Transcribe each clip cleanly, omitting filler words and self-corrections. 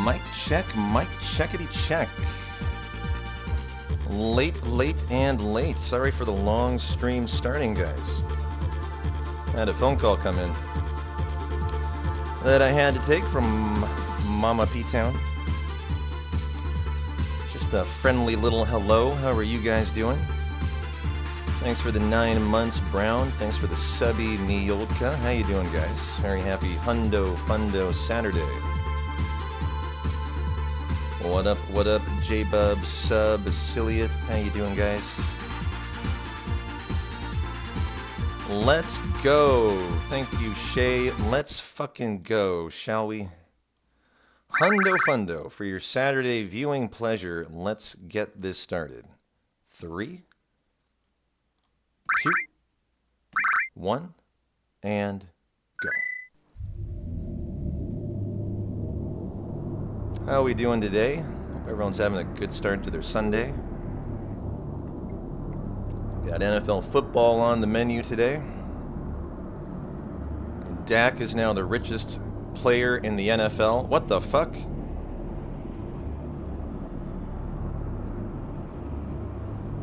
Mic checkity check. Late, and late. Sorry for the long stream starting, guys. I had a phone call come in that I had to take from Mama P-Town. Just a friendly little hello. How are you guys doing? Thanks for the 9 months, Brown. Thanks for the subby, Miyolka. How you doing, guys? Very happy Hundo Fundo Saturday. What up, J-Bub, Sub, Cilliath. How you doing, guys? Let's go. Thank you, Shay. Let's fucking go, shall we? Hundo Fundo, for your Saturday viewing pleasure, let's get this started. 3, 2, 1, and go. How are we doing today? Hope everyone's having a good start to their Sunday. Got NFL football on the menu today. And Dak is now the richest player in the NFL. What the fuck?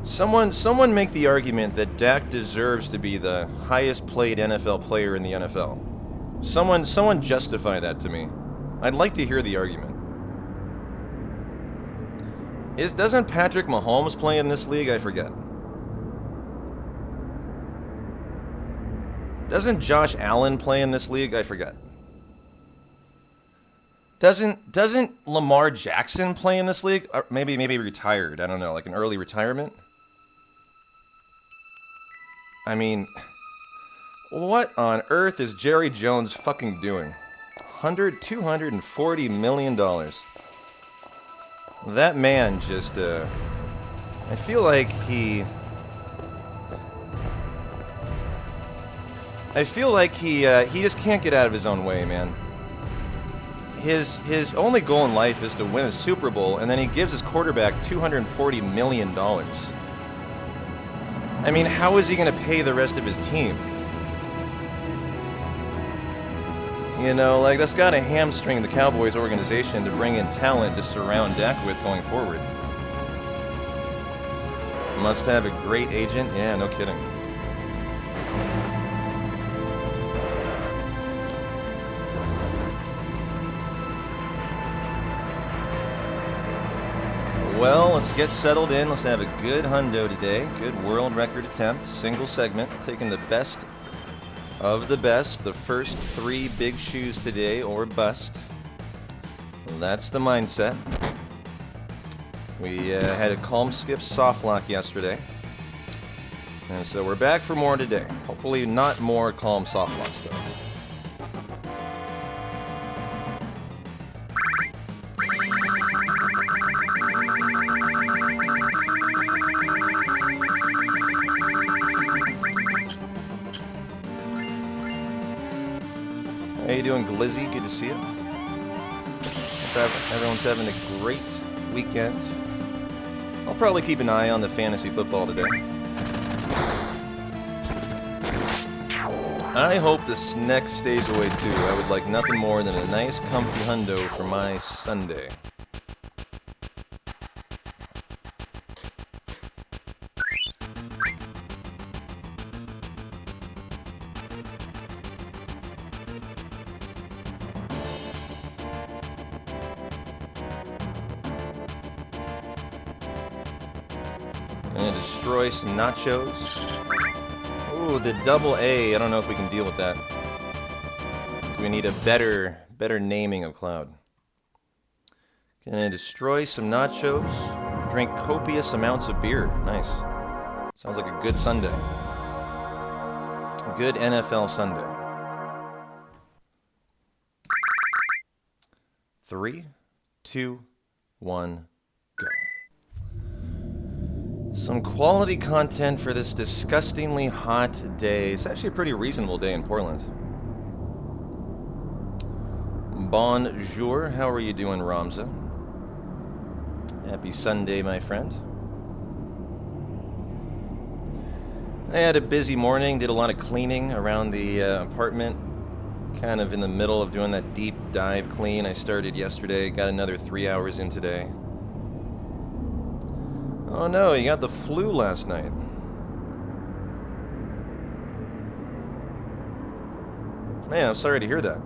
Someone make the argument that Dak deserves to be the highest paid NFL player in the NFL. Someone justify that to me. I'd like to hear the argument. Doesn't Patrick Mahomes play in this league? I forget. Doesn't Josh Allen play in this league? I forget. Doesn't Lamar Jackson play in this league? Or maybe retired. I don't know, like an early retirement. I mean, what on earth is Jerry Jones fucking doing? $240 million. That man just, I feel like he just can't get out of his own way, man. His only goal in life is to win a Super Bowl, and then he gives his quarterback $240 million. I mean, how is he going to pay the rest of his team? You know, like, that's got to hamstring the Cowboys organization to bring in talent to surround Dak with going forward. Must have a great agent. Yeah, no kidding. Well, let's get settled in. Let's have a good hundo today. Good world record attempt. Single segment. Taking the best of the best. The first 3 big shoes today, or bust. That's the mindset. We had a calm skip soft lock yesterday. And so we're back for more today. Hopefully not more calm soft locks, though. How you doing, Glizzy? Good to see you. Hope everyone's having a great weekend. I'll probably keep an eye on the fantasy football today. I hope this neck stays away too. I would like nothing more than a nice comfy hundo for my Sunday. Destroy some nachos. Ooh, the double A. I don't know if we can deal with that. We need a better naming of Cloud. Gonna destroy some nachos. Drink copious amounts of beer. Nice. Sounds like a good Sunday. A good NFL Sunday. 3, 2, 1, go. Some quality content for this disgustingly hot day. It's actually a pretty reasonable day in Portland. Bonjour, how are you doing, Ramza? Happy Sunday, my friend. I had a busy morning, did a lot of cleaning around the apartment. Kind of in the middle of doing that deep dive clean I started yesterday. Got another 3 hours in today. Oh no, you got the flu last night. Man, I'm sorry to hear that.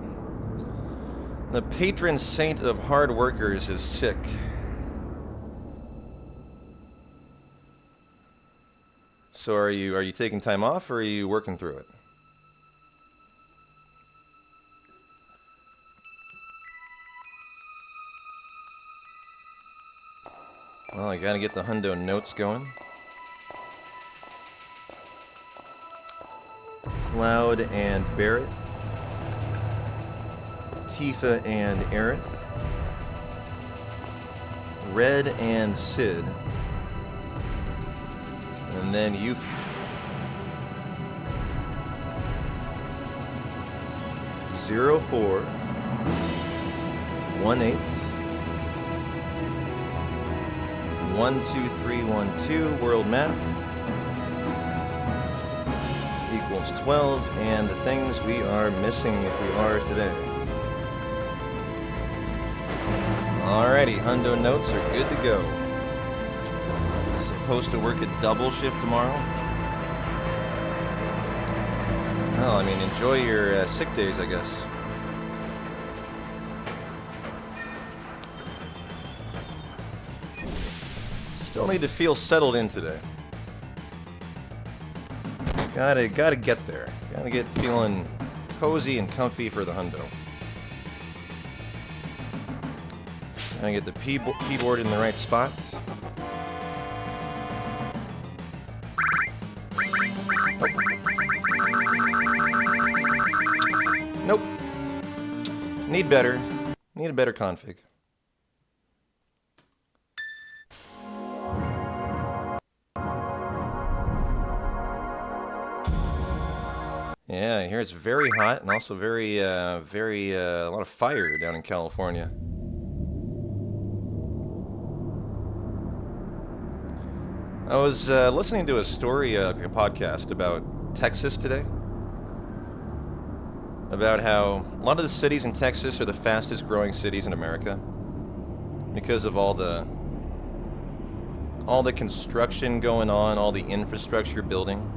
The patron saint of hard workers is sick. So are you taking time off, or are you working through it? Well, I gotta get the hundo notes going. Cloud and Barrett. Tifa and Aerith. Red and Sid. And then Yuffie. Zero 4 1 8 1 2 3 1 2 world map equals 12, and the things we are missing if we are today. Alrighty, hundo notes are good to go. Supposed to work a double shift tomorrow. Well, I mean, enjoy your sick days, I guess. Still need to feel settled in today. Gotta get there. Gotta get feeling cozy and comfy for the hundo. Gotta get the keyboard in the right spot. Nope. Need better. Need a better config. Yeah, I hear it's very hot and also very, a lot of fire down in California. I was listening to a story, a podcast about Texas today. About how a lot of the cities in Texas are the fastest growing cities in America because of all the construction going on, all the infrastructure building.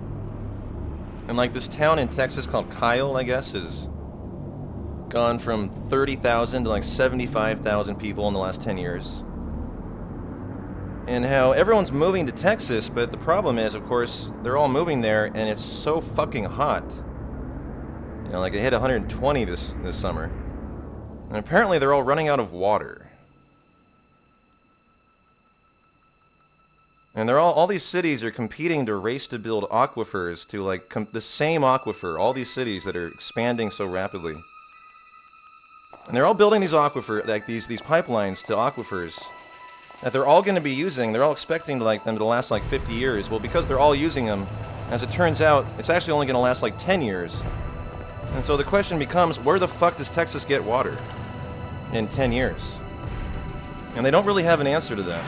And like this town in Texas called Kyle, I guess, has gone from 30,000 to like 75,000 people in the last 10 years. And how everyone's moving to Texas, but the problem is, of course, they're all moving there and it's so fucking hot. You know, like it hit 120 this summer. And apparently they're all running out of water. And they're all these cities are competing to race to build aquifers to like the same aquifer, all these cities that are expanding so rapidly. And they're all building these like these pipelines to aquifers that they're all going to be using. They're all expecting them to last like 50 years. Well, because they're all using them, as it turns out, it's actually only going to last like 10 years. And so the question becomes, where the fuck does Texas get water in 10 years? And they don't really have an answer to that.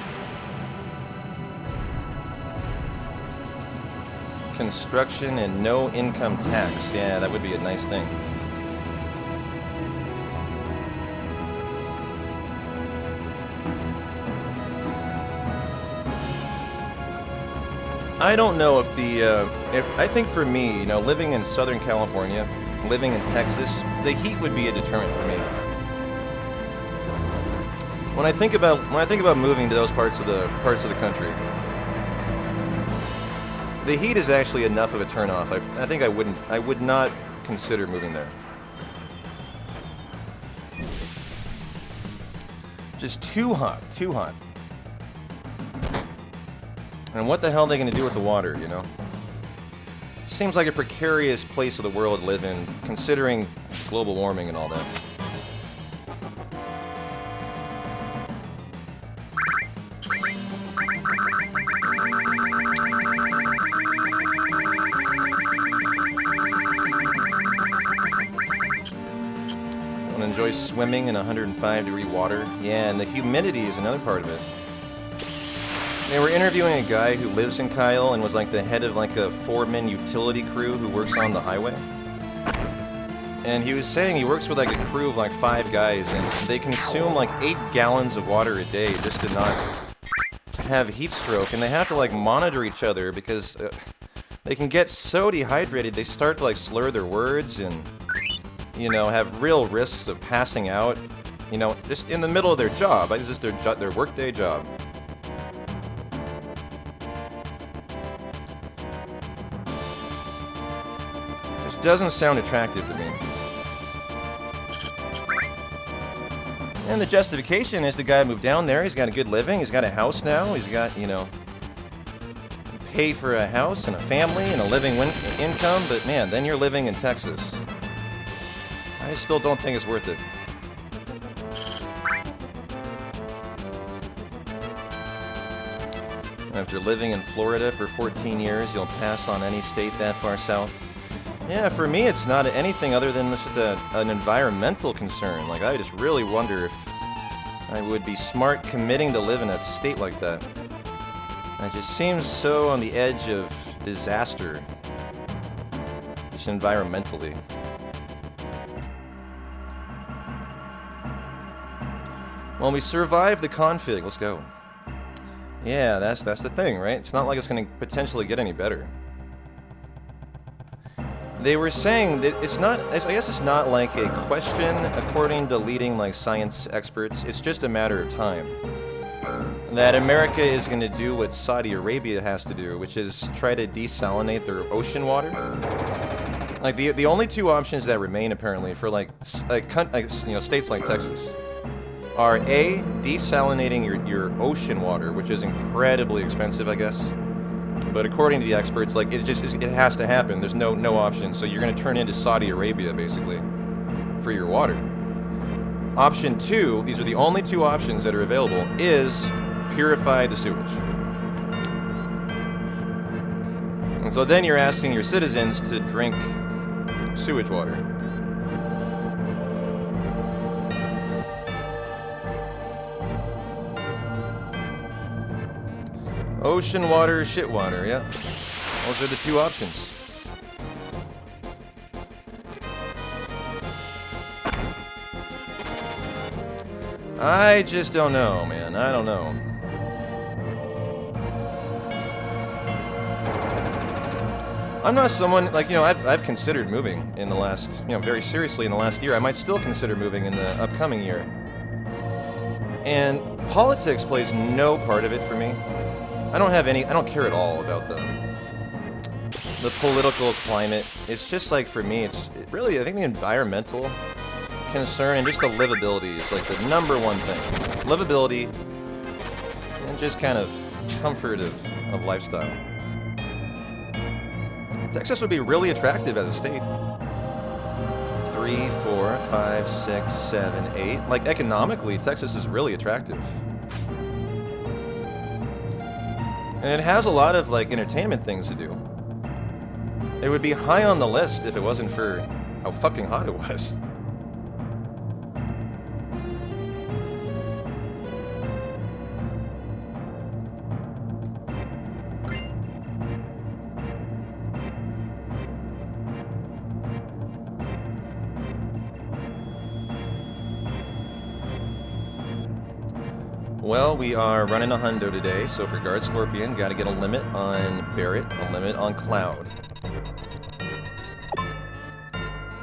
Construction and no income tax. Yeah, that would be a nice thing. I don't know if I think for me, you know, living in Southern California, living in Texas, the heat would be a deterrent for me. When I think about moving to those parts of the country, the heat is actually enough of a turnoff. I think I would not consider moving there. Just too hot. And what the hell are they going to do with the water, you know? Seems like a precarious place of the world to live in, considering global warming and all that. Enjoy swimming in 105-degree water. Yeah, and the humidity is another part of it. They were interviewing a guy who lives in Kyle and was like the head of like a foreman utility crew who works on the highway. And he was saying he works with like a crew of like 5 guys, and they consume like 8 gallons of water a day just to not have heat stroke, and they have to like monitor each other because they can get so dehydrated they start to like slur their words and, you know, have real risks of passing out, you know, just in the middle of their job. Like, it's just their workday job. Just doesn't sound attractive to me. And the justification is the guy moved down there, he's got a good living, he's got a house now, he's got, you know, pay for a house and a family and a living income, but man, then you're living in Texas. I still don't think it's worth it. After living in Florida for 14 years, you'll pass on any state that far south. Yeah, for me, it's not anything other than just an environmental concern. Like, I just really wonder if I would be smart committing to live in a state like that. It just seems so on the edge of disaster, just environmentally. Well, we survived the config. Let's go. Yeah, that's the thing, right? It's not like it's going to potentially get any better. They were saying that it's not, I guess it's not like a question according to leading like science experts. It's just a matter of time. That America is going to do what Saudi Arabia has to do, which is try to desalinate their ocean water. Like the only 2 options that remain apparently for like you know, states like Texas are A, desalinating your ocean water, which is incredibly expensive, I guess. But according to the experts, like it has to happen. There's no option. So you're going to turn into Saudi Arabia basically for your water. Option 2, these are the only 2 options that are available, is purify the sewage. And so then you're asking your citizens to drink sewage water. Ocean water, shit water, yeah. Those are the 2 options. I just don't know, man. I don't know. I'm not someone, like, you know, I've considered moving in the last, you know, very seriously in the last year. I might still consider moving in the upcoming year. And politics plays no part of it for me. I don't care at all about the political climate. It's just like, for me, it's really, I think the environmental concern and just the livability is like the #1 thing. Livability and just kind of comfort of lifestyle. Texas would be really attractive as a state. 3, 4, 5, 6, 7, 8. Like, economically, Texas is really attractive. And it has a lot of, like, entertainment things to do. It would be high on the list if it wasn't for how fucking hot it was. Well, we are running a hundo today, so for Guard Scorpion, gotta get a limit on Barrett, a limit on Cloud.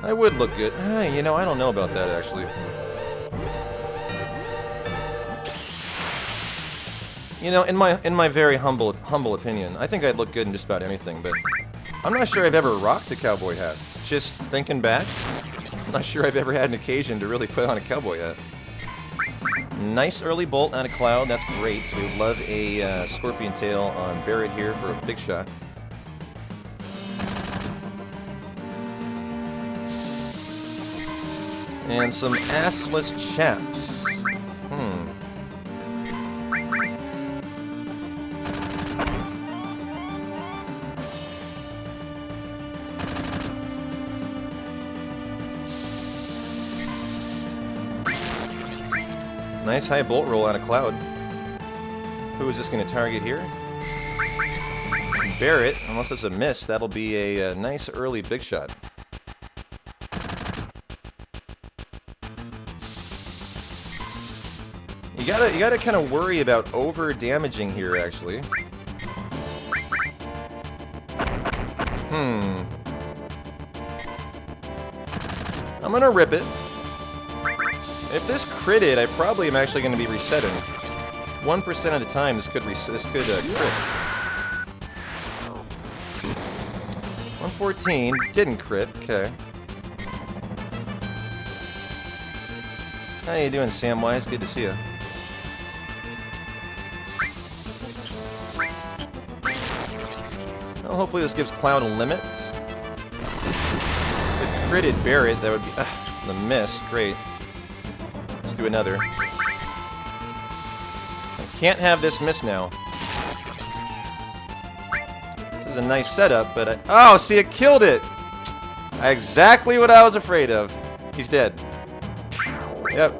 I would look good. You know, I don't know about that, actually. You know, in my very humble opinion, I think I'd look good in just about anything, but I'm not sure I've ever rocked a cowboy hat. Just thinking back, I'm not sure I've ever had an occasion to really put on a cowboy hat. Nice early bolt out of Cloud, that's great. We love a Scorpion Tail on Barrett here for a big shot. And some assless chaps. Nice high bolt roll out of Cloud. Who is this going to target here? Barrett. Unless it's a miss, that'll be a nice early big shot. gotta kind of worry about over damaging here, actually. I'm gonna rip it. If this critted, I probably am actually gonna be resetting. 1% of the time, this could crit. 114 didn't crit. Okay. How you doing, Samwise? Good to see you. Well, hopefully this gives Cloud a limit. If it critted Barret, that would be... the miss. Great. Let's do another. I can't have this miss now. This is a nice setup, but oh, see, it killed it! Exactly what I was afraid of. He's dead. Yep.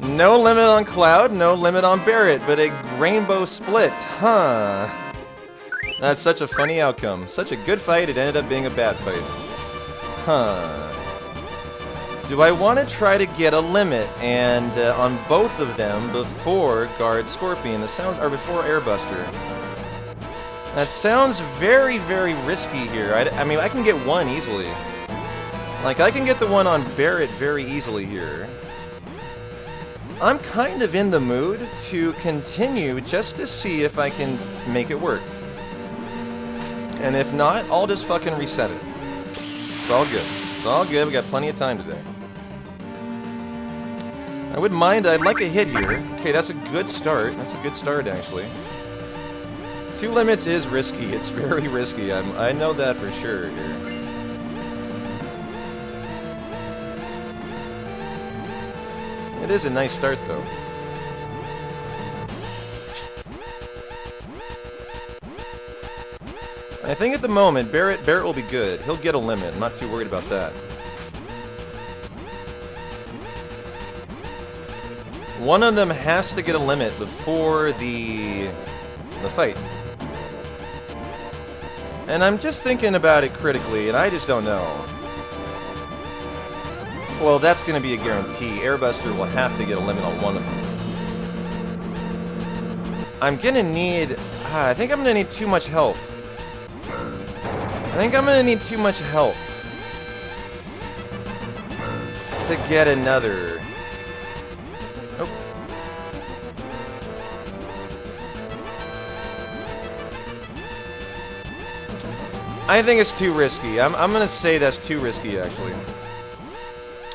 No limit on Cloud, no limit on Barret, but a rainbow split. Huh. That's such a funny outcome. Such a good fight, it ended up being a bad fight. Huh. Do I want to try to get a limit and on both of them before Guard Scorpion? The sounds are before Airbuster. That sounds very, very risky here. I mean, I can get one easily. Like, I can get the one on Barret very easily here. I'm kind of in the mood to continue just to see if I can make it work. And if not, I'll just fucking reset it. It's all good. It's all good. We got plenty of time today. I wouldn't mind. I'd like a hit here. Okay, that's a good start. That's a good start, actually. 2 limits is risky. It's very risky. I know that for sure here. It is a nice start, though. I think at the moment, Barret will be good. He'll get a limit. I'm not too worried about that. One of them has to get a limit before the fight. And I'm just thinking about it critically, and I just don't know. Well, that's going to be a guarantee. Airbuster will have to get a limit on one of them. I'm going to need... I think I'm going to need too much help. I think I'm going to need too much help to get another. Nope. I think it's too risky. I'm going to say that's too risky, actually.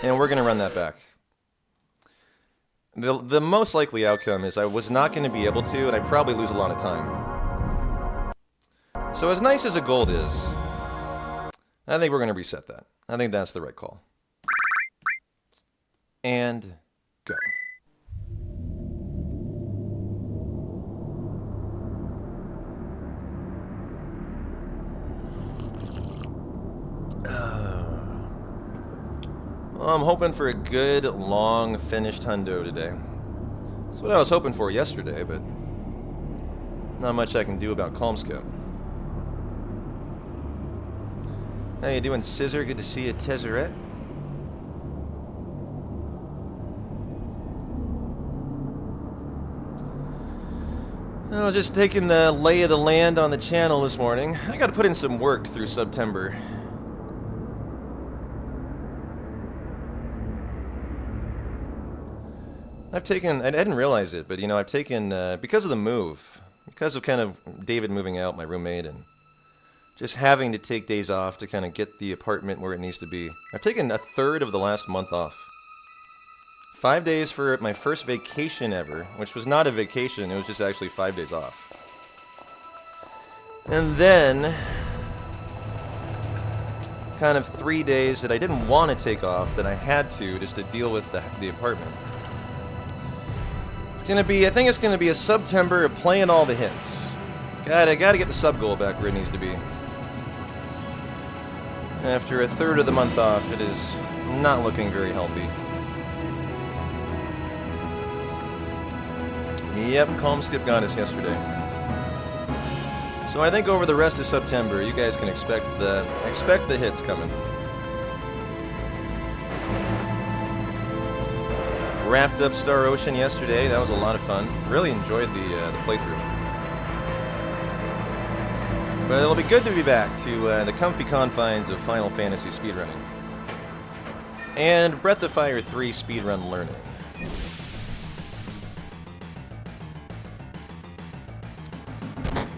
And we're going to run that back. The most likely outcome is I was not going to be able to, and I'd probably lose a lot of time. So as nice as a gold is, I think we're going to reset that. I think that's the right call. And go. Well, I'm hoping for a good, long, finished hundo today. That's what I was hoping for yesterday, but not much I can do about Calm Skip. How you doing, Scissor? Good to see you, Tezzeret. I was just taking the lay of the land on the channel this morning. I gotta put in some work through September. I didn't realize it, but, you know, I've taken, because of the move, because of kind of David moving out, my roommate, and just having to take days off to kind of get the apartment where it needs to be. I've taken 1/3 of the last month off. 5 days for my first vacation ever, which was not a vacation, it was just actually 5 days off. And then, kind of 3 days that I didn't want to take off, that I had to, just to deal with the apartment. I think it's gonna be a September of playing all the hits. I gotta get the sub goal back where it needs to be. After 1/3 of the month off, it is not looking very healthy. Yep, Calm Skip got us yesterday. So I think over the rest of September, you guys can expect the hits coming. Wrapped up Star Ocean yesterday. That was a lot of fun. Really enjoyed the playthrough. But it'll be good to be back to the comfy confines of Final Fantasy speedrunning. And Breath of Fire 3 speedrun learning.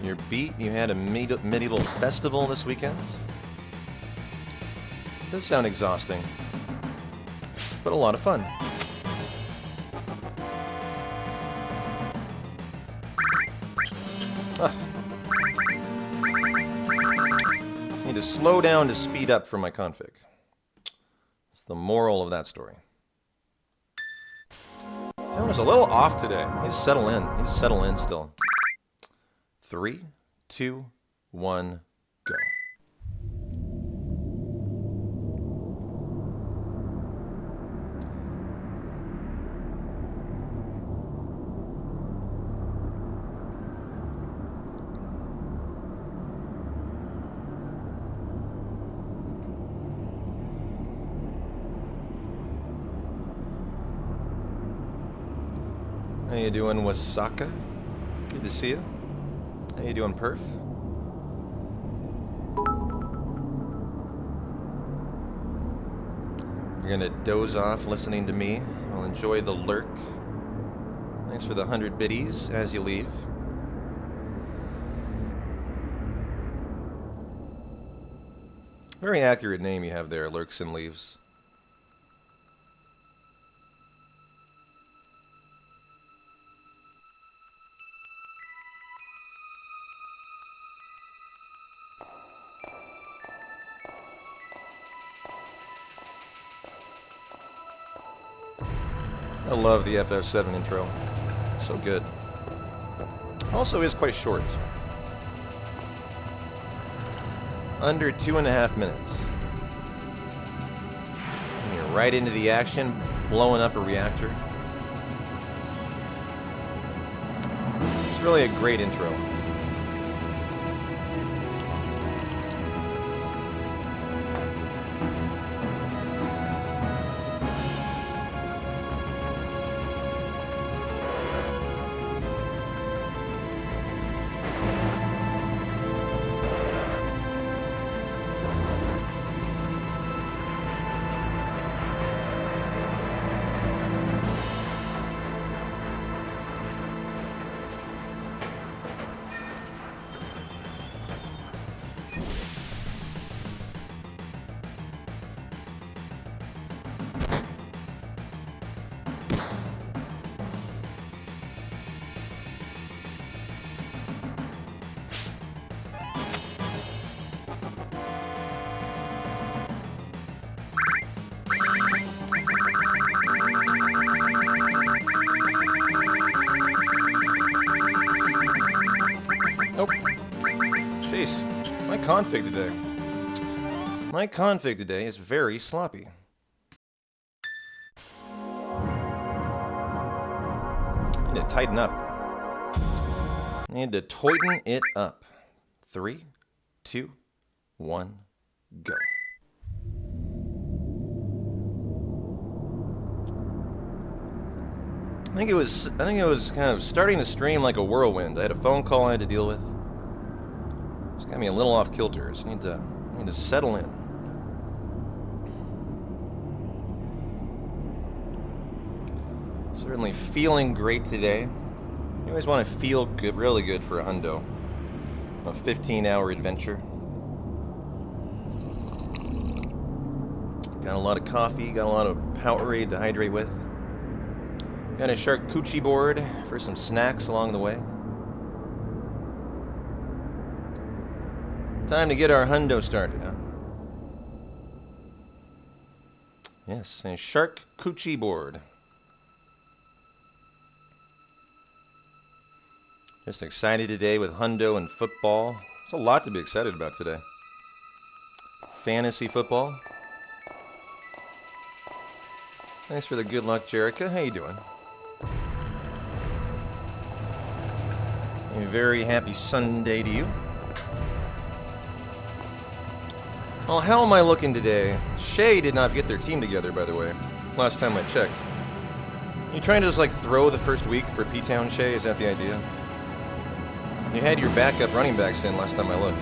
You're beat. You had a medieval festival this weekend. Does sound exhausting, but a lot of fun. Need to slow down to speed up for my config. It's the moral of that story. That was a little off today. He's settle in. He's settle in still. 3, 2, 1, go. How you doing, Wasaka? Good to see you. How you doing, Perf? You're gonna doze off listening to me. I'll enjoy the lurk. Thanks for the 100 biddies as you leave. Very accurate name you have there, Lurks and Leaves. I love the FF7 intro. So good. Also is quite short. Under 2.5 minutes. And you're right into the action, blowing up a reactor. It's really a great intro. Nope. Jeez. My config today is very sloppy. I need to tighten up. I need to tighten it up. 3, 2, 1, go. I think it was kind of starting the stream like a whirlwind. I had a phone call I had to deal with. It's got me a little off kilter. I just need to settle in. Certainly feeling great today. You always want to feel good, really good for a hundo. A 15-hour adventure. Got a lot of coffee, got a lot of Powerade to hydrate with. Got a charcuterie board for some snacks along the way. Time to get our hundo started, huh? Yes, a charcuterie board. Just excited today with hundo and football. It's a lot to be excited about today. Fantasy football. Thanks for the good luck, Jerica. How you doing? A very happy Sunday to you. Well, how am I looking today? Shay did not get their team together, by the way. Last time I checked. You trying to just like throw the first week for P-Town, Shay? Is that the idea? You had your backup running backs in last time I looked.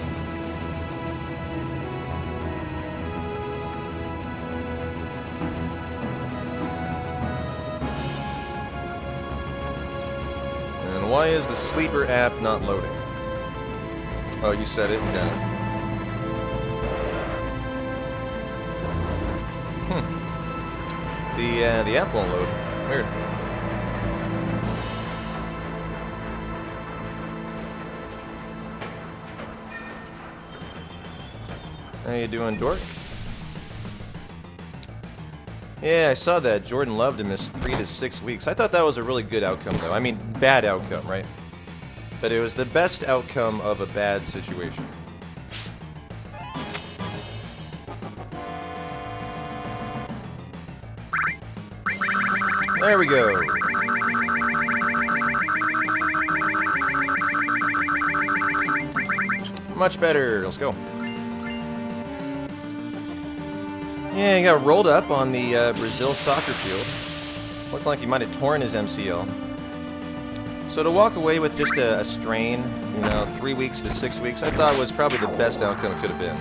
And why is the sleeper app not loading? Oh, you said it? Yeah. The app won't load. Weird. How you doing, Dork? Yeah, I saw that. Jordan Love to miss 3 to 6 weeks. I thought that was a really good outcome, though. I mean, bad outcome, right? But it was the best outcome of a bad situation. There we go. Much better. Let's go. Yeah, he got rolled up on the Brazil soccer field. Looked like he might have torn his MCL. So to walk away with just a strain, you know, 3 weeks to 6 weeks, I thought was probably the best outcome it could have been.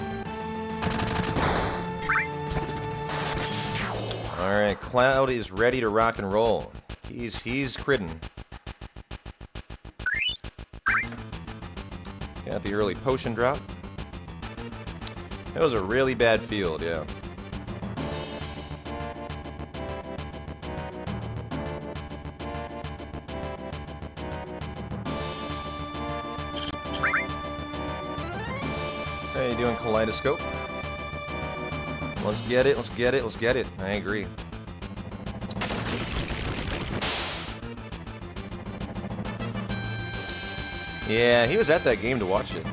Alright, Cloud is ready to rock and roll. He's critting. Got the early potion drop. It was a really bad field, yeah. How you doing, Kaleidoscope? Let's get it, let's get it, let's get it. I agree. Yeah, he was at that game to watch it.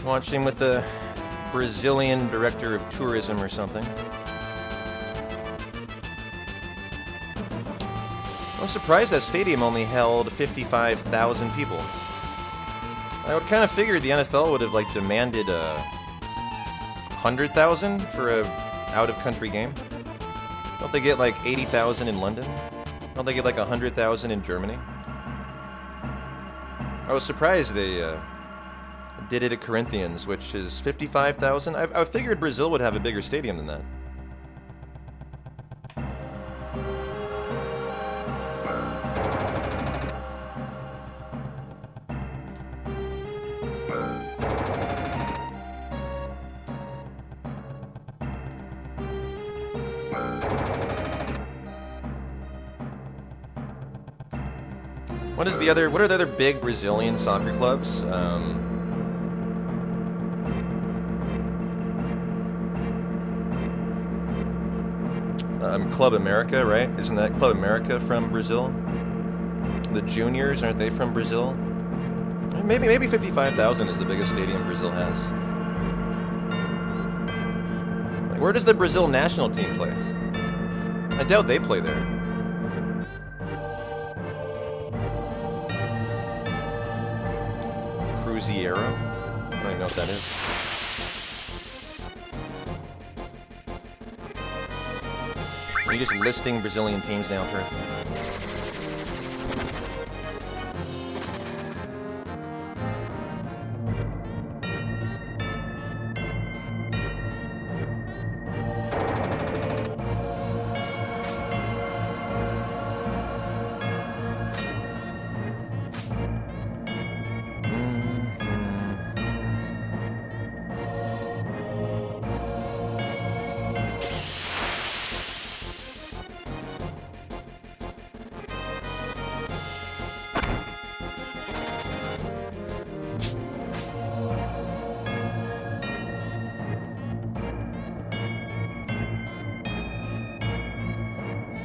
Watch him with the Brazilian director of tourism or something. I'm surprised that stadium only held 55,000 people. I would kind of figured the NFL would have like demanded 100,000 for a out-of-country game. Don't they get like 80,000 in London? Don't they get like 100,000 in Germany? I was surprised they did it at Corinthians, which is 55,000. I figured Brazil would have a bigger stadium than that. What are the other big Brazilian soccer clubs? Club America, right? Isn't that Club America from Brazil? The juniors, aren't they from Brazil? Maybe 55,000 is the biggest stadium Brazil has. Like, where does the Brazil national team play? I doubt they play there. Cruzeiro? I don't even know what that is. Are you just listing Brazilian teams now, Perth?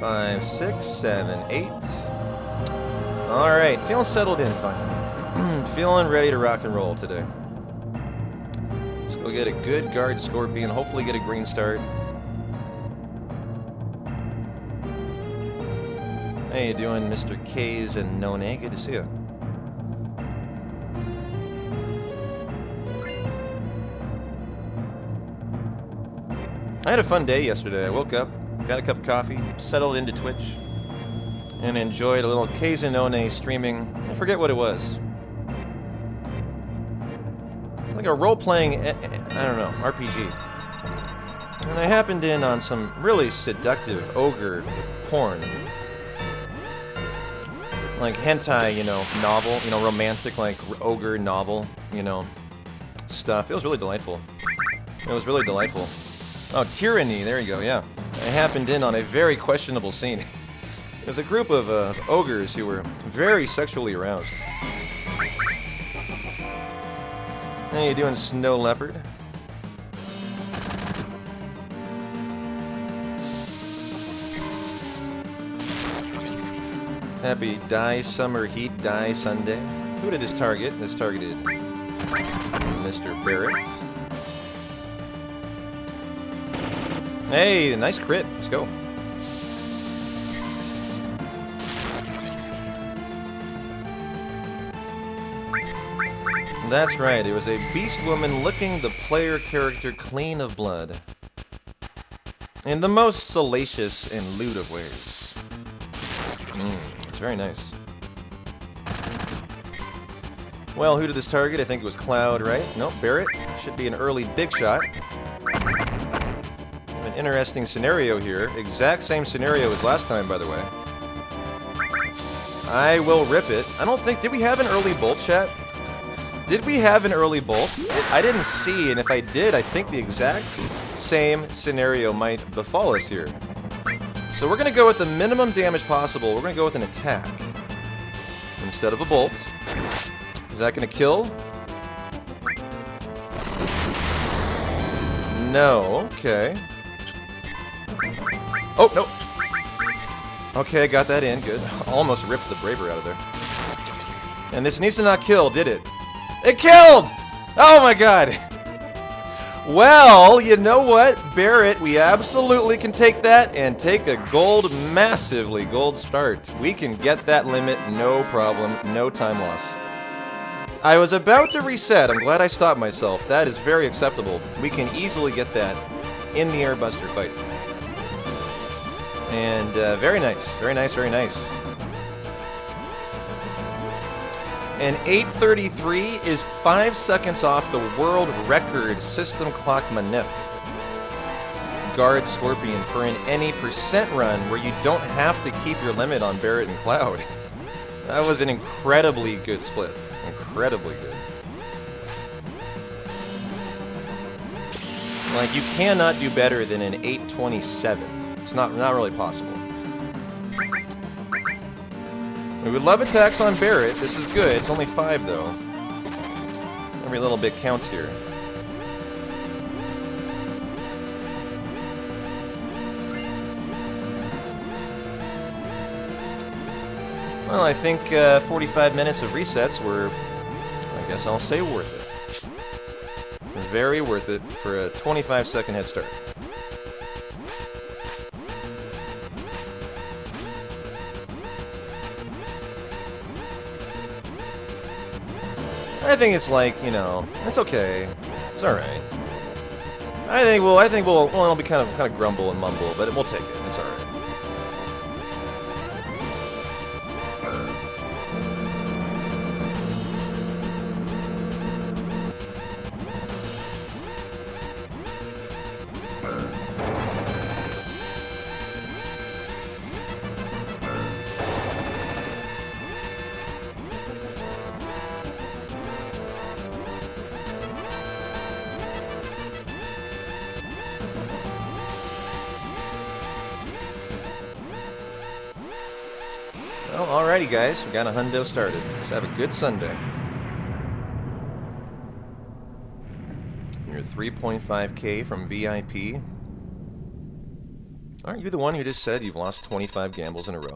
Five, 6, 7, 8. All right, feeling settled in finally. Feeling ready to rock and roll today. Let's go get a good guard Scorpion, hopefully get a green start. How you doing, Mr. K's and None? Good to see you. I had a fun day yesterday. I woke up, got a cup of coffee, settled into Twitch, and enjoyed a little Kazunone streaming. I forget what it was. It's like a role-playing, I don't know, RPG. And I happened in on some really seductive ogre porn. Like hentai, you know, novel, you know, romantic, like ogre novel, you know, stuff. It was really delightful. It was really delightful. Oh, tyranny, there you go, yeah. I happened in on a very questionable scene. It was a group of ogres who were very sexually aroused. How you doing, Snow Leopard? Happy Die Summer Heat Die Sunday. Who did this target? This targeted Mr. Barrett. Hey, nice crit. Let's go. That's right, it was a beast woman licking the player character clean of blood. In the most salacious and lewd of ways. It's very nice. Well, who did this target? I think it was Cloud, right? Nope, Barrett. Should be an early big shot. An interesting scenario here. Exact same scenario as last time, by the way. I will rip it. I don't think... Did we have an early bolt, chat? Did we have an early bolt? I didn't see, and if I did, I think the exact same scenario might befall us here. So we're going to go with the minimum damage possible. We're going to go with an attack instead of a bolt. Is that going to kill? No. Okay. Oh, no. Okay, I got that in. Good. Almost ripped the Braver out of there. And this needs to not kill, did it? It killed! Oh my god! Well, you know what? Barrett, we absolutely can take that and take a gold, massively gold start. We can get that limit, no problem, no time loss. I was about to reset. I'm glad I stopped myself. That is very acceptable. We can easily get that in the Airbuster fight. And very nice, very nice, very nice. And 8:33 is 5 seconds off the world record system clock manip. Guard Scorpion for an any percent run where you don't have to keep your limit on Barrett and Cloud. That was an incredibly good split. Incredibly good. Like, you cannot do better than an 8:27. It's not really possible. We would love attacks on Barrett. This is good. It's only 5, though. Every little bit counts here. Well, I think 45 minutes of resets were, I guess I'll say, worth it. Very worth it for a 25-second head start. I think it's like, you know, it's okay. It's all right. I think we'll it'll be kind of grumble and mumble, but we'll take it. It's all right. Well, alrighty guys, we got a hundo started. Let's have a good Sunday. You're 3.5K from VIP. Aren't you the one who just said you've lost 25 gambles in a row?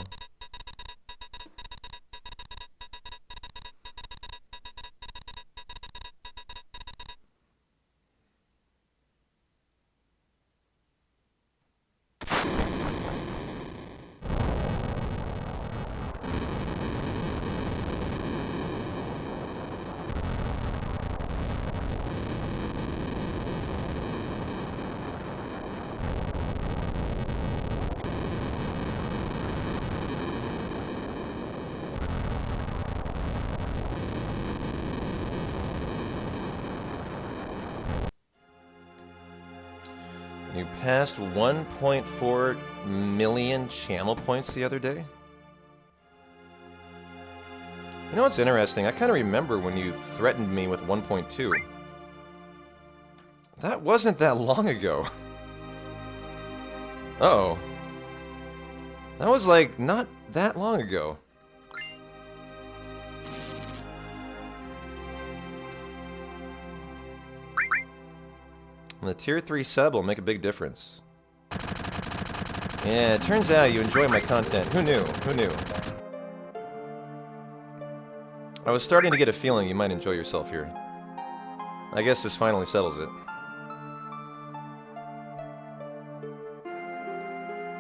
You passed 1.4 million channel points the other day? You know what's interesting? I kind of remember when you threatened me with 1.2. That wasn't that long ago. Uh-oh. That was like not that long ago. And the tier 3 sub will make a big difference. Yeah, it turns out you enjoy my content. Who knew? Who knew? I was starting to get a feeling you might enjoy yourself here. I guess this finally settles it.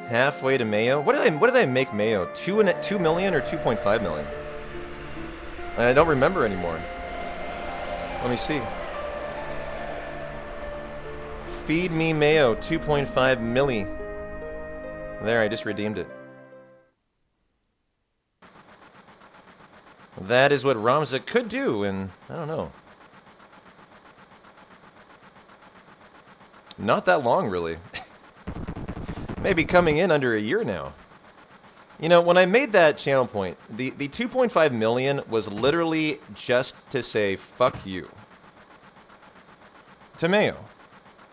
Halfway to Mayo? What did I make Mayo? 2 million or 2.5 million? I don't remember anymore. Let me see. Feed me Mayo, 2.5 milli. There, I just redeemed it. That is what Ramza could do, and I don't know. Not that long, really. Maybe coming in under a year now. You know, when I made that channel point, the 2.5 million was literally just to say, fuck you. To Mayo.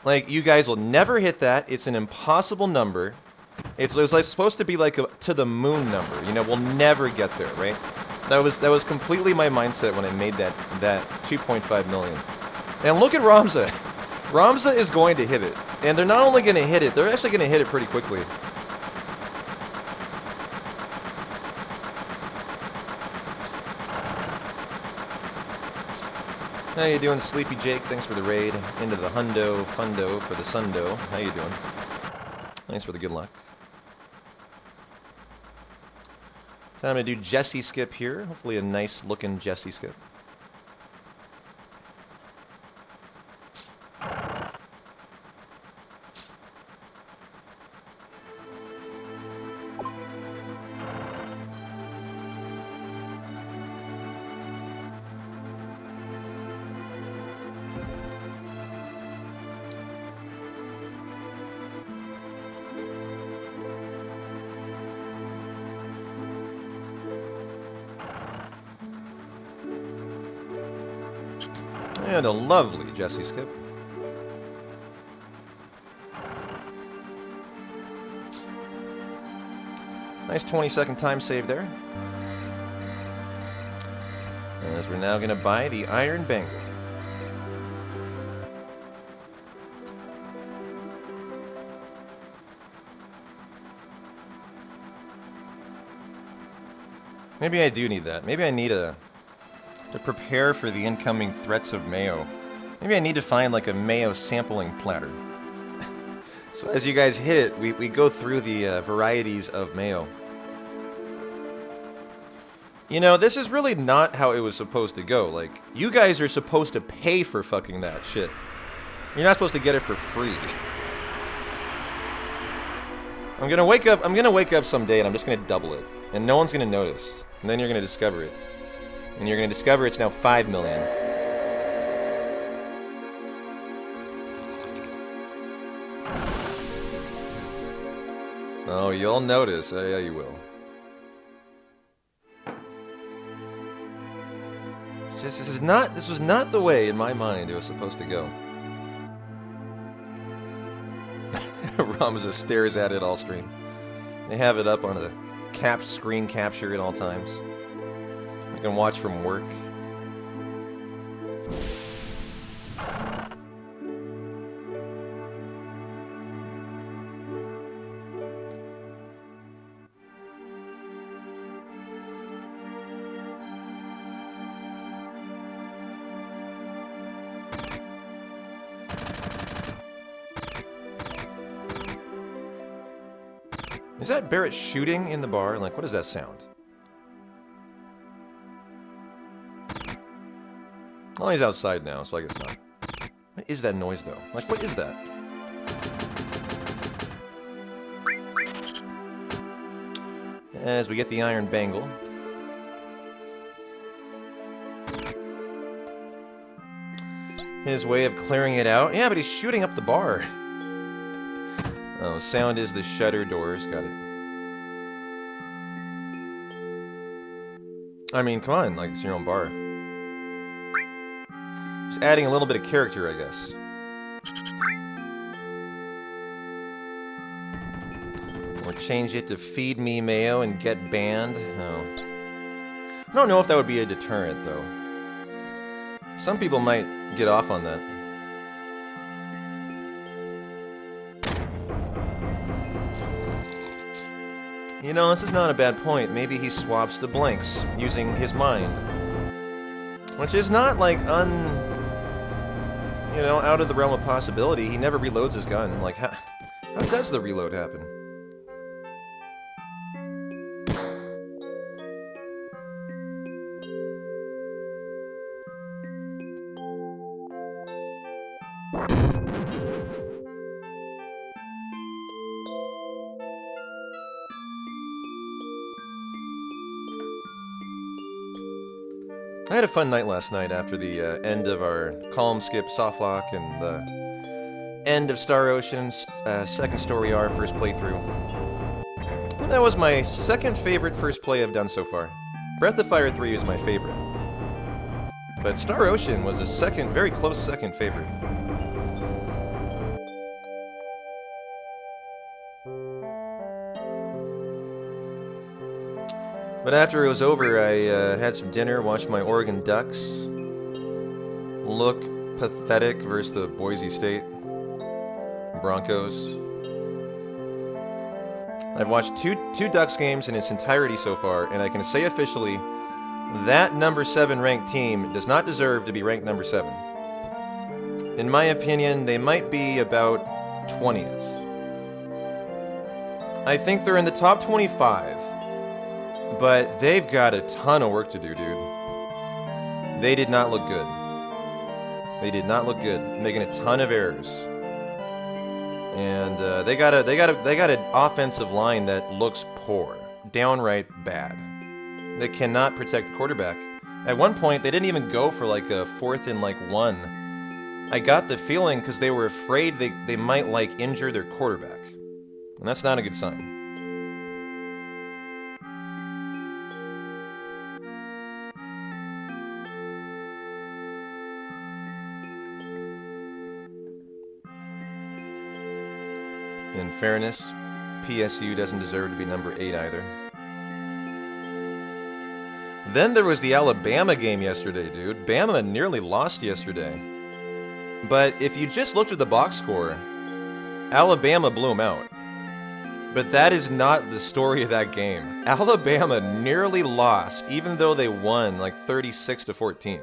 Like, you guys will never hit that. It's an impossible number. It was like supposed to be like a to the moon number. You know, we'll never get there, right? That was completely my mindset when I made that 2.5 million. And look at Ramza. Ramza is going to hit it. And they're not only going to hit it, they're actually going to hit it pretty quickly. How you doing, Sleepy Jake? Thanks for the raid. Into the hundo, fundo for the sundo. How you doing? Thanks for the good luck. Time to do Jesse skip here. Hopefully a nice looking Jesse skip. And a lovely Jesse skip. Nice 20-second time save there. As we're now going to buy the Iron Bangle. Maybe I do need that. Maybe I need to prepare for the incoming threats of Mayo. Maybe I need to find like a Mayo sampling platter. So as you guys hit it, we go through the varieties of Mayo. You know, this is really not how it was supposed to go. Like, you guys are supposed to pay for fucking that shit. You're not supposed to get it for free. I'm gonna wake up someday and I'm just gonna double it. And no one's gonna notice. And then you're gonna discover it. And you're going to discover it's now 5 million. Oh, you'll notice. Yeah, you will. It's just, this was not the way, in my mind, it was supposed to go. Ramza stares at it all stream. They have it up on a screen capture at all times. I can watch from work. Is that Barrett shooting in the bar? Like, what does that sound? Well, he's outside now, so I guess not. What is that noise, though? Like, what is that? As we get the Iron Bangle. His way of clearing it out. Yeah, but he's shooting up the bar. Oh, sound is the shutter doors. Got it. I mean, come on, like, it's your own bar. Just adding a little bit of character, I guess. Or change it to feed me mayo and get banned. No. I don't know if that would be a deterrent, though. Some people might get off on that. You know, this is not a bad point. Maybe he swaps the blanks using his mind. Which is not, like, you know, out of the realm of possibility. He never reloads his gun. Like, how does the reload happen? I had a fun night last night after the end of our column skip softlock and the end of Star Ocean's second story R first playthrough. And that was my second favorite first play I've done so far. Breath of Fire 3 is my favorite. But Star Ocean was a second, very close second favorite. But after it was over, I had some dinner, watched my Oregon Ducks look pathetic versus the Boise State Broncos. I've watched two Ducks games in its entirety so far, and I can say officially that number 7 ranked team does not deserve to be ranked number 7. In my opinion, they might be about 20th. I think they're in the top 25. But they've got a ton of work to do, dude. They did not look good. They did not look good, making a ton of errors. And they got an offensive line that looks poor, downright bad. They cannot protect the quarterback. At one point, they didn't even go for like a 4th and like 1. I got the feeling because they were afraid they might like injure their quarterback, and that's not a good sign. In fairness, PSU doesn't deserve to be number 8 either. Then there was the Alabama game yesterday, dude. Bama nearly lost yesterday. But if you just looked at the box score, Alabama blew them out. But that is not the story of that game. Alabama nearly lost, even though they won like 36-14.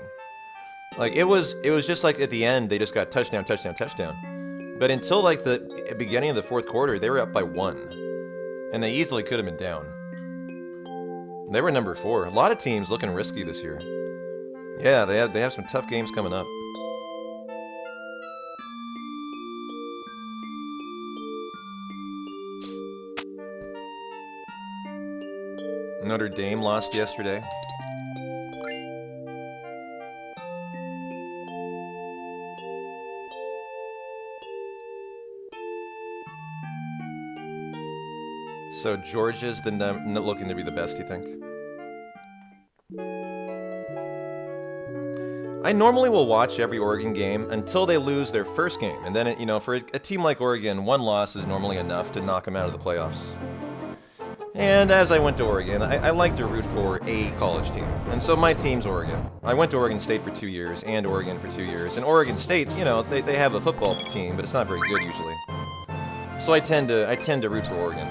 Like it was just like at the end they just got touchdown, touchdown, touchdown. But until like the beginning of the fourth quarter, they were up by 1. And they easily could have been down. They were number 4. A lot of teams looking risky this year. Yeah, they have some tough games coming up. Notre Dame lost yesterday. So Georgia's looking to be the best, you think? I normally will watch every Oregon game until they lose their first game, and then, you know, for a team like Oregon, 1 loss is normally enough to knock them out of the playoffs. And as I went to Oregon, I like to root for a college team, and so my team's Oregon. I went to Oregon State for 2 years, and Oregon for 2 years, and Oregon State, you know, they have a football team, but it's not very good usually. So I tend to root for Oregon.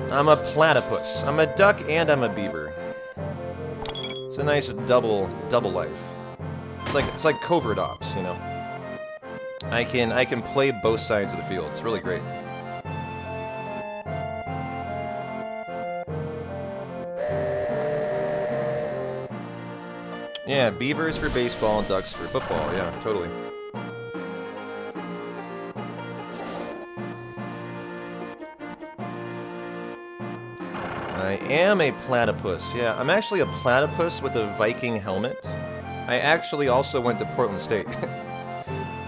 I'm a platypus. I'm a duck and I'm a beaver. It's a nice double life. It's like covert ops, you know. I can play both sides of the field. It's really great. Yeah, beavers for baseball and ducks for football. Yeah, totally. I am a platypus. Yeah, I'm actually a platypus with a Viking helmet. I actually also went to Portland State.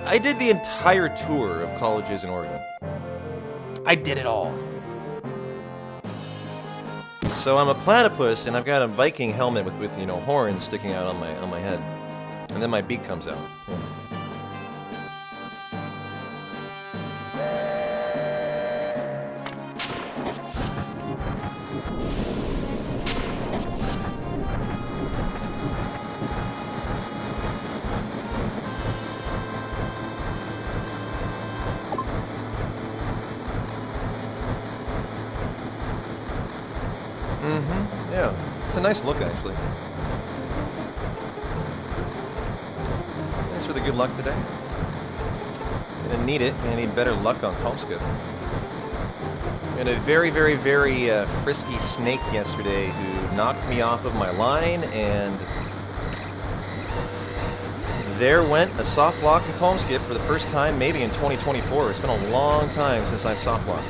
I did the entire tour of colleges in Oregon. I did it all. So I'm a platypus, and I've got a Viking helmet with you know, horns sticking out on my head, and then my beak comes out. Yeah. Yeah, it's a nice look, actually. Thanks for the good luck today. Gonna need it. Gonna need better luck on Calmskip. We had a very, very, very frisky snake yesterday who knocked me off of my line, and there went a soft lock in Calmskip for the first time maybe in 2024. It's been a long time since I've soft locked.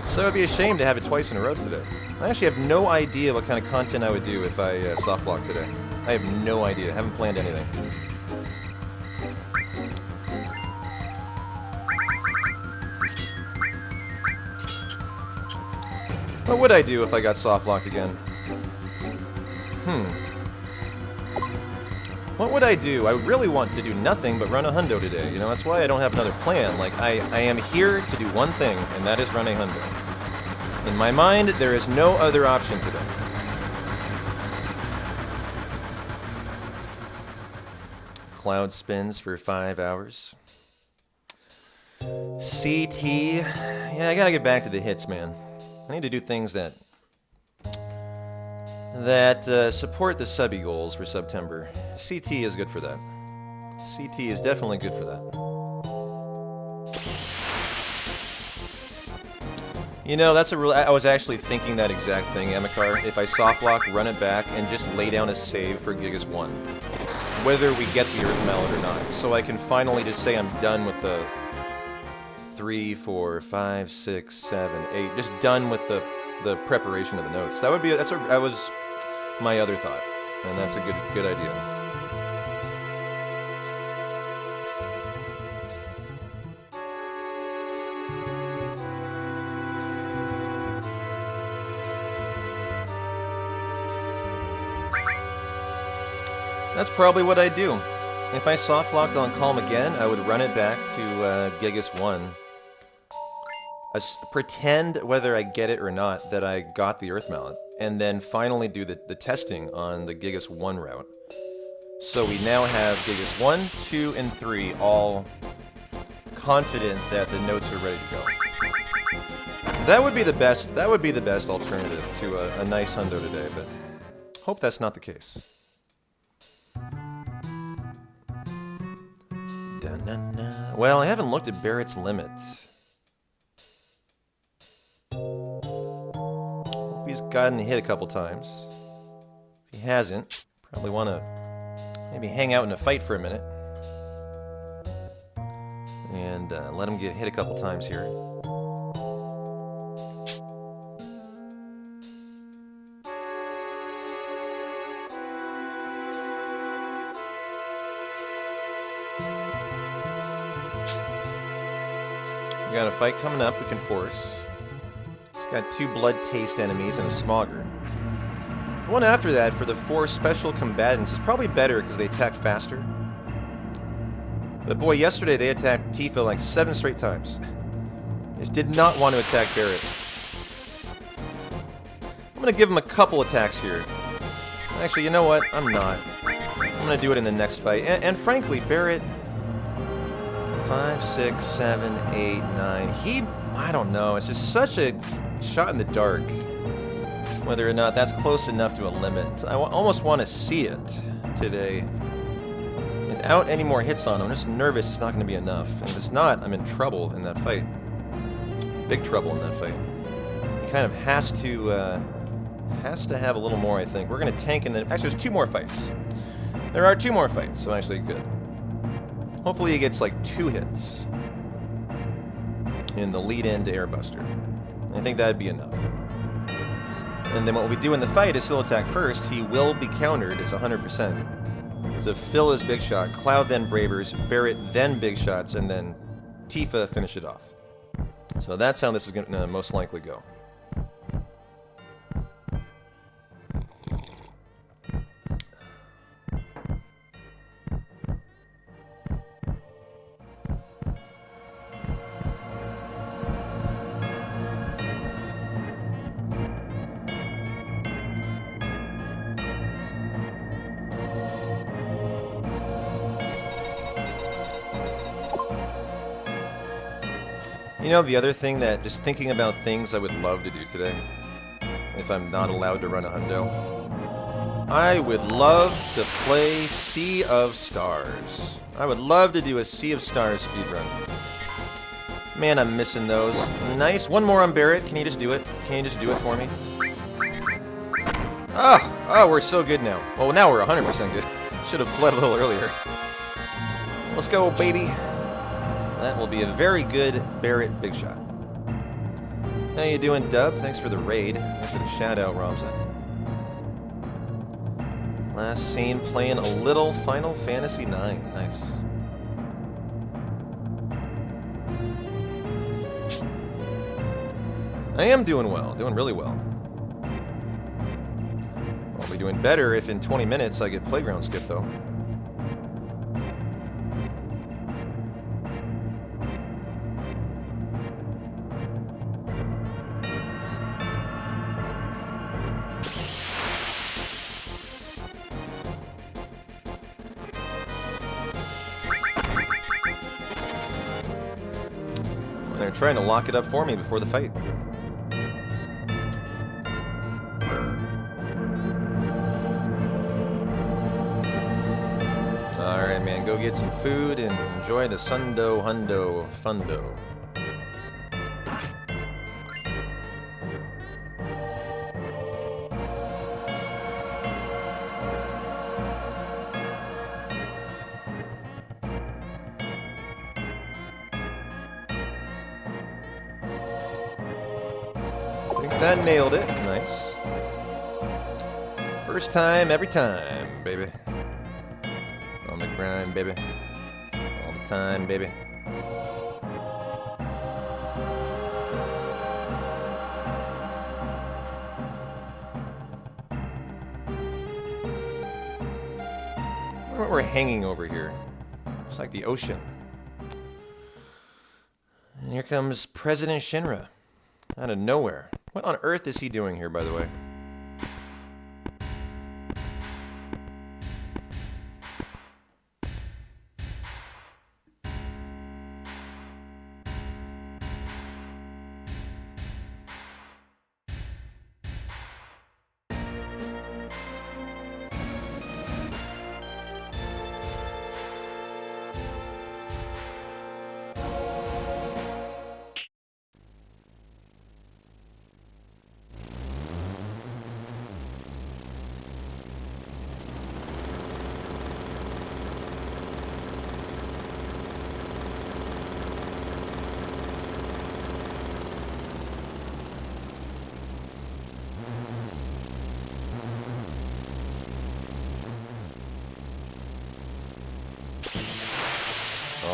So it'd be a shame to have it twice in a row today. I actually have no idea what kind of content I would do if I soft lock today. I have no idea. I haven't planned anything. What would I do if I got soft locked again? What would I do? I really want to do nothing but run a hundo today. You know, that's why I don't have another plan. Like, I am here to do one thing, and that is run a hundo. In my mind, there is no other option today. Cloud spins for 5 hours. CT. Yeah, I gotta get back to the hits, man. I need to do things that support the subby goals for September. CT is good for that. CT is definitely good for that. You know, that's a real. I was actually thinking that exact thing, Amakar. If I softlock, run it back, and just lay down a save for Gigas 1. Whether we get the Earth Mallet or not. So I can finally just say I'm done with the 3, 4, 5, 6, 7, 8. Just done with the preparation of the notes. That would be. That was my other thought. And that's a good idea. That's probably what I'd do. If I soft-locked on Calm again, I would run it back to Gigas 1. Pretend, whether I get it or not, that I got the Earth Mallet. And then finally do the testing on the Gigas 1 route. So we now have Gigas 1, 2, and 3 all confident that the notes are ready to go. That would be the best alternative to a nice hundo today, but hope that's not the case. Well, I haven't looked at Barrett's limit. He's gotten hit a couple times. If he hasn't, probably want to maybe hang out in a fight for a minute. And let him get hit a couple times here. We got a fight coming up we can force. He's got 2 blood taste enemies and a smogger. The one after that, for the 4 special combatants, is probably better because they attack faster. But boy, yesterday they attacked Tifa like 7 straight times. They just did not want to attack Barrett. I'm going to give him a couple attacks here. Actually, you know what? I'm not. I'm going to do it in the next fight. And frankly, Barrett... 5, 6, 7, 8, 9. I don't know. It's just such a shot in the dark. Whether or not that's close enough to a limit. I almost want to see it today. Without any more hits on him, I'm just nervous it's not going to be enough. And if it's not, I'm in trouble in that fight. Big trouble in that fight. He kind of has to have a little more, I think. We're going to tank in the... Actually, there's 2 more fights. There are 2 more fights, so actually good. Hopefully he gets like 2 hits in the lead-in to Airbuster. I think that'd be enough. And then what we do in the fight is still attack first. He will be countered. It's 100%. to fill his big shot. Cloud then Bravers, Barret then big shots, and then Tifa finish it off. So that's how this is going to most likely go. You know, the other thing that, just thinking about things I would love to do today, if I'm not allowed to run a hundo, I would love to play Sea of Stars. I would love to do a Sea of Stars speedrun. Man, I'm missing those. Nice. One more on Barret. Can you just do it? Can you just do it for me? Oh, we're so good now. Well, now we're 100% good. Should have fled a little earlier. Let's go, baby. That will be a very good Barret big shot. How you doing, Dub? Thanks for the raid. Thanks for the shout out, Ramza. Last scene playing a little Final Fantasy IX. Nice. I am doing well, doing really well. I'll be doing better if in 20 minutes I get playground skip though. They're trying to lock it up for me before the fight. Alright, man, go get some food and enjoy the Sundo Hundo Fundo. That nailed it. Nice. First time, every time, baby. On the grind, baby. All the time, baby. I wonder what we're hanging over here. It's like the ocean. And here comes President Shinra. Out of nowhere. What on earth is he doing here, by the way?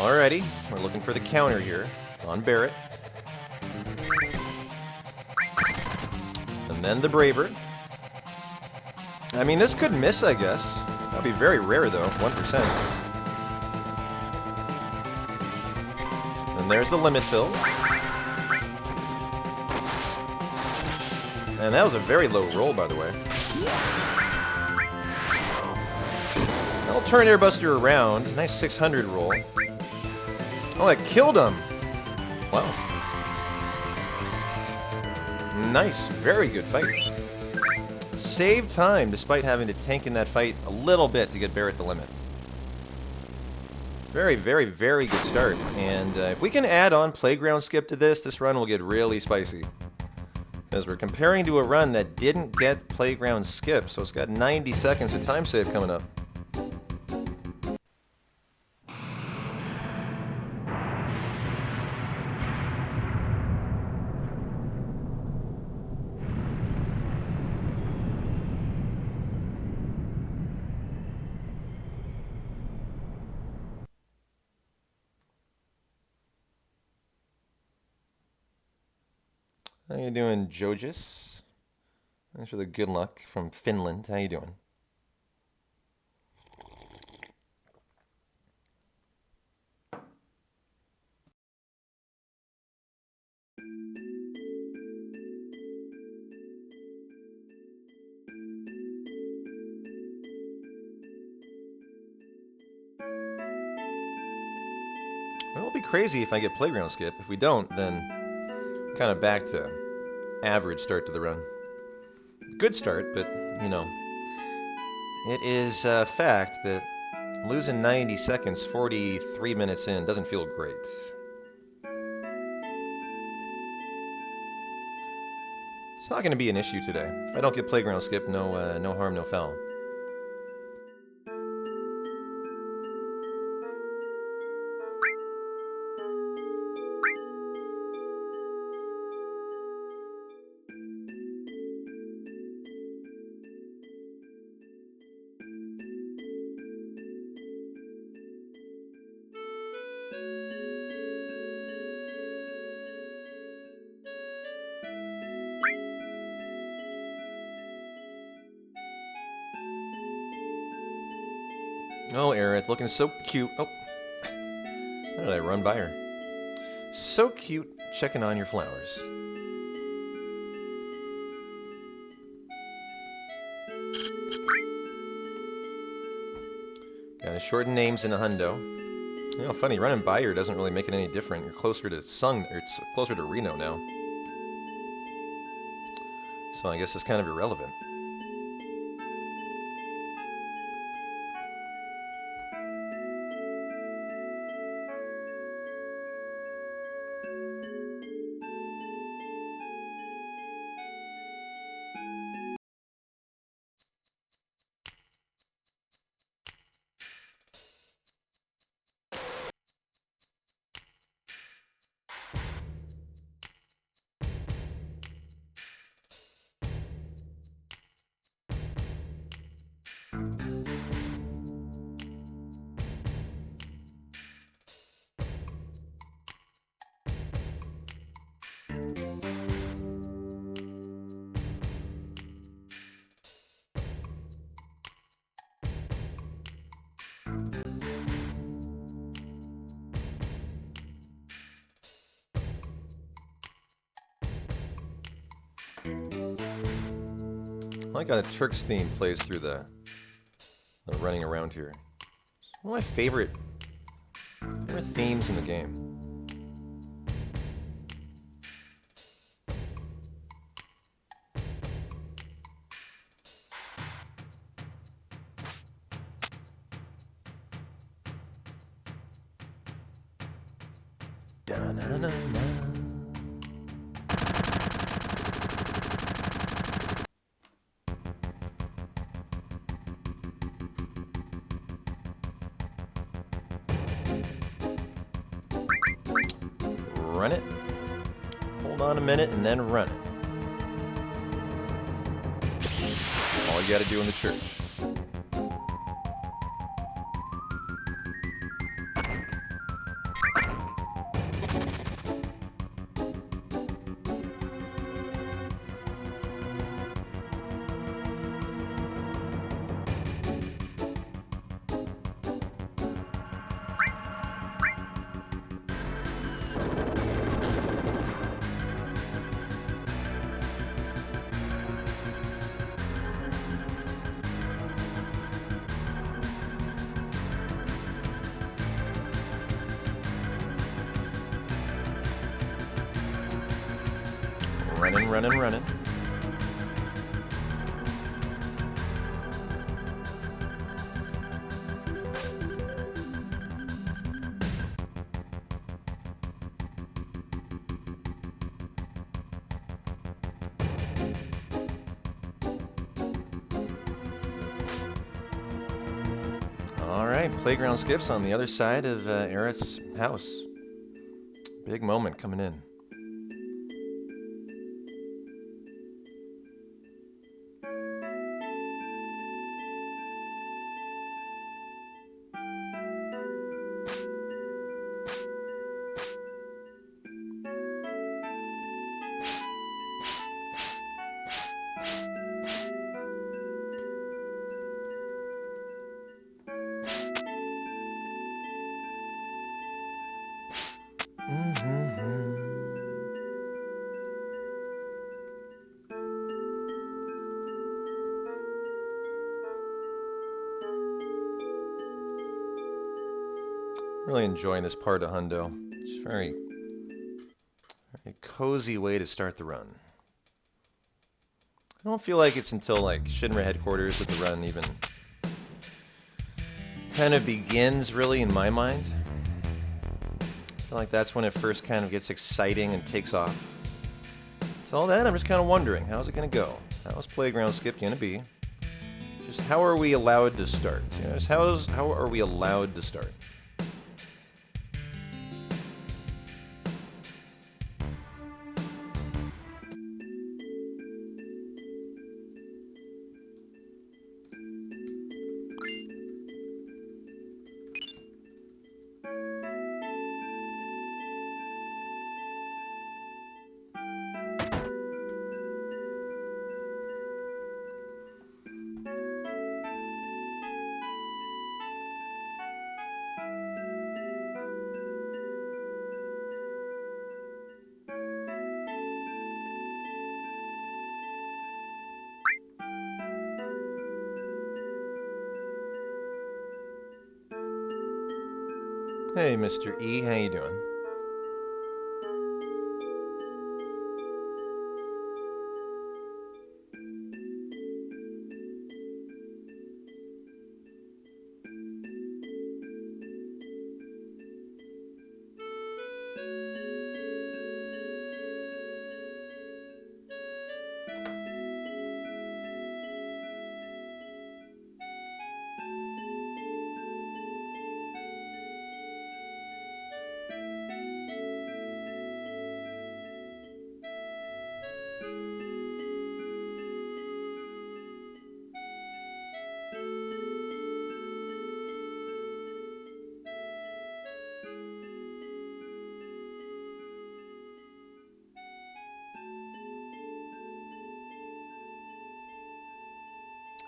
Alrighty, we're looking for the counter here on Barret. And then the Braver. I mean, this could miss, I guess. That'd be very rare, though. 1%. And there's the limit fill. And that was a very low roll, by the way. I'll turn Airbuster around. Nice 600 roll. Oh, that killed him! Wow. Nice, very good fight. Saved time despite having to tank in that fight a little bit to get Barret the limit. Very, very, very good start. And if we can add on playground skip to this run will get really spicy. Because we're comparing to a run that didn't get playground skip, so it's got 90 seconds of time save coming up. How you doing, Jojis? Thanks for the good luck from Finland. How you doing? It'll be crazy if I get playground skip. If we don't, then kind of back to average start to the run. Good start, but, you know, it is a fact that losing 90 seconds, 43 minutes in, doesn't feel great. It's not going to be an issue today. If I don't get playground skip, no harm, no foul. Oh, Aerith, looking so cute. Oh, how did I run by her? So cute, checking on your flowers. Gotta shorten names in a hundo. You know, funny, running by her doesn't really make it any different. You're closer to Sung, or it's closer to Reno now. So I guess it's kind of irrelevant. I like how the Turks theme plays through the running around here. It's one of my favorite themes in the game. Da-na-na-na. Run it. Hold on a minute and then run it. All you gotta do in the church. Running. All right, playground skips on the other side of Aerith's house. Big moment coming in. Really enjoying this part of Hundo. It's very cozy way to start the run. I don't feel like it's until like Shinra headquarters that the run even kind of begins, really, in my mind. I feel like that's when it first kind of gets exciting and takes off. Until then, I'm just kind of wondering, how's it going to go? How's Playground Skip going to be? Just how are we allowed to start? You know, just how are we allowed to start? Hey, Mr. E, how you doing?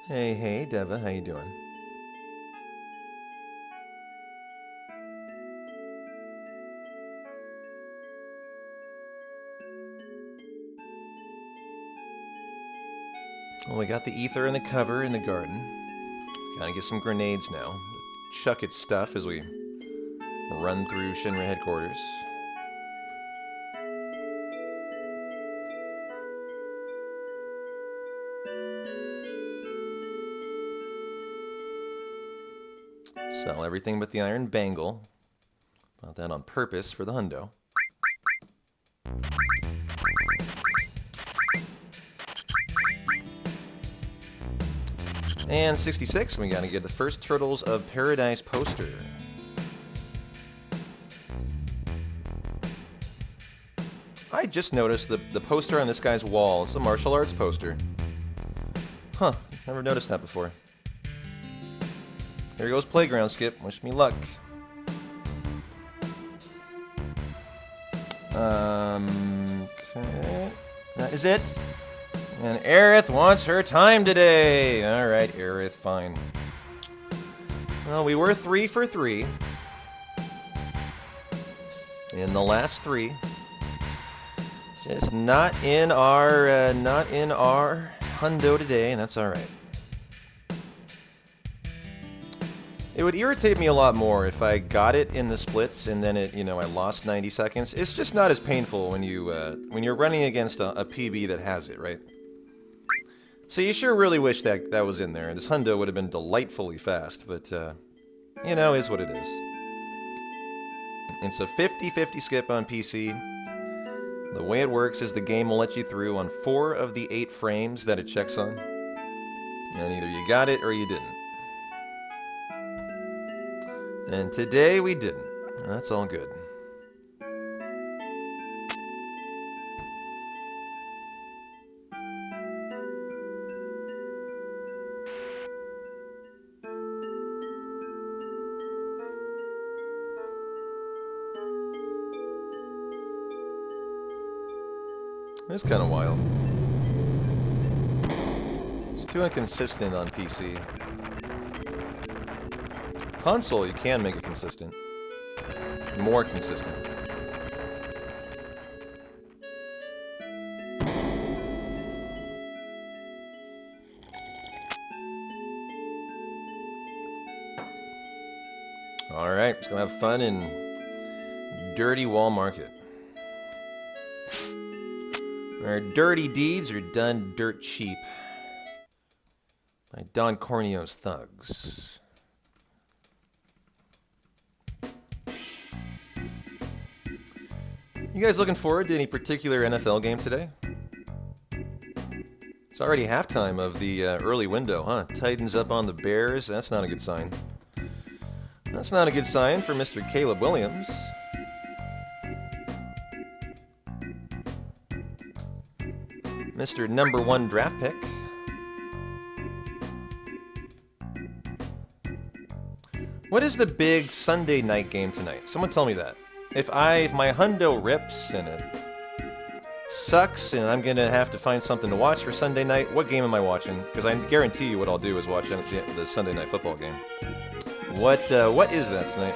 Hey, Deva, how you doing? Well, we got the ether and the cover in the garden. Gotta get some grenades now. Chuck its stuff as we run through Shinra headquarters. Sell everything but the iron bangle. Bought that on purpose for the hundo. And 66, we gotta get the first Turtles of Paradise poster. I just noticed the poster on this guy's wall. It's a martial arts poster. Huh, never noticed that before. Here goes Playground Skip. Wish me luck. Okay. That is it. And Aerith wants her time today. Alright, Aerith, fine. Well, we were 3 for 3 in the last 3. Just not in our hundo today, and that's alright. It would irritate me a lot more if I got it in the splits and then it, I lost 90 seconds. It's just not as painful when you're running against a PB that has it, right? So you sure really wish that was in there. This hundo would have been delightfully fast, but, is what it is. It's a 50-50 skip on PC. The way it works is the game will let you through on 4 of the 8 frames that it checks on. And either you got it or you didn't. And today we didn't. That's all good. It's kind of wild. It's too inconsistent on PC. Console, you can make it consistent. More consistent. Alright, just gonna have fun in Dirty Wall Market. Our dirty deeds are done dirt cheap by Don Corneo's thugs. You guys looking forward to any particular NFL game today? It's already halftime of the early window, huh? Titans up on the Bears. That's not a good sign. That's not a good sign for Mr. Caleb Williams. Mr. Number 1 draft pick. What is the big Sunday night game tonight? Someone tell me that. If my hundo rips and it sucks and I'm going to have to find something to watch for Sunday night, what game am I watching? Because I guarantee you what I'll do is watch the Sunday night football game. What is that tonight?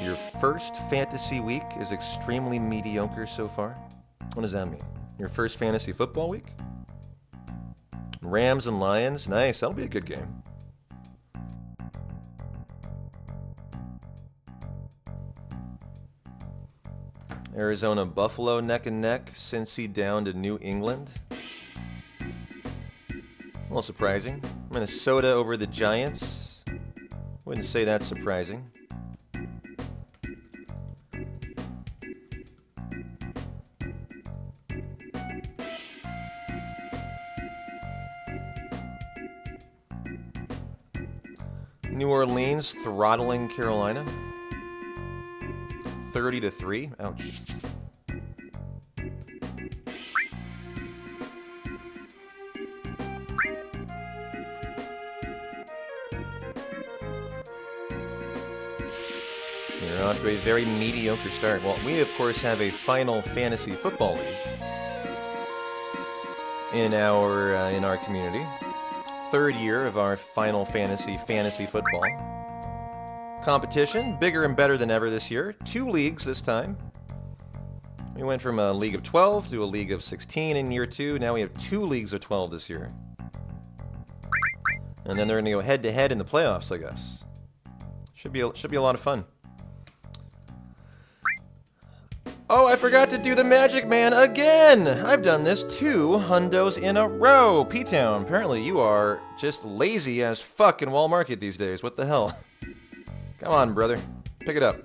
Your first fantasy week is extremely mediocre so far? What does that mean? Your first fantasy football week? Rams and Lions? Nice, that'll be a good game. Arizona Buffalo neck and neck. Cincy down to New England. A little surprising. Minnesota over the Giants. Wouldn't say that's surprising. New Orleans throttling Carolina. 30-3. Ouch. We're off to a very mediocre start. Well, we of course have a final fantasy football league in our community. Third year of our final fantasy football competition, bigger and better than ever this year. 2 leagues this time. We went from a league of 12 to a league of 16 in year 2. Now we have 2 leagues of 12 this year. And then they're going to go head-to-head in the playoffs, I guess. Should be a lot of fun. Oh, I forgot to do the Magic Man again! I've done this 2 hundos in a row. P-Town, apparently you are just lazy as fuck in Wall Market these days. What the hell? Come on, brother. Pick it up.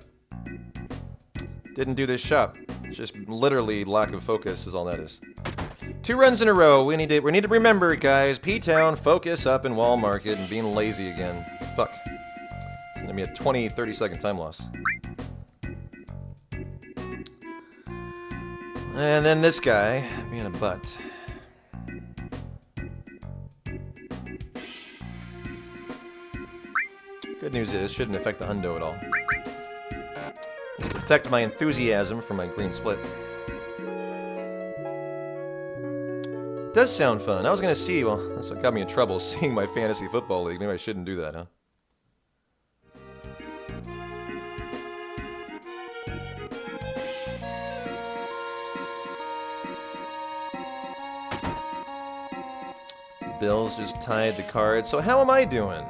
Didn't do this shop. It's just literally lack of focus is all that is. 2 runs in a row. We need to remember it, guys. P-Town, focus up in Wall Market and being lazy again. Fuck. It's gonna be a 20-30 second time loss. And then this guy being a butt. Good news is, shouldn't affect the hundo at all. Just affect my enthusiasm for my green split. Does sound fun. I was gonna see, well, that's what got me in trouble, seeing my fantasy football league. Maybe I shouldn't do that, huh? Bills just tied the card. So how am I doing?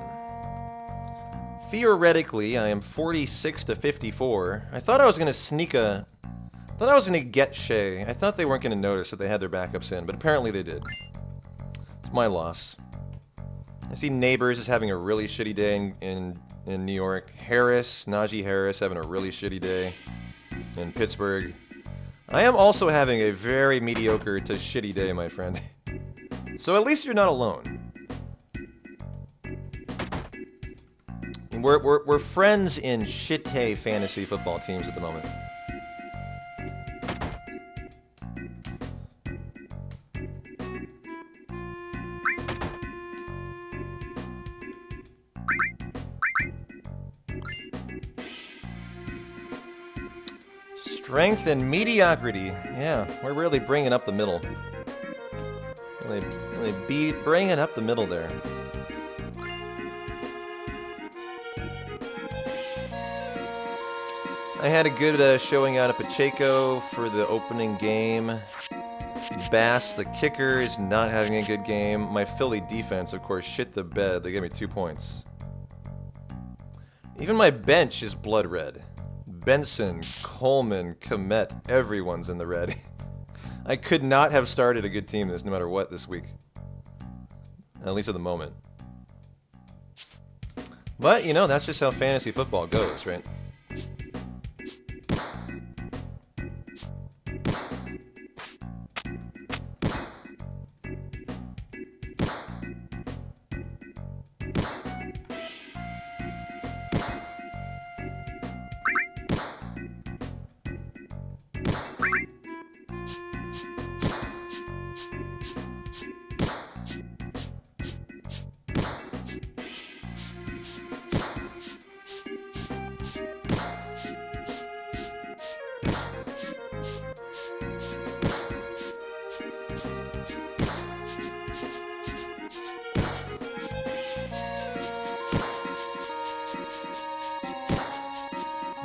Theoretically, I am 46-54. I thought I was gonna get Shea. I thought they weren't gonna notice that they had their backups in, but apparently they did. It's my loss. I see Neighbors is having a really shitty day in New York. Najee Harris having a really shitty day in Pittsburgh. I am also having a very mediocre to shitty day, my friend. So at least you're not alone. We're friends in shitty fantasy football teams at the moment. Strength and mediocrity. Yeah, we're really bringing up the middle. Really bringing up the middle there. I had a good showing out at Pacheco for the opening game. Bass, the kicker, is not having a good game. My Philly defense, of course, shit the bed. They gave me 2 points. Even my bench is blood red. Benson, Coleman, Komet, everyone's in the red. I could not have started a good team no matter what this week. At least at the moment. But, you know, that's just how fantasy football goes, right?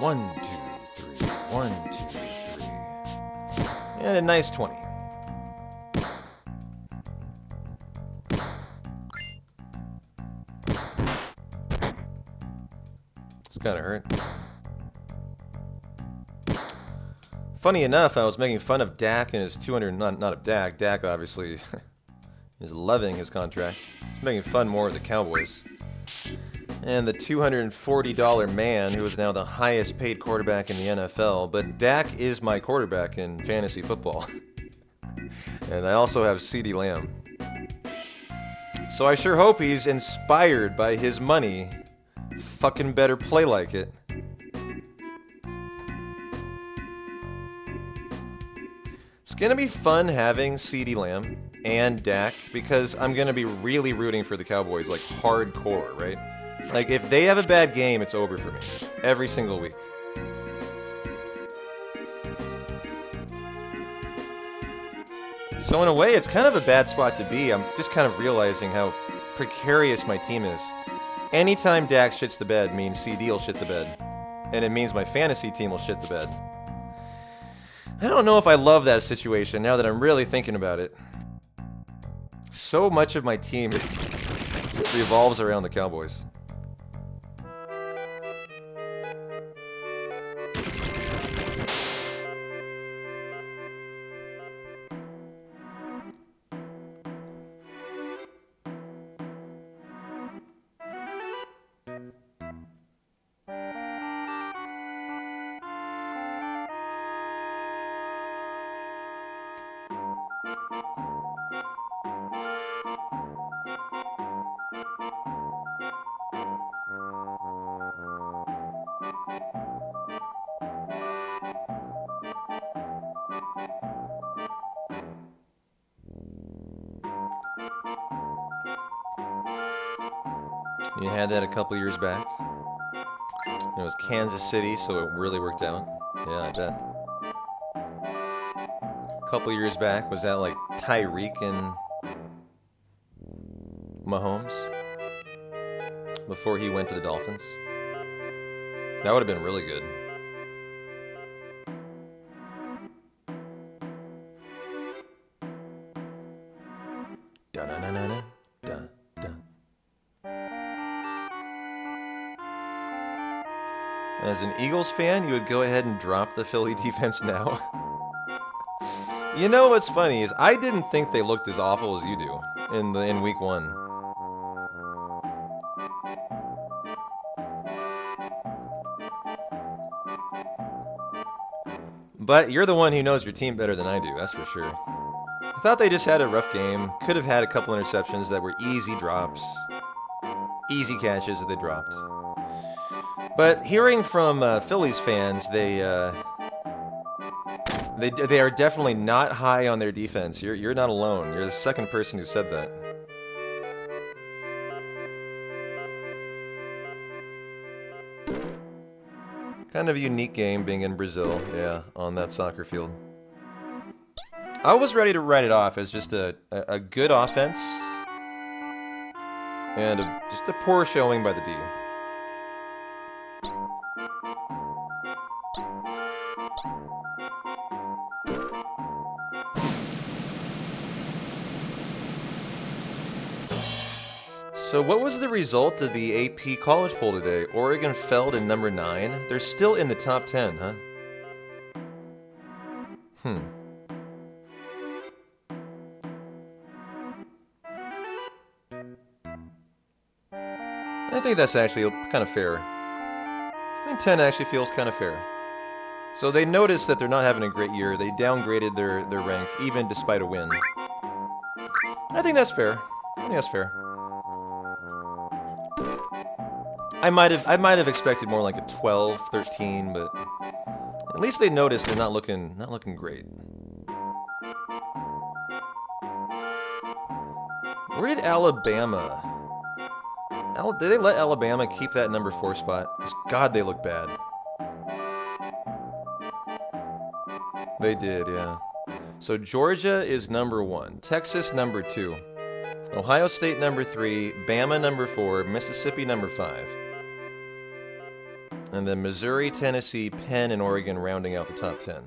One, two, three. 1, 2, 3. And a nice 20. It's kind of hurt. Funny enough, I was making fun of Dak and his 200, not of Dak. Dak obviously is loving his contract. Making fun more of the Cowboys. And the $240 man who is now the highest paid quarterback in the NFL. But Dak is my quarterback in fantasy football. And I also have CeeDee Lamb. So I sure hope he's inspired by his money. Fucking better play like it. It's gonna be fun having CeeDee Lamb and Dak because I'm gonna be really rooting for the Cowboys, like hardcore, right? Like, if they have a bad game, it's over for me. Every single week. So in a way, it's kind of a bad spot to be. I'm just kind of realizing how precarious my team is. Anytime Dak shits the bed means CD will shit the bed. And it means my fantasy team will shit the bed. I don't know if I love that situation now that I'm really thinking about it. So much of my team revolves around the Cowboys. You had that a couple years back. It was Kansas City, so it really worked out. Yeah, I bet. A couple years back, was that like Tyreek and Mahomes? Before he went to the Dolphins? That would have been really good. Da-na-na-na-na. As an Eagles fan, you would go ahead and drop the Philly defense now. You know what's funny is I didn't think they looked as awful as you do in week 1. But you're the one who knows your team better than I do, that's for sure. I thought they just had a rough game. Could have had a couple interceptions that were easy drops. Easy catches that they dropped. But hearing from Phillies fans, they are definitely not high on their defense. You're not alone. You're the second person who said that. Kind of a unique game being in Brazil, yeah, on that soccer field. I was ready to write it off as just a good offense and just a poor showing by the D. So what was the result of the AP college poll today? Oregon fell to number 9. They're still in the top 10, huh? I think that's actually kind of fair. I think 10 actually feels kind of fair. So they noticed that they're not having a great year. They downgraded their rank, even despite a win. I think that's fair. I think that's fair. I might have expected more like a 12, 13, but at least they noticed they're not looking great. Where did Alabama? Did they let Alabama keep that number 4 spot? God, they look bad. They did, yeah. So Georgia is number 1, Texas number 2, Ohio State number 3, Bama number 4, Mississippi number 5. And then Missouri, Tennessee, Penn, and Oregon rounding out the top 10.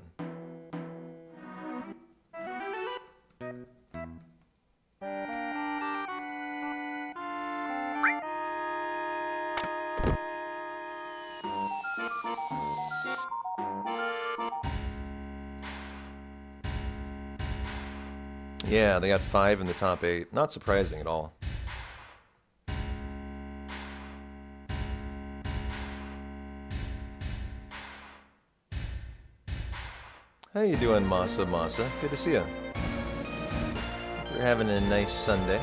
Yeah, they got 5 in the top 8. Not surprising at all. How you doing, Masa? Good to see you. We're having a nice Sunday.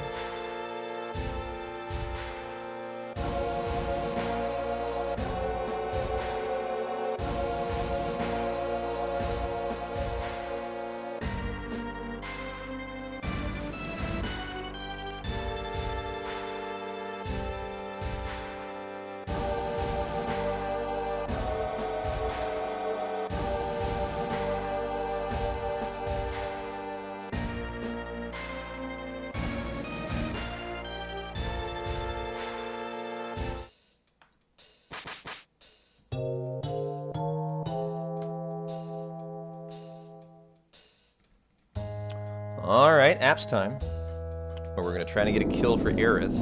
Alright, apps time. Where we're going to try to get a kill for Aerith.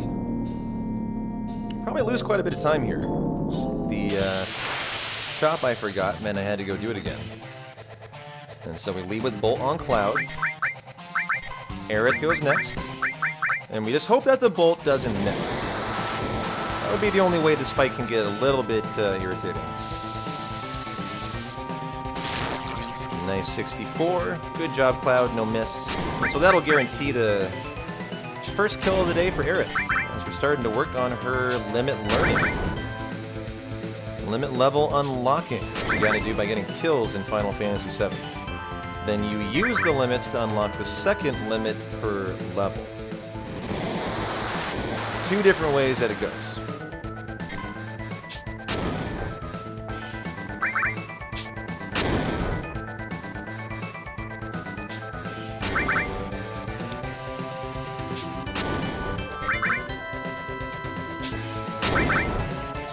Probably lose quite a bit of time here. The shop I forgot meant I had to go do it again. And so we lead with Bolt on Cloud. Aerith goes next. And we just hope that the Bolt doesn't miss. That would be the only way this fight can get a little bit irritating. Nice 64. Good job, Cloud. No miss. And so that'll guarantee the first kill of the day for Aerith, as we're starting to work on her limit learning. Limit level unlocking, which you gotta do by getting kills in Final Fantasy VII. Then you use the limits to unlock the second limit per level. 2 different ways that it goes.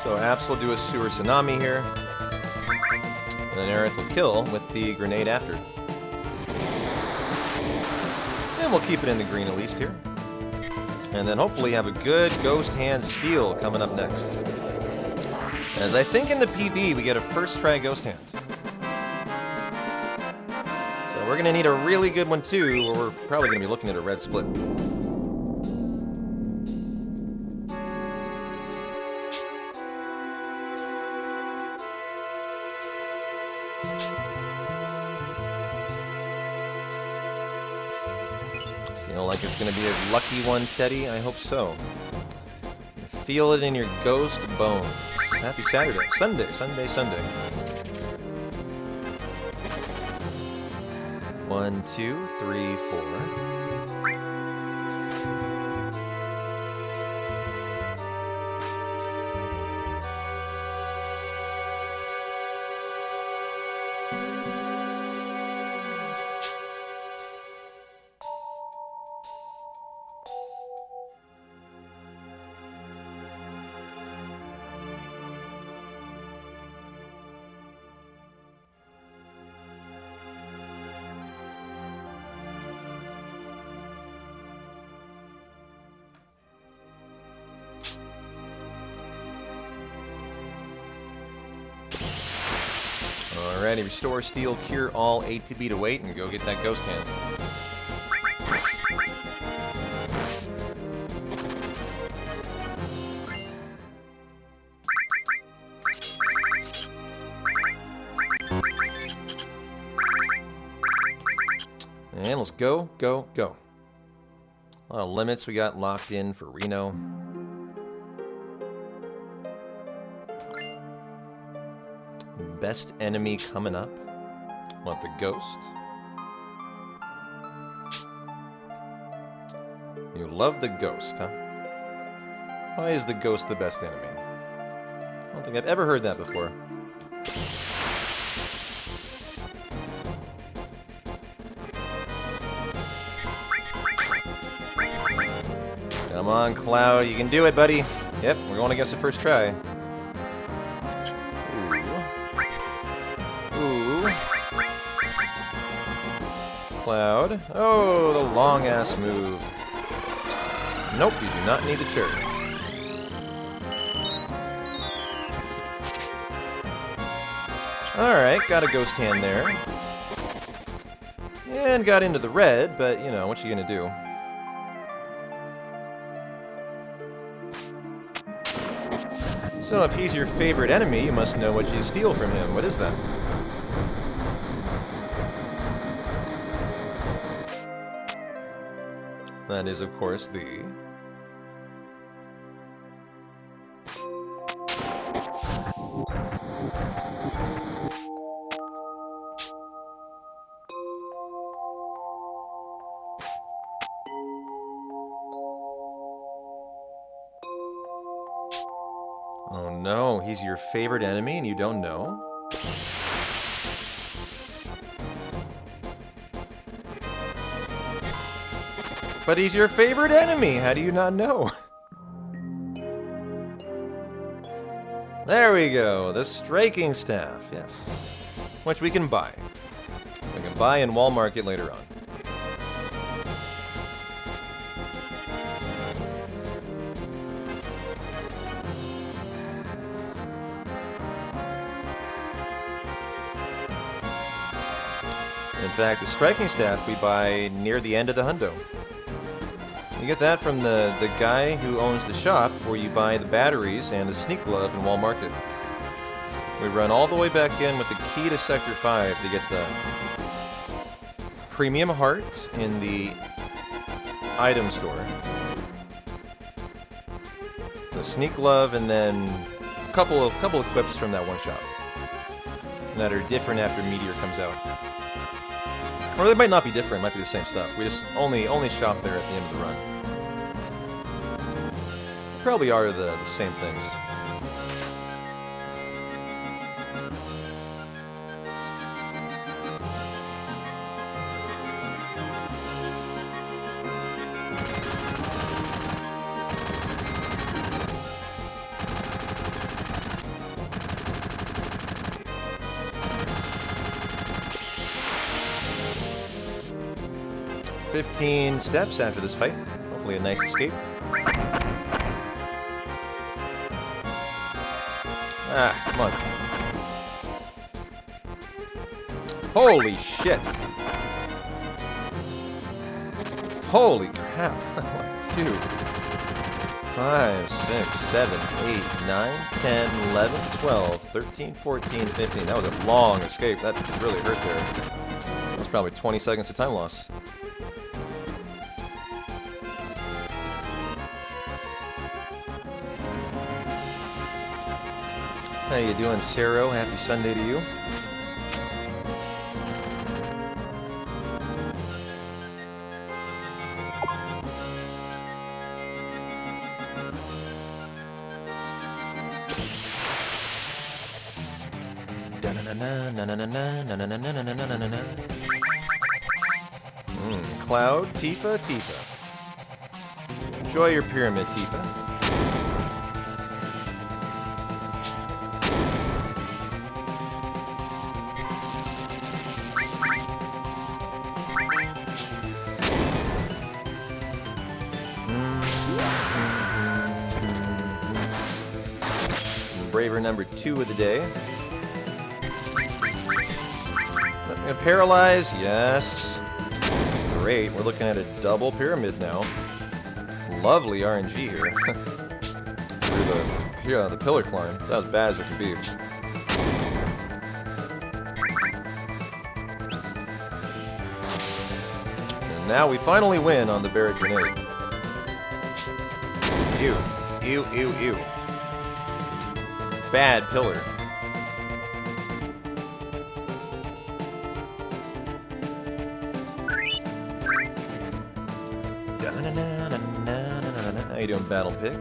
So Apps will do a Sewer Tsunami here. And then Aerith will kill with the grenade after. And we'll keep it in the green at least here. And then hopefully have a good Ghost Hand Steal coming up next. As I think in the PB we get a first try Ghost Hand. So we're going to need a really good one too, or we're probably going to be looking at a red split. Feel like it's going to be a lucky one, Teddy? I hope so. Feel it in your ghost bones. Happy Saturday. Sunday. 1, 2, 3, 4. Alrighty, restore, steal, cure all, ATB to wait, and go get that ghost hand. And let's go, go, go. A lot of limits we got locked in for Reno. Best enemy coming up. Want the ghost? You love the ghost, huh? Why is the ghost the best enemy? I don't think I've ever heard that before. Come on, Cloud, you can do it, buddy. Yep, we're going against the first try. Ooh. Cloud. Oh, the long-ass move. Nope, you do not need the cherry. Alright, got a ghost hand there. And got into the red, but, you know, what you gonna do? So if he's your favorite enemy, you must know what you steal from him. What is that? That is, of course, the... Oh no, he's your favorite enemy and you don't know? But he's your favorite enemy! How do you not know? There we go, the striking staff, yes. Which we can buy. We can buy in Walmart later on. In fact, the striking staff we buy near the end of the hundo. You get that from the guy who owns the shop where you buy the batteries and the sneak glove in Walmart. We run all the way back in with the key to Sector 5 to get the premium heart in the item store, the sneak glove, and then a couple of clips from that one shop that are different after Meteor comes out. Or they might not be different, it might be the same stuff. We just only shop there at the end of the run. Probably are the same things. "15 steps after this fight. Hopefully a nice escape. Ah, come on. Holy shit. Holy crap. 2, 5, 6, 7, 8, 9, 10, 11, 12, 13, 14, 15. That was a long escape. That really hurt there. That was probably 20 seconds of time loss. How you doing, Saro? Happy Sunday to you. Cloud, Tifa, Tifa. Enjoy your pyramid, Tifa. Braver number 2 of the day. And paralyze, yes. Great, we're looking at a double pyramid now. Lovely RNG here. Through the pillar climb. That was bad as it could be. And now we finally win on the Barrett Grenade. Ew. Ew, ew, ew. Bad pillar. How you doing, Battle Pick?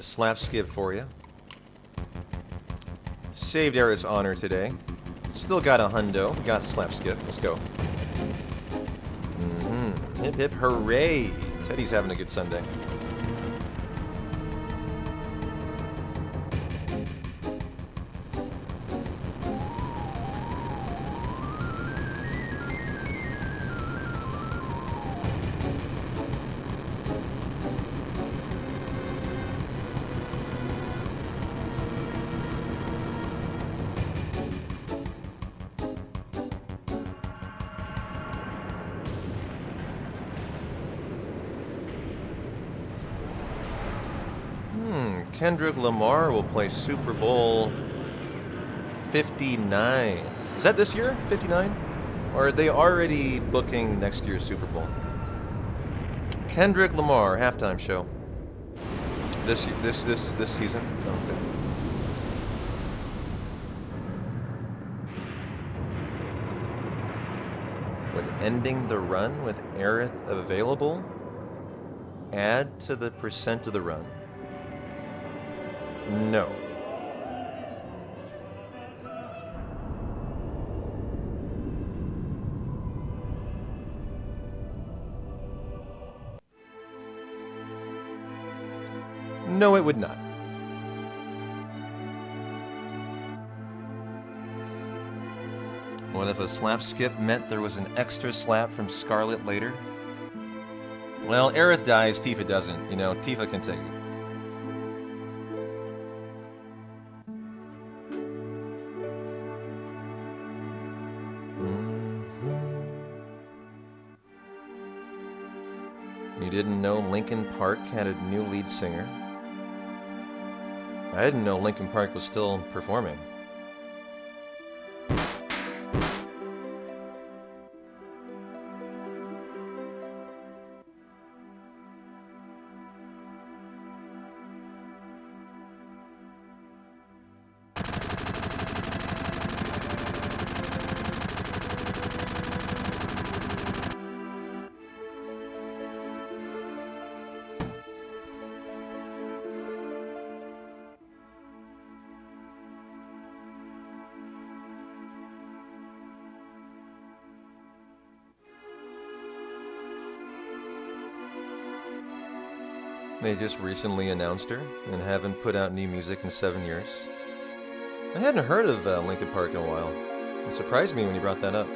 Slap skip for you. Saved Aerith's honor today. Still got a hundo. Got slap skip. Let's go. Hip hip hooray. Teddy's having a good Sunday. Kendrick Lamar will play Super Bowl 59. Is that this year? 59? Or are they already booking next year's Super Bowl? Kendrick Lamar halftime show. This season. Okay. Would ending the run with Aerith available add to the percent of the run? No. No, it would not. What if a slap skip meant there was an extra slap from Scarlet later? Well, Aerith dies, Tifa doesn't. You know, Tifa can take it. You didn't know Linkin Park had a new lead singer? I didn't know Linkin Park was still performing. They just recently announced her and haven't put out new music in 7 years. I hadn't heard of Linkin Park in a while. It surprised me when you brought that up.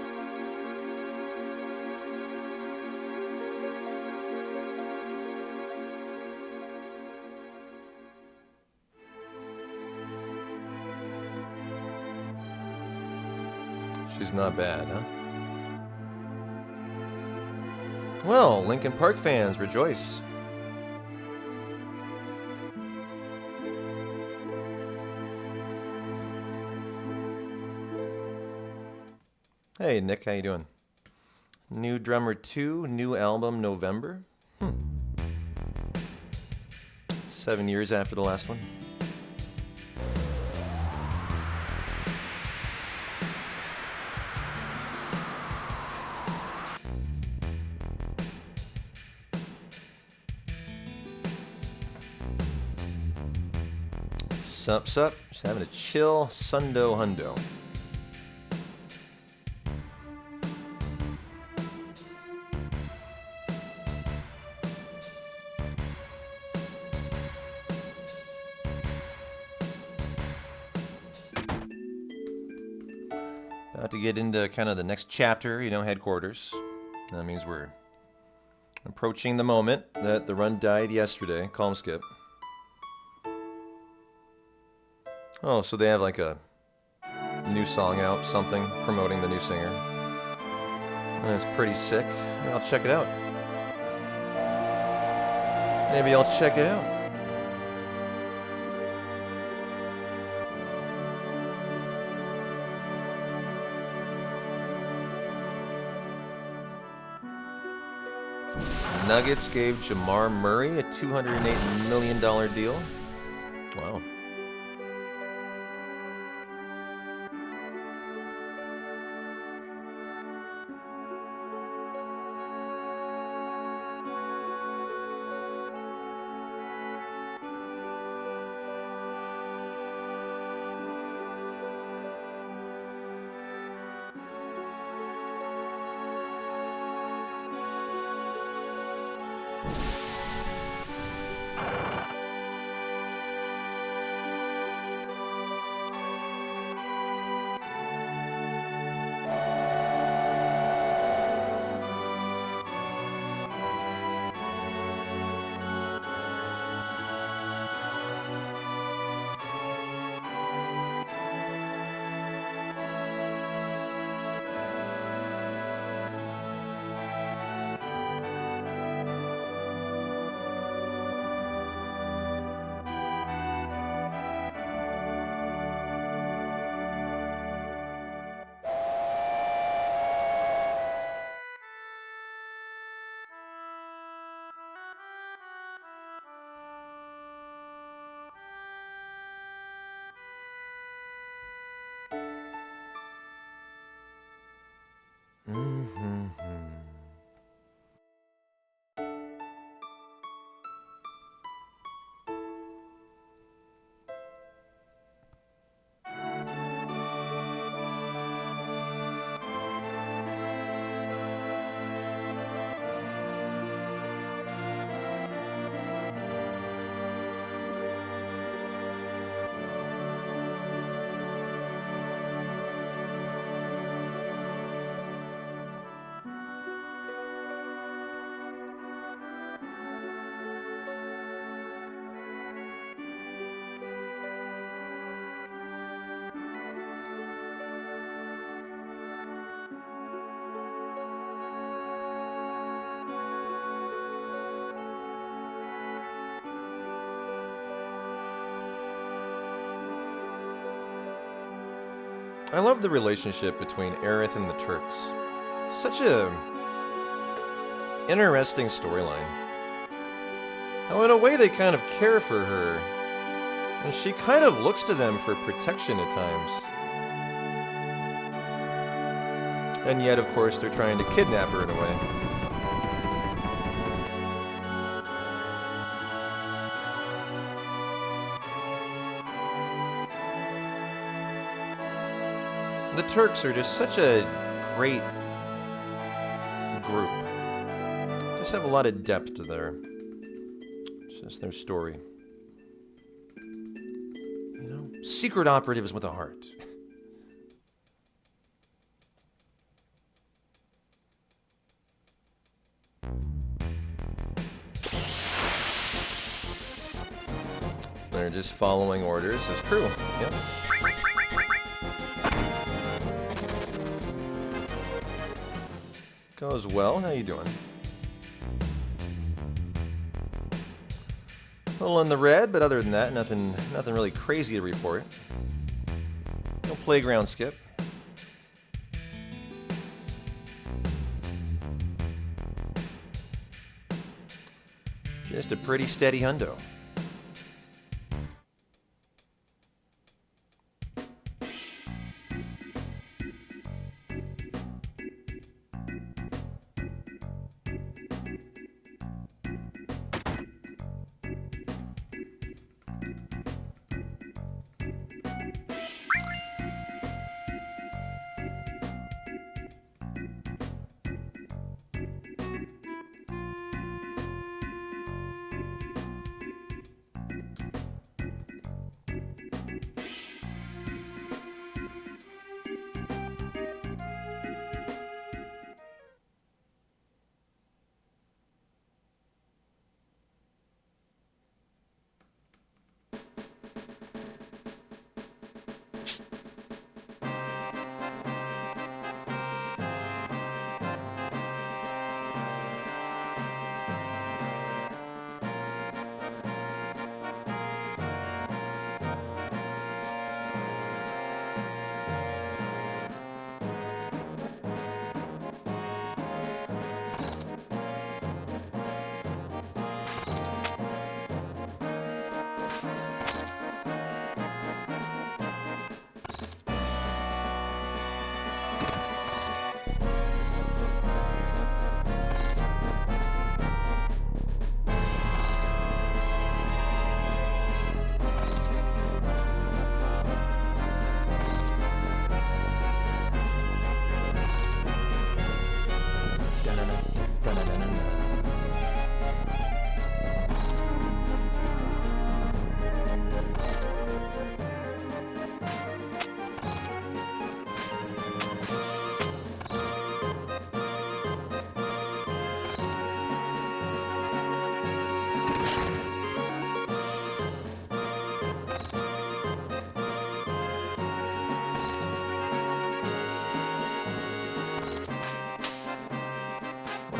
She's not bad, huh? Well, Linkin Park fans, rejoice. Hey, Nick, how you doing? New Drummer 2, new album November. 7 years after the last one. Sup, sup. Just having a chill Sundo Hundo. About to get into kind of the next chapter, you know, headquarters. That means we're approaching the moment that the run died yesterday. Calm skip. Oh, so they have like a new song out, something, promoting the new singer. That's pretty sick. Maybe I'll check it out. Maybe I'll check it out. Nuggets gave Jamar Murray a $208 million deal. Wow. I love the relationship between Aerith and the Turks. Such a interesting storyline. Now, in a way, they kind of care for her, and she kind of looks to them for protection at times. And yet, of course, they're trying to kidnap her in a way. The Turks are just such a great group. Just have a lot of depth to just their story. You know, secret operatives with a heart. They're just following orders. It's true. Yep. Goes well. How you doing? A little in the red, but other than that, nothing really crazy to report. No playground skip. Just a pretty steady hundo.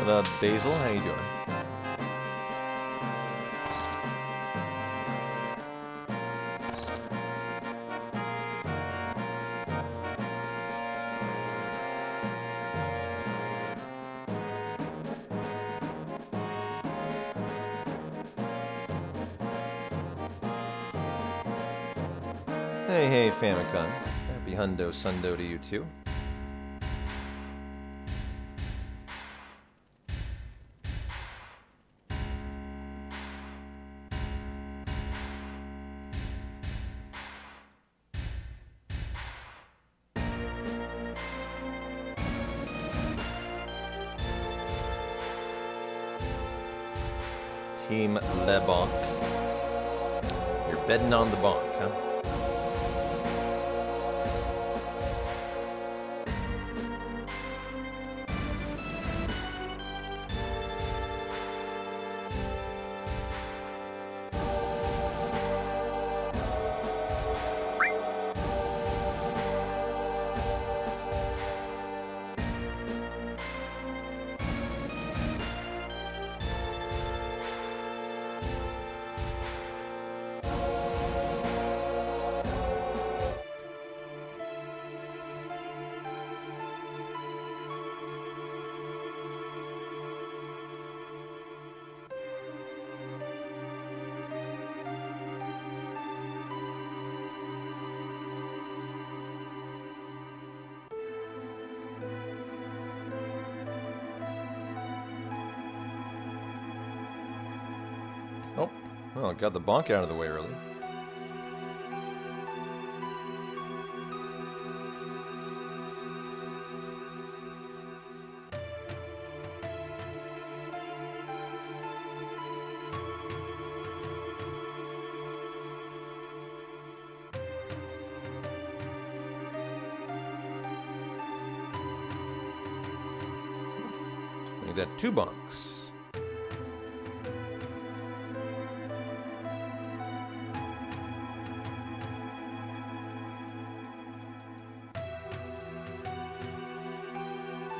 What up, Basil? How you doing? Hey, Famicom. Happy Hundo Sundo to you too. Team Le Bonk. You're betting on the bonk, huh? Oh, got the bonk out of the way early. We got 2 bonks.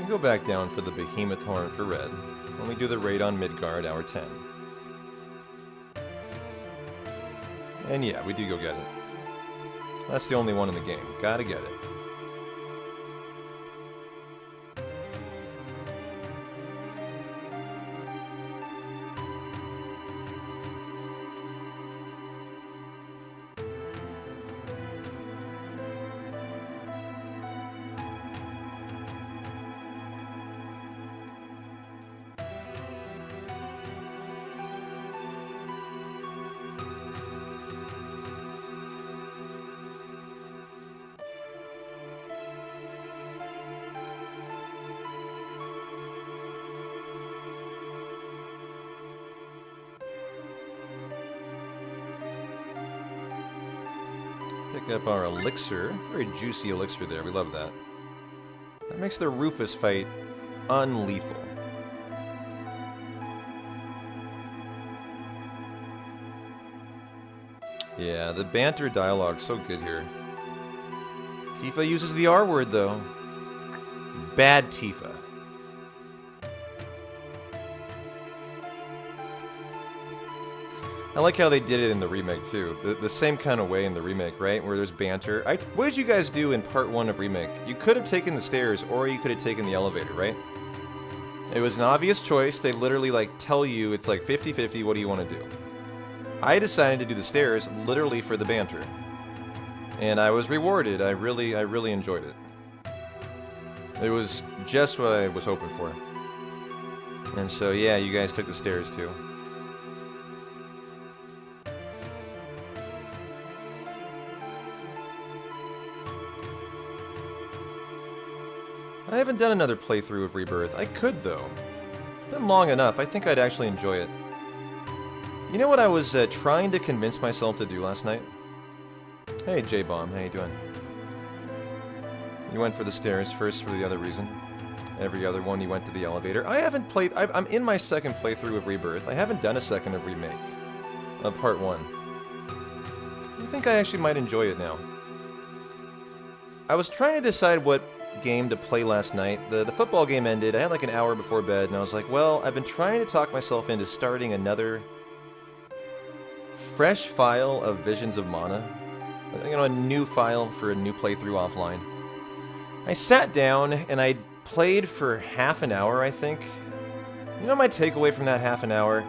Go back down for the behemoth horn for red when we do the raid on Midgard, hour 10. And yeah, we do go get it. That's the only one in the game. Gotta get it. Pick up our elixir. Very juicy elixir there. We love that. That makes the Rufus fight unlethal. Yeah, the banter dialogue's so good here. Tifa uses the R word, though. Bad Tifa. I like how they did it in the remake, too. The same kind of way in the remake, right? Where there's banter. What did you guys do in part 1 of remake? You could have taken the stairs, or you could have taken the elevator, right? It was an obvious choice. They literally, like, tell you, it's like 50-50, what do you want to do? I decided to do the stairs, literally for the banter. And I was rewarded. I really enjoyed it. It was just what I was hoping for. And so, yeah, you guys took the stairs, too. I haven't done another playthrough of Rebirth. I could, though. It's been long enough. I think I'd actually enjoy it. You know what I was trying to convince myself to do last night? Hey, J-Bomb. How you doing? You went for the stairs first for the other reason. Every other one you went to the elevator. I haven't played... I'm in my second playthrough of Rebirth. I haven't done a second of Remake. Of Part 1. I think I actually might enjoy it now. I was trying to decide what game to play last night. The football game ended. I had like an hour before bed, and I was like, well, I've been trying to talk myself into starting another fresh file of Visions of Mana. You know, a new file for a new playthrough offline. I sat down and I played for half an hour, I think. You know my takeaway from that half an hour?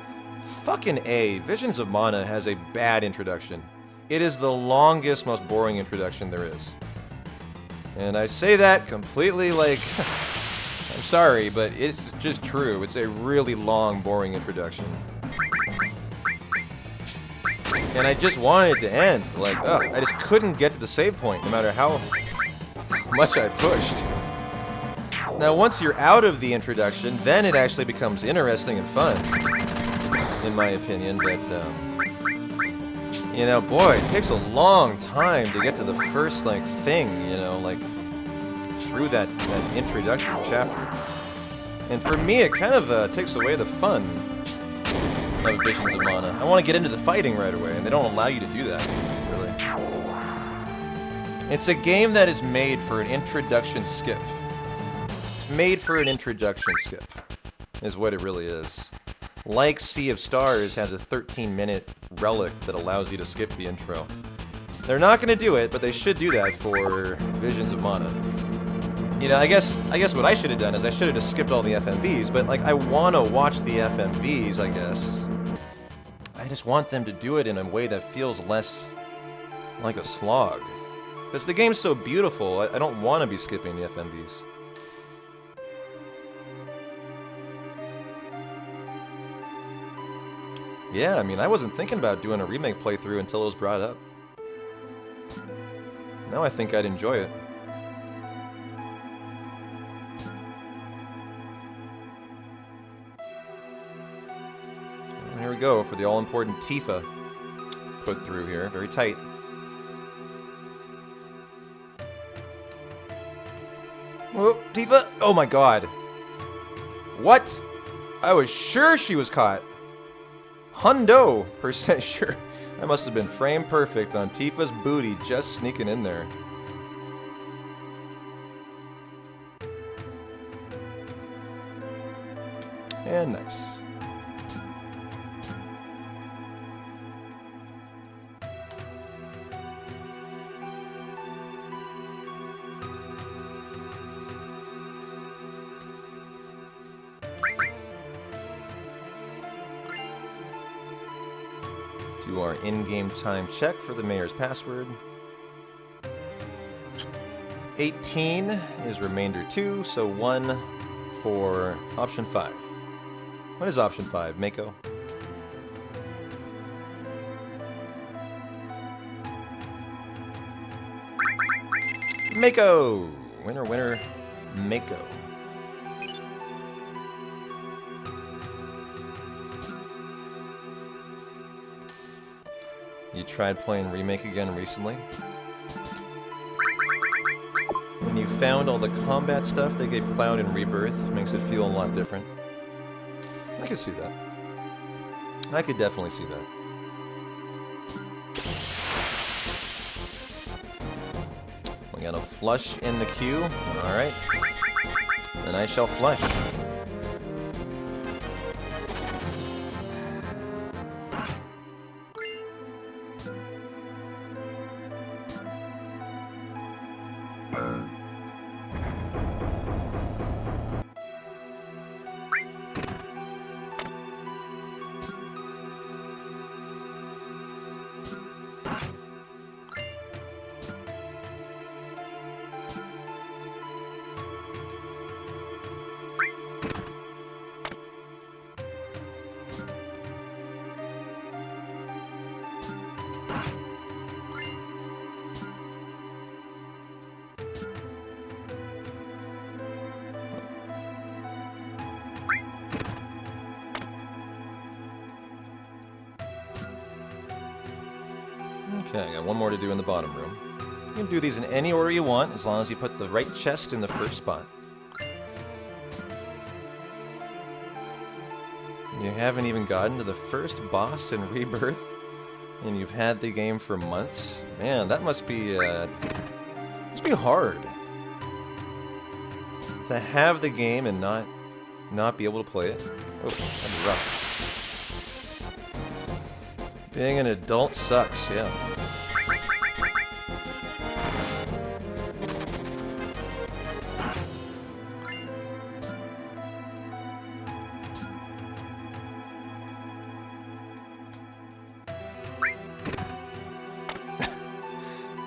Fucking A, Visions of Mana has a bad introduction. It is the longest, most boring introduction there is. And I say that completely like, I'm sorry, but it's just true. It's a really long, boring introduction. And I just wanted it to end. Like, ugh, I just couldn't get to the save point, no matter how much I pushed. Now, once you're out of the introduction, then it actually becomes interesting and fun, in my opinion. But, you know, boy, it takes a long time to get to the first, like, thing, you know, like, through that introductory chapter. And for me, it kind of takes away the fun of Visions of Mana. I want to get into the fighting right away, and they don't allow you to do that, really. It's a game that is made for an introduction skip. It's made for an introduction skip, is what it really is. Like Sea of Stars has a 13-minute relic that allows you to skip the intro. They're not going to do it, but they should do that for Visions of Mana. You know, I guess what I should have done is I should have just skipped all the FMVs, but, like, I want to watch the FMVs, I guess. I just want them to do it in a way that feels less like a slog. Because the game's so beautiful, I don't want to be skipping the FMVs. Yeah, I mean, I wasn't thinking about doing a remake playthrough until it was brought up. Now I think I'd enjoy it. And here we go for the all-important Tifa put through here. Very tight. Oh, Tifa! Oh my god. What? I was sure she was caught. Hundo % sure. I must have been frame perfect on Tifa's booty just sneaking in there. And nice. Do our in-game time check for the mayor's password. 18 is remainder 2, so 1 for option 5. What is option 5, Mako? Mako! Winner, winner, Mako. You tried playing Remake again recently? When you found all the combat stuff they gave Cloud in Rebirth, it makes it feel a lot different. I could see that. I could definitely see that. We got a flush in the queue. Alright. And I shall flush. Okay, I got one more to do in the bottom room. You can do these in any order you want, as long as you put the right chest in the first spot. You haven't even gotten to the first boss in Rebirth, and you've had the game for months? Man, that must be hard. To have the game and not be able to play it. Oh, that'd be rough. Being an adult sucks, yeah.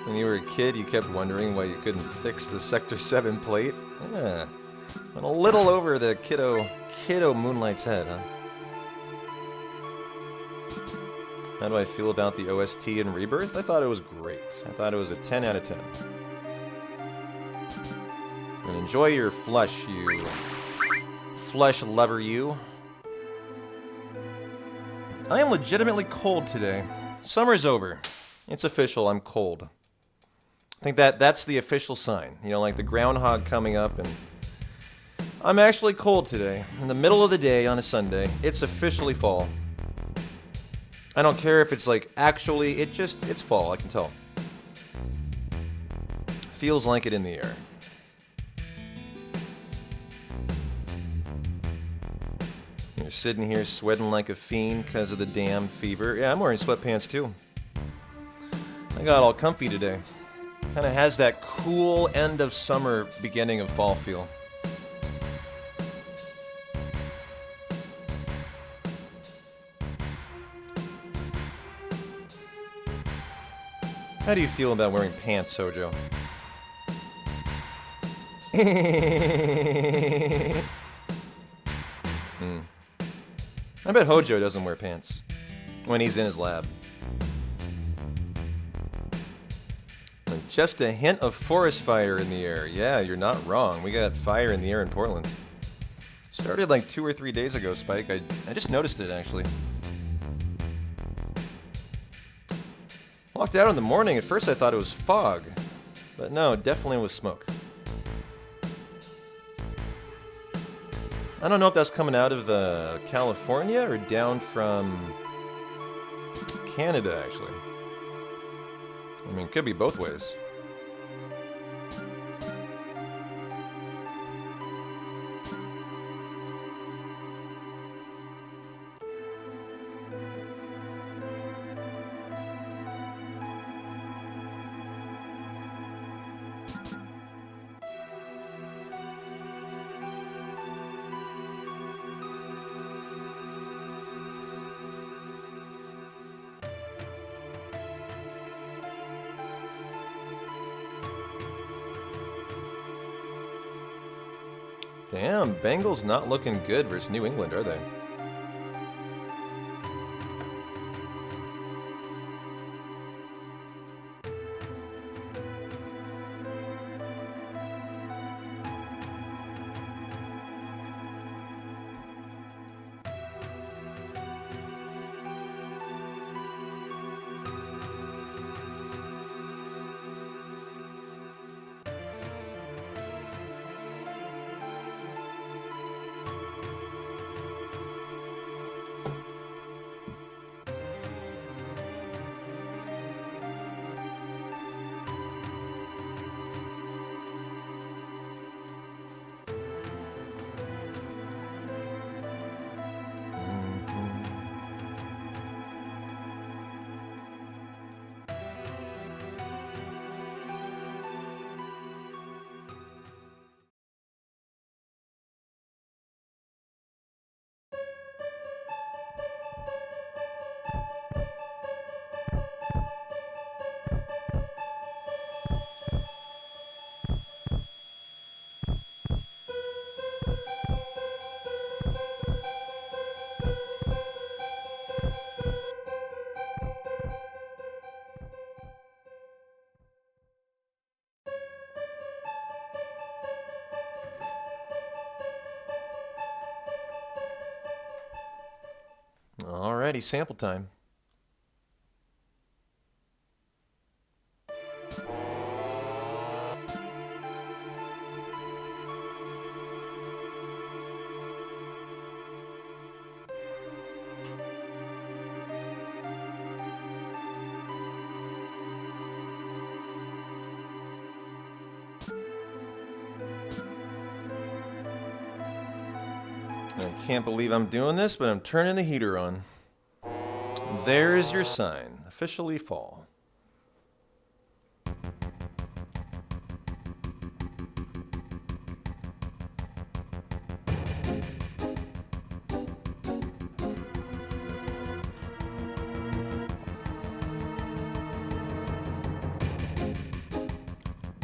When you were a kid, you kept wondering why you couldn't fix the Sector 7 plate? Yeah. Went a little over the kiddo Moonlight's head, huh? How do I feel about the OST in Rebirth? I thought it was great. I thought it was a 10 out of 10. And enjoy your flush, you flush lover, you. I am legitimately cold today. Summer's over. It's official, I'm cold. I think that's the official sign. You know, like the groundhog coming up, and I'm actually cold today. In the middle of the day on a Sunday, it's officially fall. I don't care if it's like actually, it's fall, I can tell. Feels like it in the air. You're sitting here sweating like a fiend because of the damn fever. Yeah, I'm wearing sweatpants too. I got all comfy today. Kind of has that cool end of summer, beginning of fall feel. How do you feel about wearing pants, Hojo? I bet Hojo doesn't wear pants when he's in his lab. Just a hint of forest fire in the air. Yeah, you're not wrong. We got fire in the air in Portland. Started like 2 or 3 days ago, Spike. I just noticed it, actually. Walked out in the morning. At first I thought it was fog. But no, it definitely was smoke. I don't know if that's coming out of California or down from Canada, actually. I mean, it could be both ways. Damn, Bengals not looking good versus New England, are they? Alrighty, sample time. I can't believe I'm doing this, but I'm turning the heater on. There is your sign. Officially fall.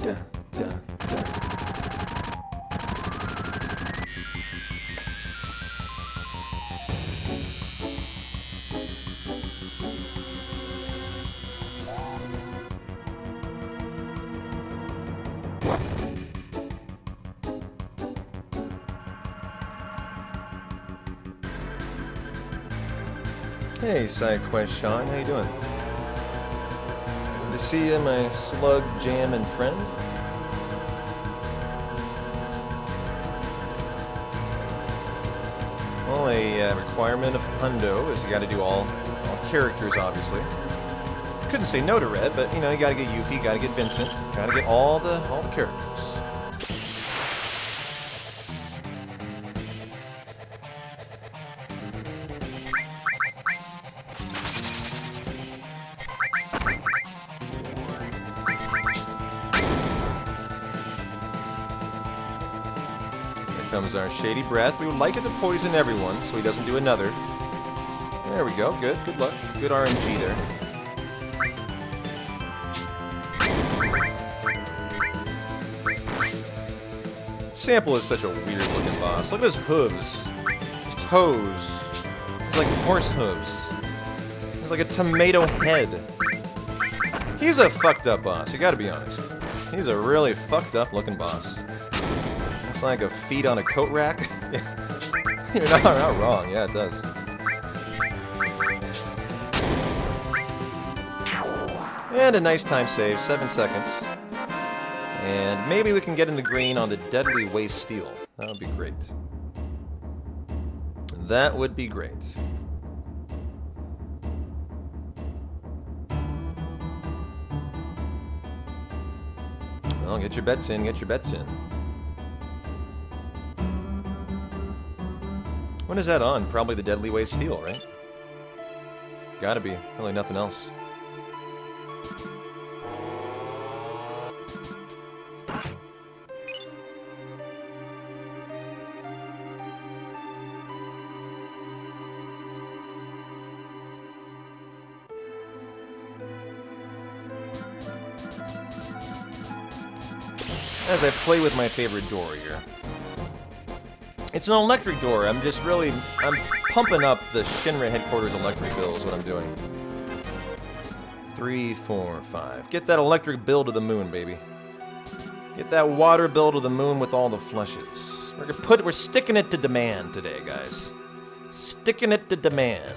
Duh, duh, duh. Hey, side quest Sean, how you doing? Good to see you, my slug jamming friend. Well, a requirement of Hundo is you got to do all characters, obviously. Couldn't say no to Red, but you know you got to get Yuffie, you got to get Vincent, got to get all the characters. Comes our shady breath. We would like it to poison everyone so he doesn't do another. There we go. Good. Good luck. Good RNG there. Sample is such a weird looking boss. Look at his hooves. His toes. It's like horse hooves. It's like a tomato head. He's a fucked up boss. You gotta be honest. He's a really fucked up looking boss. Like a feet on a coat rack. You're not wrong. Yeah, it does. And a nice time save, 7 seconds. And maybe we can get in the green on the Deadly Waste Steel. That would be great. That would be great. Well, get your bets in, get your bets in. When is that on? Probably the Deadly Waste Steel, right? Gotta be. Really nothing else. As I play with my favorite door here. It's an electric door. I'm pumping up the Shinra headquarters electric bill is what I'm doing. 3, 4, 5. Get that electric bill to the moon, baby. Get that water bill to the moon with all the flushes. We're sticking it to demand today, guys. Sticking it to demand.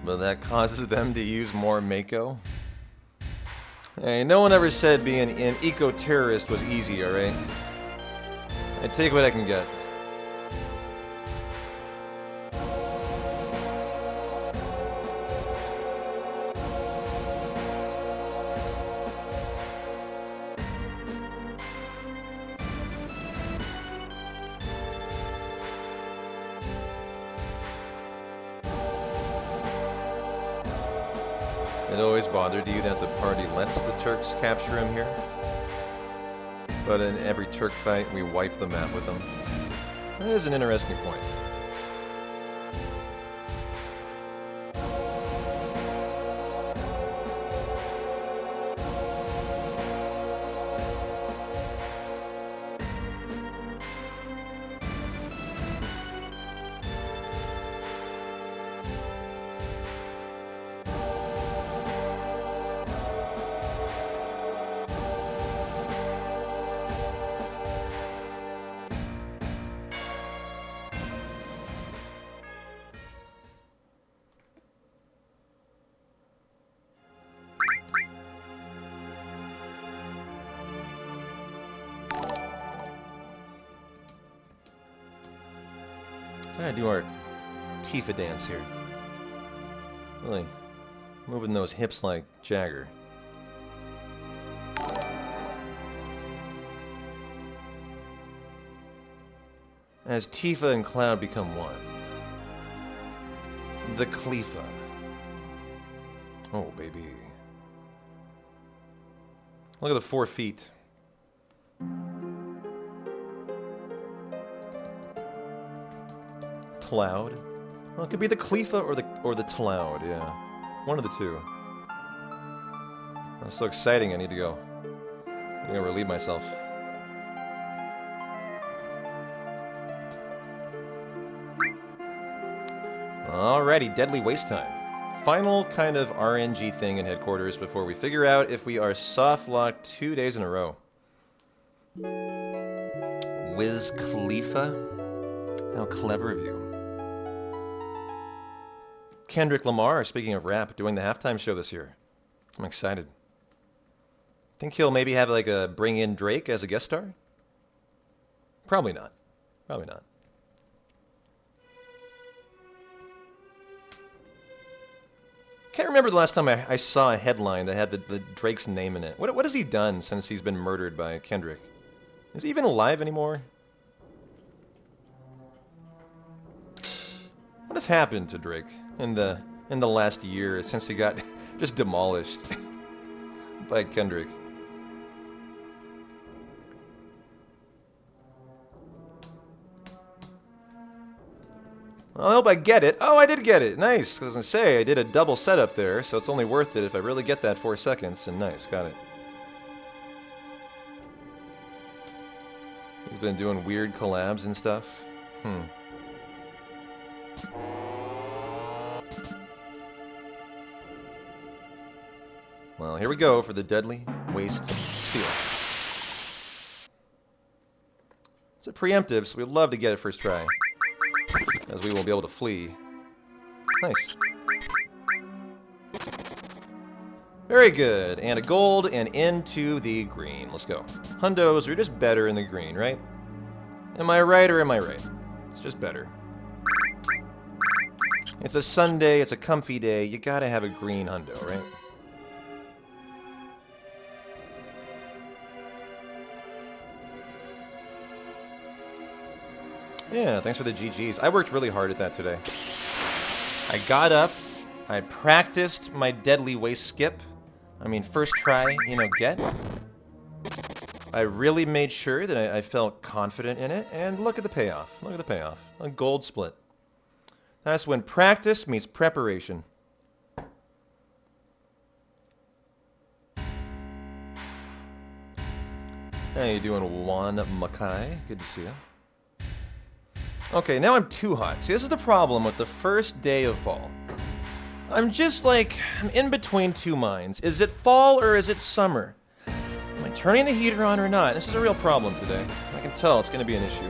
But that causes them to use more Mako. Hey, no one ever said being an eco-terrorist was easy, alright? I take what I can get. It always bothered you that the party lets the Turks capture him here? But in every Turk fight, we wipe the map with them. That is an interesting point. Gotta do our Tifa dance here. Really moving those hips like Jagger. As Tifa and Cloud become one. The Khalifa. Oh, baby. Look at the 4 feet. Cloud. Well, it could be the Khalifa or the Cloud, yeah. One of the two. That's so exciting, I need to go. I'm gonna relieve myself. Alrighty, Deadly Waste time. Final kind of RNG thing in headquarters before we figure out if we are soft locked 2 days in a row. Wiz Khalifa? How clever of you. Kendrick Lamar, speaking of rap, doing the halftime show this year. I'm excited. Think he'll maybe have like a bring in Drake as a guest star? Probably not. Probably not. Can't remember the last time I saw a headline that had the Drake's name in it. What has he done since he's been murdered by Kendrick? Is he even alive anymore? What has happened to Drake in the last year since he got just demolished by Kendrick? Well, I hope I get it. Oh, I did get it. Nice. I was going to say, I did a double setup there, so it's only worth it if I really get that 4 seconds. And nice, got it. He's been doing weird collabs and stuff. Well, here we go for the Deadly Waste Steal. It's a preemptive, so we'd love to get it first try, as we won't be able to flee. Nice. Very good. And a gold and into the green. Let's go. Hundos are just better in the green, right? Am I right or am I right? It's just better. It's a Sunday, it's a comfy day. You gotta have a green hundo, right? Yeah, thanks for the GGs. I worked really hard at that today. I got up, I practiced my Deadly Waste skip. I mean, first try, you know, get. I really made sure that I felt confident in it, and look at the payoff. Look at the payoff. A gold split. That's when practice meets preparation. How you doing, Juan Mackay? Good to see you. Okay, now I'm too hot. See, this is the problem with the first day of fall. I'm just like, I'm in between two minds. Is it fall or is it summer? Am I turning the heater on or not? This is a real problem today. I can tell it's going to be an issue.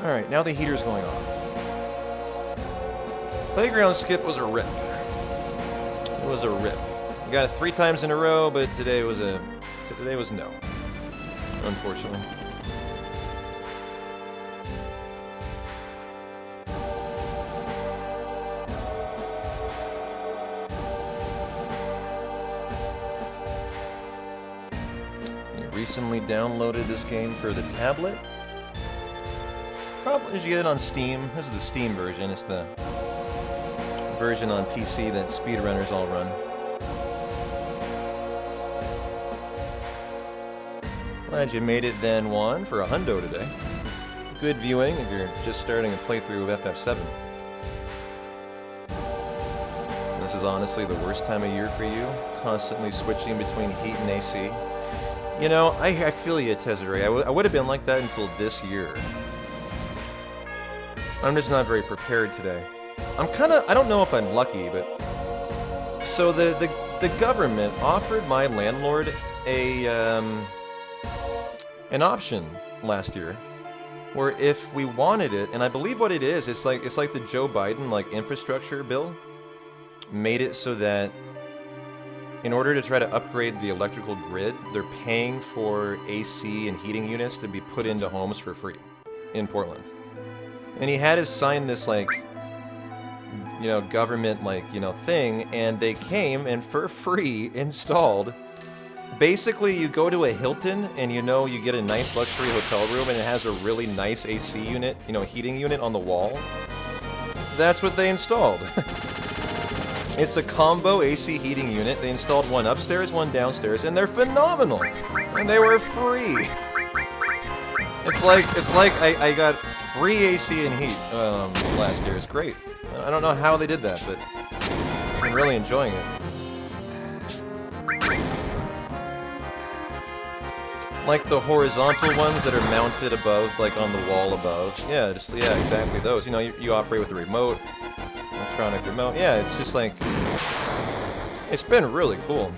Alright, now the heater's going off. Playground skip was a rip. It was a rip. We got it 3 times in a row, but today was no. Unfortunately. Recently downloaded this game for the tablet. Probably you get it on Steam. This is the Steam version. It's the version on PC that speedrunners all run. Glad you made it then, Juan, for a hundo today. Good viewing if you're just starting a playthrough of FF7. This is honestly the worst time of year for you, constantly switching between heat and AC. You know, I feel you, Tesare. I would have been like that until this year. I'm just not very prepared today. I don't know if I'm lucky, but... So the government offered my landlord an option last year, where if we wanted it, and I believe what it is, it's like the Joe Biden, like, infrastructure bill, made it so that in order to try to upgrade the electrical grid, they're paying for AC and heating units to be put into homes for free. in Portland. And he had us sign this, like, you know, government, like, you know, thing, and they came and for free installed. Basically, you go to a Hilton and you know you get a nice luxury hotel room and it has a really nice AC unit, you know, heating unit on the wall. That's what they installed. It's a combo AC heating unit. They installed one upstairs, one downstairs, and they're phenomenal. And they were free. It's like I got free AC and heat last year. It's great. I don't know how they did that, but I'm really enjoying it. Like the horizontal ones that are mounted above, like on the wall above. Yeah, yeah, exactly those. You know, you operate with the remote, electronic remote. Yeah, it's just like, it's been really cool.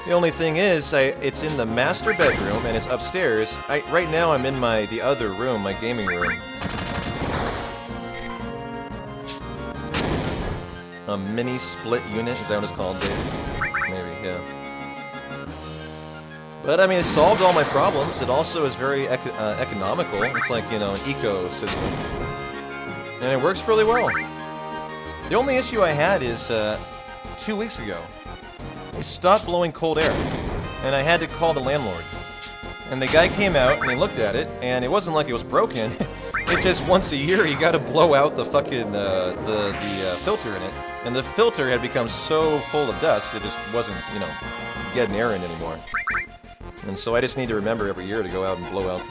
The only thing is, it's in the master bedroom and it's upstairs. Right now I'm in the other room, my gaming room. A mini split unit, is that what it's called, Dave? Maybe, yeah. But I mean, it solved all my problems. It also is very economical. It's like, you know, an ecosystem. And it works really well. The only issue I had is 2 weeks ago. It stopped blowing cold air. And I had to call the landlord. And the guy came out and he looked at it, and it wasn't like it was broken. It just once a year you gotta blow out the fucking the filter in it. And the filter had become so full of dust, it just wasn't, you know, getting air in anymore. And so I just need to remember every year to go out and blow out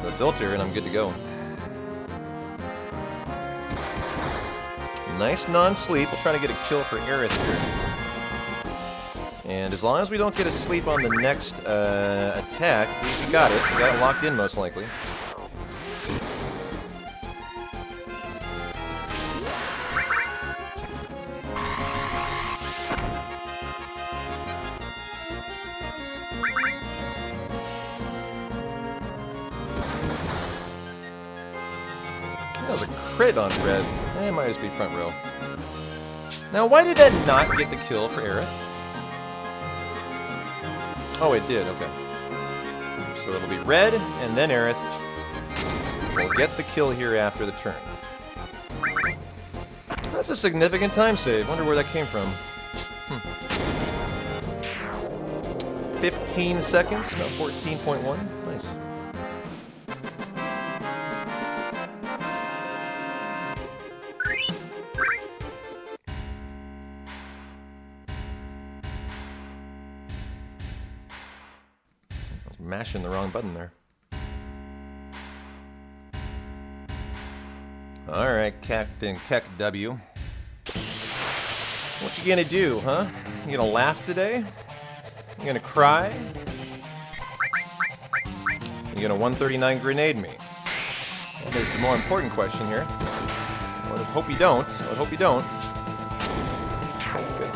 the filter, and I'm good to go. Nice non-sleep. We'll try to get a kill for Aerith here. And as long as we don't get a sleep on the next attack, we got it. We got it locked in, most likely. That was a crit on red. It might just be front row. Now, why did that not get the kill for Aerith? Oh, it did, okay. So it'll be red, and then Aerith will get the kill here after the turn. That's a significant time save. Wonder where that came from. 15 seconds, about 14.1. Nice. Mashing the wrong button there. Alright, Captain Keck W. What you gonna do, huh? You gonna laugh today? You gonna cry? You gonna 139 grenade me? That is the more important question here. I would hope you don't. I would hope you don't. Okay, good.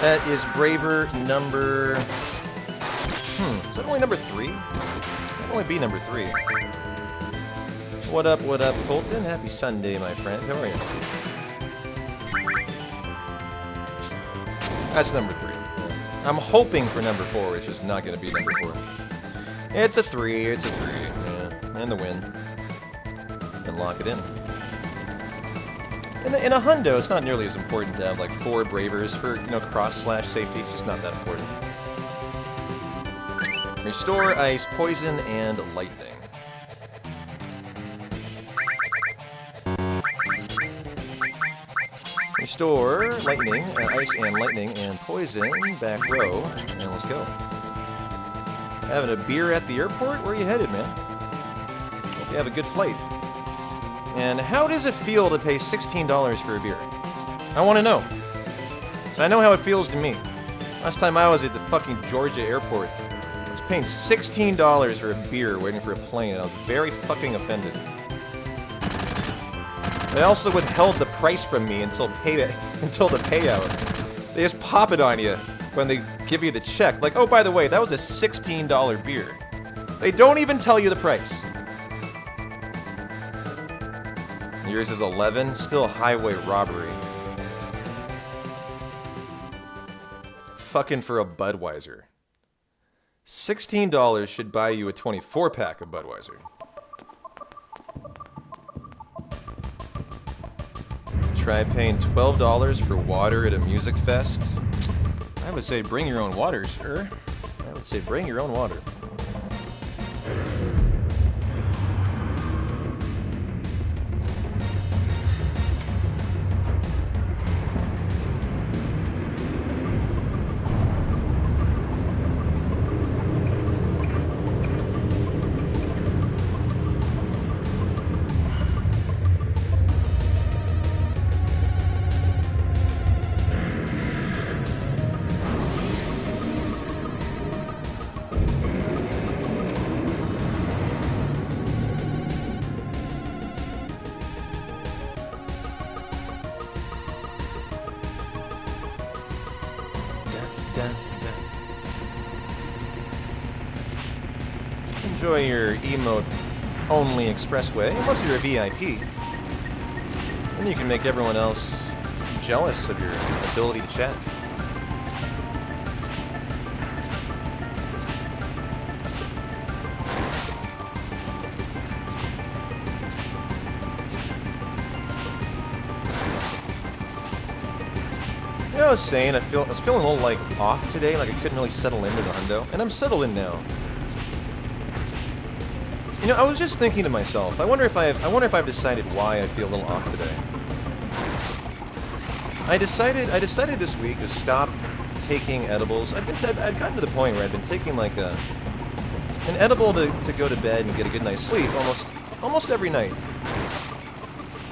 That is Braver number... is that only number 3? That only be number 3. What up, Colton? Happy Sunday, my friend. How are you? That's number 3. I'm hoping for number 4, which is not going to be number 4. It's a 3, it's a 3. Yeah, and the win. And lock it in. In a hundo, it's not nearly as important to have like 4 bravers for, you know, cross/safety. It's just not that important. Restore, ice, poison, and lightning. Restore, lightning, ice and lightning, and poison, back row, and let's go. Having a beer at the airport? Where are you headed, man? Hope you have a good flight. And how does it feel to pay $16 for a beer? I want to know. So I know how it feels to me. Last time I was at the fucking Georgia airport, I was paying $16 for a beer waiting for a plane, and I was very fucking offended. They also withheld the price from me until the payout. They just pop it on you when they give you the check. Like, oh, by the way, that was a $16 beer. They don't even tell you the price. Yours is 11, still highway robbery. fucking for a Budweiser. $16 should buy you a 24-pack of Budweiser. Try paying $12 for water at a music fest. I would say bring your own water, sir. I would say bring your own water. Enjoy your emote-only expressway, unless you're a VIP. Then you can make everyone else jealous of your ability to chat. You know what I was saying? I was feeling a little like off today, like I couldn't really settle into the hundo, and I'm settled in now. You know, I was just thinking to myself, I wonder if I've decided why I feel a little off today. I decided this week to stop taking edibles. I'd gotten to the point where I'd been taking like an edible to go to bed and get a good night's sleep almost every night.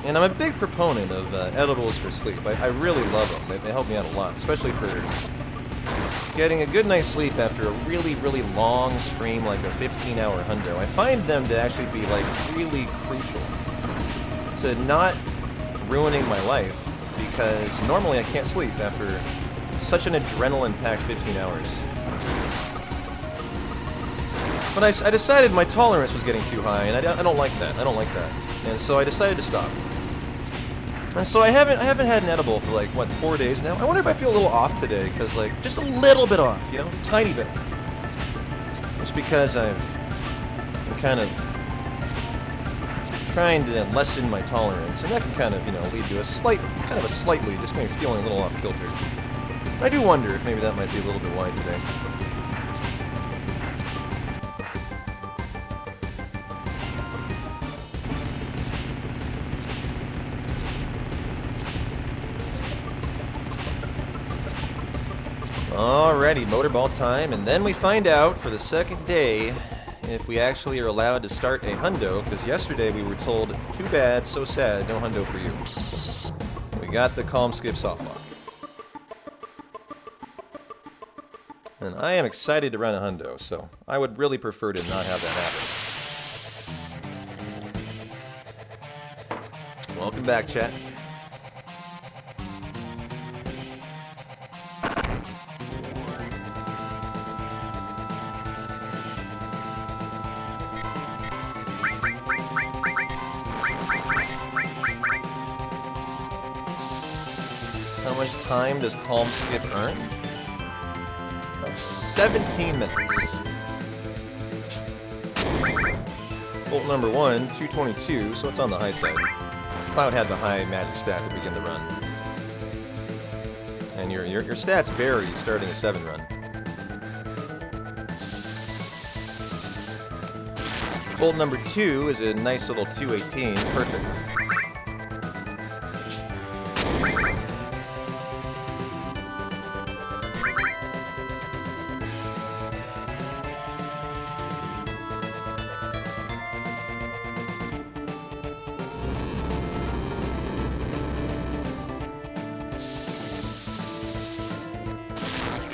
And I'm a big proponent of edibles for sleep. I really love them. They help me out a lot, especially for getting a good night's sleep after a really, really long stream, like a 15-hour hundo. I find them to actually be, like, really crucial to not ruining my life, because normally I can't sleep after such an adrenaline-packed 15 hours. But I decided my tolerance was getting too high, and I don't like that. I don't like that. And so I decided to stop. And so I haven't had an edible for like, what, 4 days now? I wonder if I feel a little off today, because like, just a little bit off, you know? Tiny bit. Just because I'm kind of trying to lessen my tolerance, and that can kind of, you know, lead to a slightly, just maybe feeling a little off kilter. I do wonder if maybe that might be a little bit why today. Alrighty, motorball time, and then we find out for the second day if we actually are allowed to start a hundo, because yesterday we were told, too bad, so sad, no hundo for you. We got the calm skip soft lock. And I am excited to run a hundo, so I would really prefer to not have that happen. Welcome back, chat. How much time does calm skip earn? About 17 minutes. Bolt number 1, 222, so it's on the high side. Cloud had the high magic stat to begin the run. And your stats vary starting a 7 run. Bolt number 2 is a nice little 218, perfect.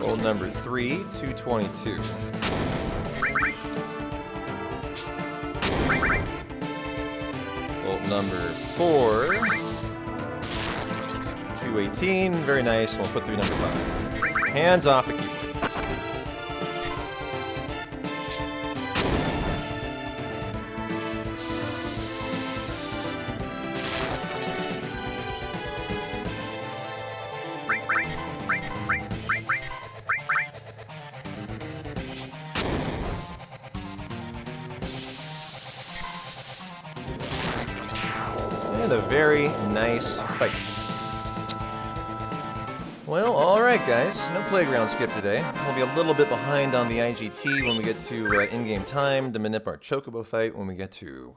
Bolt number 3, 222. Bolt number 4, 218. Very nice. We'll put through number 5. Hands off the keyboard. And a very nice fight. Well, alright guys, no playground skip today. We'll be a little bit behind on the IGT when we get to in-game time to manip our Chocobo fight when we get to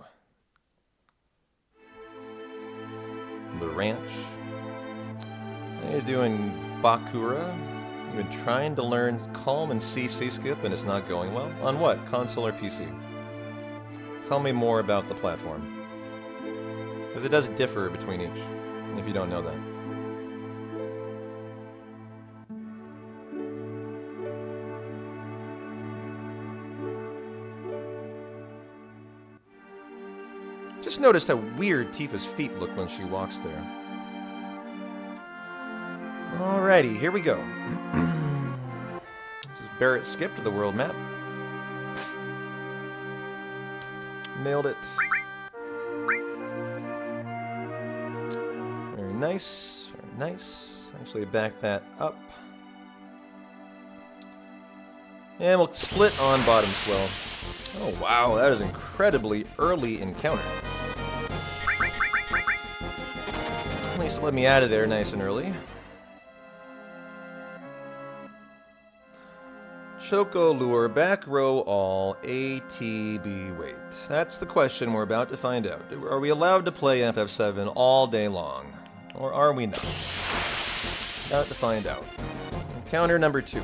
the ranch. How you doing, Bakura? You've been trying to learn Calm and CC skip and it's not going well? On what? Console or PC? Tell me more about the platform. Because it does differ between each, if you don't know that. Just noticed how weird Tifa's feet look when she walks there. Alrighty, here we go. This is Barrett's skip to the world map. Nailed it. Very nice, very nice. Actually back that up. And we'll split on bottom swell. Oh wow, that is incredibly early encounter. At least let me out of there nice and early. Choco Lure, back row all, ATB wait. That's the question we're about to find out. Are we allowed to play FF7 all day long? Or are we not? About to find out. Encounter number 2.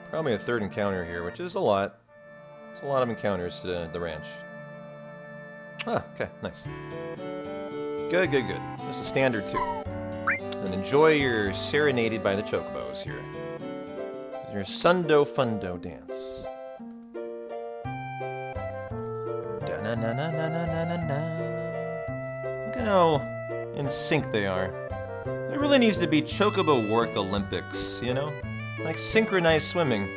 Probably a third encounter here, which is a lot. It's a lot of encounters to the ranch. Ah, okay, nice. Good, good, good. Just a standard 2. And enjoy your serenaded by the chocobos here. Your Sundo Fundo dance. Da-na-na-na-na-na-na-na. Look at how in sync they are. There really needs to be Chocobo Work Olympics, you know? Like synchronized swimming.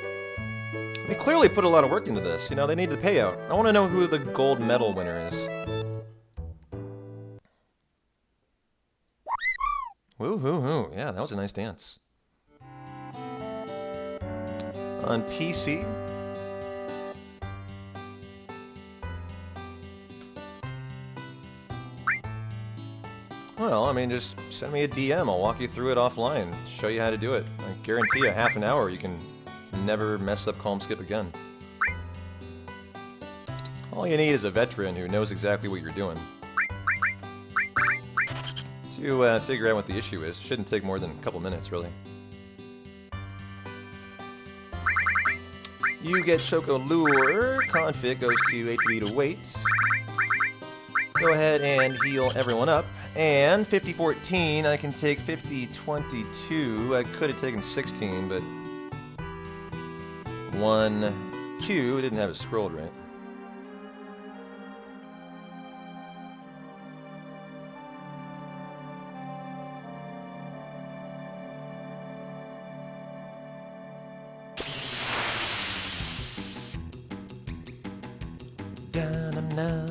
They clearly put a lot of work into this. You know, they need the payout. I want to know who the gold medal winner is. Woo hoo hoo. Yeah, that was a nice dance. On PC. Well, I mean, just send me a DM. I'll walk you through it offline. Show you how to do it. I guarantee you, half an hour, you can never mess up Calm Skip again. All you need is a veteran who knows exactly what you're doing. To figure out what the issue is. Shouldn't take more than a couple minutes, really. You get Choco Lure. Config goes to ATB to wait. Go ahead and heal everyone up. And 50-14, I can take 50-22. I could have taken 16, but 1, 2, didn't have it scrolled right. Da-na-na.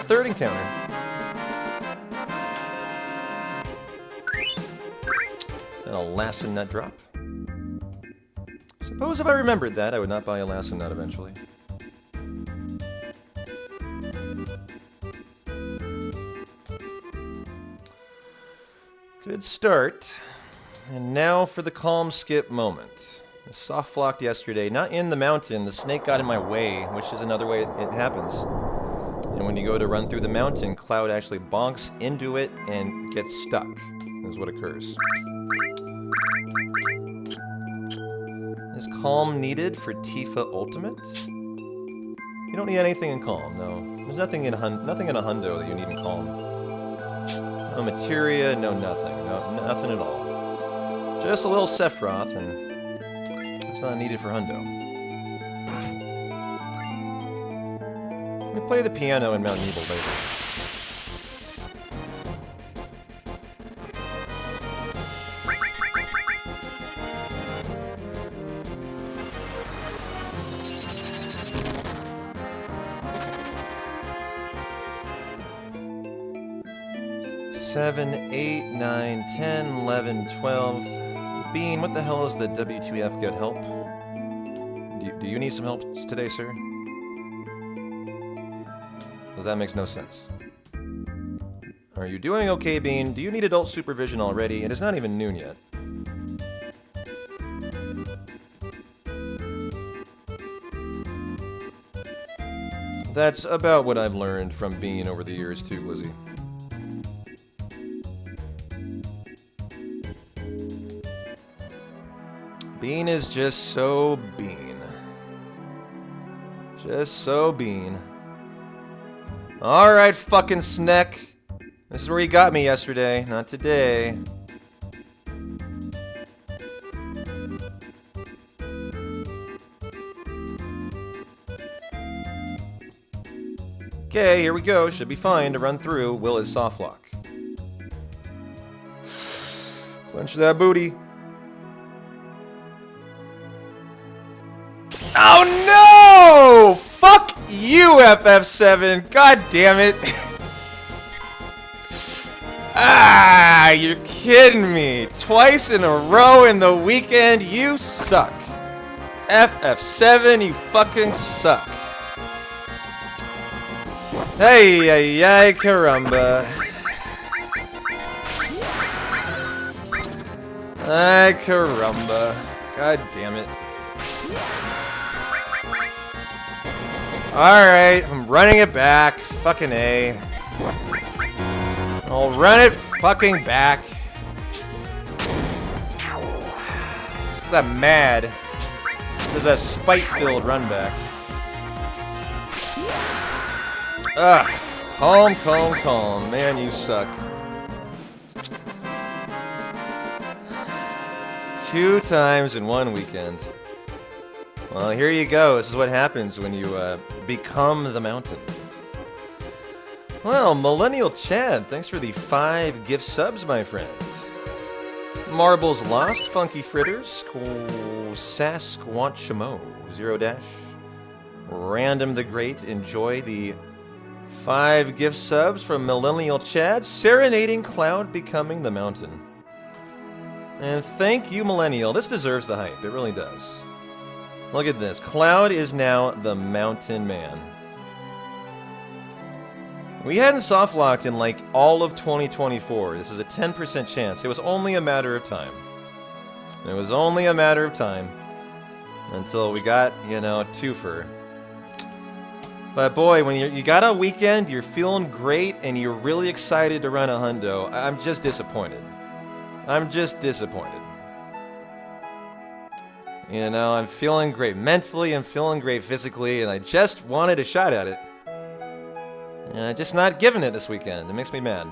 Third encounter. And a Lassen Nut drop. Suppose if I remembered that, I would not buy a Lassen Nut eventually. Good start. And now for the Calm Skip moment. I soft flocked yesterday, not in the mountain. The snake got in my way, which is another way it happens. And when you go to run through the mountain, Cloud actually bonks into it and gets stuck. Is what occurs. Is Calm needed for Tifa Ultimate? You don't need anything in Calm, no. There's nothing in a hundo that you need in Calm. No materia, no nothing. No, nothing at all. Just a little Sephiroth, and it's not needed for hundo. We play the piano in Mount Nebel later. 7, 8, 9, 10, 11, 12. Bean, what the hell is the W2F get help? Do you need some help today, sir? Well, that makes no sense. Are you doing okay, Bean? Do you need adult supervision already? It is not even noon yet. That's about what I've learned from Bean over the years too, Lizzie. Bean is just so Bean. Just so Bean. Alright, fucking Sneck. This is where you got me yesterday, not today. Okay, here we go. Should be fine to run through. Will is soft lock. Clench that booty. Oh no! Fuck you, FF7. God damn it. Ah, you're kidding me. Twice in a row in the weekend. You suck. FF7, you fucking suck. Hey, ay, ay, caramba. Ay, caramba. God damn it. Alright, I'm running it back. Fucking A. I'll run it fucking back. Is that mad? This is a spite-filled run back. Ugh. Calm, calm, calm. Man, you suck. 2 times in 1 weekend. Well, here you go. This is what happens when you become the mountain. Well, Millennial Chad, thanks for the 5 gift subs, my friend. Marbles Lost, Funky Fritters, Sasquatchamo, 0 Dash. Random the Great, enjoy the 5 gift subs from Millennial Chad, Serenading Cloud, Becoming the Mountain. And thank you, Millennial. This deserves the hype. It really does. Look at this. Cloud is now the Mountain Man. We hadn't soft locked in like all of 2024. This is a 10% chance. It was only a matter of time. It was only a matter of time until we got, you know, a twofer. But boy, when you got a weekend, you're feeling great and you're really excited to run a hundo. I'm just disappointed. I'm just disappointed. You know, I'm feeling great mentally, I'm feeling great physically, and I just wanted a shot at it. And I'm just not giving it this weekend. It makes me mad.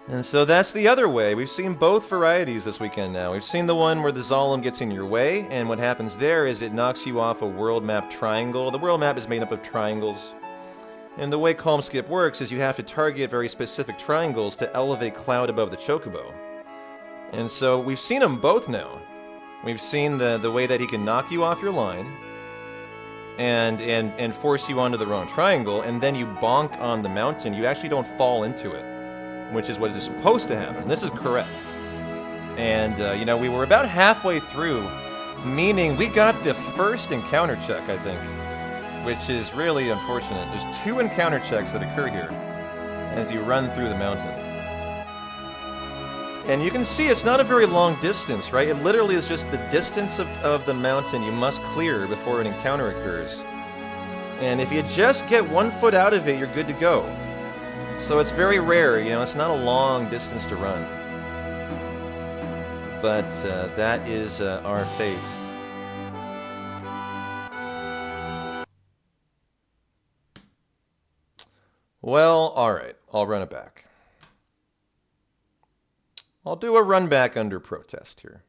And so that's the other way. We've seen both varieties this weekend now. We've seen the one where the Zolom gets in your way, and what happens there is it knocks you off a world map triangle. The world map is made up of triangles. And the way Calm Skip works is you have to target very specific triangles to elevate Cloud above the Chocobo. And so we've seen them both now. We've seen the way that he can knock you off your line and force you onto the wrong triangle, and then you bonk on the mountain. You actually don't fall into it, which is what is supposed to happen. This is correct. And, you know, we were about halfway through, meaning we got the first encounter check, I think, which is really unfortunate. There's 2 encounter checks that occur here as you run through the mountain. And you can see it's not a very long distance, right? It literally is just the distance of the mountain you must clear before an encounter occurs. And if you just get 1 foot out of it, you're good to go. So it's very rare, you know, it's not a long distance to run. But that is our fate. Well, alright, I'll run it back. I'll do a run back under protest here.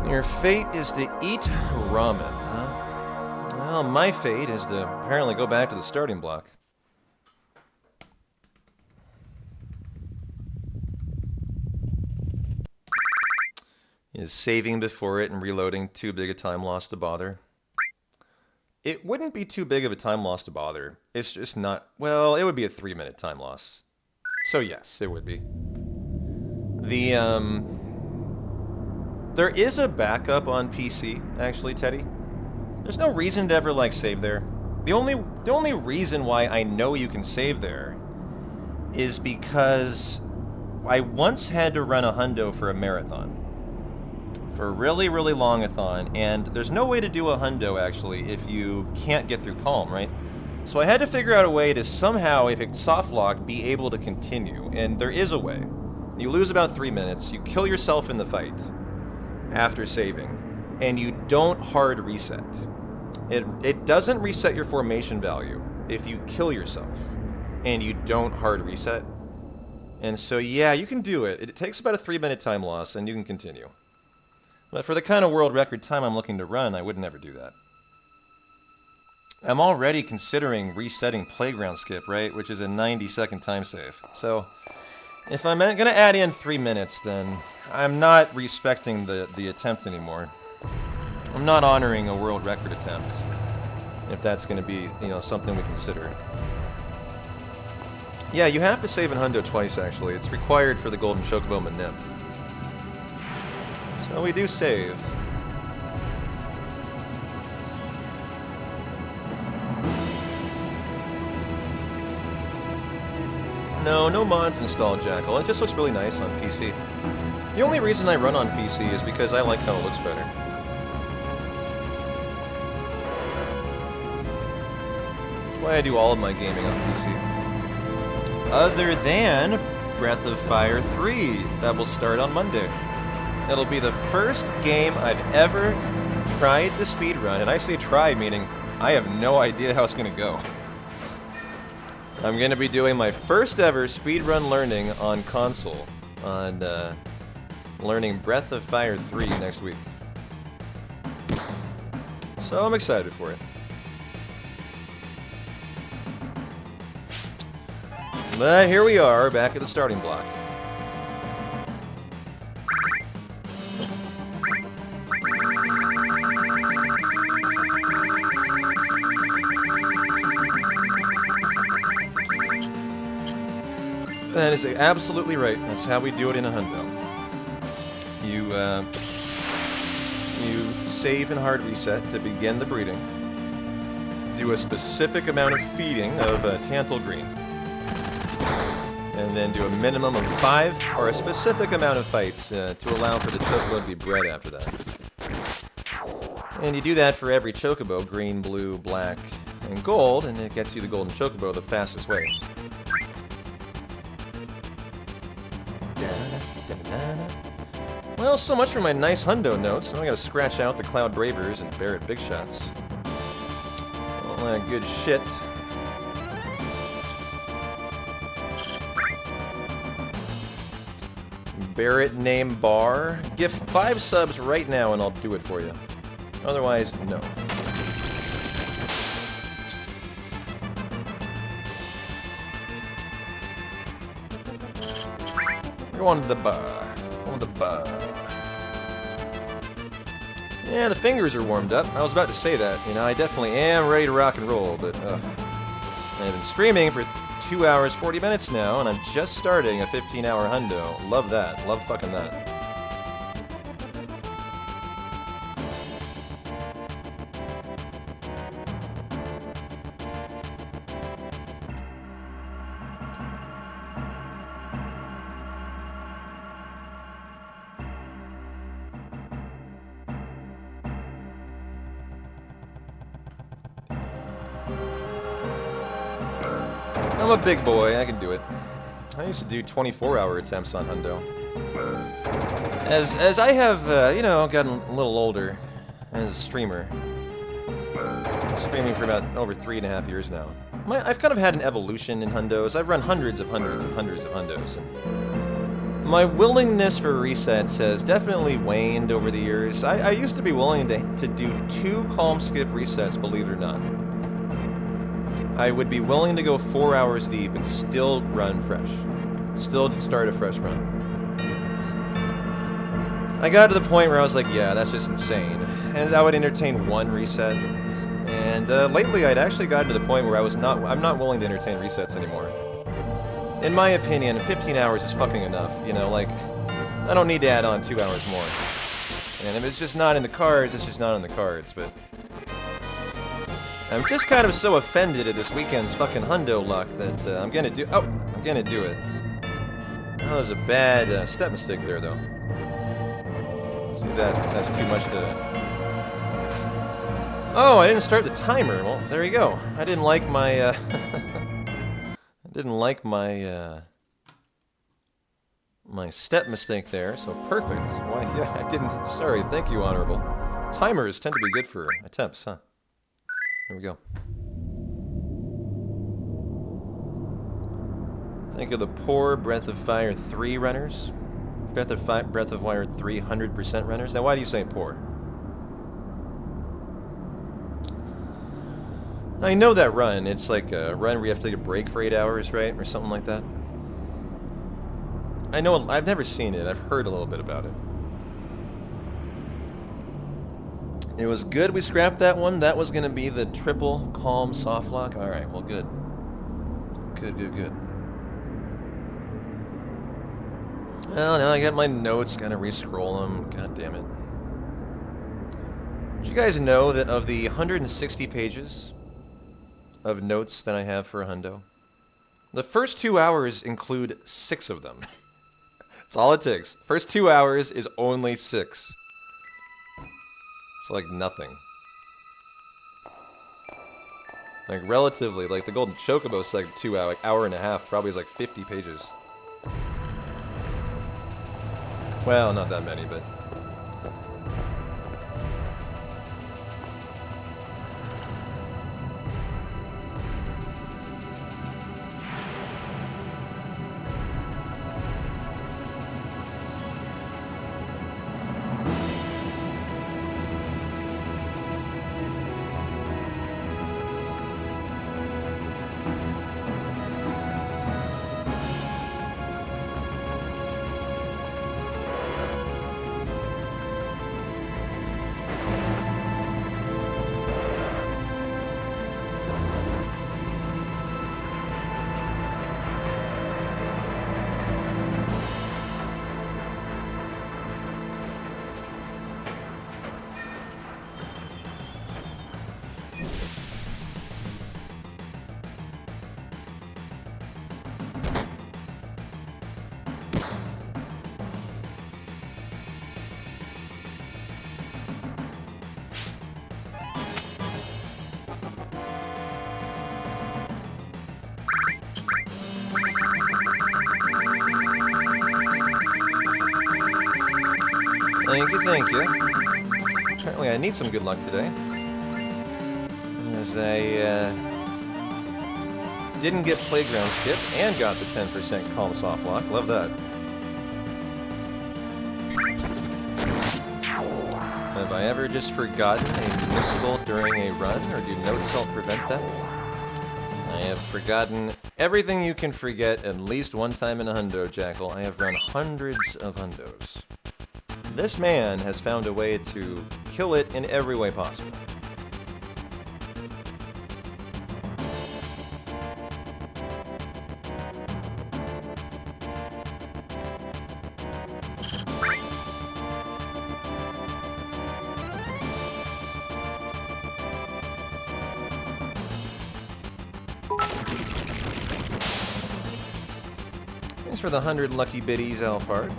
Your fate is to eat ramen, huh? Well, my fate is to apparently go back to the starting block. Is saving before it and reloading too big a time loss to bother? It wouldn't be too big of a time loss to bother. It's just not... Well, it would be a 3-minute time loss. So yes, it would be. There is a backup on PC, actually, Teddy. There's no reason to ever, like, save there. The only reason why I know you can save there is because I once had to run a hundo for a marathon. For a really, really long-a-thon, and there's no way to do a hundo, actually, if you can't get through calm, right? So I had to figure out a way to somehow, if it's soft-locked, be able to continue, and there is a way. You lose about 3 minutes, you kill yourself in the fight after saving, and you don't hard reset. It doesn't reset your formation value if you kill yourself, and you don't hard reset. And so, yeah, you can do it. It takes about a 3-minute time loss, and you can continue. But for the kind of world record time I'm looking to run, I would never do that. I'm already considering resetting Playground Skip, right? Which is a 90-second time save. So, if I'm going to add in 3 minutes, then I'm not respecting the attempt anymore. I'm not honoring a world record attempt, if that's going to be, you know, something we consider. Yeah, you have to save in hundo twice, actually. It's required for the Golden Chocobo Manip. So we do save. No mods installed, Jackal. It just looks really nice on PC. The only reason I run on PC is because I like how it looks better. That's why I do all of my gaming on PC. Other than Breath of Fire 3, that will start on Monday. It'll be the first game I've ever tried to speedrun, and I say try meaning I have no idea how it's going to go. I'm going to be doing my first ever speedrun learning on console, on learning Breath of Fire 3 next week. So I'm excited for it. But here we are, back at the starting block. That is absolutely right. That's how we do it in a hundo. You save and hard reset to begin the breeding. Do a specific amount of feeding of Tantal Green. And then do a minimum of 5 or a specific amount of fights to allow for the chocobo to be bred after that. And you do that for every chocobo, green, blue, black, and gold, and it gets you the golden chocobo the fastest way. Well, so much for my nice hundo notes. Now I gotta scratch out the Cloud Bravers and Barrett Big Shots. All that good shit. Barrett name bar. Give 5 subs right now and I'll do it for you. Otherwise, no. Go on to the bar. On the bar. Yeah, the fingers are warmed up. I was about to say that. You know, I definitely am ready to rock and roll, but I've been streaming for 2 hours, 40 minutes now, and I'm just starting a 15-hour hundo. Love that. Love fucking that. I'm a big boy, I can do it. I used to do 24-hour attempts on hundo. As I have, you know, gotten a little older as a streamer, streaming for about over 3.5 years now, I've kind of had an evolution in hundos. I've run hundreds of hundos, and my willingness for resets has definitely waned over the years. I used to be willing to do 2 calm skip resets, believe it or not. I would be willing to go 4 hours deep and still run fresh. Still start a fresh run. I got to the point where I was like, yeah, that's just insane. And I would entertain one reset. And lately, I'd actually gotten to the point where I'm not willing to entertain resets anymore. In my opinion, 15 hours is fucking enough. You know, like, I don't need to add on 2 hours more. And if it's just not in the cards, it's just not in the cards. But I'm just kind of so offended at this weekend's fucking hundo luck that I'm gonna do. Oh, I'm gonna do it. That was a bad step mistake there, though. See that? That's too much to. Oh, I didn't start the timer. Well, there you go. I didn't like my. I didn't like my. My step mistake there. So perfect. Why? Yeah, I didn't. Sorry. Thank you, Honorable. Timers tend to be good for attempts, huh? There we go. Think of the poor Breath of Fire 3 runners. Breath of Fire 3 100% runners. Now, why do you say poor? I know that run. It's like a run where you have to take a break for 8 hours, right? Or something like that. I know. I've never seen it. I've heard a little bit about it. It was good we scrapped that one. That was going to be the triple calm soft lock. Alright, well, good. Good. Well, now I got my notes. Gotta re-scroll them. God damn it. Did you guys know that of the 160 pages of notes that I have for a hundo, the first 2 hours include 6 of them? That's all it takes. First 2 hours is only 6. It's like nothing. Like relatively, like the Golden Chocobo is like 2 hour, like hour and a half, probably is like 50 pages. Well, not that many, but. Thank you. Apparently I need some good luck today. As I didn't get Playground Skip and got the 10% Calm Soft Lock. Love that. Have I ever just forgotten a municipal during a run, or do notes help prevent that? I have forgotten everything you can forget at least one time in a hundo, Jackal. I have run hundreds of hundos. This man has found a way to kill it in every way possible. Thanks for the 100 lucky biddies, Alphard.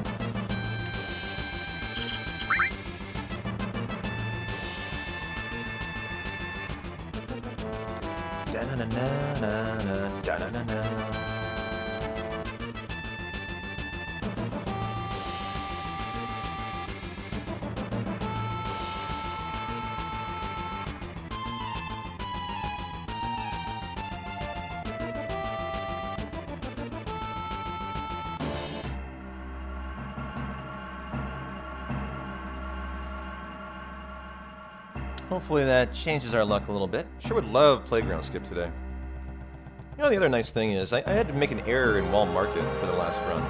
Hopefully that changes our luck a little bit. Sure would love Playground Skip today. You know, the other nice thing is I had to make an error in Wall Market for the last run.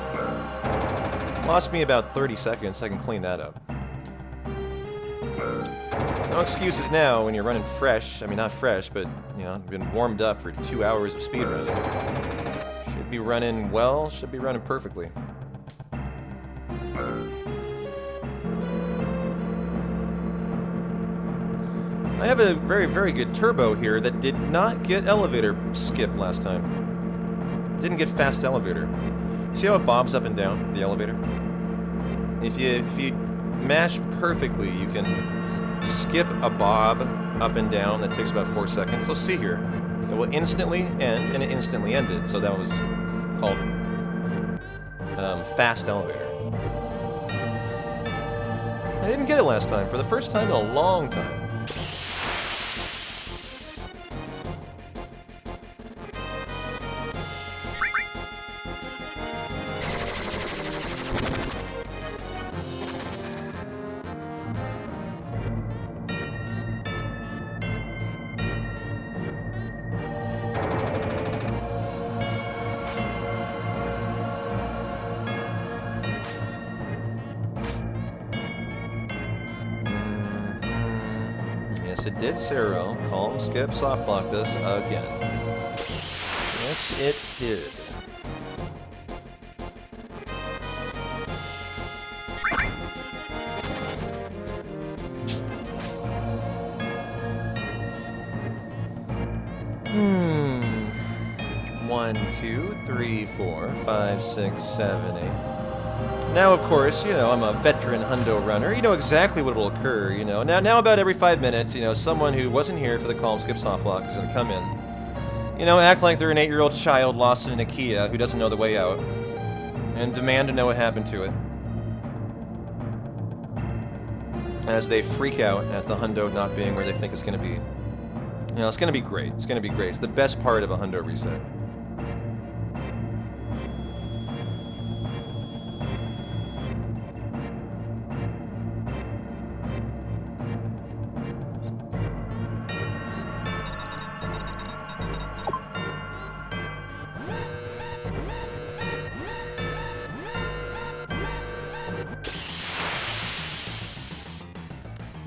Lost me about 30 seconds, I can clean that up. No excuses now when you're running fresh. I mean, not fresh, but, you know, been warmed up for 2 hours of speedrun. Should be running well, should be running perfectly. I have a very, very good turbo here that did not get elevator skip last time. Didn't get fast elevator. See how it bobs up and down, the elevator? If you mash perfectly, you can skip a bob up and down that takes about 4 seconds. Let's see here. It will instantly end, and it instantly ended. So that was called fast elevator. I didn't get it last time, for the first time in a long time. Yes, it did, Cero. Calm, skip, soft blocked us again. Yes, it did. One, two, three, 4, 5, 6, 7, 8. Now, of course, you know, I'm a veteran hundo runner. You know exactly what will occur, you know. Now about every 5 minutes, you know, someone who wasn't here for the calm, skip, soft lock is going to come in. You know, act like they're an 8-year-old child lost in an IKEA who doesn't know the way out. And demand to know what happened to it. As they freak out at the hundo not being where they think it's going to be. You know, it's going to be great. It's going to be great. It's the best part of a hundo reset.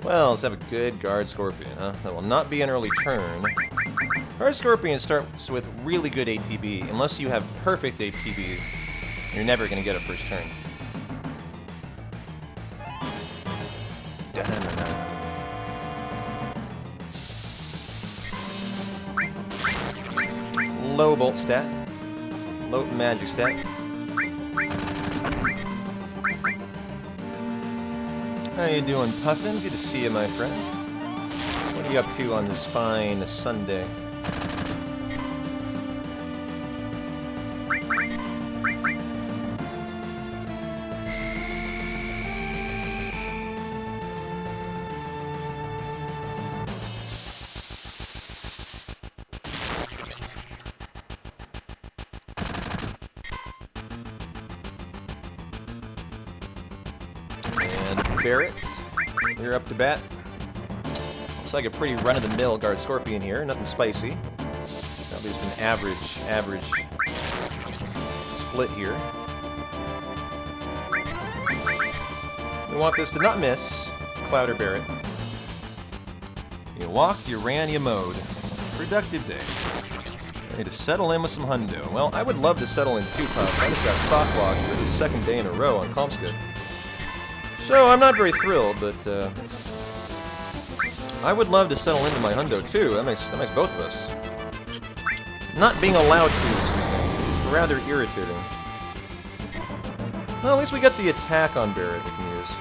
Well, let's have a good guard scorpion, huh? That will not be an early turn. Guard scorpion starts with really good ATB. Unless you have perfect ATB, you're never going to get a first turn. Low bolt stat. Low magic stat. How you doing, Puffin? Good to see you, my friend. What are you up to on this fine Sunday? Barrett, you're up to bat. Looks like a pretty run-of-the-mill guard scorpion here, nothing spicy. At least an average split here. We want this to not miss Cloud or Barrett. You walked, you ran, you mowed. Productive day. Ready to settle in with some hundo. Well, I would love to settle in too, Puff. I just got soft locked for the second day in a row on Comskip. So, I'm not very thrilled, but, I would love to settle into my hundo, too. That makes both of us. Not being allowed to is rather irritating. Well, at least we got the attack on Barrett we can use.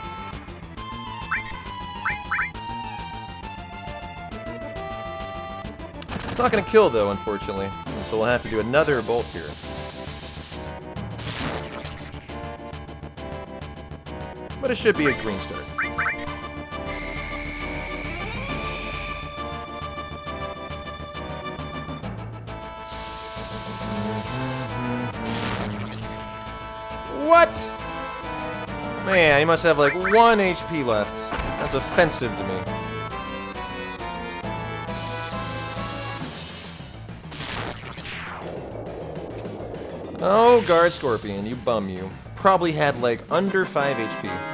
It's not gonna kill, though, unfortunately. And so we'll have to do another bolt here. But it should be a green start. What? Man, he must have like 1 HP left. That's offensive to me. Oh, guard scorpion, you bum you. probably had like under 5 HP.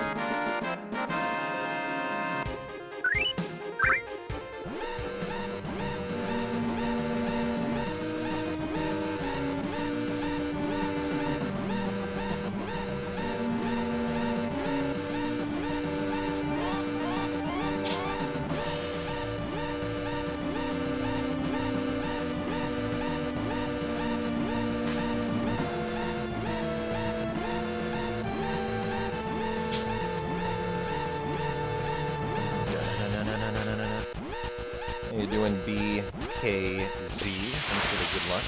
You're doing B, K, Z. Thanks for the good luck.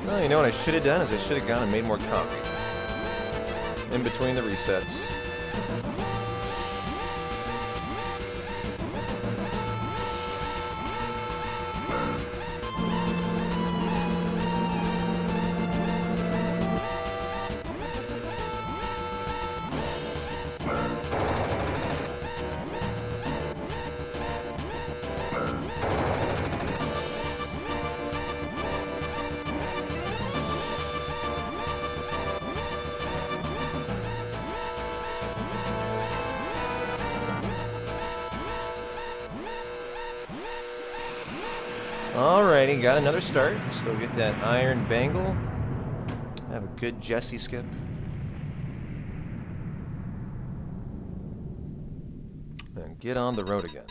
Well, you know what I should have done is I should have gone and made more coffee in between the resets. Alrighty, got another start. Let's go get that iron bangle. Have a good Jesse skip. And get on the road again.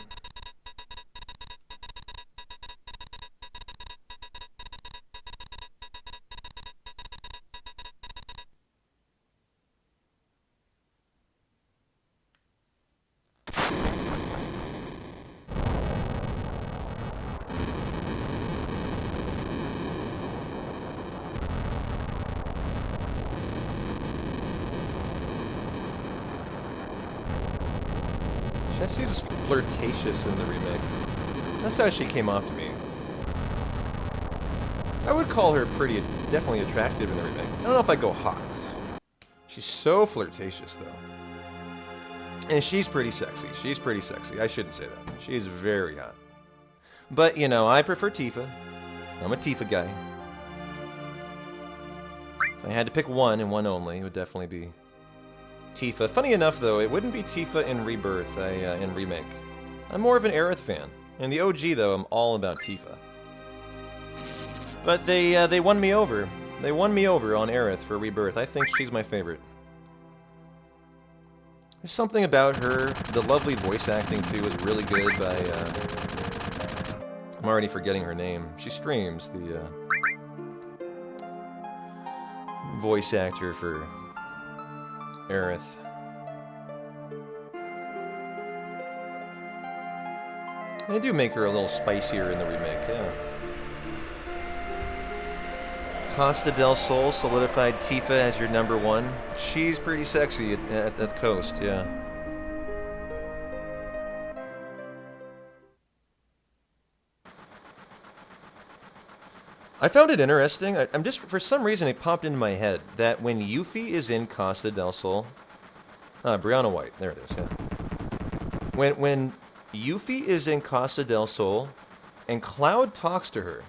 Jesse's flirtatious in the remake. That's how she came off to me. I would call her pretty, definitely attractive in the remake. I don't know if I'd go hot. She's so flirtatious, though. And she's pretty sexy. She's pretty sexy. I shouldn't say that. She's very hot. But, you know, I prefer Tifa. I'm a Tifa guy. If I had to pick one and one only, it would definitely be Tifa. Funny enough, though, it wouldn't be Tifa in Rebirth, in Remake. I'm more of an Aerith fan. In the OG, though, I'm all about Tifa. But they won me over. They won me over on Aerith for Rebirth. I think she's my favorite. There's something about her. The lovely voice acting, too, was really good by... I'm already forgetting her name. She streams, the voice actor for Aerith. They do make her a little spicier in the remake, yeah. Costa del Sol solidified Tifa as your #1. She's pretty sexy at the coast, yeah. I found it interesting. I'm just, for some reason, it popped into my head that when Yuffie is in Costa del Sol, Brianna White, there it is. Yeah. When Yuffie is in Costa del Sol, and Cloud talks to her,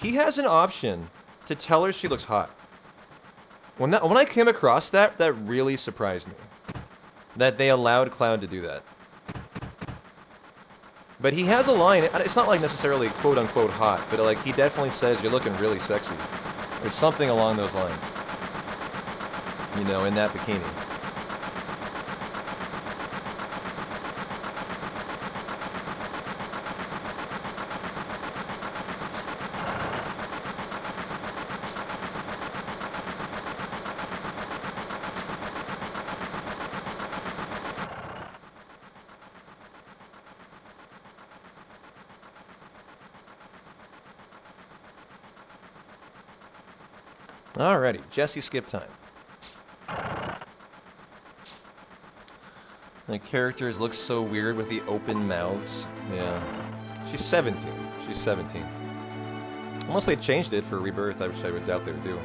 he has an option to tell her she looks hot. When I came across that, that really surprised me. That they allowed Cloud to do that. But he has a line, it's not like necessarily quote-unquote hot, but like he definitely says you're looking really sexy. There's something along those lines. You know, in that bikini. Alrighty, Jessie skip time. The characters look so weird with the open mouths. Yeah. She's 17. She's 17. Unless they changed it for Rebirth, I would doubt they would do.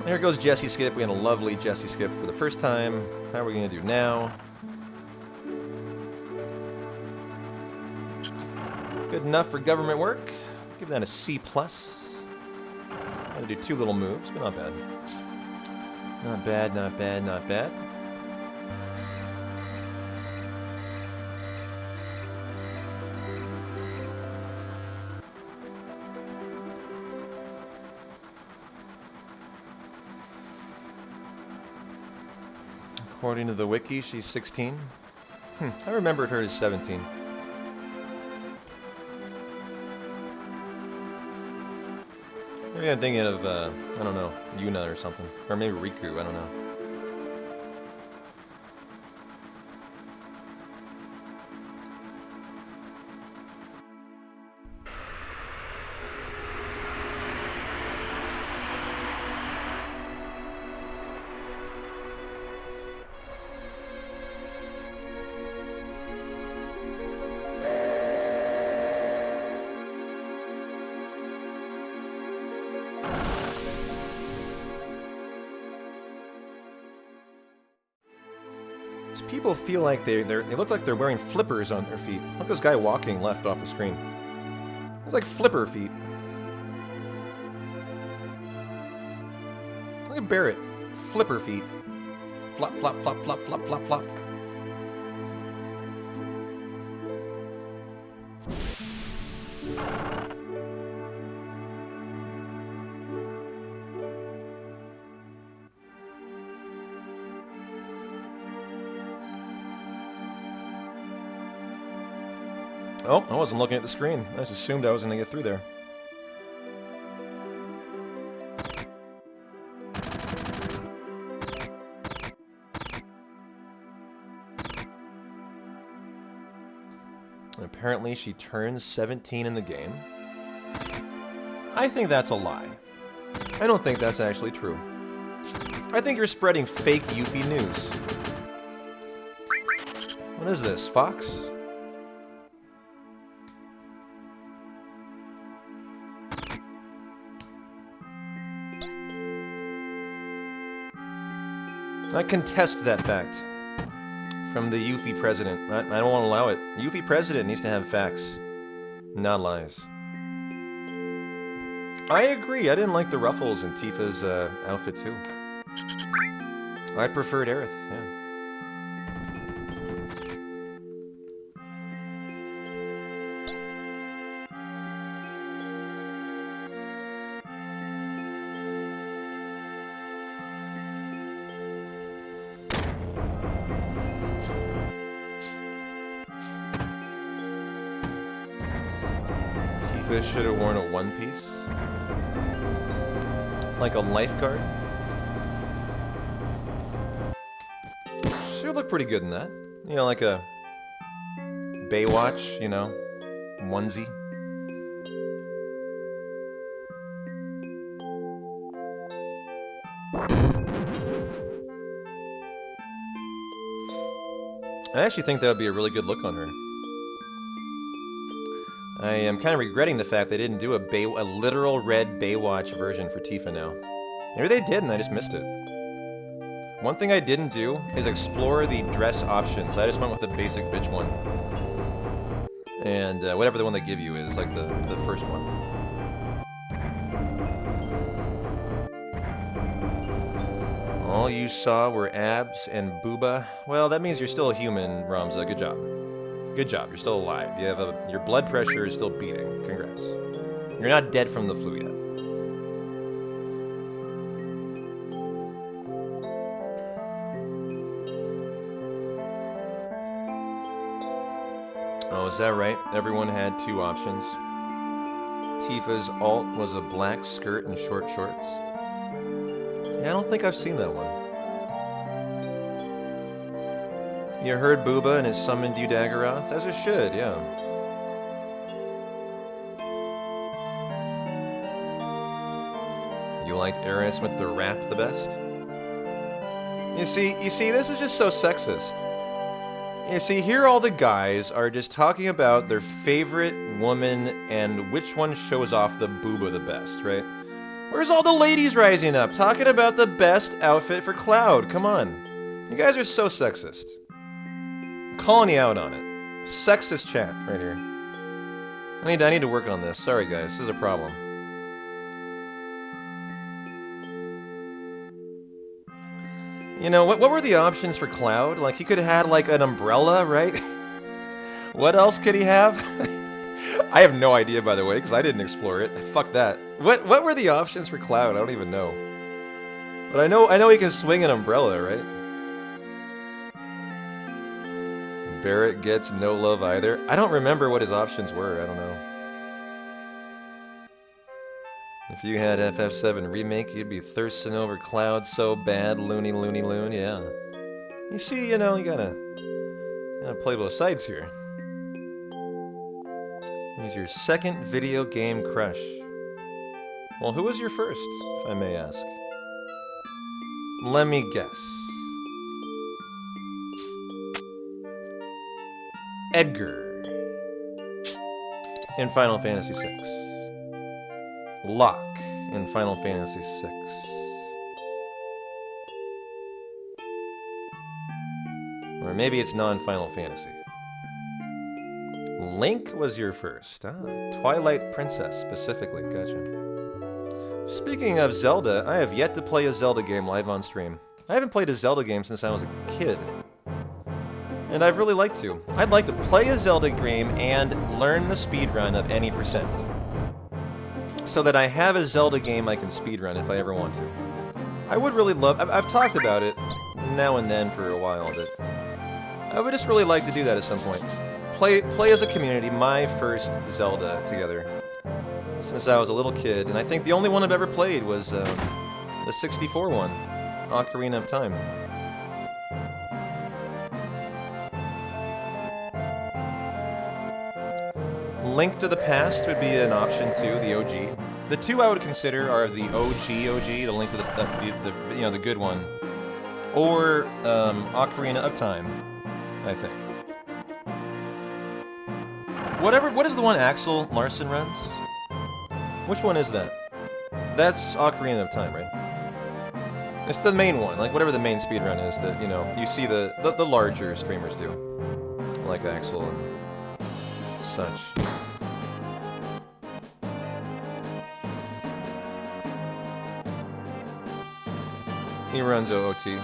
There goes Jessie skip. We had a lovely Jessie skip for the first time. How are we going to do now? Good enough for government work. Give that a C+. Gotta do 2 little moves, but not bad. Not bad, not bad, not bad. According to the wiki, she's 16. I remembered her as 17. Maybe I'm thinking of, I don't know, Yuna or something. Or maybe Riku, I don't know. People feel like they look like they're wearing flippers on their feet. Look at this guy walking left off the screen. It's like flipper feet. Look at Barrett. Flipper feet. Flop, flop, flop, flop, flop, flop, flop. Oh, I wasn't looking at the screen. I just assumed I was going to get through there. Apparently she turns 17 in the game. I think that's a lie. I don't think that's actually true. I think you're spreading fake Yuffie news. What is this, Fox? I contest that fact from the Yuffie president. I don't want to allow it. Yuffie president needs to have facts, not lies. I agree. I didn't like the ruffles in Tifa's outfit too. I preferred Aerith, yeah. Tifa should have worn a one piece. Like a lifeguard. She would look pretty good in that. You know, like a Baywatch, you know, onesie. I actually think that would be a really good look on her. I am kind of regretting the fact they didn't do a literal red Baywatch version for Tifa now. Maybe they did and I just missed it. One thing I didn't do is explore the dress options. I just went with the basic bitch one. And whatever the one they give you is, like the first one. All you saw were abs and booba. Well, that means you're still a human, Ramza. Good job. Good job. You're still alive. You have your blood pressure is still beating. Congrats. You're not dead from the flu yet. Oh, is that right? Everyone had two options. Tifa's alt was a black skirt and short shorts. Yeah, I don't think I've seen that one. You heard Booba and it summoned you Daggerath? As it should, yeah. You liked Aerosmith the Rap the best? You see, this is just so sexist. You see, here all the guys are just talking about their favorite woman and which one shows off the booba the best, right? Where's all the ladies rising up, talking about the best outfit for Cloud? Come on. You guys are so sexist. I'm calling you out on it. Sexist chat right here. I need to work on this. Sorry guys, this is a problem. You know, what were the options for Cloud? Like, he could have had, like, an umbrella, right? What else could he have? I have no idea, by the way, because I didn't explore it. Fuck that. What were the options for Cloud? I don't even know. But I know he can swing an umbrella, right? Barrett gets no love either. I don't remember what his options were. I don't know. If you had FF7 Remake, you'd be thirsting over Cloud so bad, loony, yeah. You see, you know, you gotta play both sides here. He's your second video game crush. Well, who was your first, if I may ask? Let me guess. Edgar in Final Fantasy VI. Locke in Final Fantasy VI. Or maybe it's non-Final Fantasy. Link was your first. Ah, Twilight Princess specifically, gotcha. Speaking of Zelda, I have yet to play a Zelda game live on stream. I haven't played a Zelda game since I was a kid. And I'd really like to. I'd like to play a Zelda game and learn the speedrun of any percent. So that I have a Zelda game I can speedrun if I ever want to. I would really love... I've talked about it now and then for a while, but... I would just really like to do that at some point. Play as a community my first Zelda together. Since I was a little kid, and I think the only one I've ever played was the 64 one. Ocarina of Time. Link to the Past would be an option too, the OG. The two I would consider are the OG, the Link to the you know, the good one, or Ocarina of Time, I think. What is the one Axel Larson runs? Which one is that? That's Ocarina of Time, right? It's the main one, like whatever the main speedrun is that, you know, you see the larger streamers do, like Axel and such. He runs OOT, yeah.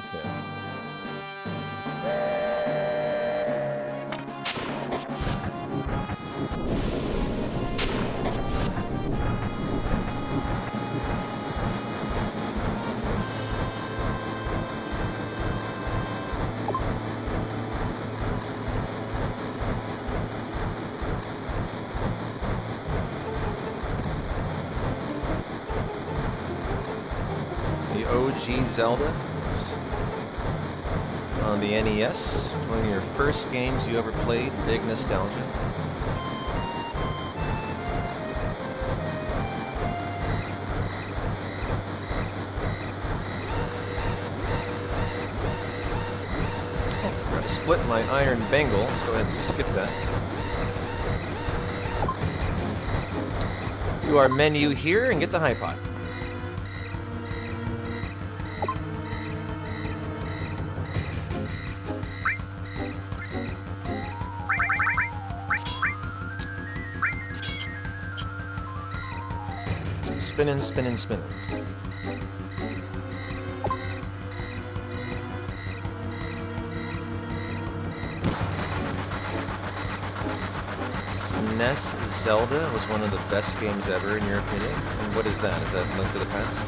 OG Zelda on the NES, one of your first games you ever played, big nostalgia. Oh, I split my iron bangle, let's go ahead and skip that. Do our menu here and get the high pot. Spinning, spinning, spinning. SNES Zelda was one of the best games ever, in your opinion? And what is that? Is that Link to the Past?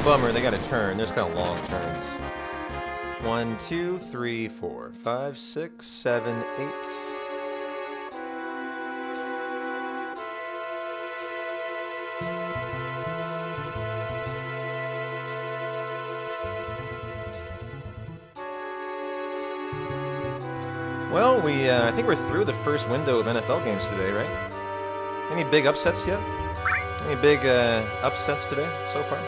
Oh, bummer, they got a turn. There's kind of long turns. 1, 2, 3, 4, 5, 6, 7, 8. Well, I think we're through the first window of NFL games today, right? Any big upsets yet? Any big upsets today so far?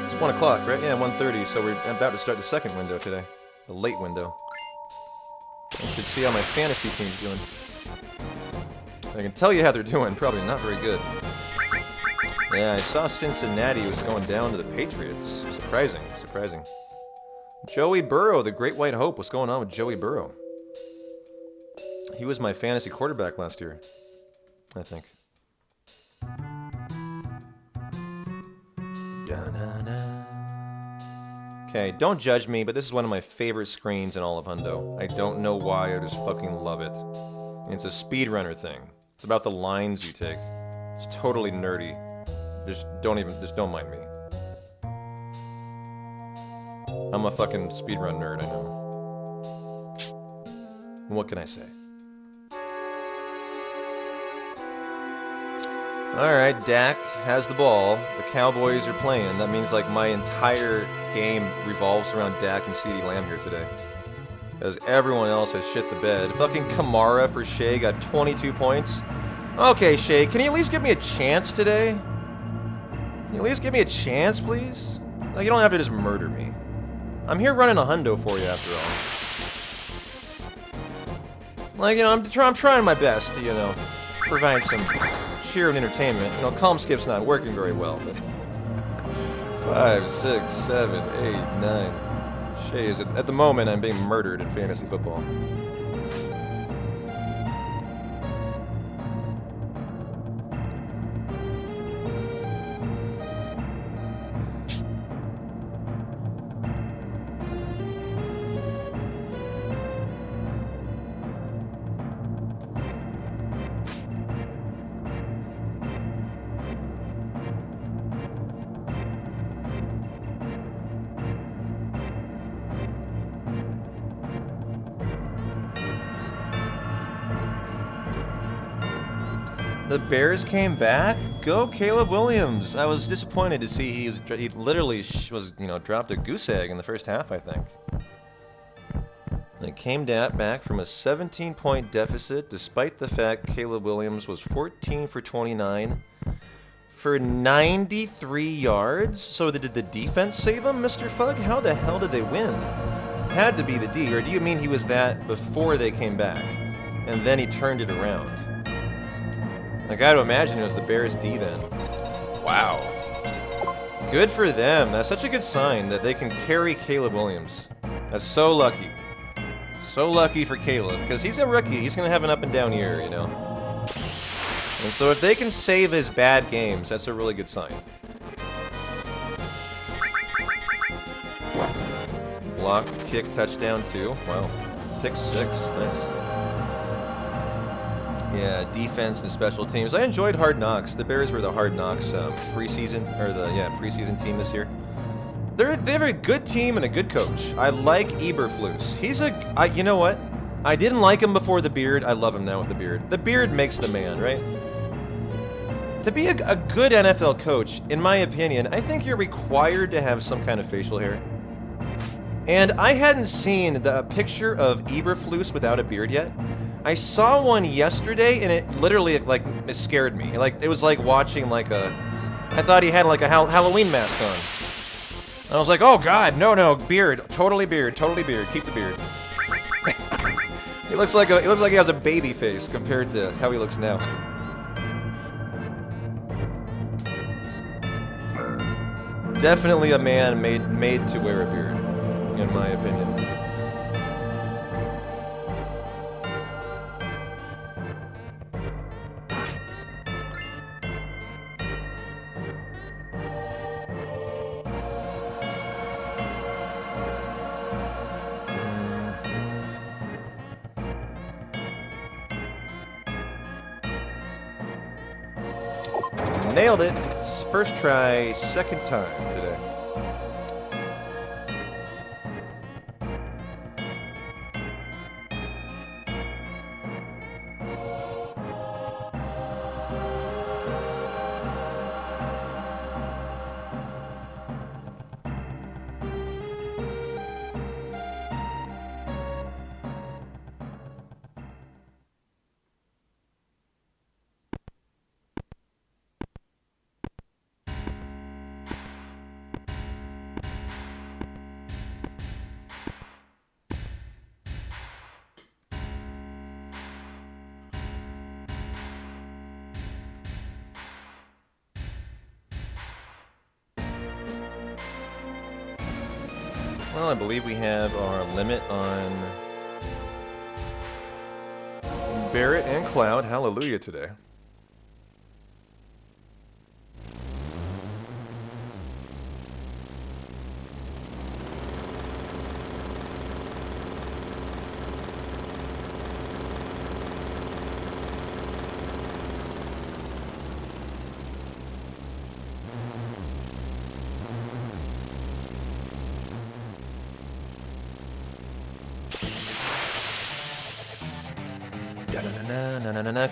It's 1 o'clock, right? Yeah, 1:30, so we're about to start the second window today. The late window. I should see how my fantasy team's doing. I can tell you how they're doing. Probably not very good. Yeah, I saw Cincinnati was going down to the Patriots. Surprising, surprising. Joey Burrow, the Great White Hope. What's going on with Joey Burrow? He was my fantasy quarterback last year, I think. Okay, don't judge me, but this is one of my favorite screens in all of Hundo. I don't know why, I just fucking love it. It's a speedrunner thing. It's about the lines you take. It's totally nerdy. Just don't mind me. I'm a fucking speedrun nerd, I know. What can I say? Alright, Dak has the ball. The Cowboys are playing. That means like my entire game revolves around Dak and CeeDee Lamb here today. Because everyone else has shit the bed. Fucking Kamara for Shea got 22 points. Okay, Shea, can you at least give me a chance today? Can you at least give me a chance, please? Like, you don't have to just murder me. I'm here running a hundo for you, after all. Like, you know, I'm trying my best to, you know, provide some cheer and entertainment. You know, Calm Skip's not working very well, but... 5, 6, 7, 8, 9... Shea is, at the moment, I'm being murdered in fantasy football. The Bears came back? Go Caleb Williams! I was disappointed to see he literally was, you know, dropped a goose egg in the first half, I think. They came back from a 17-point deficit, despite the fact Caleb Williams was 14 for 29 for 93 yards. So did the defense save him, Mr. Fugg? How the hell did they win? Had to be the D, or do you mean he was that before they came back, and then he turned it around? I gotta imagine it was the Bears D then. Wow. Good for them. That's such a good sign that they can carry Caleb Williams. That's so lucky. So lucky for Caleb, because he's a rookie. He's gonna have an up and down year, you know. And so if they can save his bad games, that's a really good sign. Block, kick, touchdown, too. Wow. Pick 6. Nice. Yeah, defense and special teams. I enjoyed Hard Knocks. The Bears were the Hard Knocks preseason, or the preseason team this year. They have a good team and a good coach. I like Eberflus. You know what? I didn't like him before the beard. I love him now with the beard. The beard makes the man, right? To be a good NFL coach, in my opinion, I think you're required to have some kind of facial hair. And I hadn't seen the picture of Eberflus without a beard yet. I saw one yesterday, and it literally, like, it scared me. Like, it was like watching, like, I thought he had, like, a Halloween mask on. I was like, oh, God, no, beard. Totally beard, keep the beard. He looks like he has a baby face compared to how he looks now. Definitely a man made to wear a beard, in my opinion. Nailed it. Nice. First try, second time today. Well, I believe we have our limit on Barrett and Cloud. Hallelujah today.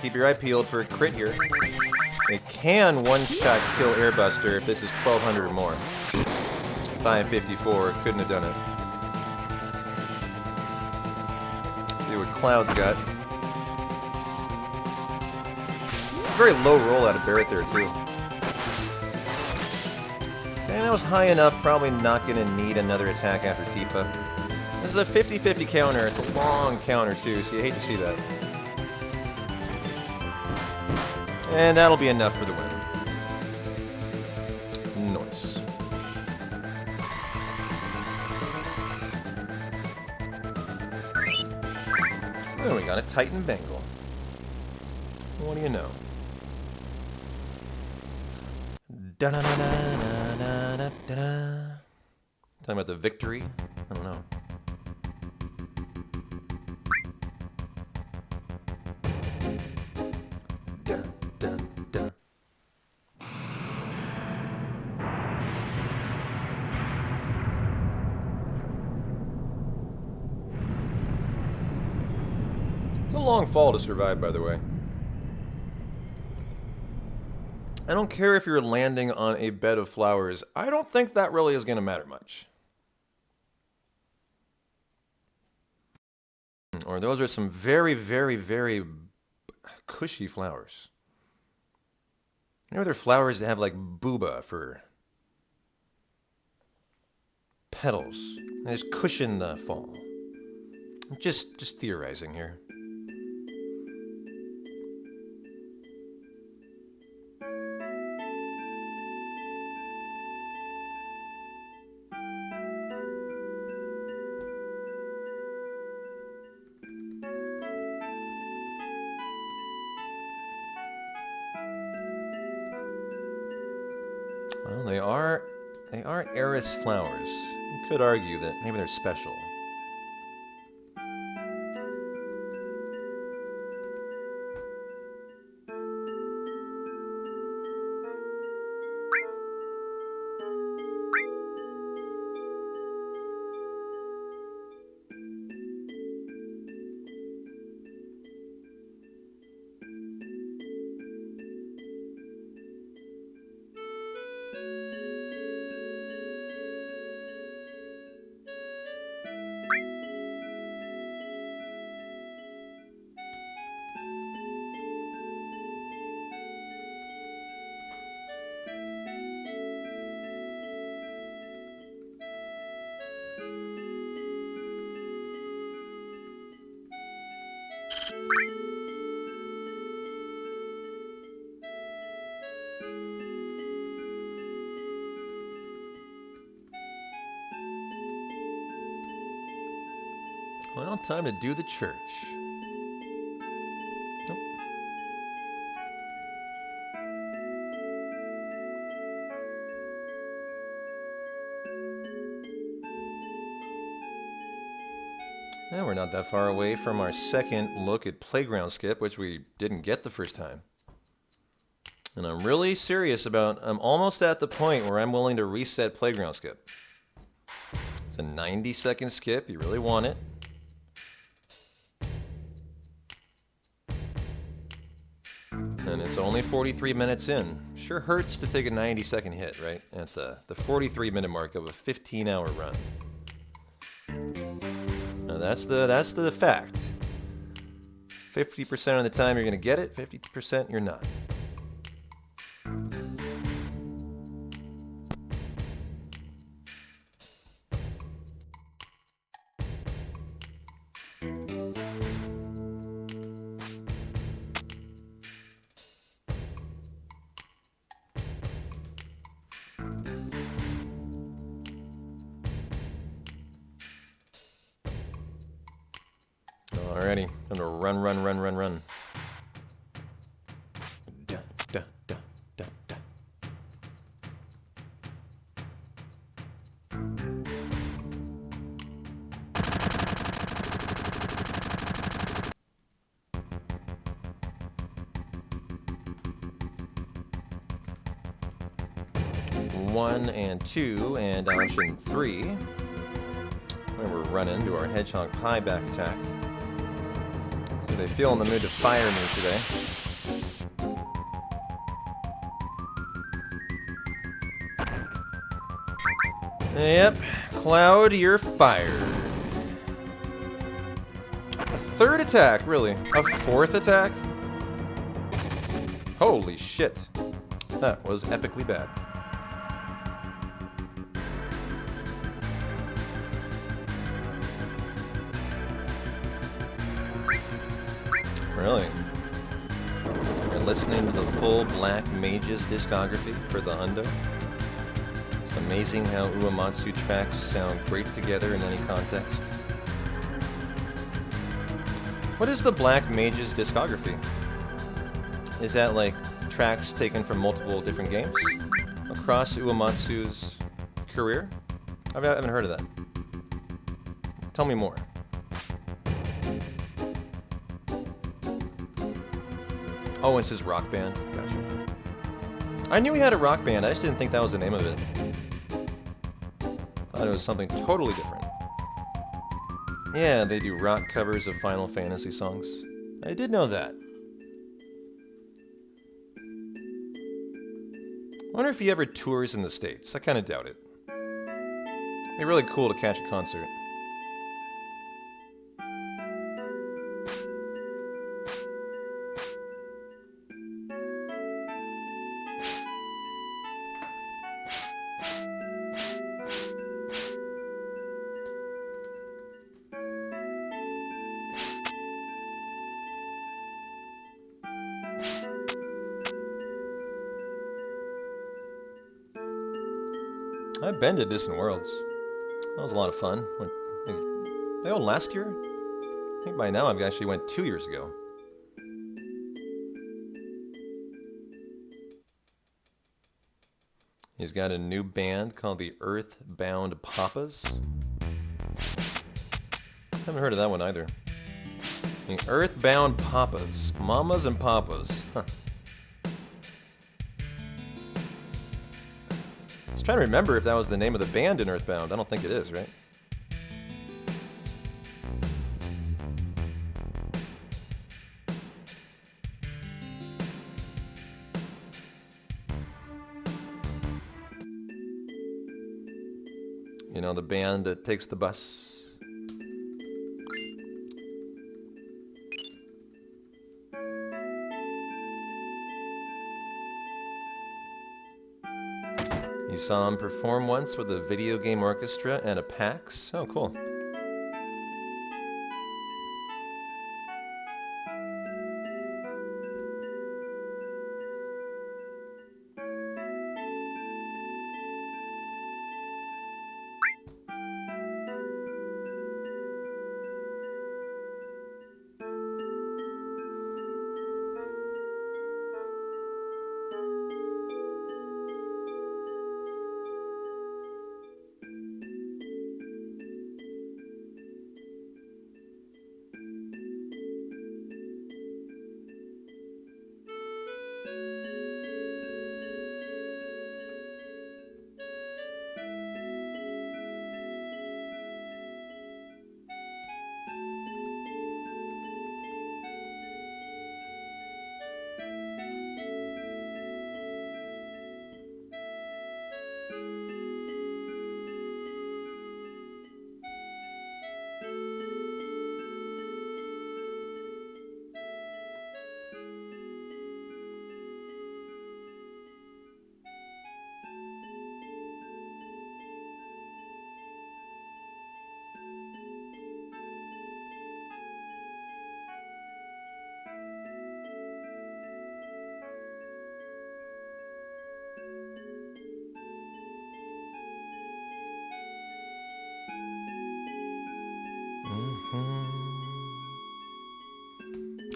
Keep your eye peeled for a crit here. It can one-shot kill Airbuster if this is 1200 or more. 554, couldn't have done it. See what Cloud's got. Very low roll out of Barrett there, too. Okay, that was high enough. Probably not going to need another attack after Tifa. This is a 50-50 counter. It's a long counter, too, so you hate to see that. And that'll be enough for the win. Nice. Oh, we got a Titan Bengal. What do you know? Da-na-na-na-na-na-na-na. Talking about the victory? I don't know. It's a long fall to survive, by the way. I don't care if you're landing on a bed of flowers. I don't think that really is going to matter much. Or those are some very, very, very cushy flowers. You know, they're flowers that have like booba for petals. They just cushion the fall. I'm just theorizing here. Well, they are Eris flowers. You could argue that maybe they're special. Well, time to do the church. Nope. Now we're not that far away from our second look at Playground Skip, which we didn't get the first time. And I'm really serious about, I'm almost at the point where I'm willing to reset playground skip. It's a 90-second skip, you really want it. And it's only 43 minutes in. Sure hurts to take a 90-second hit, right? At the 43-minute mark of a 15-hour run. Now that's the fact. 50% of the time you're going to get it, 50% you're not. Alrighty, I'm gonna run. Da, da, da, da, da. One and two, and option 3. When we're running to our hedgehog pie back attack. So they feel in the mood to fire me today. Yep, Cloud, you're fired. A 3rd attack, really? A 4th attack? Holy shit. That was epically bad. Really? You're listening to the full Black Mages discography for the Hundo? It's amazing how Uematsu tracks sound great together in any context. What is the Black Mages discography? Is that like tracks taken from multiple different games across Uematsu's career? I haven't heard of that. Tell me more. Oh, it's his rock band. Gotcha. I knew he had a rock band, I just didn't think that was the name of it. Thought it was something totally different. Yeah, they do rock covers of Final Fantasy songs. I did know that. I wonder if he ever tours in the States. I kind of doubt it. It'd be really cool to catch a concert. I've been to Distant Worlds. That was a lot of fun. They all last year? I think by now I've actually went 2 years ago. He's got a new band called the Earthbound Papas. Haven't heard of that one either. The Earthbound Papas. Mamas and Papas. Huh. I was trying to remember if that was the name of the band in Earthbound. I don't think it is, right? You know, the band that takes the bus. You saw him perform once with a video game orchestra and a PAX. Oh, cool.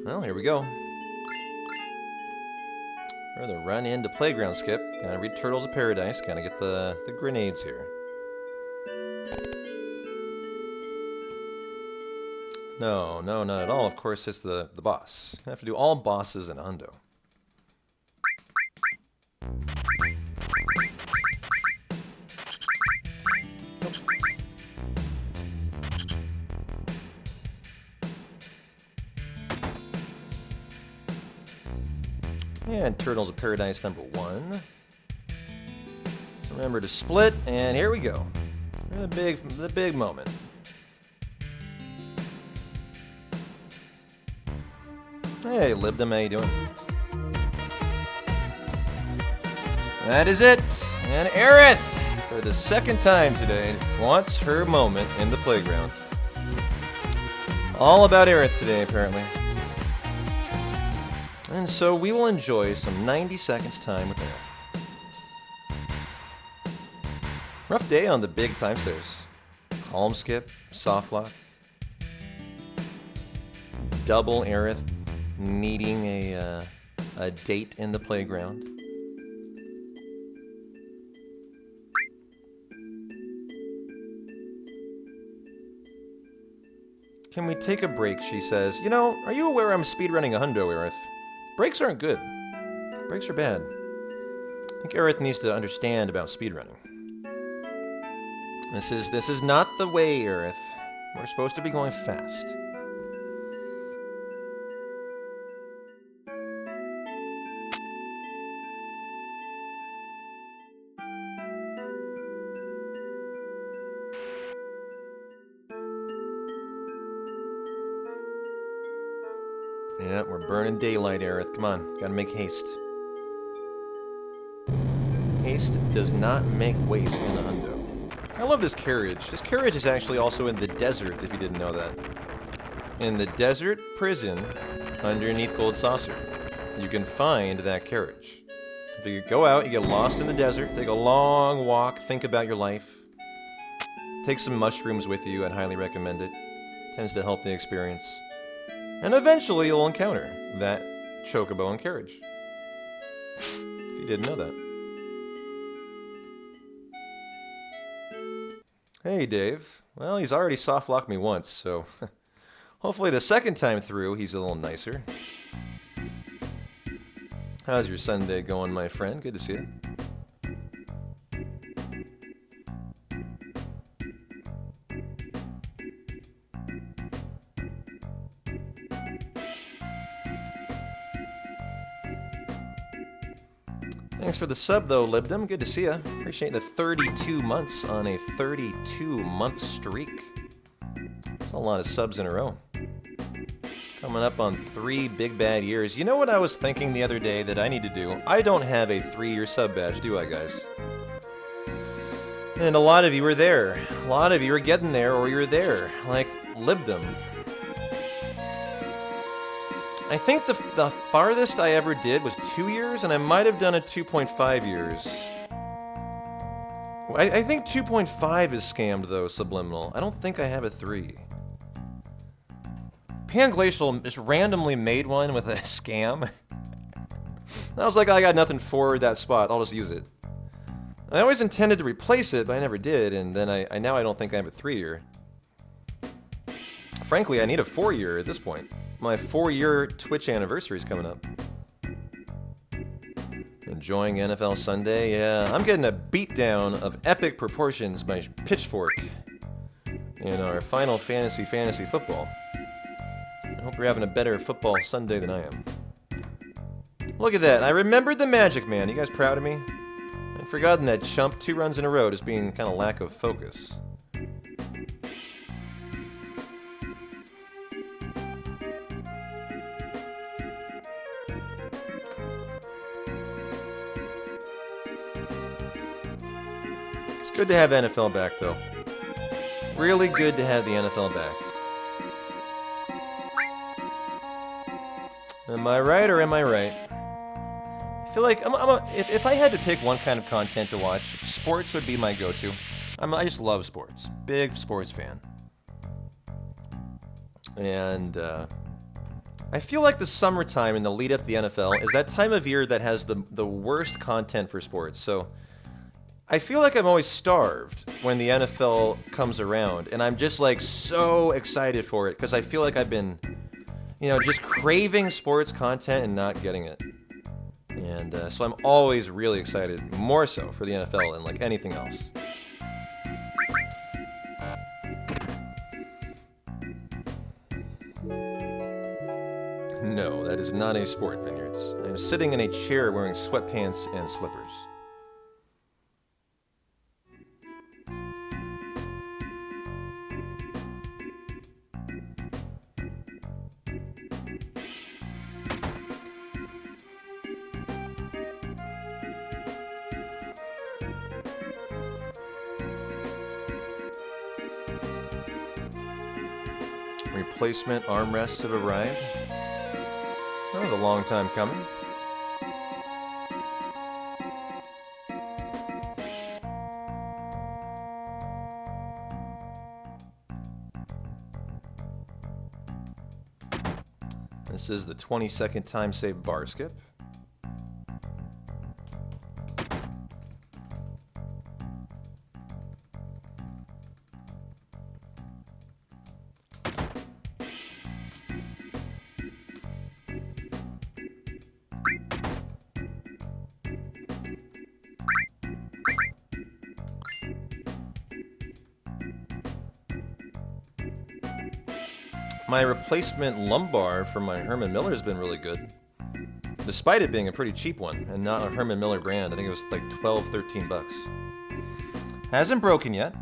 Well, here we go. For the run into playground skip. Gotta read Turtles of Paradise. Gotta get the grenades here. No, not at all. Of course, it's the boss. I have to do all bosses in Hundo. And Turtles of Paradise number 1. Remember to split, and here we go. The big moment. Hey, Libdom, how you doing? That is it. And Aerith, for the second time today, wants her moment in the playground. All about Aerith today, apparently. And so we will enjoy some 90 seconds time with Aerith. Rough day on the big time stairs. Calm skip, soft lock. Double Aerith needing a date in the playground. Can we take a break, she says. You know, are you aware I'm speedrunning a hundo, Aerith? Breaks aren't good. Breaks are bad. I think Aerith needs to understand about speedrunning. This is not the way, Aerith. We're supposed to be going fast. Yeah, we're burning daylight, Aerith. Come on, gotta make haste. Haste does not make waste in the hundo. I love this carriage. This carriage is actually also in the desert, if you didn't know that. In the desert prison underneath Gold Saucer, you can find that carriage. If you go out, you get lost in the desert, take a long walk, think about your life. Take some mushrooms with you, I'd highly recommend it. Tends to help the experience. And eventually you'll encounter that chocobo and carriage. If you didn't know that. Hey, Dave. Well, he's already soft-locked me once, so hopefully the second time through he's a little nicer. How's your Sunday going, my friend? Good to see you. Thanks for the sub, though, Libdom. Good to see ya. Appreciate the 32 months on a 32-month streak. That's a lot of subs in a row. Coming up on 3 big bad years. You know what I was thinking the other day that I need to do? I don't have a 3-year sub badge, do I, guys? And a lot of you are there. A lot of you are getting there, or you're there. Like Libdom. I think the farthest I ever did was 2 years, and I might have done a 2.5 years. I think 2.5 is scammed, though, Subliminal. I don't think I have a 3. Panglacial just randomly made one with a scam. I was like, I got nothing for that spot, I'll just use it. I always intended to replace it, but I never did, and then now I don't think I have a 3-year. Frankly, I need a 4-year at this point. My 4-year Twitch anniversary is coming up. Enjoying NFL Sunday? Yeah, I'm getting a beatdown of epic proportions by Pitchfork in our Final Fantasy football. I hope you're having a better football Sunday than I am. Look at that, I remembered the Magic Man. You guys proud of me? I'd forgotten that chump 2 runs in a row just being kind of lack of focus. Good to have NFL back, though. Really good to have the NFL back. Am I right or am I right? I feel like if I had to pick one kind of content to watch, sports would be my go-to. I just love sports. Big sports fan. And I feel like the summertime in the lead up to the NFL is that time of year that has the worst content for sports. So I feel like I'm always starved when the NFL comes around, and I'm just like so excited for it because I feel like I've been, you know, just craving sports content and not getting it. And so I'm always really excited, more so for the NFL than like anything else. No, that is not a sport, Vineyards. I'm sitting in a chair wearing sweatpants and slippers. Replacement armrests have arrived. That was a long time coming. This is the 20-second time save bar skip. My replacement lumbar for my Herman Miller has been really good, despite it being a pretty cheap one and not a Herman Miller brand. I think it was like 12, 13 bucks. Hasn't broken yet.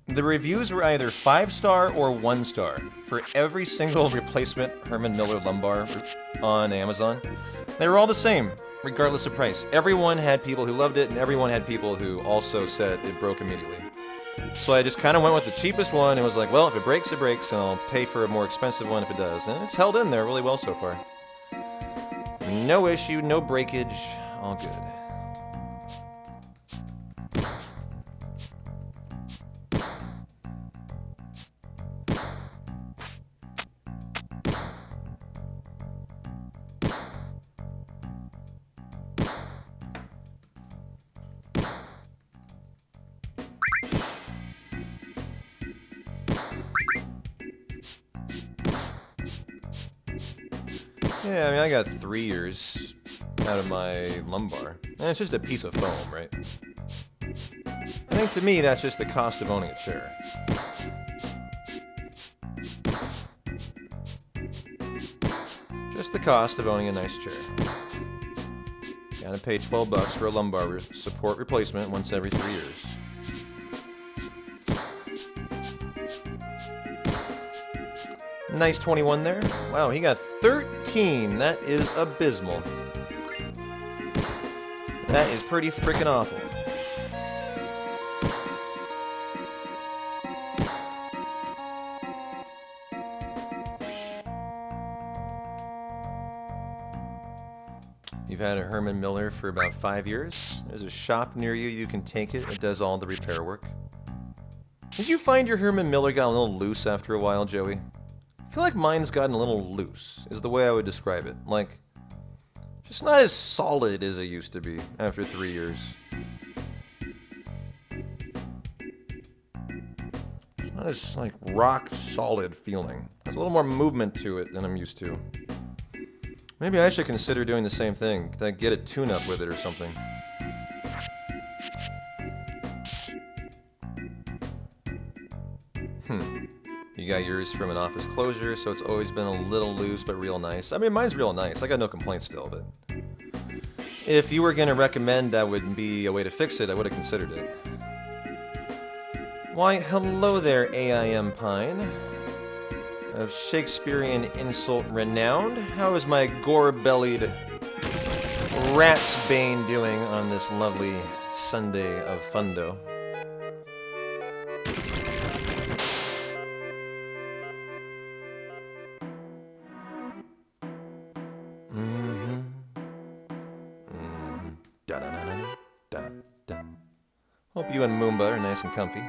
The reviews were either 5-star or 1-star for every single replacement Herman Miller lumbar on Amazon. They were all the same, regardless of price. Everyone had people who loved it, and everyone had people who also said it broke immediately. So I just kind of went with the cheapest one and was like, well, if it breaks, it breaks, and I'll pay for a more expensive one if it does. And it's held in there really well so far. No issue, no breakage, all good. Yeah, I mean, I got 3 years out of my lumbar. And it's just a piece of foam, right? I think to me, that's just the cost of owning a chair. Just the cost of owning a nice chair. Gotta pay 12 bucks for a lumbar support replacement once every 3 years. Nice 21 there. Wow, he got 13. That is abysmal. That is pretty freaking awful. You've had a Herman Miller for about 5 years. There's a shop near you. You can take it. It does all the repair work. Did you find your Herman Miller got a little loose after a while, Joey? I feel like mine's gotten a little loose, is the way I would describe it. Like, just not as solid as it used to be after 3 years. It's not as, like, rock solid feeling. There's a little more movement to it than I'm used to. Maybe I should consider doing the same thing. Like, get a tune-up with it or something. You got yours from an office closure, so it's always been a little loose, but real nice. I mean, mine's real nice. I got no complaints still, but if you were going to recommend that would be a way to fix it, I would have considered it. Why, hello there, AIM Pine. Of Shakespearean insult renowned. How is my gore-bellied rat's bane doing on this lovely Sunday of fundo? Hope you and Moomba are nice and comfy.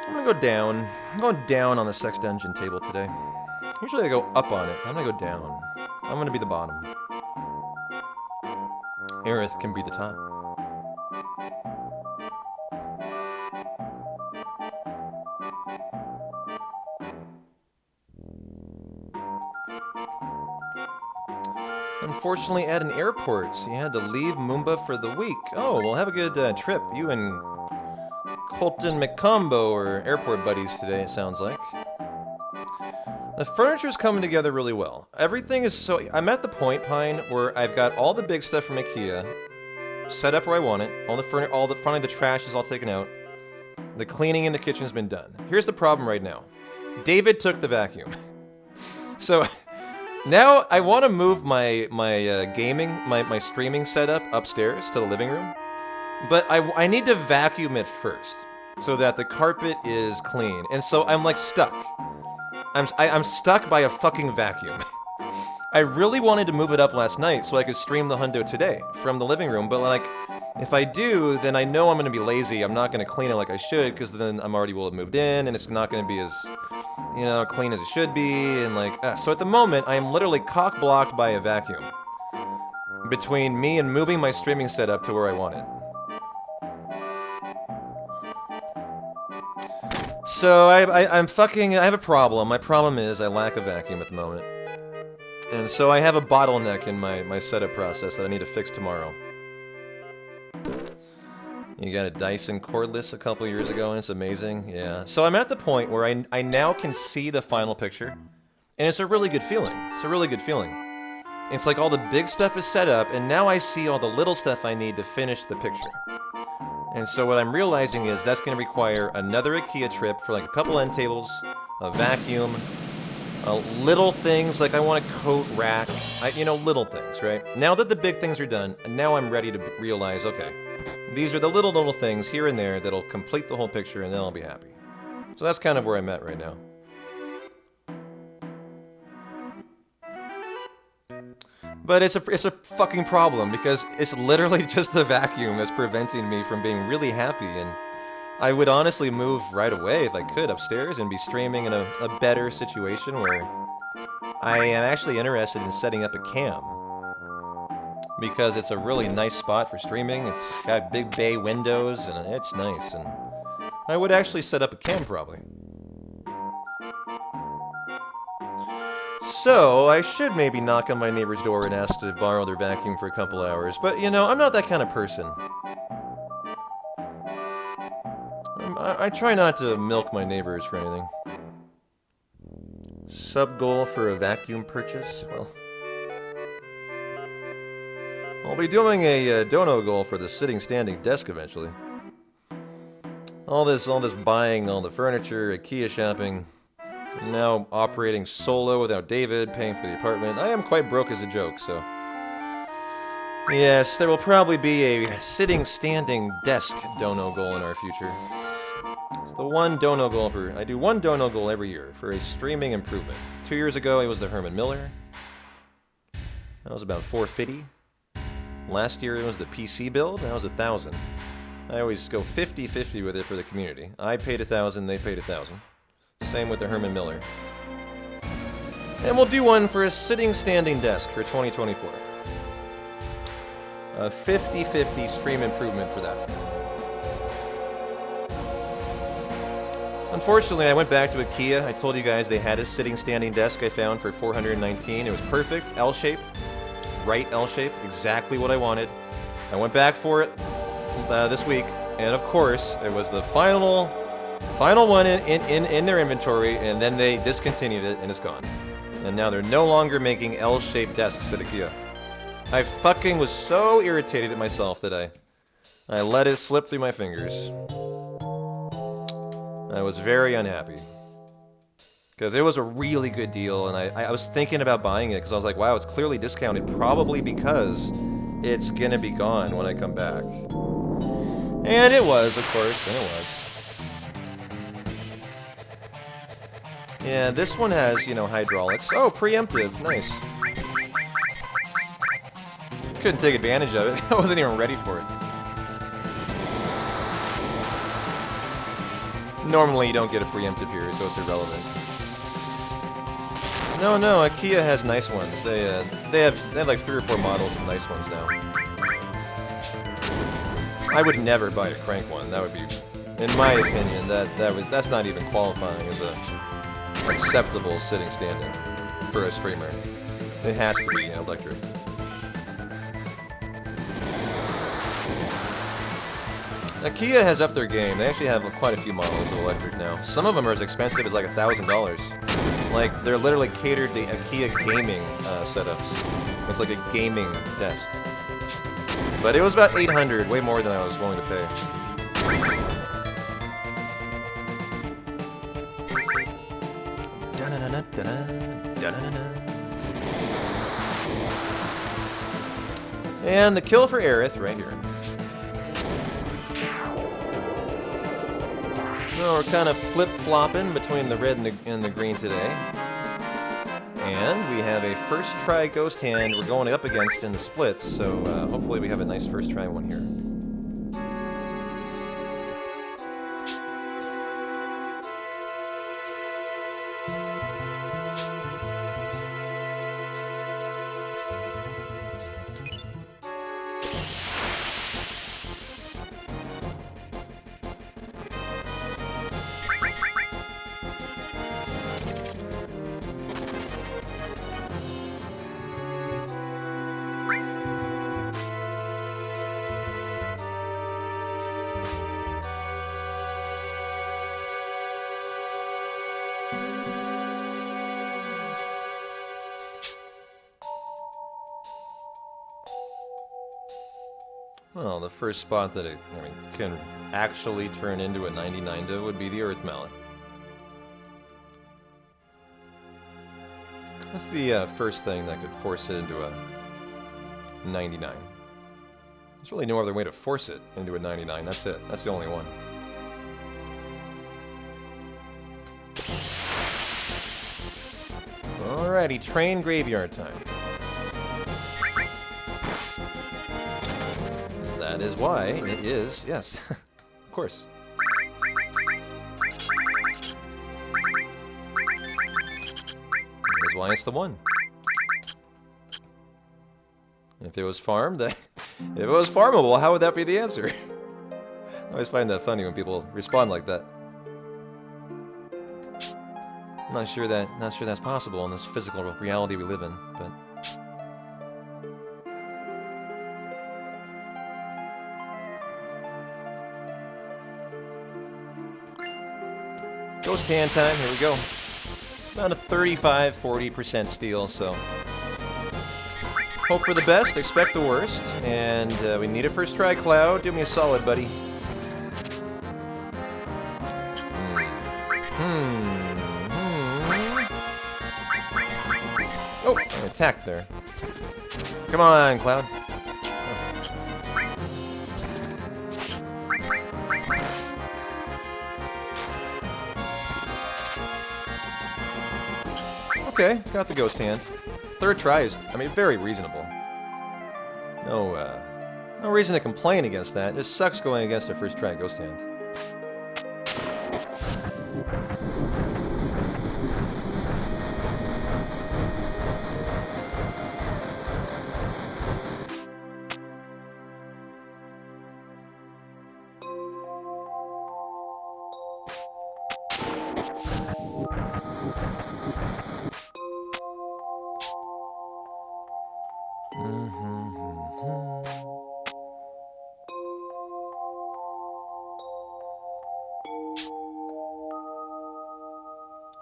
I'm gonna go down. I'm going down on the sex dungeon table today. Usually I go up on it. I'm gonna go down. I'm gonna be the bottom. Aerith can be the top. Unfortunately at an airport, so you had to leave Moomba for the week. Oh, well have a good trip. You and Colton McCombo are airport buddies today, it sounds like. The furniture's coming together really well. Everything is so... I'm at the point, Pine, where I've got all the big stuff from IKEA set up where I want it. Finally the trash is all taken out. The cleaning in the kitchen's been done. Here's the problem right now. David took the vacuum. So... Now, I want to move my streaming setup upstairs to the living room, but I need to vacuum it first, so that the carpet is clean, and so I'm like stuck. I'm stuck by a fucking vacuum. I really wanted to move it up last night so I could stream the hundo today from the living room, but like, if I do, then I know I'm going to be lazy. I'm not going to clean it like I should, because then I'm already will have moved in, and it's not going to be as... you know, clean as it should be, and like, so at the moment, I am literally cock-blocked by a vacuum between me and moving my streaming setup to where I want it. So I have a problem. My problem is I lack a vacuum at the moment. And so I have a bottleneck in my setup process that I need to fix tomorrow. You got a Dyson cordless a couple years ago, and it's amazing. Yeah. So I'm at the point where I now can see the final picture, and it's a really good feeling. It's a really good feeling. It's like all the big stuff is set up, and now I see all the little stuff I need to finish the picture. And so what I'm realizing is that's going to require another IKEA trip for like a couple end tables, a vacuum, little things like I want a coat rack, you know, little things, right? Now that the big things are done, now I'm ready to realize, okay, these are the little things here and there that'll complete the whole picture, and then I'll be happy. So that's kind of where I'm at right now. But it's a fucking problem, because it's literally just the vacuum that's preventing me from being really happy, and I would honestly move right away if I could upstairs and be streaming in a better situation where I am actually interested in setting up a cam. Because it's a really nice spot for streaming. It's got big bay windows, and it's nice, and I would actually set up a cam probably. So, I should maybe knock on my neighbor's door and ask to borrow their vacuum for a couple hours, but you know, I'm not that kind of person. I try not to milk my neighbors for anything. Sub-goal for a vacuum purchase? Well... I'll be doing a dono goal for the sitting standing desk eventually. All this buying all the furniture, IKEA shopping, now operating solo without David, paying for the apartment. I am quite broke as a joke, so... Yes, there will probably be a sitting standing desk dono goal in our future. It's the one dono goal I do one dono goal every year for a streaming improvement. 2 years ago it was the Herman Miller. That was about $450. Last year it was the PC build, that was $1,000. I always go 50-50 with it for the community. I paid $1,000, they paid $1,000. Same with the Herman Miller. And we'll do one for a sitting standing desk for 2024. A 50-50 stream improvement for that. Unfortunately, I went back to IKEA. I told you guys they had a sitting standing desk I found for $419. It was perfect, L-shape. Right L-shape, exactly what I wanted. I went back for it this week, and of course, it was the final one in their inventory, and then they discontinued it, and it's gone. And now they're no longer making L-shaped desks at IKEA. I fucking was so irritated at myself that I let it slip through my fingers. I was very unhappy. Because it was a really good deal, and I was thinking about buying it, because I was like, wow, it's clearly discounted, probably because it's gonna be gone when I come back. And it was, of course, and it was. Yeah, this one has, you know, hydraulics. Oh, preemptive, nice. Couldn't take advantage of it, I wasn't even ready for it. Normally you don't get a preemptive here, so it's irrelevant. No, IKEA has nice ones. They have like 3 or 4 models of nice ones now. I would never buy a crank one. That would be, in my opinion, that's not even qualifying as a acceptable sitting standing for a streamer. It has to be electric. IKEA has upped their game. They actually have quite a few models of electric now. Some of them are as expensive as like $1,000. Like, they're literally catered to IKEA gaming setups. It's like a gaming desk. But it was about $800, way more than I was willing to pay. And the kill for Aerith right here. Well, we're kind of flip-flopping between the red and the green today. And we have a first try ghost hand we're going up against in the splits, so hopefully we have a nice first try one here. Well, the first spot that it can actually turn into a 99 to would be the Earth Mallet. That's the first thing that could force it into a 99. There's really no other way to force it into a 99. That's it. That's the only one. Alrighty, train graveyard time. That is why it is, yes, of course. That is why it's the one. If it was farmed, if it was farmable, how would that be the answer? I always find that funny when people respond like that. Not sure that's possible in this physical reality we live in, but. Ghost hand time, here we go. It's about a 35-40% steal, so hope for the best, expect the worst, and we need a first try, Cloud. Do me a solid, buddy. Oh, an attack there. Come on, Cloud. Okay, got the ghost hand. Third try is, very reasonable. No reason to complain against that. It just sucks going against a first try ghost hand.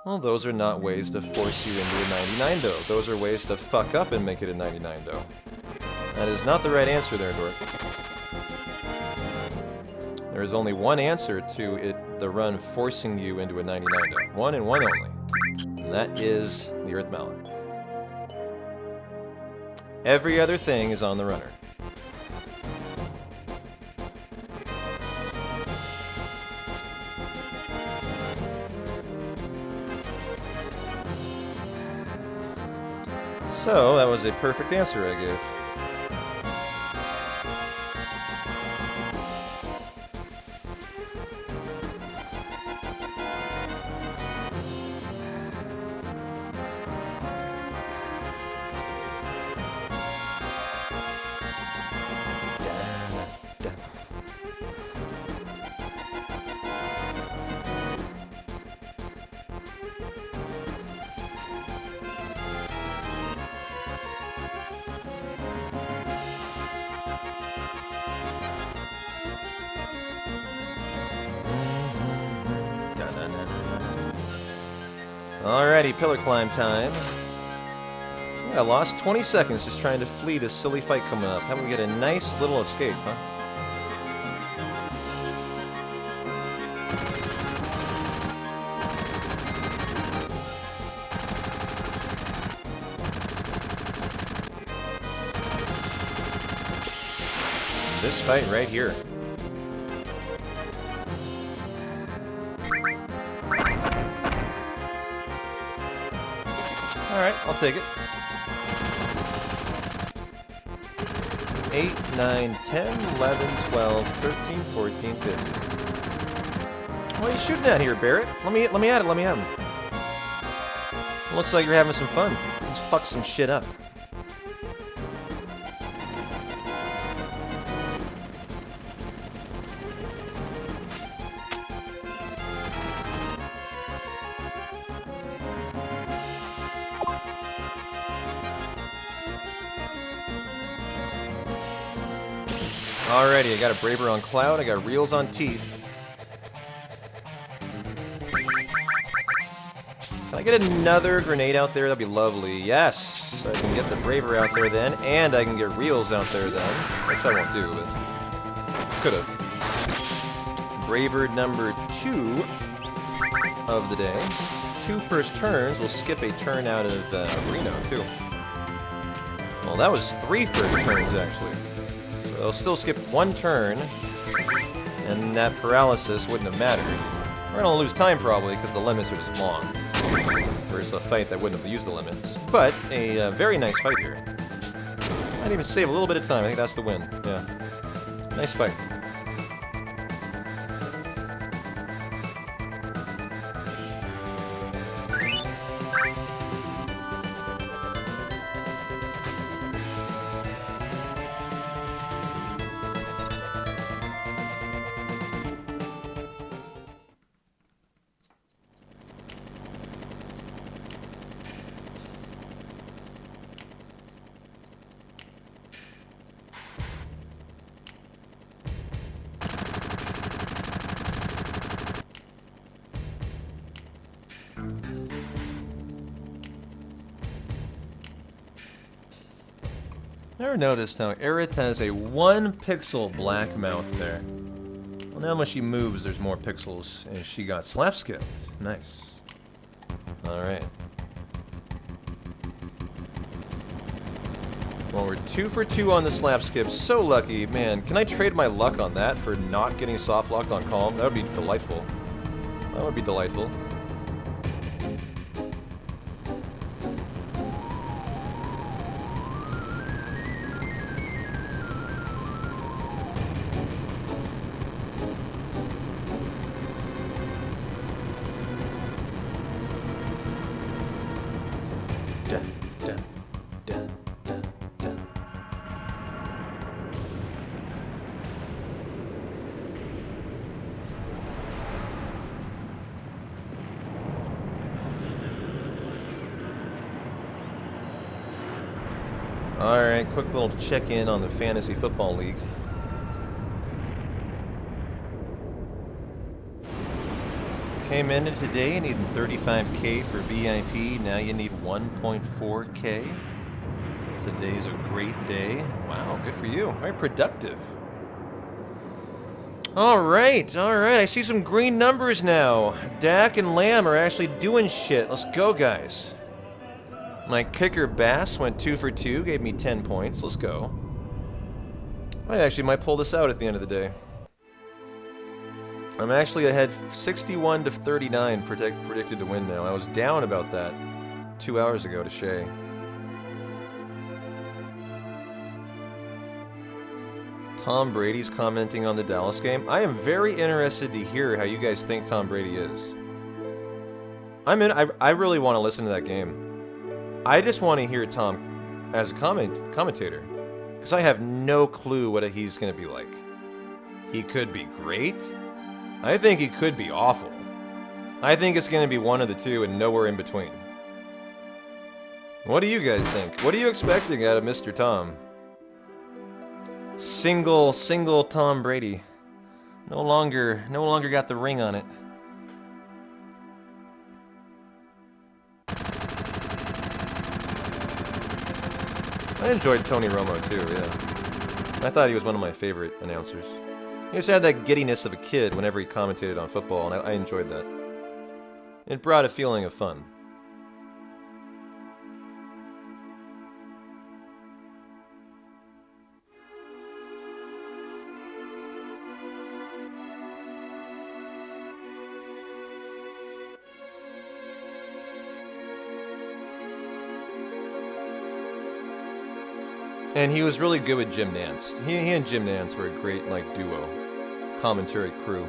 Well, those are not ways to force you into a 99 dough. Those are ways to fuck up and make it a 99 dough. That is not the right answer there, Dork. There is only one answer to the run forcing you into a 99 dough. One and one only. And that is the Earth Mallet. Every other thing is on the runner. So, that was a perfect answer I gave. Alrighty, pillar climb time. Yeah, I lost 20 seconds just trying to flee this silly fight coming up. How about we get a nice little escape, huh? This fight right here. Alright, I'll take it. 8, 9, 10, 11, 12, 13, 14, 15. What are you shooting at here, Barrett? Let me at it, let me at him. Looks like you're having some fun. Let's fuck some shit up. Alrighty, I got a Braver on Cloud, I got Reels on Teeth. Can I get another grenade out there? That'd be lovely. Yes! I can get the Braver out there then, and I can get Reels out there then. Which I won't do, but could've. Braver number 2 of the day. 2 first turns. We'll skip a turn out of Reno, too. Well, that was 3 first turns, actually. So I'll still skip 1 turn, and that paralysis wouldn't have mattered. We're gonna lose time, probably, because the limits are just long. Versus a fight that wouldn't have used the limits. But a very nice fight here. Might even save a little bit of time. I think that's the win. Yeah. Nice fight. Never noticed how Aerith has a 1 pixel black mouth there. Well, now when she moves, there's more pixels, and she got slap skipped. Nice. Alright. Well, we're 2 for 2 on the slap skip. So lucky. Man, can I trade my luck on that for not getting soft locked on Calm? That would be delightful. That would be delightful. Alright, quick little check-in on the Fantasy Football League. Came in today needing 35K for VIP, now you need 1.4K. Today's a great day. Wow, good for you. Very productive. Alright, I see some green numbers now. Dak and Lamb are actually doing shit. Let's go, guys. My kicker Bass went 2 for 2, gave me 10 points. Let's go. I actually might pull this out at the end of the day. I'm actually ahead 61 to 39 predicted to win now. I was down about that 2 hours ago to Shay. Tom Brady's commenting on the Dallas game. I am very interested to hear how you guys think Tom Brady is. I really want to listen to that game. I just want to hear Tom as a commentator, because I have no clue what he's going to be like. He could be great. I think he could be awful. I think it's going to be one of the two and nowhere in between. What do you guys think? What are you expecting out of Mr. Tom? Single Tom Brady. No longer got the ring on it. I enjoyed Tony Romo too, yeah. I thought he was one of my favorite announcers. He just had that giddiness of a kid whenever he commentated on football, and I enjoyed that. It brought a feeling of fun. And he was really good with Jim Nantz. He and Jim Nantz were a great, like, duo. Commentary crew.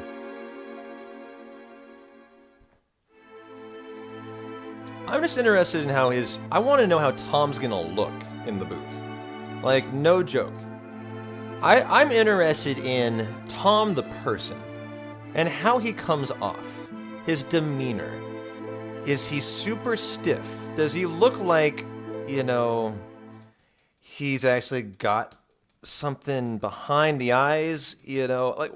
I'm just interested in how I want to know how Tom's gonna look in the booth. Like, no joke. I'm interested in Tom the person. And how he comes off. His demeanor. Is he super stiff? Does he look like, you know... he's actually got something behind the eyes, you know, like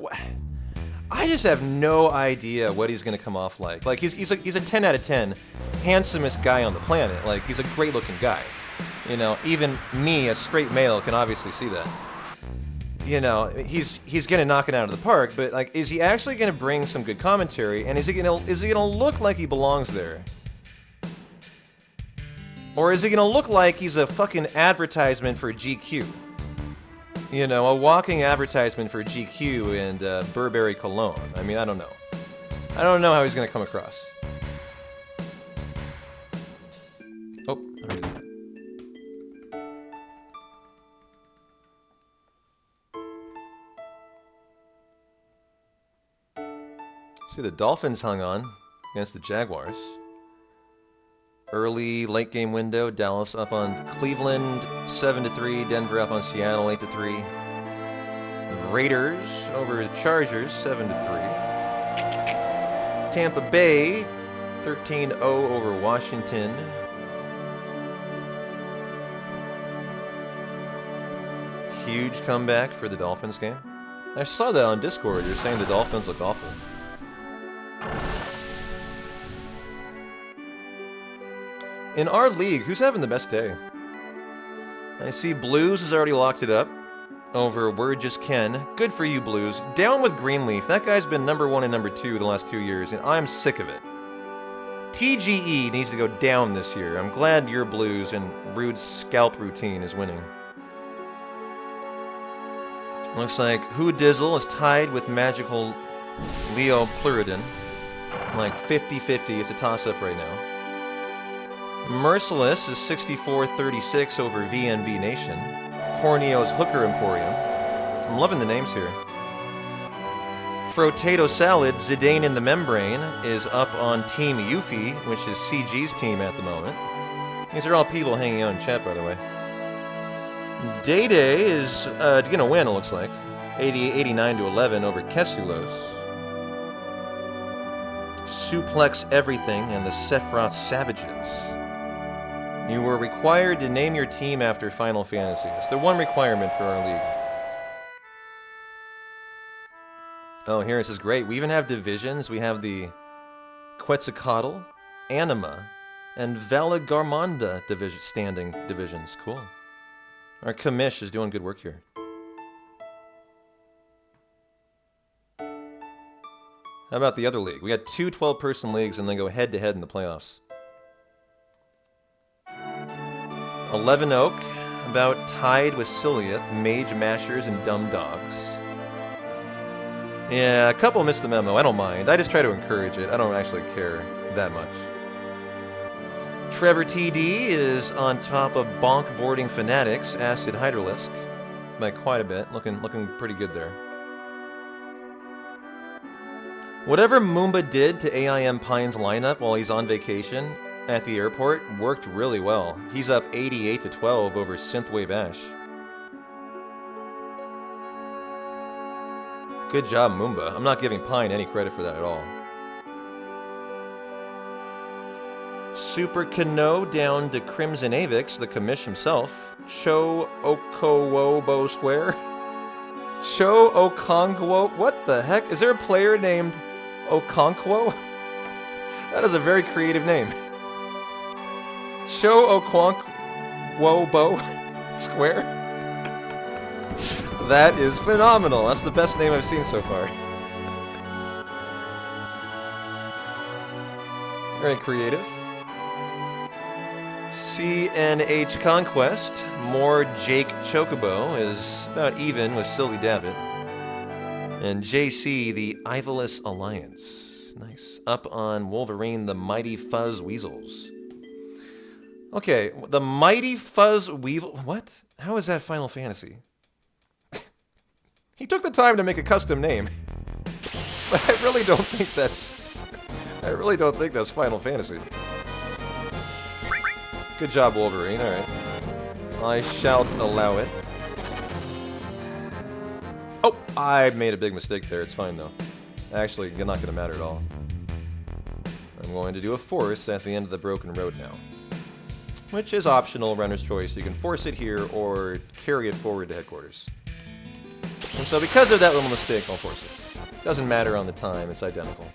I just have no idea what he's gonna come off like. Like he's a 10 out of 10, handsomest guy on the planet. Like he's a great looking guy, you know. Even me, a straight male, can obviously see that. You know, he's gonna knock it out of the park. But like, is he actually gonna bring some good commentary? And is he gonna look like he belongs there? Or is he gonna look like he's a fucking advertisement for GQ? You know, a walking advertisement for GQ and Burberry cologne. I mean, I don't know. I don't know how he's gonna come across. Oh, I heard that. See, the Dolphins hung on against the Jaguars. Early, late game window, Dallas up on Cleveland, 7-3, Denver up on Seattle, 8-3. Raiders over the Chargers, 7-3. Tampa Bay, 13-0 over Washington. Huge comeback for the Dolphins game. I saw that on Discord, you're saying the Dolphins look awful. In our league, who's having the best day? I see Blues has already locked it up over Word Just Ken. Good for you, Blues. Down with Greenleaf. That guy's been number 1 and number 2 the last 2 years, and I'm sick of it. TGE needs to go down this year. I'm glad your Blues and Rude's scalp routine is winning. Looks like Who Dizzle is tied with Magical Leo Pluridan. Like 50-50. It's a toss-up right now. Merciless is 64-36 over VNV Nation. Corneo's Hooker Emporium. I'm loving the names here. Frotato Salad, Zidane in the Membrane, is up on Team Yuffie, which is CG's team at the moment. These are all people hanging out in chat, by the way. Day Day is going to win, it looks like. 89-11 over Kesulos. Suplex Everything and the Sephiroth Savages. You were required to name your team after Final Fantasy. It's the one requirement for our league. Oh, here this is great. We even have divisions. We have the Quetzalcoatl, Anima, and Valagarmanda standing divisions. Cool. Our commish is doing good work here. How about the other league? We got 2 12-person leagues and then go head-to-head in the playoffs. 11 Oak, about tied with Ciliath, Mage Mashers, and Dumb Dogs. Yeah, a couple missed the memo. I don't mind. I just try to encourage it. I don't actually care that much. Trevor TD is on top of Bonk Boarding Fanatics, Acid Hydralisk, by quite a bit. Looking pretty good there. Whatever Moomba did to AIM Pine's lineup while he's on vacation at the airport worked really well. He's up 88-12 over Synthwave Ash. Good job, Moomba. I'm not giving Pine any credit for that at all. Super Kano down to Crimson Avix, the commish himself. Cho Okowobo Square. Cho Okonkwo. What the heck? Is there a player named Okonkwo? That is a very creative name. Cho Okonkwobo. Square? That is phenomenal. That's the best name I've seen so far. Very creative. CNH Conquest. More Jake Chocobo is about even with Silly Dabbit. And JC, the Ivolus Alliance. Nice. Up on Wolverine, the Mighty Fuzz Weasels. Okay, the Mighty Fuzz Weevil. What? How is that Final Fantasy? He took the time to make a custom name. But I really don't think that's Final Fantasy. Good job, Wolverine. Alright. I shall allow it. Oh, I made a big mistake there. It's fine, though. Actually, not going to matter at all. I'm going to do a force at the end of the broken road now. Which is optional, runner's choice. You can force it here or carry it forward to headquarters. And so because of that little mistake, I'll force it. Doesn't matter on the time, it's identical.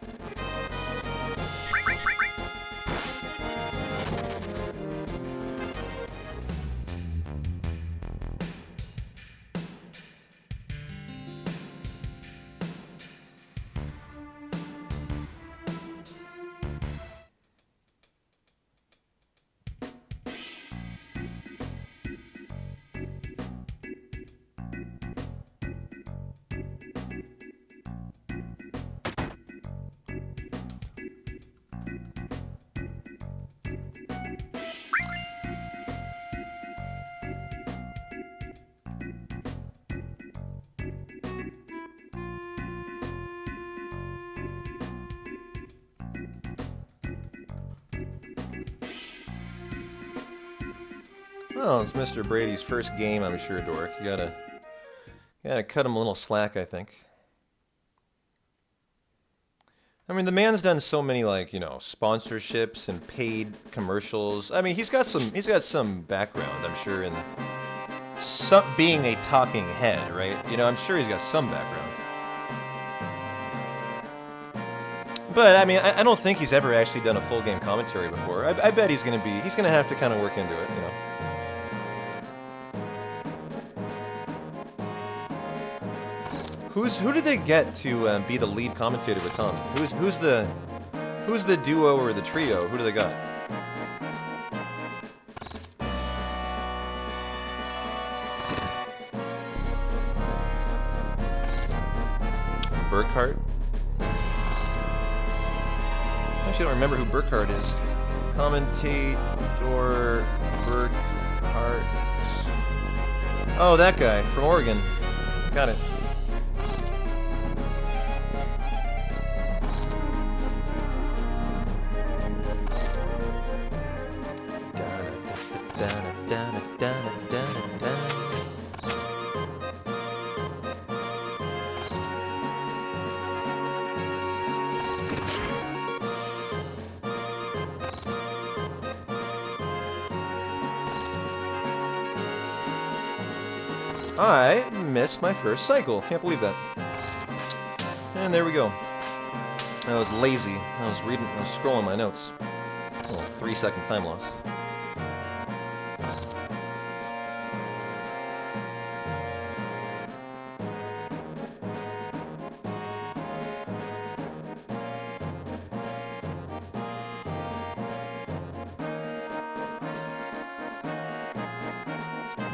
Well, it's Mr. Brady's first game, I'm sure, Dork. You gotta cut him a little slack, I think. I mean, the man's done so many, like, you know, sponsorships and paid commercials. I mean, he's got some background, I'm sure, in being a talking head, right? You know, I'm sure he's got some background. But I mean, I don't think he's ever actually done a full game commentary before. I bet he's gonna have to kind of work into it, you know. Who did they get to be the lead commentator with Tom? Who's the duo or the trio? Who do they got? Burkhart? Actually, I don't remember who Burkhart is. Commentator Burkhart. Oh, that guy from Oregon. Got it. I missed my first cycle. Can't believe that. And there we go. I was lazy. I was scrolling my notes. Oh, 3-second time loss.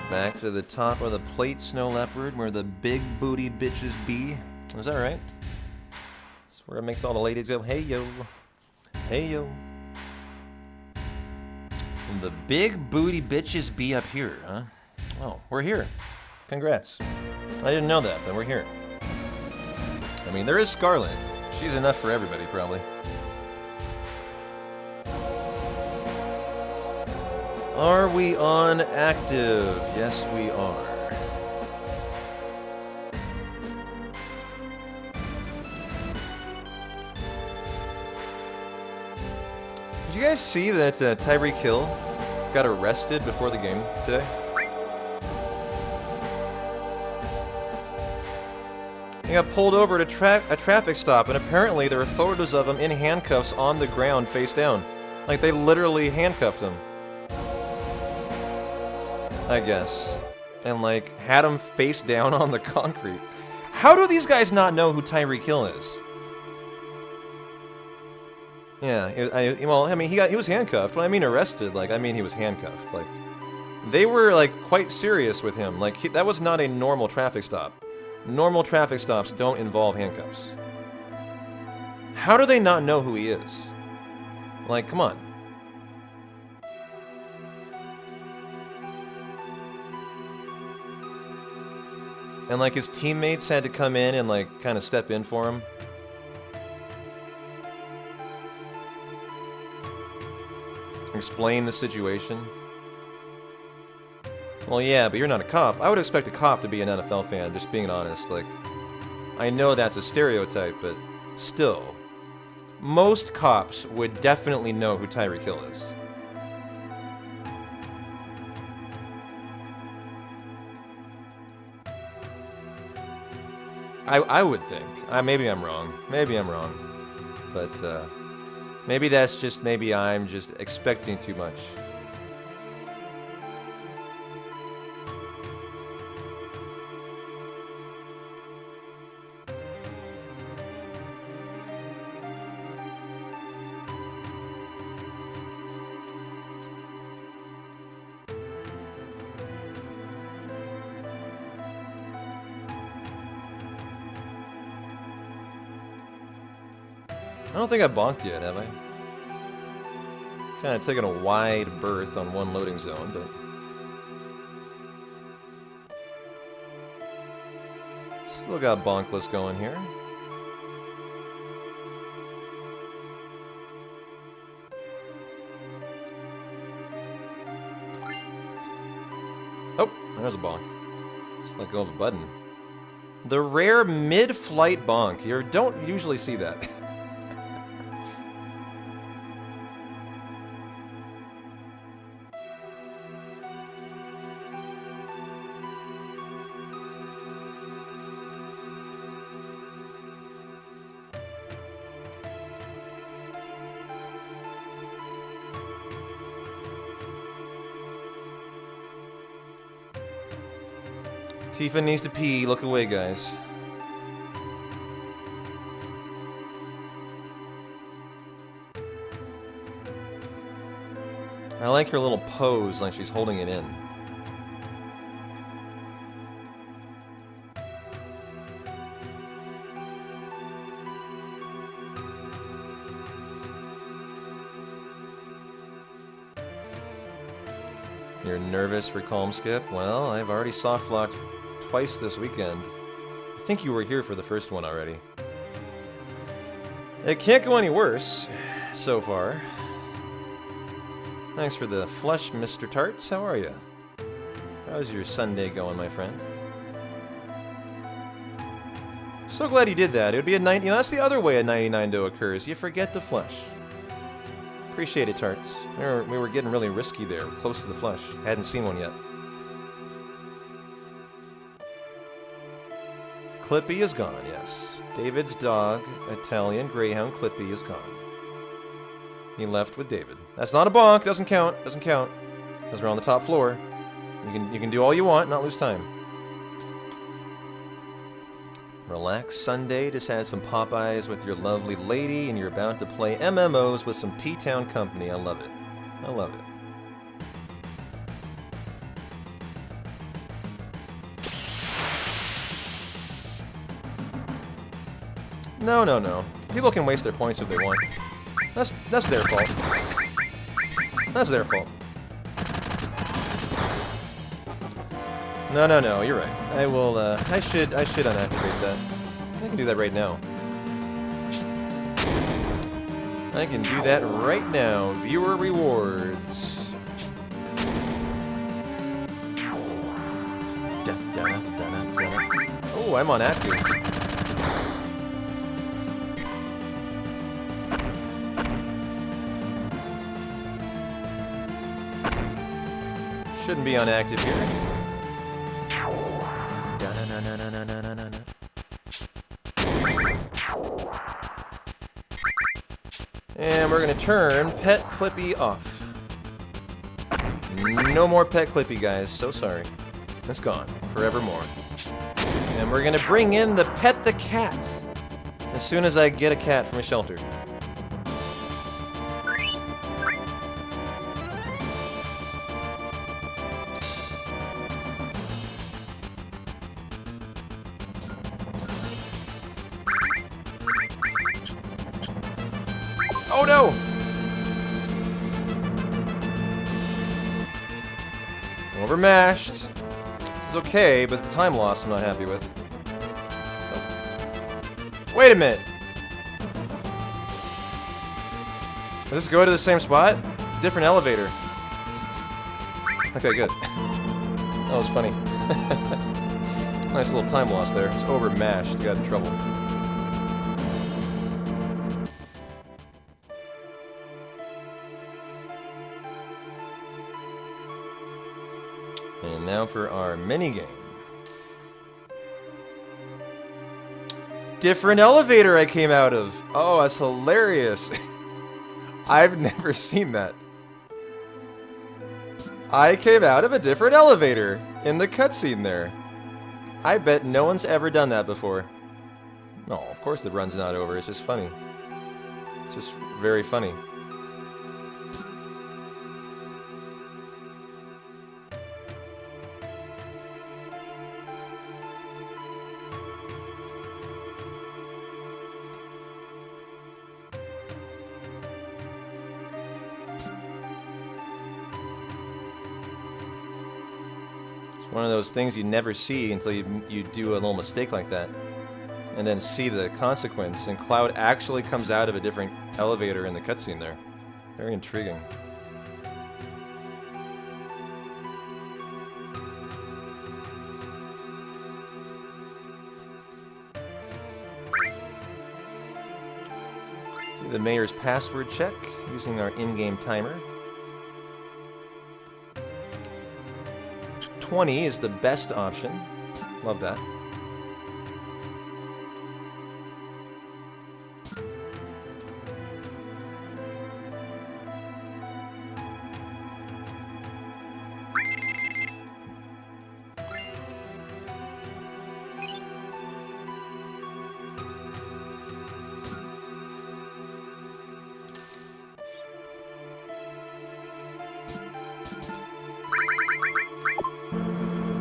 Back to the top of the plate, Snow Leopard, where the big booty bitches be. Is that right? That's where it makes all the ladies go, hey yo, hey yo. And the big booty bitches be up here, huh? Oh, we're here. Congrats. I didn't know that, but we're here. I mean, there is Scarlet. She's enough for everybody, probably. Are we on active? Yes, we are. Did you guys see that Tyreek Hill got arrested before the game today? He got pulled over at a traffic stop, and apparently there were photos of him in handcuffs on the ground, face down. Like, they literally handcuffed him. I guess. And, like, had him face down on the concrete. How do these guys not know who Tyreek Hill is? Yeah, well, I mean, he was handcuffed. When I mean arrested, like, I mean he was handcuffed. Like, they were, like, quite serious with him. Like, that was not a normal traffic stop. Normal traffic stops don't involve handcuffs. How do they not know who he is? Like, come on. And, like, his teammates had to come in and, like, kind of step in for him. Explain the situation. Well, yeah, but you're not a cop. I would expect a cop to be an NFL fan, just being honest. Like, I know that's a stereotype, but still. Most cops would definitely know who Tyreek Hill is. I would think. Maybe I'm wrong. Maybe I'm wrong. But, maybe that's just, maybe I'm just expecting too much. I don't think I bonked yet, have I? Kind of taking a wide berth on one loading zone, but... Still got bonkless going here. Oh, there's a bonk. Just let go of a button. The rare mid-flight bonk. You don't usually see that. Tifa needs to pee. Look away, guys. I like her little pose, like she's holding it in. You're nervous for Calm Skip? Well, I've already soft-locked twice this weekend. I think you were here for the first one already. It can't go any worse, so far. Thanks for the flush, Mr. Tarts. How are you? How's your Sunday going, my friend? So glad you did that. It would be a 90. You know, that's the other way a 99 dough occurs. You forget to flush. Appreciate it, Tarts. We were getting really risky there, close to the flush. Hadn't seen one yet. Clippy is gone, yes. David's dog, Italian Greyhound Clippy, is gone. He left with David. That's not a bonk. Doesn't count. Doesn't count. Because we're on the top floor. You can do all you want, not lose time. Relax Sunday. Just had some Popeyes with your lovely lady, and you're about to play MMOs with some P-Town company. I love it. I love it. No, no, no. People can waste their points if they want. That's their fault. That's their fault. No, no, no. You're right. I will. I should unactivate that. I can do that right now. I can do that right now. Viewer rewards. Oh, I'm on active. Shouldn't be on active here. And we're gonna turn Pet Clippy off. No more Pet Clippy, guys. So sorry. It's gone. Forevermore. And we're gonna bring in the Pet the Cat as soon as I get a cat from a shelter. Oh no! Overmashed. This is okay, but the time loss I'm not happy with. Oh. Wait a minute! Does this go to the same spot? Different elevator. Okay, good. That was funny. Nice little time loss there. It's overmashed. Got in trouble. And now for our minigame. Different elevator I came out of. Oh, that's hilarious. I've never seen that. I came out of a different elevator in the cutscene there. I bet no one's ever done that before. No, of course the run's not over. It's just funny. It's just very funny. One of those things you never see until you do a little mistake like that. And then see the consequence. And Cloud actually comes out of a different elevator in the cutscene there. Very intriguing. Do the mayor's password check using our in-game timer. 20 is the best option. Love that.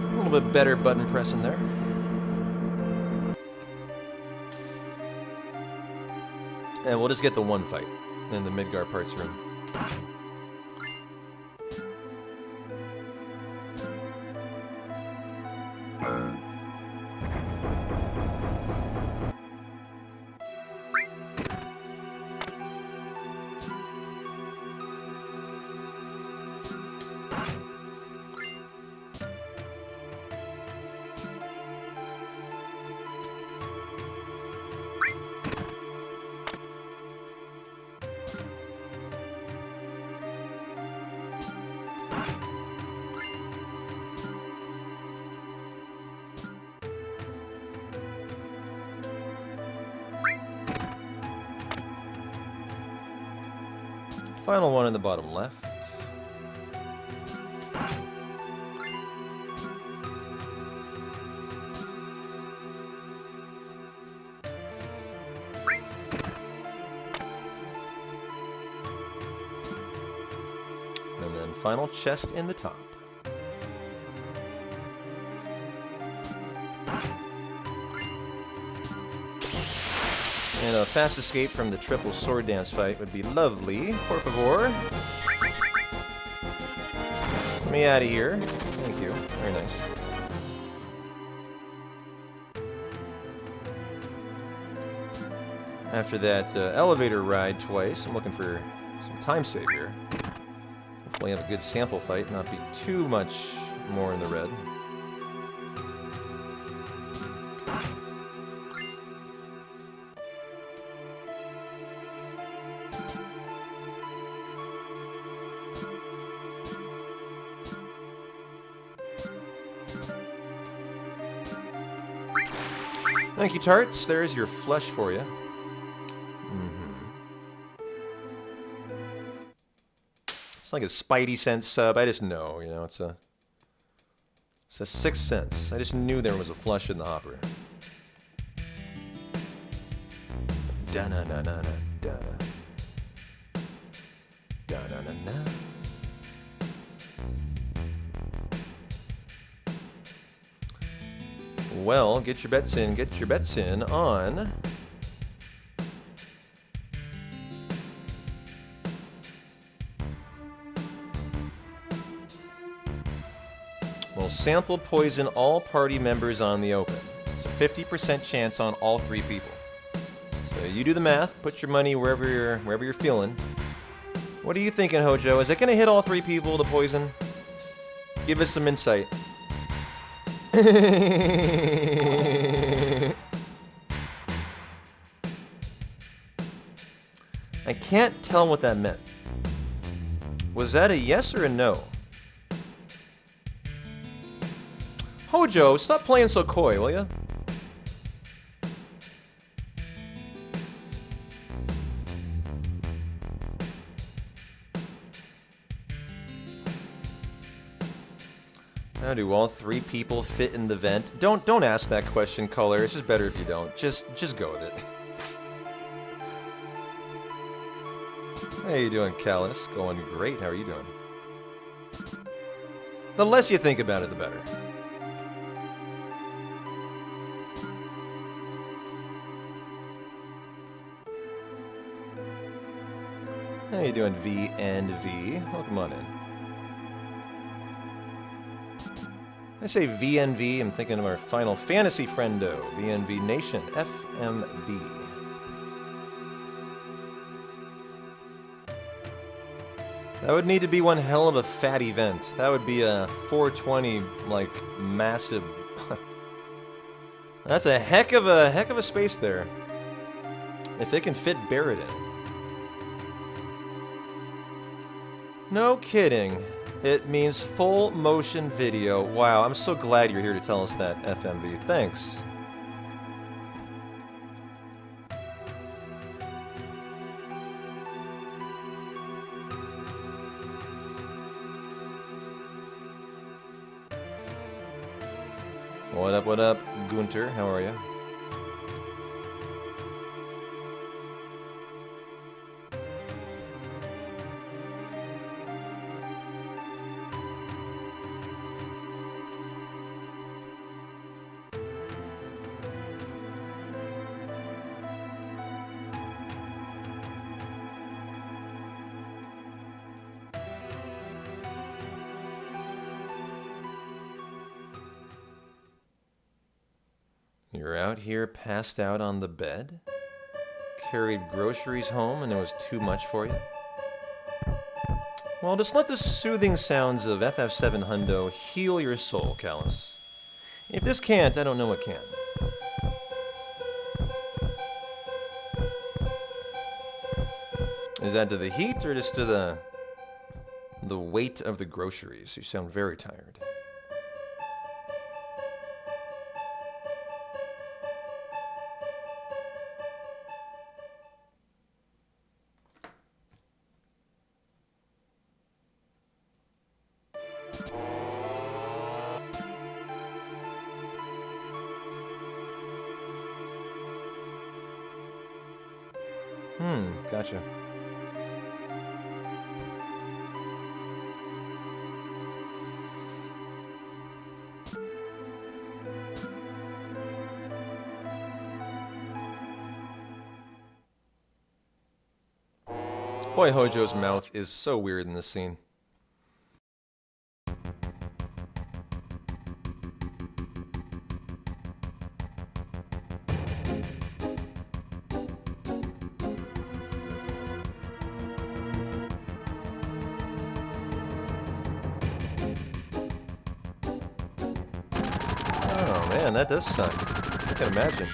A little bit better button pressing there. And we'll just get the one fight in the Midgar parts room. Final one in the bottom left. And then final chest in the top. And a fast escape from the triple sword dance fight would be lovely. Por favor. Get me out of here. Thank you. Very nice. After that elevator ride twice, I'm looking for some time save here. Hopefully have a good sample fight, not be too much more in the red. Thank you, Tarts. There's your flesh for you. It's like a Spidey sense sub. I just know, you know, it's a sixth sense. I just knew there was a flush in the hopper. Da-na-na-na-na, da-na. Da-na-na-na. Well, get your bets in on... Well, sample poison all party members on the open. It's a 50% chance on all 3 people. So you do the math, put your money wherever you're feeling. What are you thinking, Hojo? Is it gonna hit all 3 people, the poison? Give us some insight. I can't tell what that meant. Was that a yes or a no? Hojo, stop playing so coy, will ya? How do all 3 people fit in the vent? Don't ask that question, Color. It's just better if you don't. Just go with it. How you doing, Callus? Going great. How are you doing? The less you think about it, the better. How you doing, V and V? Welcome on in. I say VNV, I'm thinking of our Final Fantasy friendo, VNV Nation, FMV. That would need to be one hell of a fat event. That would be a 420, like, massive... That's a heck of a space there. If they can fit Barrett in. No kidding. It means full motion video. Wow, I'm so glad you're here to tell us that, FMV. Thanks. What up, Gunter? How are you? You're out here passed out on the bed? Carried groceries home and it was too much for you? Well, just let the soothing sounds of FF7 Hundo heal your soul, Callus. If this can't, I don't know what can. Is that to the heat or just to the weight of the groceries? You sound very tired. Gotcha. Boy, Hojo's mouth is so weird in this scene. Oh man, that does suck. I can imagine.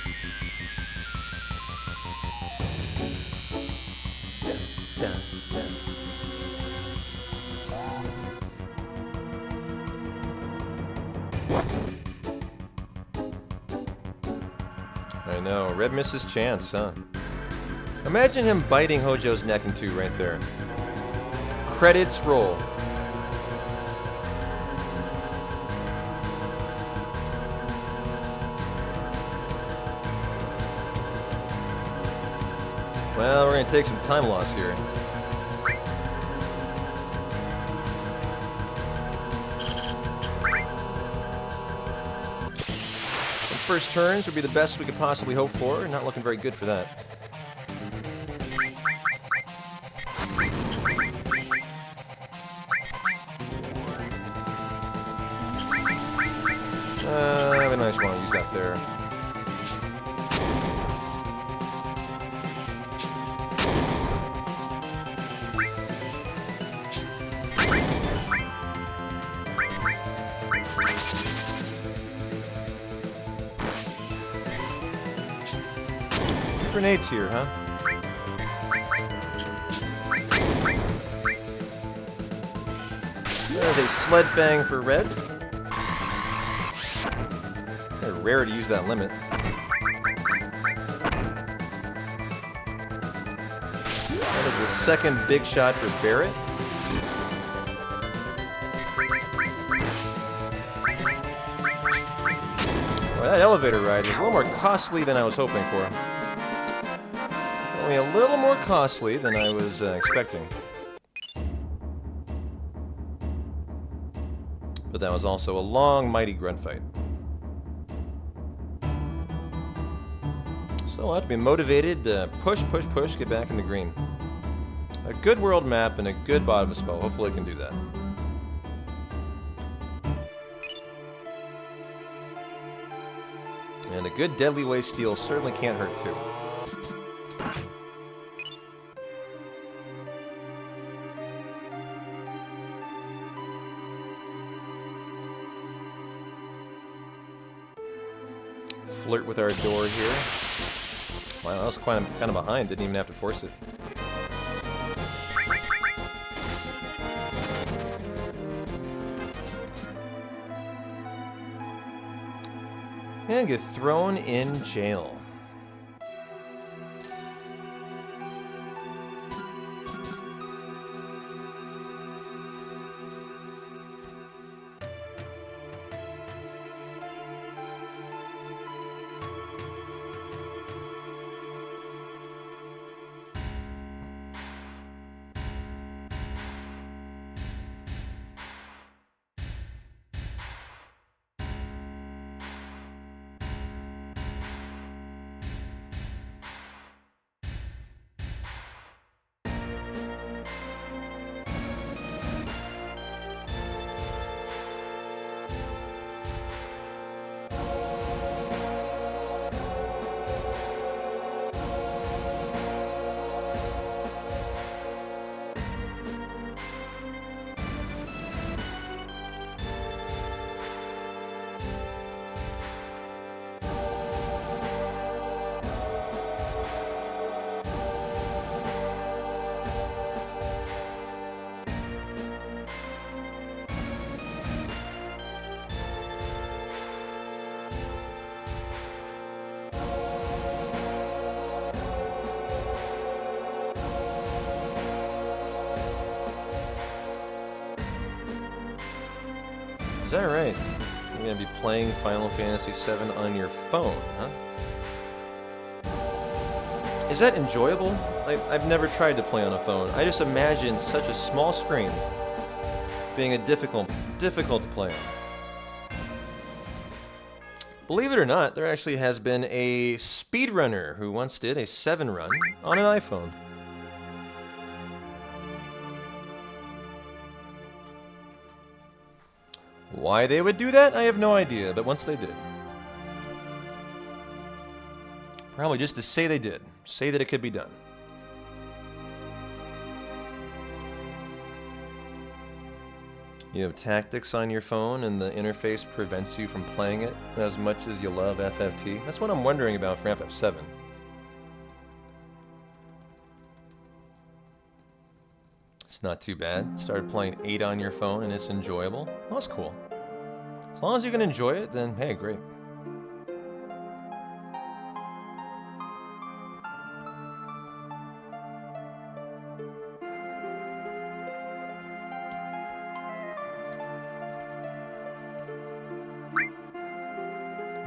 I know, Red misses chance, huh? Imagine him biting Hojo's neck in two right there. Credits roll. Well, we're going to take some time loss here. Some first turns would be the best we could possibly hope for. Not looking very good for that. I might just want to use that there. Grenades here, huh? There's a Sled Fang for red. They're rare to use that limit. That is the second big shot for Barrett. Well, that elevator ride was a little more costly than I was hoping for. Definitely a little more costly than I was expecting. But that was also a long, mighty grunt fight. So I'll have to be motivated to push, push, push, get back in the green. A good world map and a good bottom spell. Hopefully I can do that. And a good Deadly Way steal certainly can't hurt too. Flirt with our door here. Wow, that was kind of behind. Didn't even have to force it. And get thrown in jail. Is that right? You're going to be playing Final Fantasy VII on your phone, huh? Is that enjoyable? I've never tried to play on a phone. I just imagine such a small screen being a difficult to play on. Believe it or not, there actually has been a speedrunner who once did a 7 run on an iPhone. Why they would do that, I have no idea, but once they did. Probably just to say they did. Say that it could be done. You have tactics on your phone and the interface prevents you from playing it as much as you love FFT. That's what I'm wondering about for FF7. It's not too bad. Started playing 8 on your phone and it's enjoyable. Well, that's cool. As long as you can enjoy it, then hey, great.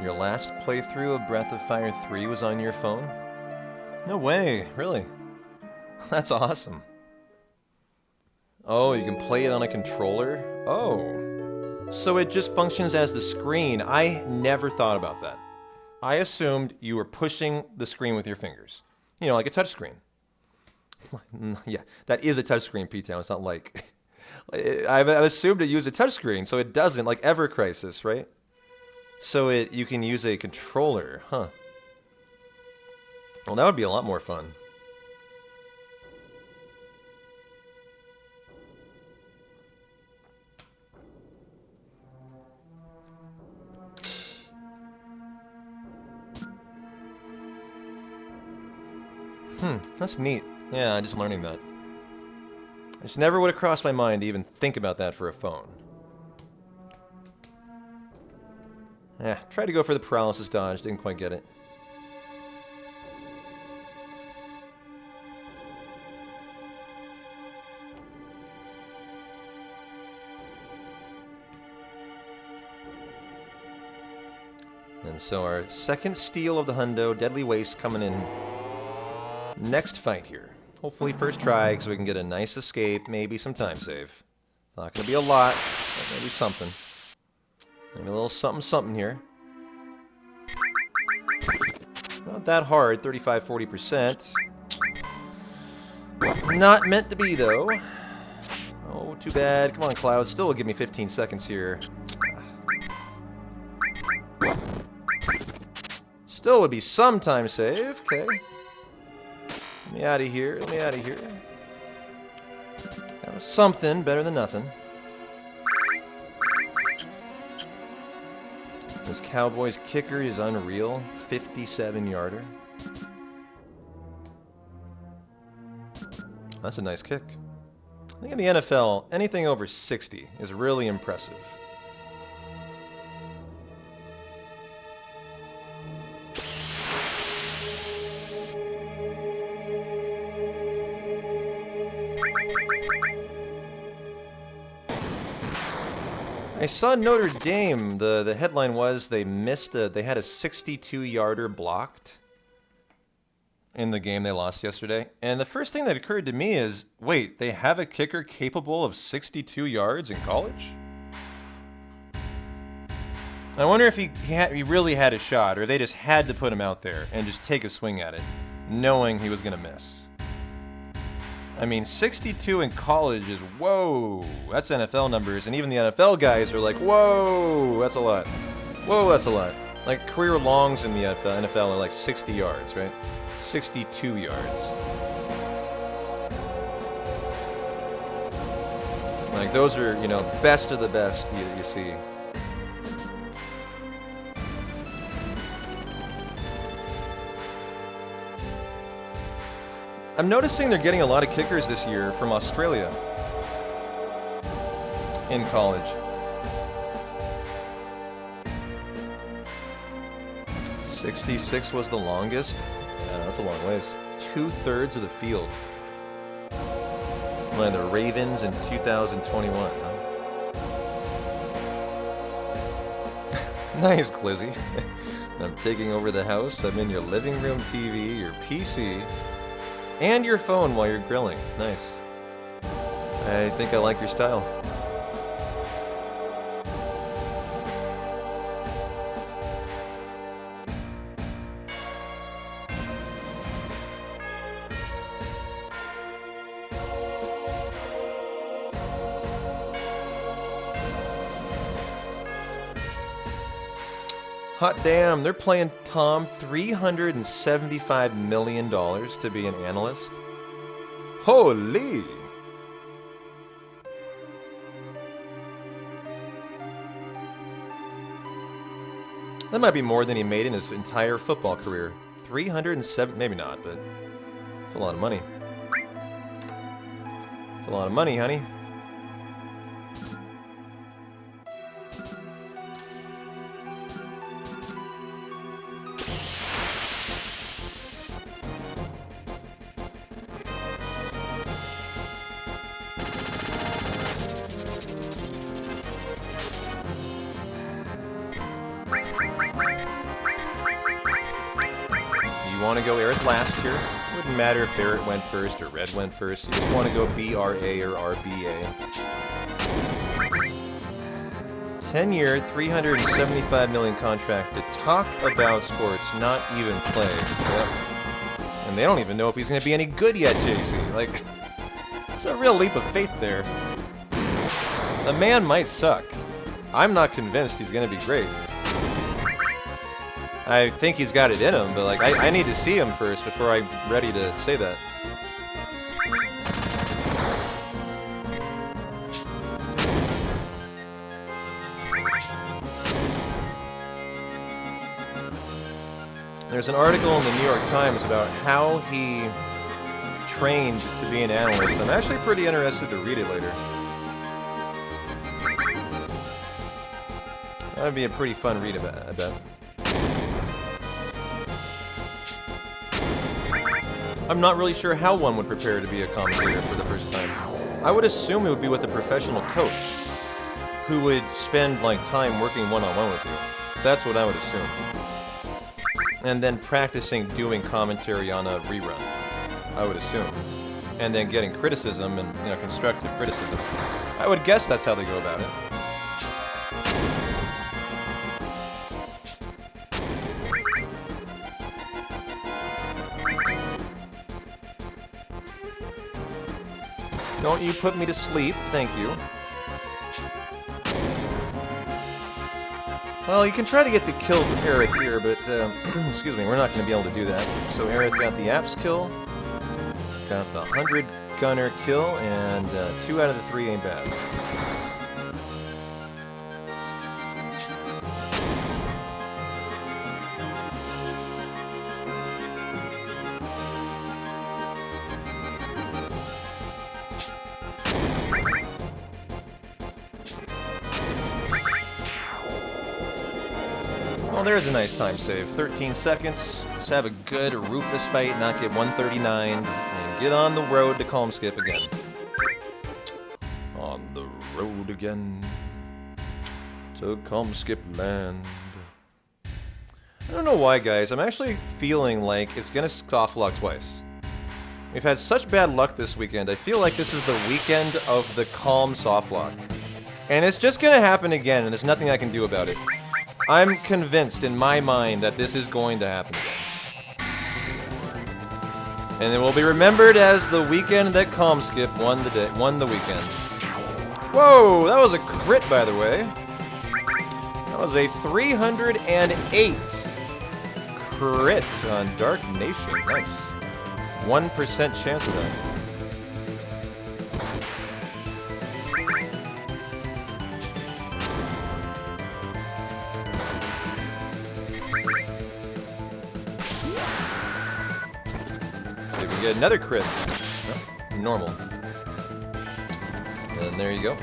Your last playthrough of Breath of Fire 3 was on your phone? No way, really? That's awesome. Oh, you can play it on a controller? Oh. So it just functions as the screen. I never thought about that. I assumed you were pushing the screen with your fingers. You know, like a touchscreen. Yeah, that is a touchscreen, P-Town. It's not like... I've assumed it used a touchscreen, so it doesn't, like Ever Crisis, right? So you can use a controller, huh? Well, that would be a lot more fun. That's neat. Yeah, I'm just learning that. I just never would have crossed my mind to even think about that for a phone. Yeah, tried to go for the paralysis dodge, didn't quite get it. And so our second steal of the hundo, Deadly Waste, coming in next fight here. Hopefully first try, so we can get a nice escape, maybe some time save. It's not going to be a lot, but maybe something. Maybe a little something here. Not that hard, 35-40%. Not meant to be, though. Oh, too bad. Come on, Cloud. Still will give me 15 seconds here. Still would be some time save. Okay. Let me out of here. Let me out of here. That was something better than nothing. This Cowboys kicker is unreal. 57-yarder. That's a nice kick. I think in the NFL, anything over 60 is really impressive. I saw Notre Dame, the headline was they missed they had a 62-yarder blocked in the game they lost yesterday. And the first thing that occurred to me is, wait, they have a kicker capable of 62 yards in college? I wonder if he really had a shot, or they just had to put him out there and just take a swing at it, knowing he was going to miss. I mean, 62 in college is, whoa, that's NFL numbers, and even the NFL guys are like, whoa, that's a lot. Whoa, that's a lot. Like, career longs in the NFL are like 60 yards, right? 62 yards. Like, those are, you know, best of the best you see. I'm noticing they're getting a lot of kickers this year from Australia in college. 66 was the longest. Yeah, that's a long ways. 2/3 of the field. Like the Ravens in 2021. Huh? Nice, Glizzy. I'm taking over the house. I'm in your living room TV, your PC. And your phone while you're grilling. Nice. I think I like your style. Hot damn, they're playing Tom $375 million to be an analyst? Holy! That might be more than he made in his entire football career. 307, maybe not, but it's a lot of money. It's a lot of money, honey. want to go Aerith last here. Wouldn't matter if Barrett went first or Red went first. You just want to go BRA or RBA. 10-year, $375 million contract to talk about sports, not even play. Yep. And they don't even know if he's going to be any good yet, JC. Like, it's a real leap of faith there. The man might suck. I'm not convinced he's going to be great. I think he's got it in him, but like I need to see him first before I'm ready to say that. There's an article in the New York Times about how he trained to be an analyst. I'm actually pretty interested to read it later. That would be a pretty fun read about, I bet. I'm not really sure how one would prepare to be a commentator for the first time. I would assume it would be with a professional coach who would spend like time working one-on-one with you. That's what I would assume. And then practicing doing commentary on a rerun, I would assume. And then getting criticism and, you know, constructive criticism. I would guess that's how they go about it. Don't you put me to sleep, thank you. Well, you can try to get the kill for Aerith here, but, excuse me, we're not going to be able to do that. So Aerith got the Apps kill, got the 100 Gunner kill, and 2 out of the 3 ain't bad. Well, there's a nice time save. 13 seconds. Let's have a good Rufus fight, not get 139, and get on the road to Calm Skip again. On the road again to Calm Skip land. I don't know why, guys. I'm actually feeling like it's gonna soft lock twice. We've had such bad luck this weekend. I feel like this is the weekend of the calm soft lock. And it's just gonna happen again, and there's nothing I can do about it. I'm convinced in my mind that this is going to happen again. And it will be remembered as the weekend that Calm Skip won the weekend. Whoa, that was a crit, by the way. That was a 308 crit on Dark Nation. Nice. 1% chance of that. Get another crit. Oh, normal. And there you go.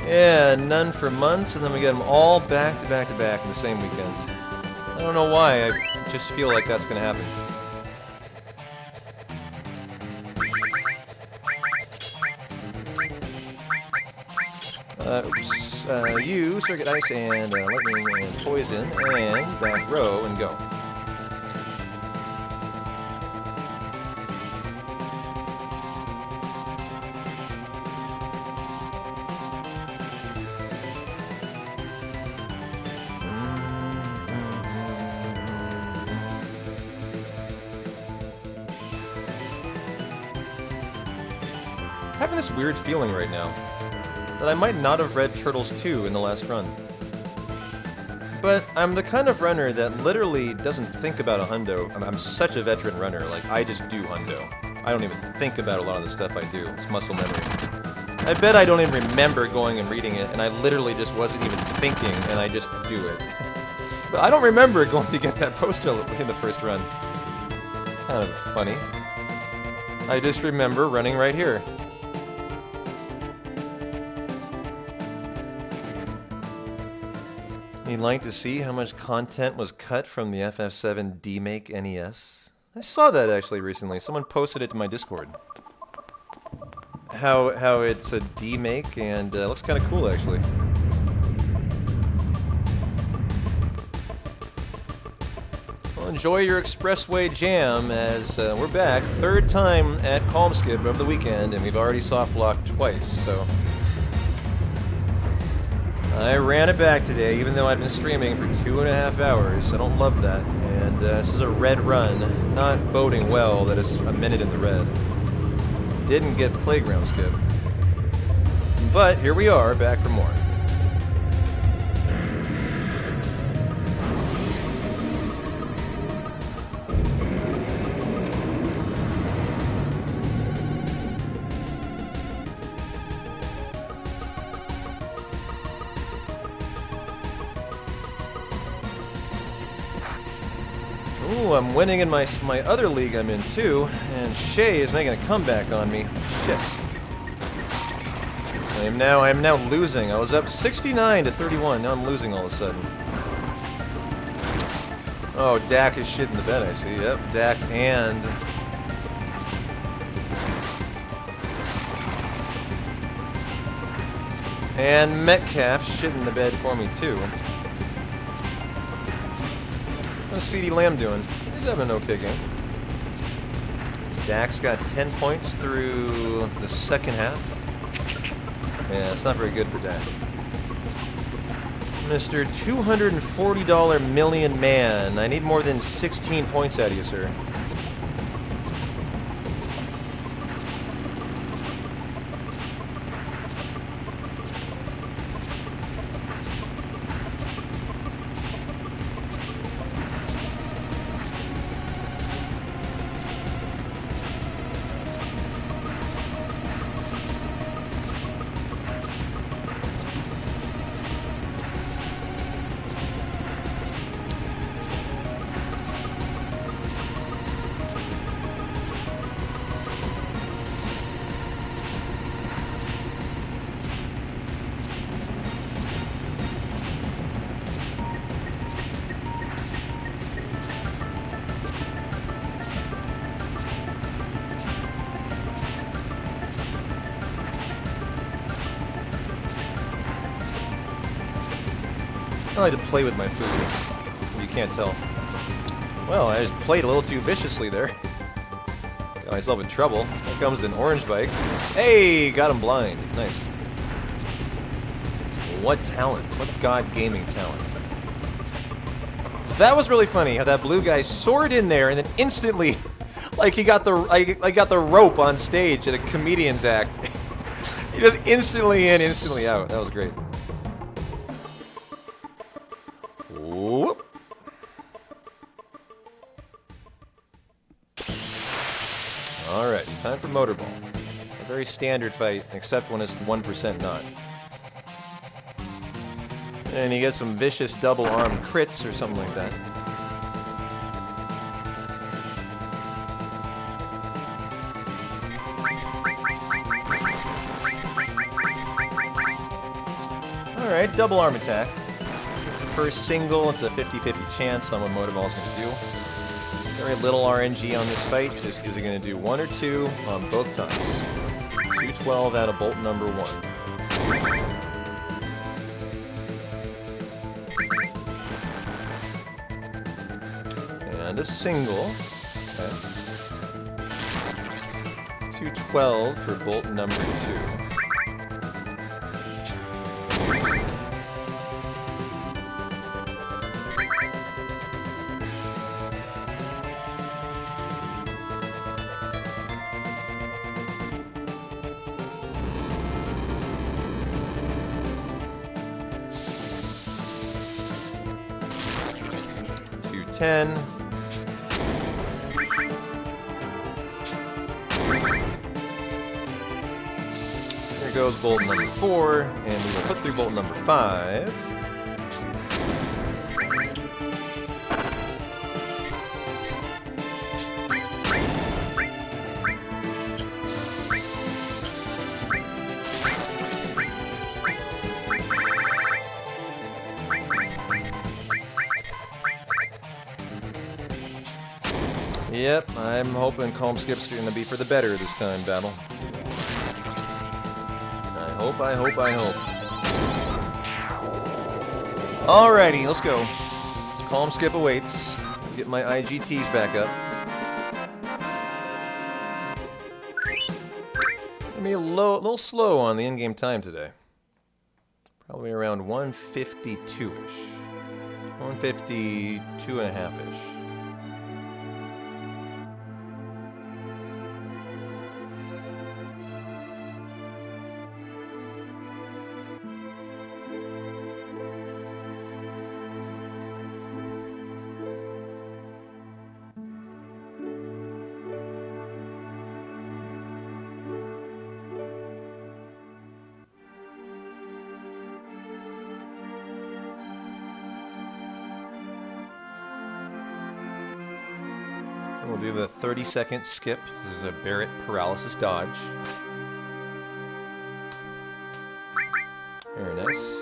Yeah, none for months, and then we get them all back to back to back in the same weekend. I don't know why, I just feel like that's gonna happen. You, Circuit Ice, and Lightning, and Poison, and back row, and go. Having this weird feeling right now that I might not have read Turtles 2 in the last run. But I'm the kind of runner that literally doesn't think about a hundo. I'm such a veteran runner, like I just do hundo. I don't even think about a lot of the stuff I do. It's muscle memory. I bet I don't even remember going and reading it, and I literally just wasn't even thinking, and I just do it. But I don't remember going to get that poster in the first run. Kind of funny. I just remember running right here. You'd like to see how much content was cut from the FF7 demake NES? I saw that actually recently. Someone posted it to my Discord. How it's a demake and looks kind of cool actually. enjoy your expressway jam as we're back. Third time at Calm Skip over the weekend, and we've already soft locked twice, so. I ran it back today, even though I'd been streaming for 2.5 hours. I don't love that. And this is a red run, not boding well that it's a minute in the red. Didn't get playground skip. But here we are, back for more. Ooh, I'm winning in my other league I'm in too, and Shay is making a comeback on me. Shit. I am now losing. I was up 69 to 31. Now I'm losing all of a sudden. Oh, Dak is shit in the bed, I see. Yep, Dak and Metcalf shit in the bed for me too. How's CeeDee Lamb doing? He's having an okay game. Dak's got 10 points through the second half. Yeah, it's not very good for Dak. Mr. $240 million man. I need more than 16 points out of you, sir. I like to play with my food. You can't tell. Well, I just played a little too viciously there. Got myself in trouble. Here comes an orange bike. Hey, got him blind. Nice. What talent. What god gaming talent. That was really funny how that blue guy soared in there and then instantly, like he got the rope on stage at a comedian's act. He just instantly in, instantly out. That was great. Whoop. Alright, time for Motorball. A very standard fight, except when it's 1% not. And you get some vicious double arm crits or something like that. Alright, double arm attack. First single, it's a 50-50 chance on what Motorball's going to do. Very little RNG on this fight. Just is it going to do 1 or 2 on both times. 212 out of bolt number 1. And a single. Okay. 212 for bolt number 2. Ten. Here goes bolt number 4, and we will put through bolt number 5. Yep, I'm hoping Calm Skip's going to be for the better this time, battle. I hope. Alrighty, let's go. Calm Skip awaits. Get my IGTs back up. Gonna be a little slow on the in-game time today. Probably around 152-ish. 152.5-ish. We'll do the 30-second skip. This is a Barrett paralysis dodge. Very nice.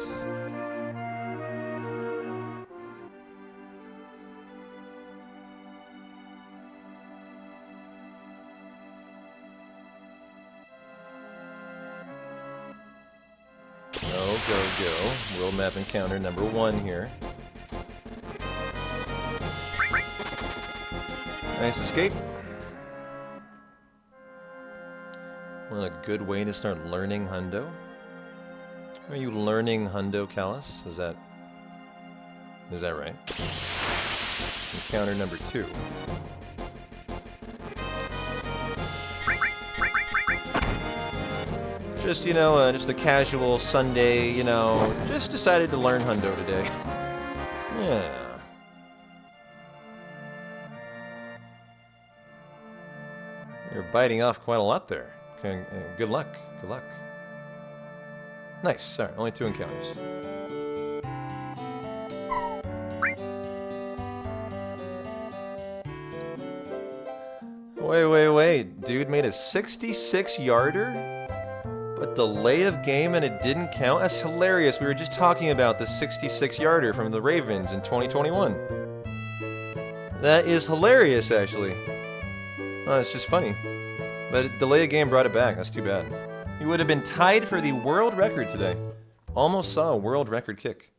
Go. World map encounter number 1 here. Nice escape. What a good way to start learning Hundo. Are you learning Hundo, Callus? Is that right? Encounter number 2. Just, you know, just a casual Sunday, you know, just decided to learn Hundo today. Yeah. You're biting off quite a lot there. Okay, good luck. Good luck. Nice. All right, only 2 encounters. Wait. Dude made a 66-yarder? But delay of game and it didn't count? That's hilarious. We were just talking about the 66-yarder from the Ravens in 2021. That is hilarious, actually. Oh, it's just funny. But delay of game brought it back. That's too bad. You would have been tied for the world record today. Almost saw a world record kick.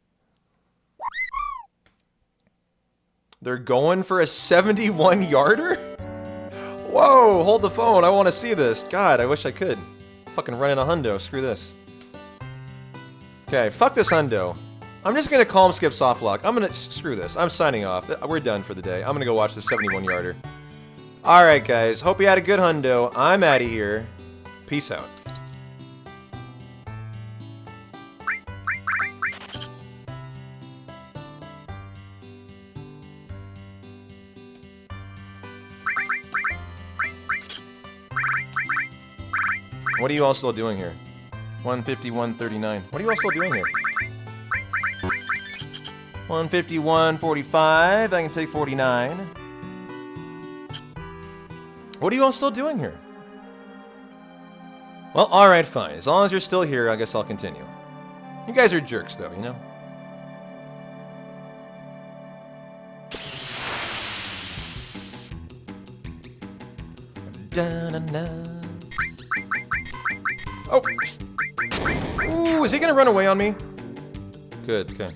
They're going for a 71-yarder? Whoa, hold the phone. I want to see this. God, I wish I could. Fucking running a Hundo. Screw this. Okay, fuck this Hundo. I'm just gonna calm skip soft lock. I'm gonna screw this. I'm signing off. We're done for the day. I'm gonna go watch the 71-yarder. Alright, guys. Hope you had a good Hundo. I'm out of here. Peace out. What are you all still doing here? 151.39. What are you all still doing here? 151.45. I can take 49. What are you all still doing here? Well, alright, fine. As long as you're still here, I guess I'll continue. You guys are jerks, though, you know? Da-na-na. Oh! Ooh, is he gonna run away on me? Good, okay.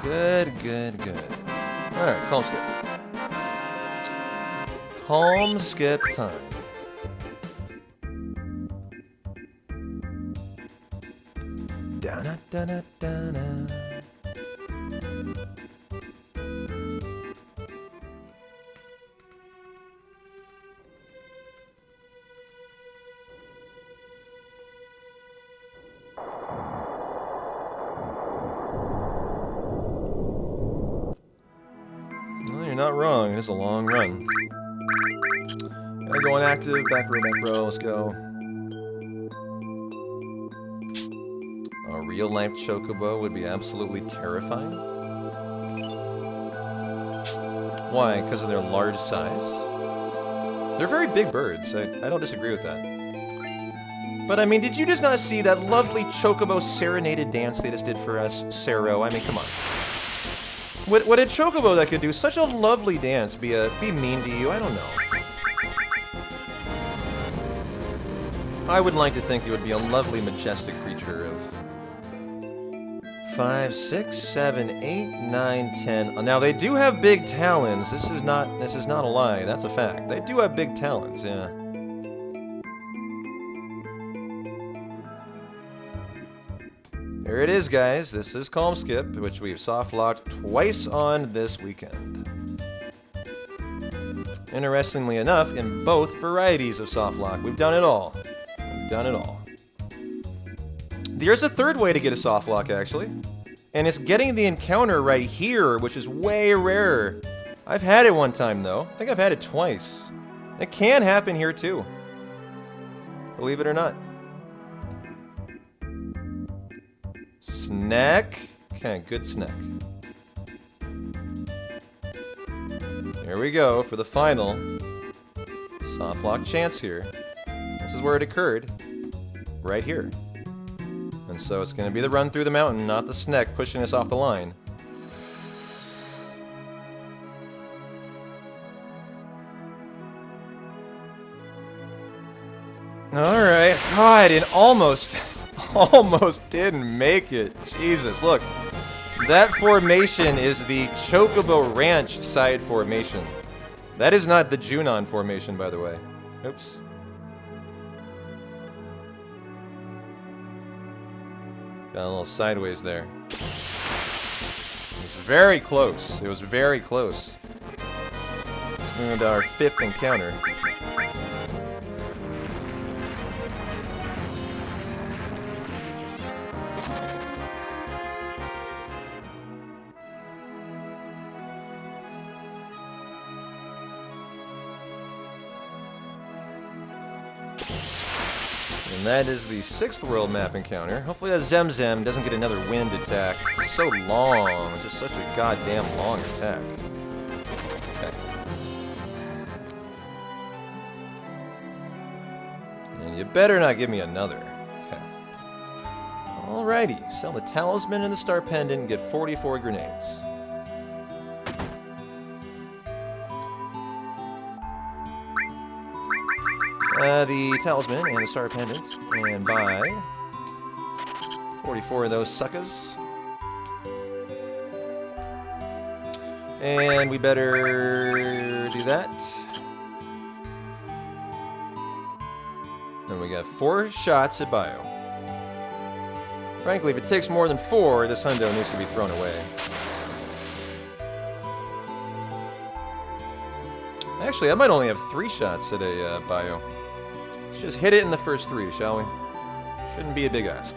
Good. Alright, calm skip. Calm skip time. Da-na-da-na-da-na. Not wrong. It is a long run. Gotta go inactive. Back row. Let's go. A real-life chocobo would be absolutely terrifying. Why? Because of their large size? They're very big birds. I don't disagree with that. But, I mean, did you just not see that lovely chocobo serenaded dance they just did for us, Saro? I mean, come on. What a chocobo that could do such a lovely dance be mean to you? I don't know. I would like to think it would be a lovely, majestic creature of 5, 6, 7, 8, 9, 10. Now they do have big talons. This is not a lie. That's a fact. They do have big talons. Yeah. Here it is, guys. This is Calm Skip, which we've soft locked twice on this weekend. Interestingly enough, in both varieties of soft lock, we've done it all. We've done it all. There's a third way to get a soft lock, actually. And it's getting the encounter right here, which is way rarer. I've had it one time, though. I think I've had it twice. It can happen here, too. Believe it or not. Snack. Okay, good snack. Here we go for the final soft lock chance here. This is where it occurred. Right here. And so it's going to be the run through the mountain, not the snack pushing us off the line. Alright. God, it almost didn't make it. Jesus, look. That formation is the Chocobo Ranch side formation. That is not the Junon formation, by the way. Oops. Got a little sideways there. It was very close. It was very close. And our fifth encounter. And that is the 6th world map encounter. Hopefully that Zemzem doesn't get another wind attack. It's so long. It's just such a goddamn long attack. Okay. And you better not give me another. Okay. Alrighty. Sell the talisman and the star pendant and get 44 grenades. The talisman and the star pendant, and buy 44 of those suckers. And we better do that. And we got 4 shots at bio. Frankly, if it takes more than 4, this hundo needs to be thrown away. Actually, I might only have 3 shots at a bio. Let's just hit it in the first 3, shall we? Shouldn't be a big ask.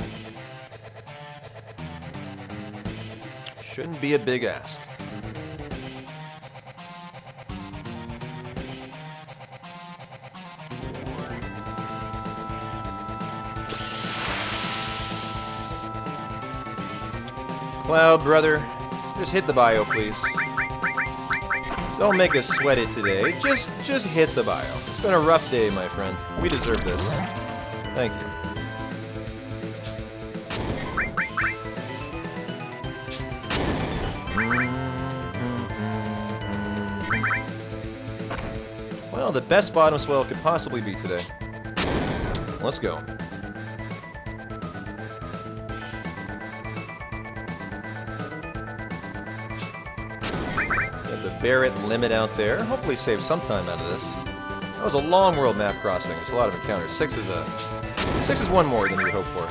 Shouldn't be a big ask. Cloud, brother, just hit the bio, please. Don't make us sweat it today. Just hit the bio. It's been a rough day, my friend. We deserve this. Thank you. Well, the best bottom swell could possibly be today. Let's go. Barrett limit out there. Hopefully save some time out of this. That was a long world map crossing. There's a lot of encounters. 6 is one more than you would hope for.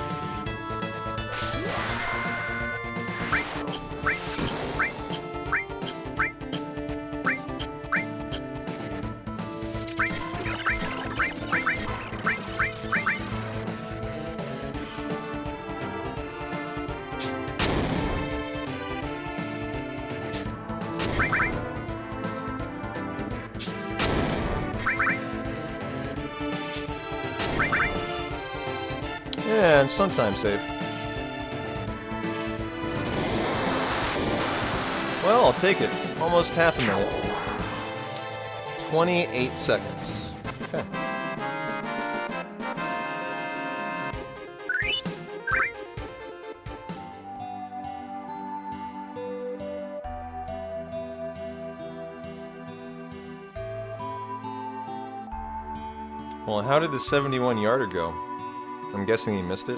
And sometimes safe. Well, I'll take it. Almost half a minute. 28 seconds. Okay. Well, how did the 71-yarder go? I'm guessing he missed it.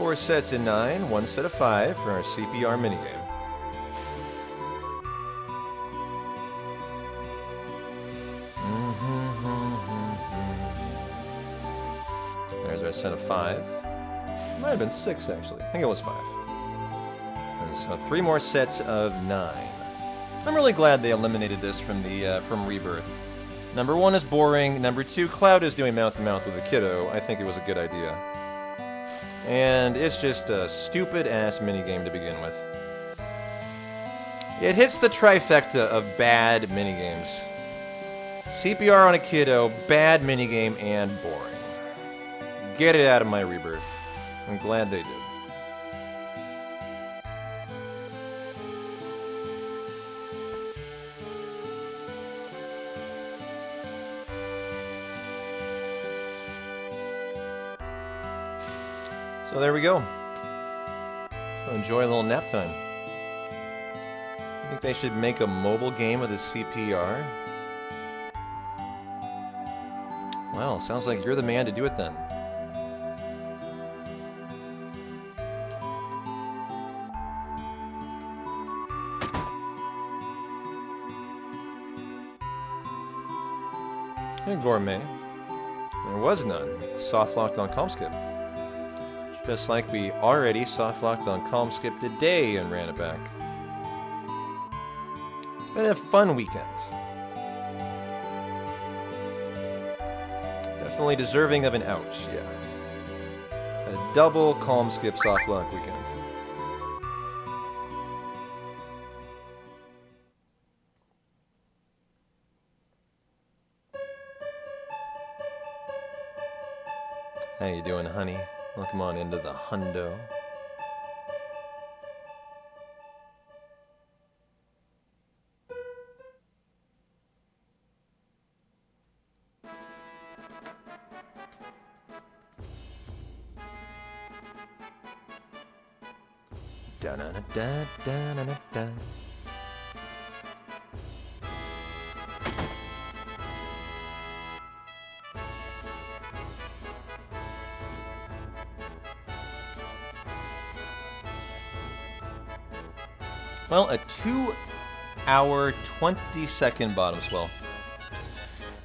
4 sets in 9, 1 set of 5 for our CPR minigame. There's our set of 5. Might have been 6 actually. I think it was 5. And so 3 more sets of 9. I'm really glad they eliminated this from the from Rebirth. Number 1 is boring. Number 2, Cloud is doing mouth-to-mouth with a kiddo. I think it was a good idea. And it's just a stupid-ass minigame to begin with. It hits the trifecta of bad minigames. CPR on a kiddo, bad minigame, and boring. Get it out of my Rebirth. I'm glad they did. So there we go. So enjoy a little nap time. I think they should make a mobile game of the CPR. Well, sounds like you're the man to do it then. And gourmet. There was none. Soft locked on ComSkip. Just like we already soft locked on ComSkip today and ran it back. It's been a fun weekend. Definitely deserving of an ouch, yeah. A double ComSkip soft lock weekend. How you doing, honey? Welcome on into the hundo. Da da da da da da da. Well, a 2-hour, 20-second bottom swell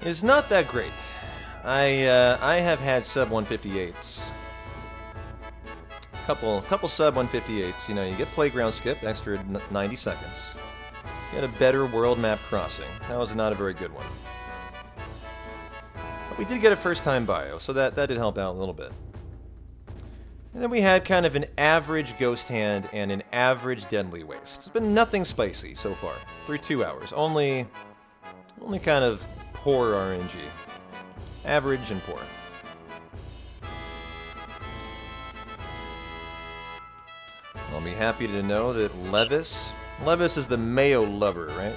is not that great. I have had sub 158s. Couple sub 158s. You know, you get playground skip, extra 90 seconds. You get a better world map crossing. That was not a very good one. But we did get a first-time bio, so that did help out a little bit. And then we had kind of an average Ghost Hand and an average Deadly Waste. It's been nothing spicy so far through 2 hours. Only kind of poor RNG. Average and poor. I'll be happy to know that Levis is the Mayo lover, right?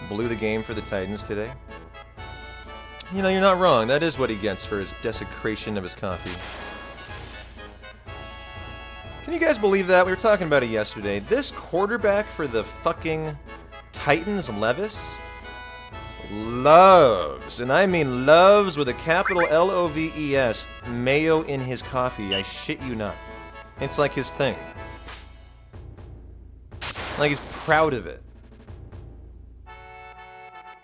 Blew the game for the Titans today. You know, you're not wrong. That is what he gets for his desecration of his coffee. Can you guys believe that? We were talking about it yesterday. This quarterback for the fucking Titans, Levis, loves, and I mean loves with a capital L-O-V-E-S, mayo in his coffee. I shit you not. It's like his thing. Like he's proud of it.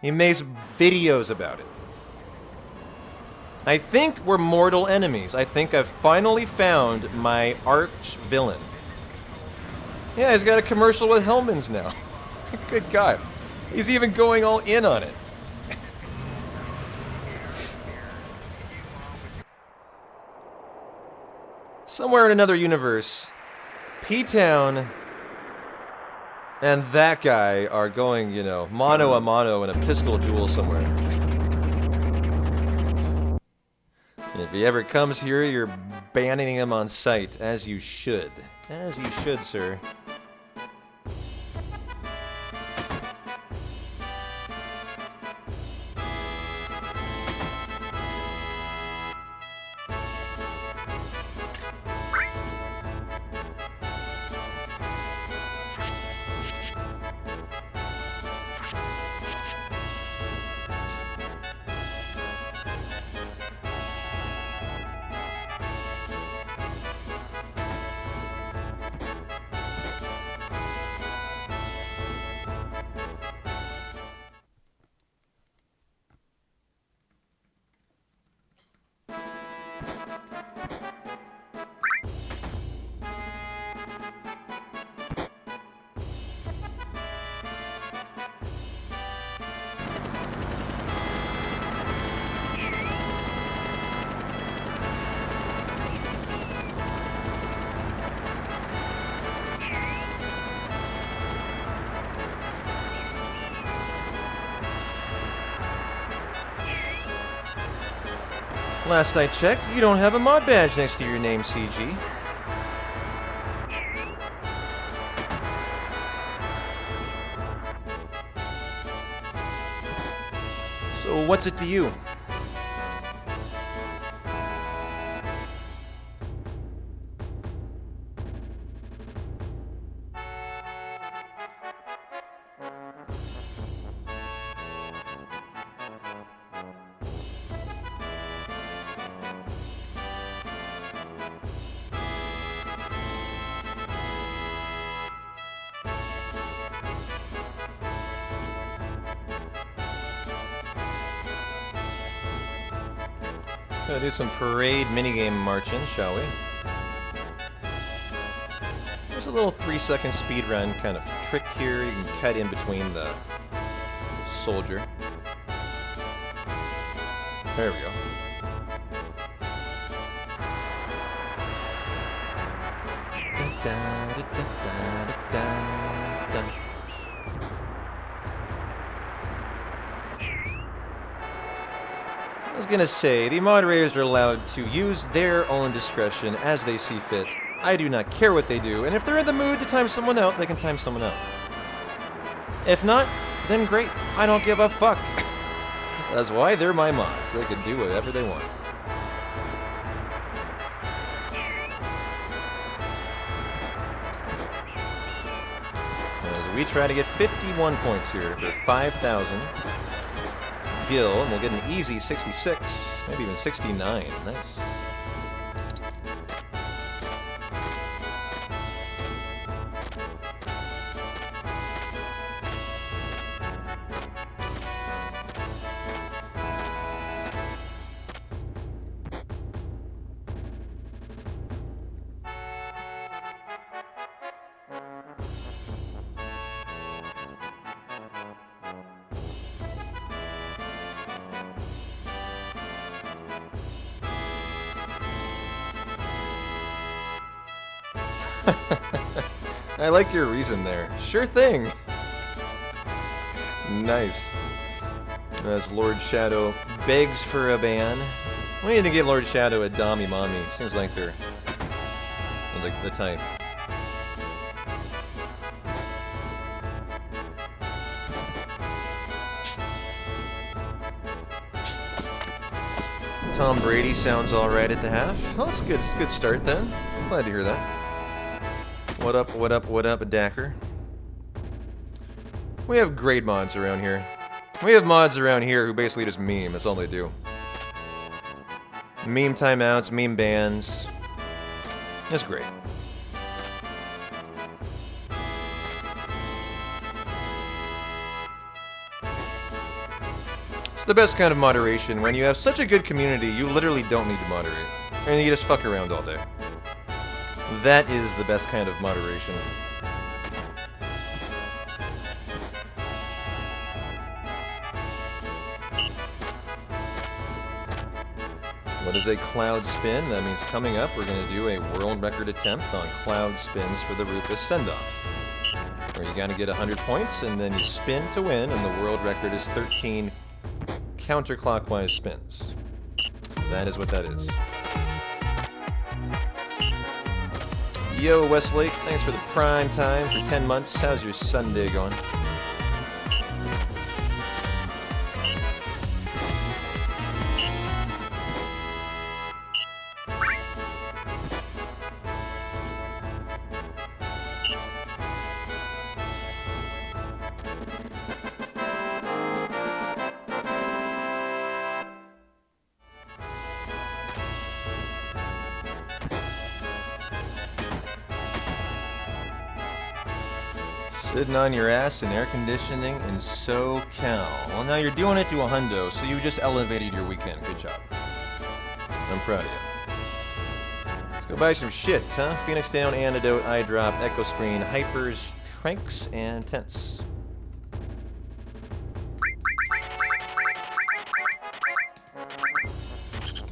He makes videos about it. I think we're mortal enemies. I think I've finally found my arch villain. Yeah, he's got a commercial with Hellman's now. Good God. He's even going all in on it. Somewhere in another universe, P-Town and that guy are going, you know, mano a mano in a pistol duel somewhere. If he ever comes here, you're banning him on sight, as you should. As you should, sir. Last I checked, you don't have a mod badge next to your name, CG. So what's it to you? Gonna do some parade minigame marching, shall we? There's a little 3-second speedrun kind of trick here. You can cut in between the soldier. There we go. I was gonna say, the moderators are allowed to use their own discretion as they see fit. I do not care what they do, and if they're in the mood to time someone out, they can time someone out. If not, then great. I don't give a fuck. That's why they're my mods. They can do whatever they want. As we try to get 51 points here for 5,000. Gil, and we'll get an easy 66, maybe even 69. Nice. I like your reason there. Sure thing. Nice. As Lord Shadow begs for a ban. We need to give Lord Shadow a Dommy Mommy. Seems like they're like the type. Tom Brady sounds alright at the half. Well, that's a good start then. I'm glad to hear that. What up, what up, what up, Dacker? We have great mods around here. We have mods around here who basically just meme, that's all they do. Meme timeouts, meme bans. That's great. It's the best kind of moderation. When you have such a good community, you literally don't need to moderate. And you just fuck around all day. That is the best kind of moderation. What is a cloud spin? That means coming up, we're going to do a world record attempt on cloud spins for the Rufus send-off. Where you gotta get 100 points, and then you spin to win, and the world record is 13 counterclockwise spins. That is what that is. Yo, Westlake, thanks for the prime time for 10 months. How's your Sunday going? Sitting on your ass in air conditioning in SoCal. Well, now you're doing it to a hundo, so you just elevated your weekend. Good job. I'm proud of you. Go buy some shit, huh? Phoenix Down, Antidote, Eye Drop, Echo Screen, Hypers, Tranks, and Tents.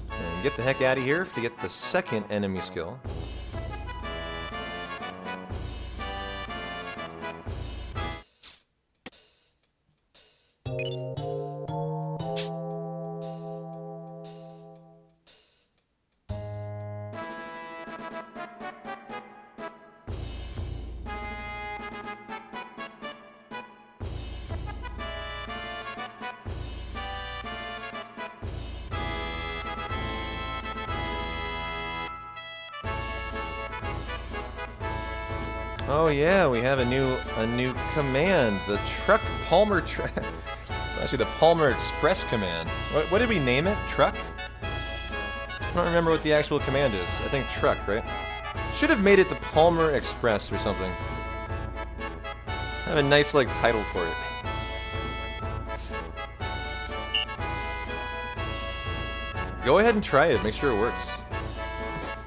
And get the heck out of here to get the second enemy skill. Oh yeah, we have a new command, the Truck Palmer Truck. It's actually the Palmer Express command. What did we name it? Truck? I don't remember what the actual command is. I think truck, right? Should have made it the Palmer Express or something. Have a nice like title for it. Go ahead and try it. Make sure it works.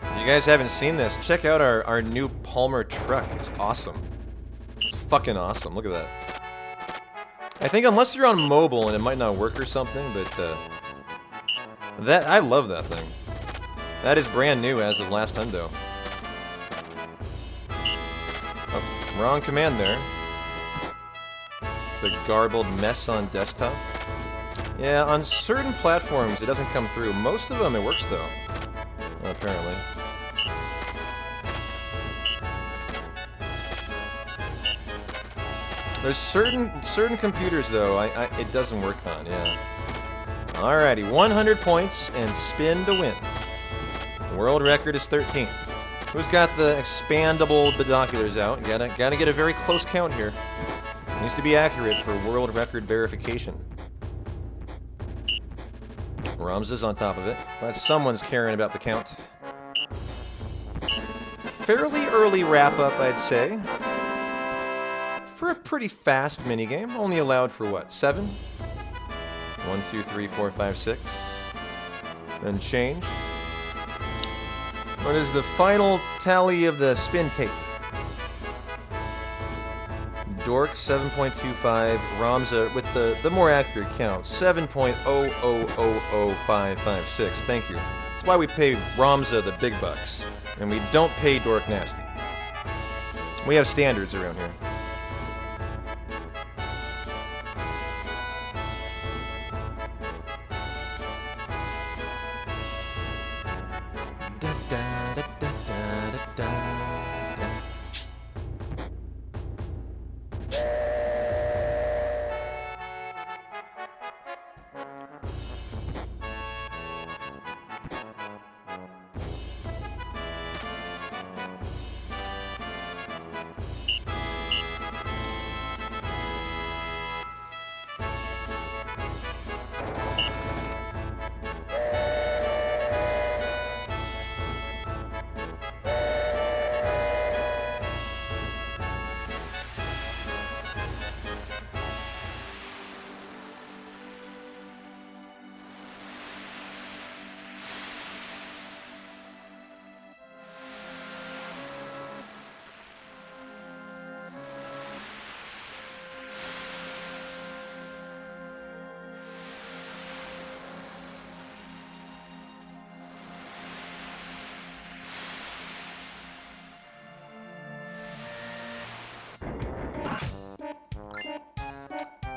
If you guys haven't seen this, check out our new Palmer truck. It's awesome. It's fucking awesome. Look at that. I think unless you're on mobile and it might not work or something, but I love that thing. That is brand new as of last hundo. Oh, wrong command there. It's a garbled mess on desktop. Yeah, on certain platforms it doesn't come through. Most of them it works though. Apparently. There's certain computers though it doesn't work on, yeah. Alrighty, 100 points and spin to win. World record is 13. Who's got the expandable binoculars out? Gotta get a very close count here. Needs to be accurate for world record verification. Ramza's on top of it. But someone's caring about the count. Fairly early wrap-up, I'd say. For a pretty fast minigame. Only allowed for what, 7? 1, 2, 3, 4, 5, 6. Then change. What is the final tally of the spin tape? Dork 7.25, Ramza with the more accurate count 7.0000556. Thank you. That's why we pay Ramza the big bucks, and we don't pay Dork Nasty. We have standards around here.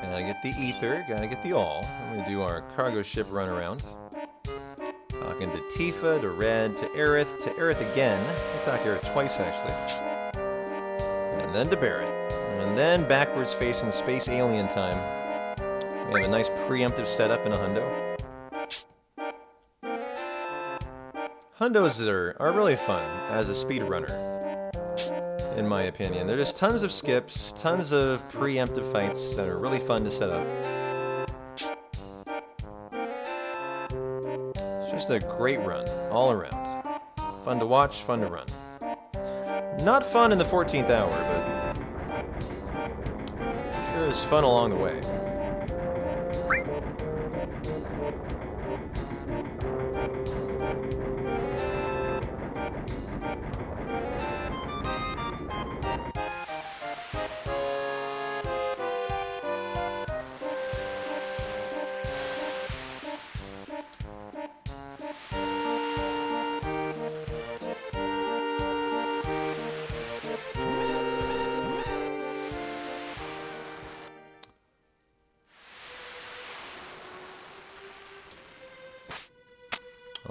Gotta get the ether, gotta get the all. I'm gonna do our cargo ship run around. Talking to Tifa, to Red, to Aerith again. I talked to Aerith twice actually. And then to Barrett. And then backwards facing space alien time. We have a nice preemptive setup in a hundo. Hundos are really fun as a speedrunner, in my opinion. There's just tons of skips, tons of preemptive fights that are really fun to set up. It's just a great run, all around. Fun to watch, fun to run. Not fun in the 14th hour, but sure is fun along the way.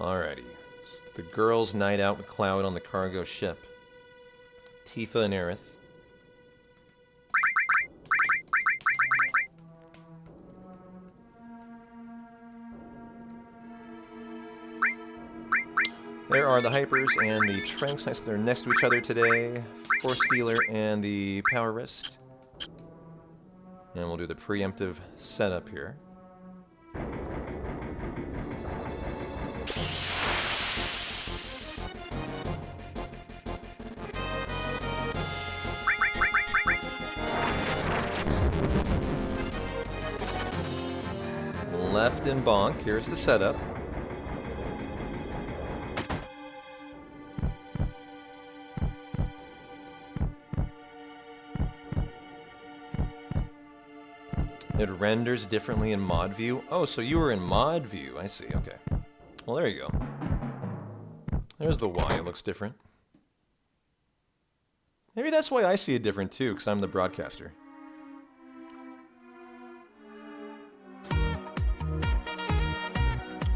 Alrighty. It's the girls' night out with Cloud on the cargo ship. Tifa and Aerith. There are the Hypers and the Tranks. Nice, they're next to each other today. Force Stealer and the Power Wrist. And we'll do the preemptive setup here. Left and bonk. Here's the setup. It renders differently in mod view. Oh, so you were in mod view. I see. Okay. Well, there you go. There's the Y. It looks different. Maybe that's why I see it different too, because I'm the broadcaster.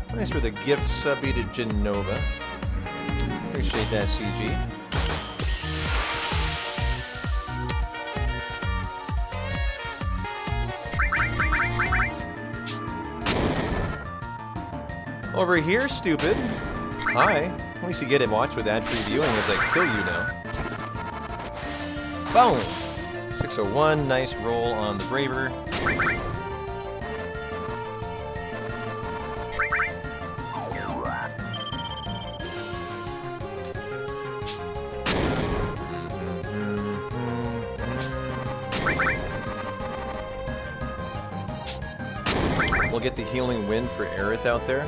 Thanks for the gift subby to Genova. Appreciate that, CG. Over here, stupid. Hi. At least you get to watch with ad-free viewing as I kill you now. Boom! 601, nice roll on the Braver. We'll get the healing wind for Aerith out there.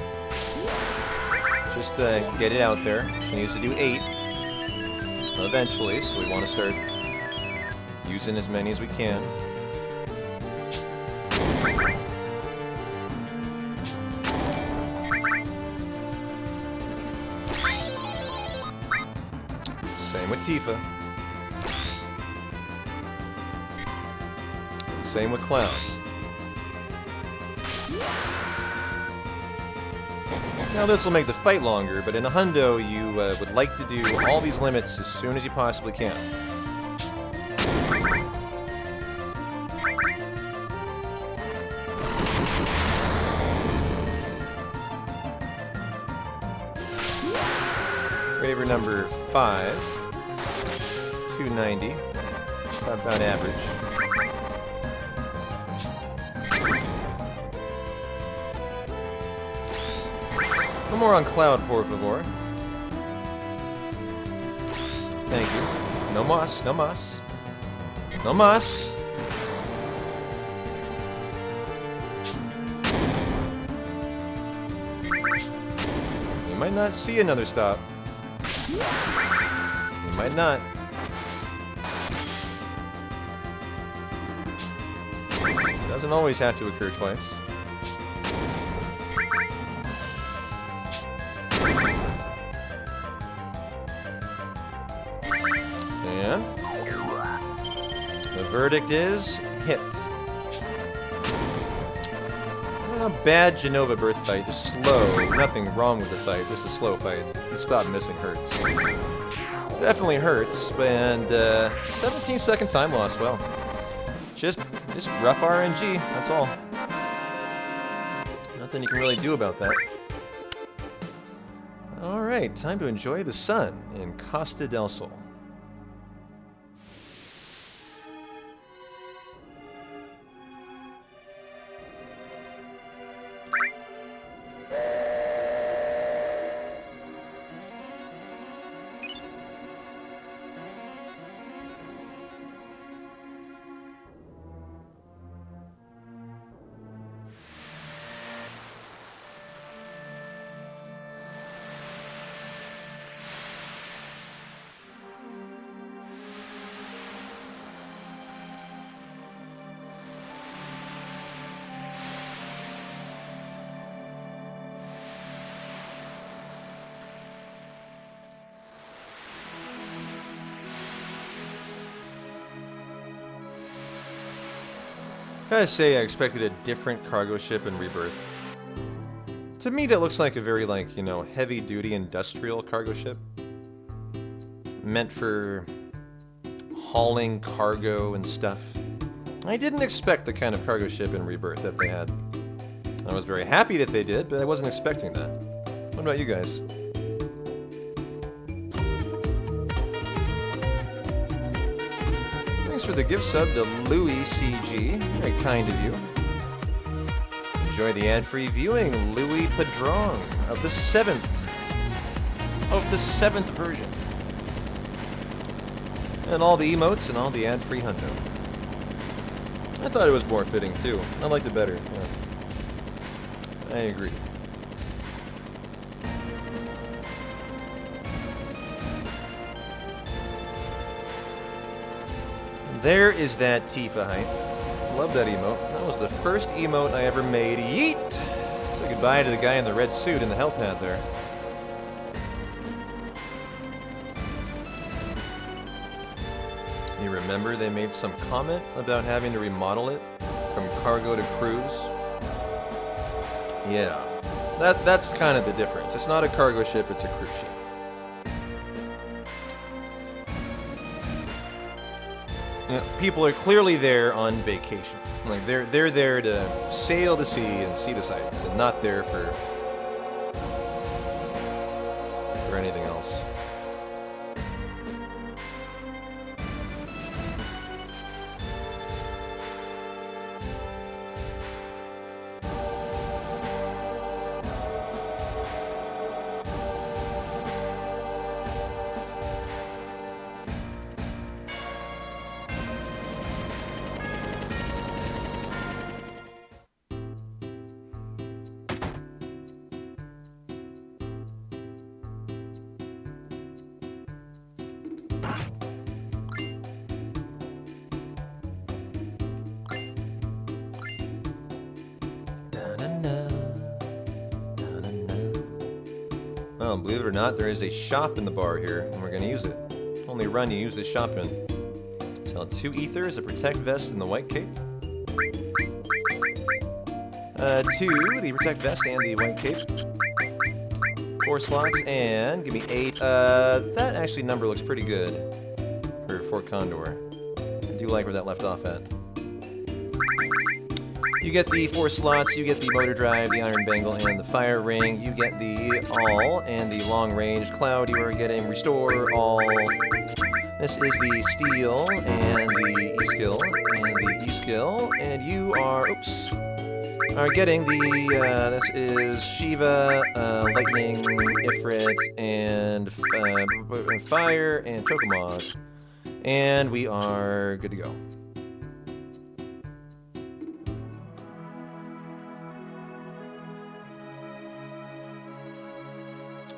Just get it out there. She needs to do 8 eventually, so we want to start using as many as we can. Same with Tifa. Same with Cloud. Now this will make the fight longer, but in a hundo you would like to do all these limits as soon as you possibly can. Braver number 5, 290, about average. No more on Cloud, por favor. Thank you. No mas, no mas. No mas. You might not see another stop. You might not. Doesn't always have to occur twice. And the verdict is hit. A bad Genova birth fight, just slow. Nothing wrong with the fight, just a slow fight. Stop missing hurts. Definitely hurts, and 17-second time loss. Well, just rough RNG. That's all. Nothing you can really do about that. All right, time to enjoy the sun in Costa del Sol. Gotta say, I expected a different cargo ship in Rebirth. To me, that looks like a very, like, you know, heavy-duty industrial cargo ship. Meant for hauling cargo and stuff. I didn't expect the kind of cargo ship in Rebirth that they had. I was very happy that they did, but I wasn't expecting that. What about you guys? Thanks for the gift sub to Louis CG. Very kind of you. Enjoy the ad-free viewing, Louis Padrong, of the 7th. Of the 7th version. And all the emotes and all the ad-free hundo. I thought it was more fitting too. I liked it better. Yeah. I agree. There is that Tifa hype. Love that emote. That was the first emote I ever made. Yeet! Say goodbye to the guy in the red suit and the helipad there. You remember they made some comment about having to remodel it from cargo to cruise? Yeah. That's kind of the difference. It's not a cargo ship, it's a cruise ship. You know, people are clearly there on vacation. Like they're there to sail the sea and see the sights, and not there for anything else. Oh, believe it or not, there is a shop in the bar here, and we're going to use it. Only run you use this shop in. Sell 2 ethers, a protect vest, and the white cape. 2, the protect vest and the white cape. 4 slots, and give me 8. That actually number looks pretty good for Fort Condor. I do like where that left off at. You get the 4 slots, you get the motor drive, the iron bangle, and the fire ring. You get the all and the long range. Cloud, you are getting restore all. This is the steel and the e-skill and the e-skill. And you are, oops, are getting the, this is Shiva, lightning, Ifrit, and fire, and Chokamog. And we are good to go.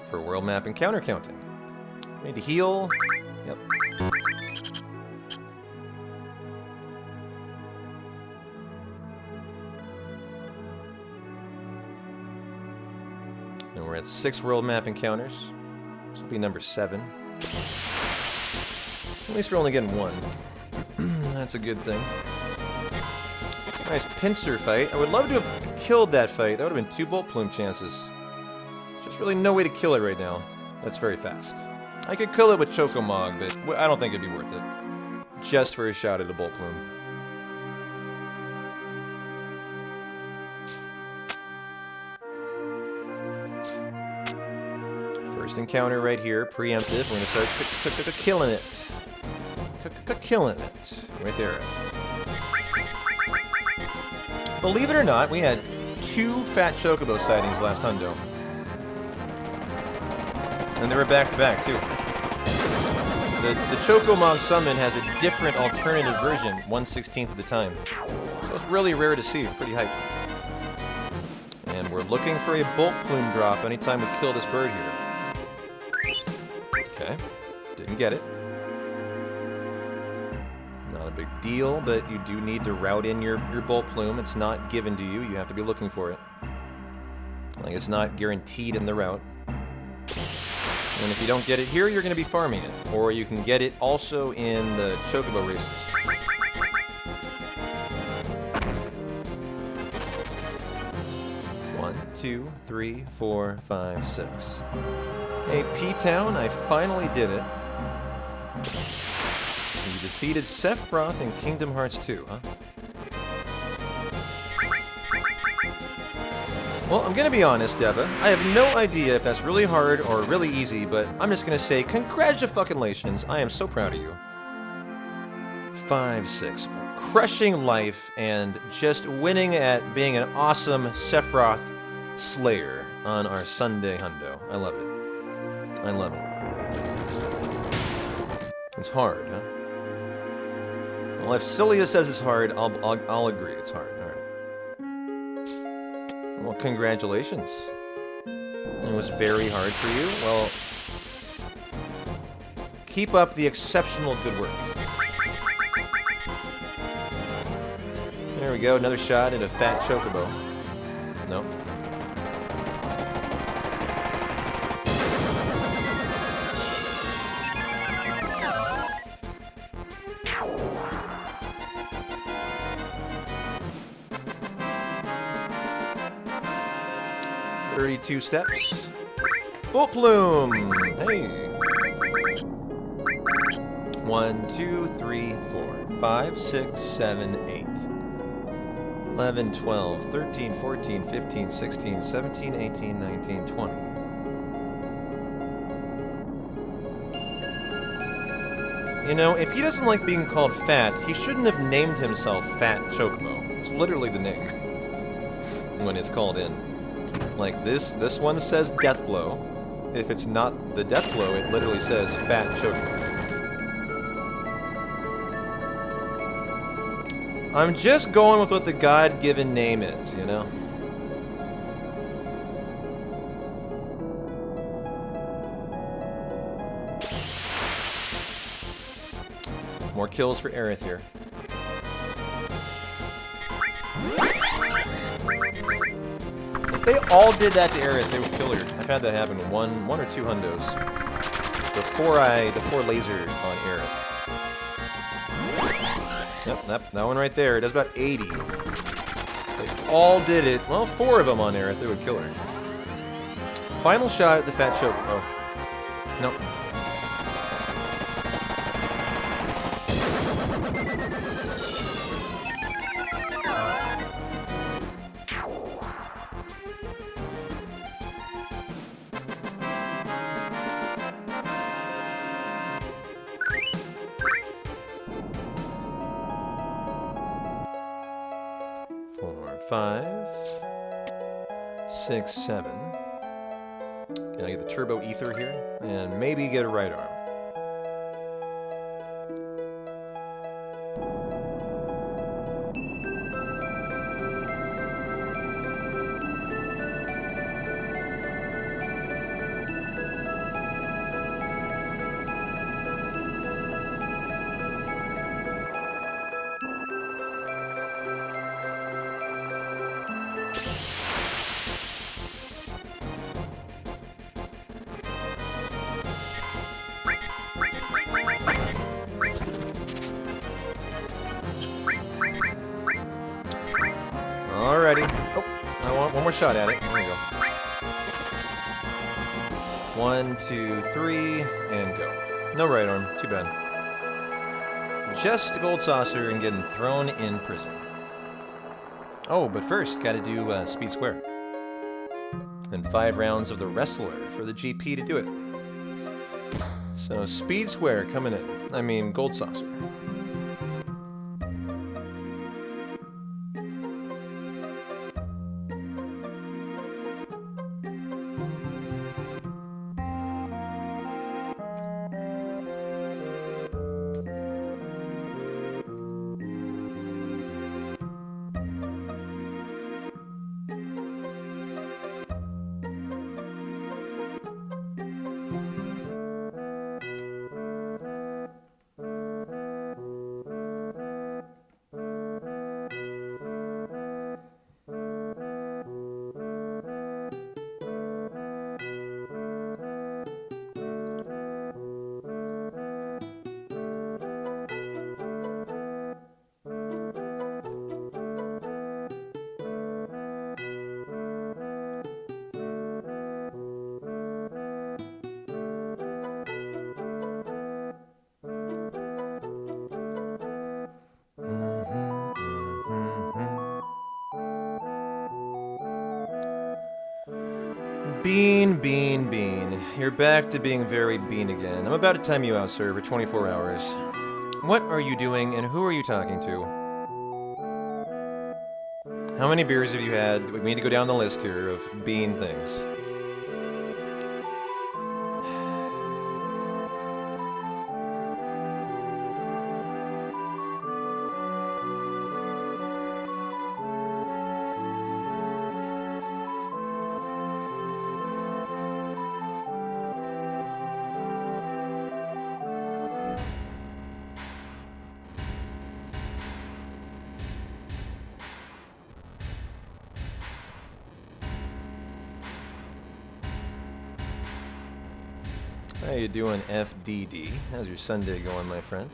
For world map and counter counting. We need to heal. Yep. And we're at 6 world map encounters. This will be number 7. At least we're only getting 1. That's a good thing. Nice pincer fight. I would love to have killed that fight. That would have been 2 bolt plume chances. There's really no way to kill it right now. That's very fast. I could kill it with Chokamog, but I don't think it'd be worth it. Just for a shot at a bolt plume. First encounter right here, preemptive. We're gonna start killing it. Killing it. Right there. Believe it or not, we had 2 fat Chocobo sightings last hundo. And they were back-to-back, too. The Chokomog summon has a different alternative version, 1/16 of the time. So it's really rare to see, pretty hype. And we're looking for a bolt plume drop anytime we kill this bird here. Okay, didn't get it. Not a big deal, but you do need to route in your bolt plume. It's not given to you, you have to be looking for it. Like, it's not guaranteed in the route. And if you don't get it here, you're going to be farming it. Or you can get it also in the Chocobo races. 1, 2, 3, 4, 5, 6. Hey, P-Town, I finally did it. You defeated Sephiroth in Kingdom Hearts 2, huh? Well, I'm gonna be honest, Deva. I have no idea if that's really hard or really easy, but I'm just gonna say congratulations. I am so proud of you. 5, 6. Crushing life and just winning at being an awesome Sephiroth Slayer on our Sunday Hundo. I love it. I love it. It's hard, huh? Well, if Cilia says it's hard, I'll agree. It's hard. All right. Well, congratulations. It was very hard for you. Well, keep up the exceptional good work. There we go. Another shot at a fat chocobo. No. Two steps. Bolt Plume! Hey! 1, 2, 3, 4, 5, 6, 7, 8. 11, 12, 13, 14, 15, 16, 17, 18, 19, 20. You know, if he doesn't like being called fat, he shouldn't have named himself Fat Chocobo. It's literally the name when it's called in. Like this one says Death Blow. If it's not the Death Blow, it literally says Fat Chocobo. I'm just going with what the God-given name is, you know? More kills for Aerith here. If they all did that to Aerith, they would kill her. I've had that happen one or two hundos. The four laser on Aerith. Yep, that one right there. It does about 80. They all did it. Well, 4 of them on Aerith, they would kill her. Final shot at the fat choke. Oh. Nope. Five, 6, 7. Can I get the turbo ether here? And maybe get a right arm. Alrighty. Oh, I want one more shot at it. There we go. 1, 2, 3, and go. No right arm. Too bad. Just gold saucer and getting thrown in prison. Oh, but first, gotta do speed square. And 5 rounds of the wrestler for the GP to do it. So speed square coming in. I mean, gold saucer. Bean, Bean, Bean. You're back to being very Bean again. I'm about to time you out, sir, for 24 hours. What are you doing and who are you talking to? How many beers have you had? We need to go down the list here of Bean things. How you doing, FDD? How's your Sunday going, my friend?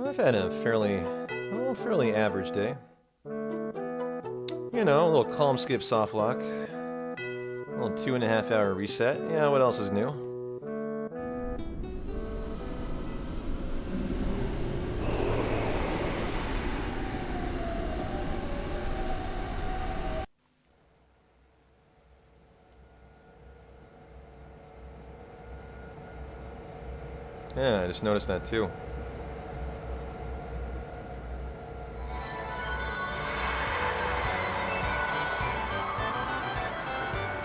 I've had a fairly average day. You know, a little calm skip soft lock. A little 2.5 hour reset. Yeah, what else is new? Yeah, I just noticed that too.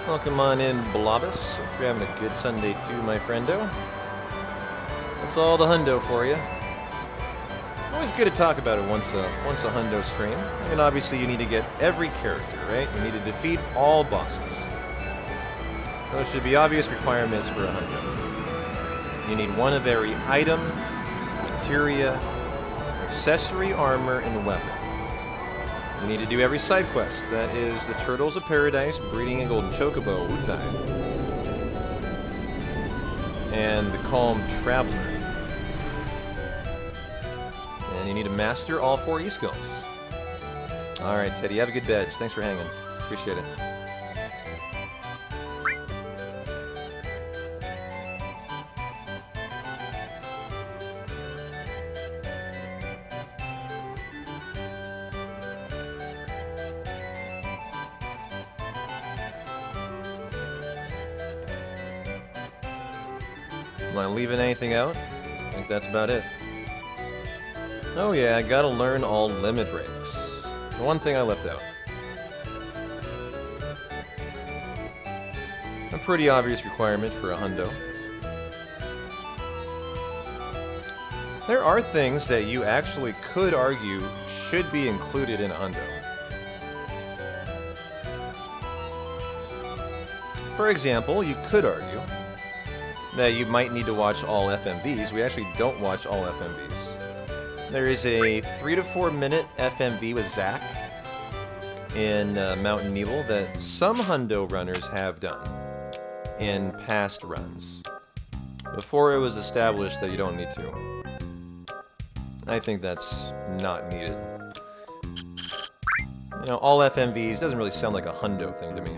Welcome on in, Blobus. Hope you're having a good Sunday too, my friendo. That's all the hundo for you. Always good to talk about it once a hundo stream. I mean, obviously you need to get every character, right? You need to defeat all bosses. Those should be obvious requirements for a hundo. You need one of every item, materia, accessory, armor, and weapon. You need to do every side quest. That is the Turtles of Paradise, breeding a golden chocobo, Wutai. And the Calm Traveler. And you need to master all 4 E-skills. Alright, Teddy, have a good badge. Thanks for hanging. Appreciate it. Am I leaving anything out? I think that's about it. Oh yeah, I gotta learn all limit breaks. The one thing I left out. A pretty obvious requirement for a hundo. There are things that you actually could argue should be included in a hundo. For example, you could argue that you might need to watch all FMVs. We actually don't watch all FMVs. There is a 3 to 4 minute FMV with Zack in Mountain Evil that some hundo runners have done in past runs, before it was established that you don't need to. I think that's not needed. You know, all FMVs doesn't really sound like a hundo thing to me.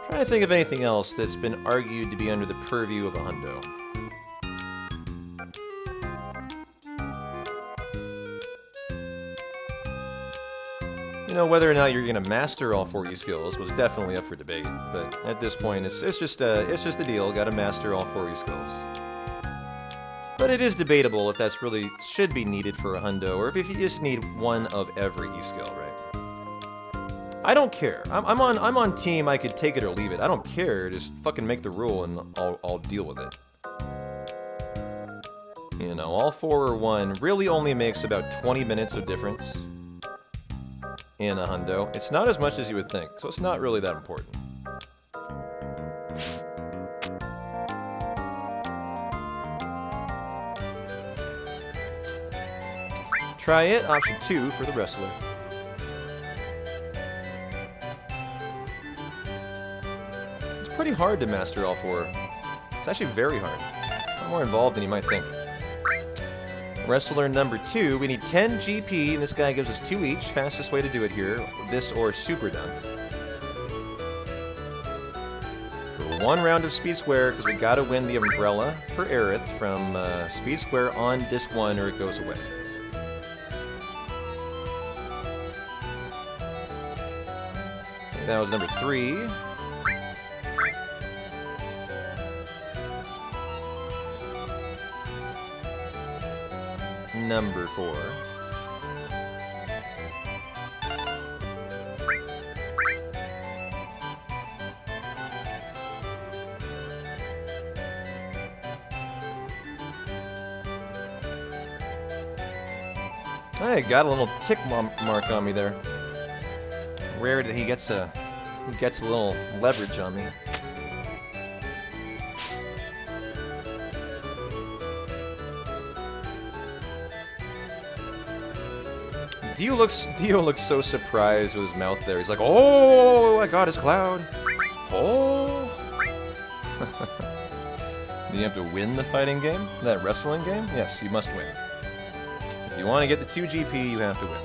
Trying to think of anything else that's been argued to be under the purview of a hundo. You know, whether or not you're gonna master all 4 E-skills was definitely up for debate, but at this point, it's just the deal. Got to master all 4 E-skills. But it is debatable if that's really should be needed for a hundo, or if you just need one of every E-skill, right? I don't care. I'm on team. I could take it or leave it. I don't care. Just fucking make the rule, and I'll deal with it. You know, all 4 or 1 really only makes about 20 minutes of difference in a hundo. It's not as much as you would think, so it's not really that important. Try it. Option 2 for the wrestler. Pretty hard to master all 4. It's actually very hard. A lot more involved than you might think. Wrestler number 2, we need 10 GP, and this guy gives us 2 each. Fastest way to do it here, this or Super Dunk. For 1 round of Speed Square, because we gotta win the Umbrella for Aerith from Speed Square on Disc 1, or it goes away. That was number 3. Number 4. I got a little tick mark on me there. Rare that he gets a little leverage on me. Dio looks so surprised with his mouth there. He's like, "Oh, I got his cloud." Oh. Do you have to win the fighting game? That wrestling game? Yes, you must win. If you want to get the 2 GP, you have to win.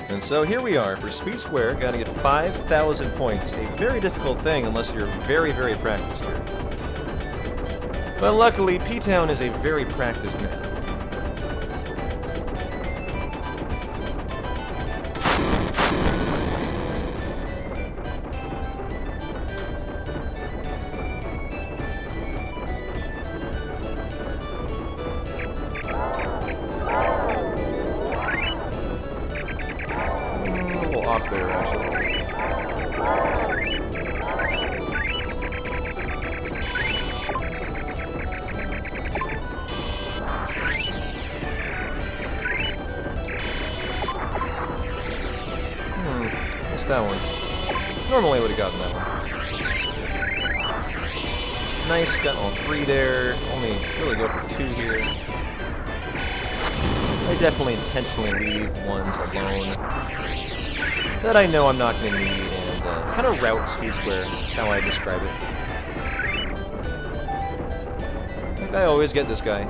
And so here we are for Speed Square. Gotta get 5,000 points. A very difficult thing unless you're very, very practiced here. But luckily, P-Town is a very practiced man. A little off there, actually. That one. Normally I would have gotten that one. Nice, got all 3 there. Only really go for 2 here. I definitely intentionally leave ones alone that I know I'm not going to need, and kind of route Speed Square, how I describe it. Like I always get this guy.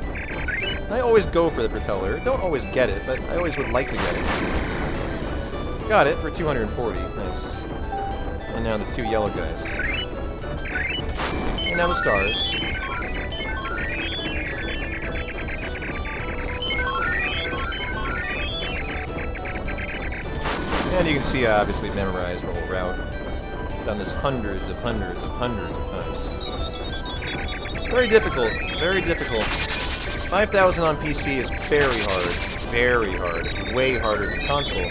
I always go for the propeller. Don't always get it, but I always would like to get it. Got it for 240. Nice. And now the 2 yellow guys. And now the stars. And you can see I obviously memorized the whole route. Done this hundreds of times. Very difficult. Very difficult. 5,000 on PC is very hard. Very hard. It's way harder than console.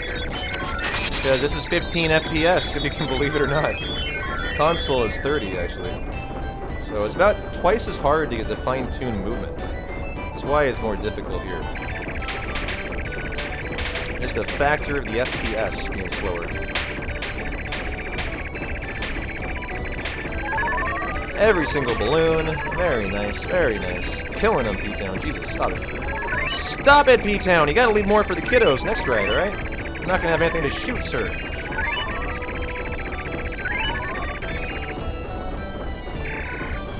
Because this is 15 FPS, if you can believe it or not. Console is 30, actually. So it's about twice as hard to get the fine-tuned movement. That's why it's more difficult here. Just a factor of the FPS being slower. Every single balloon. Very nice, very nice. Killing them, P-Town. Jesus, stop it. Stop it, P-Town! You gotta leave more for the kiddos next ride, alright? I'm not gonna have anything to shoot, sir.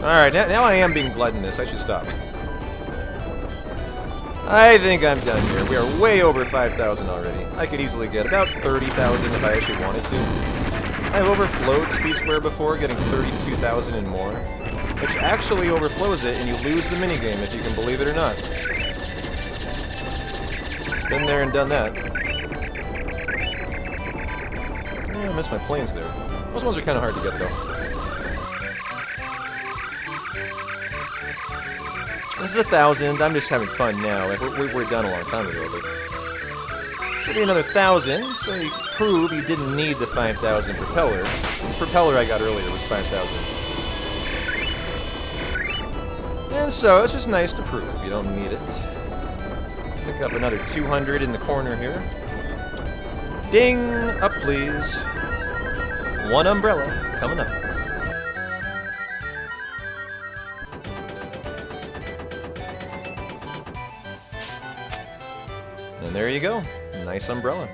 Alright, now I am being gluttonous. I should stop. I think I'm done here. We are way over 5,000 already. I could easily get about 30,000 if I actually wanted to. I've overflowed Speed Square before, getting 32,000 and more. Which actually overflows it, and you lose the minigame, if you can believe it or not. Been there and done that. I missed my planes there. Those ones are kind of hard to get, though. This is 1,000. I'm just having fun now. Like, we're done a long time ago, but... This will be another 1,000, so you prove you didn't need the 5,000 propeller. The propeller I got earlier was 5,000. And so, it's just nice to prove you don't need it. Pick up another 200 in the corner here. Ding! Up, please. 1 umbrella coming up. And there you go. Nice umbrella.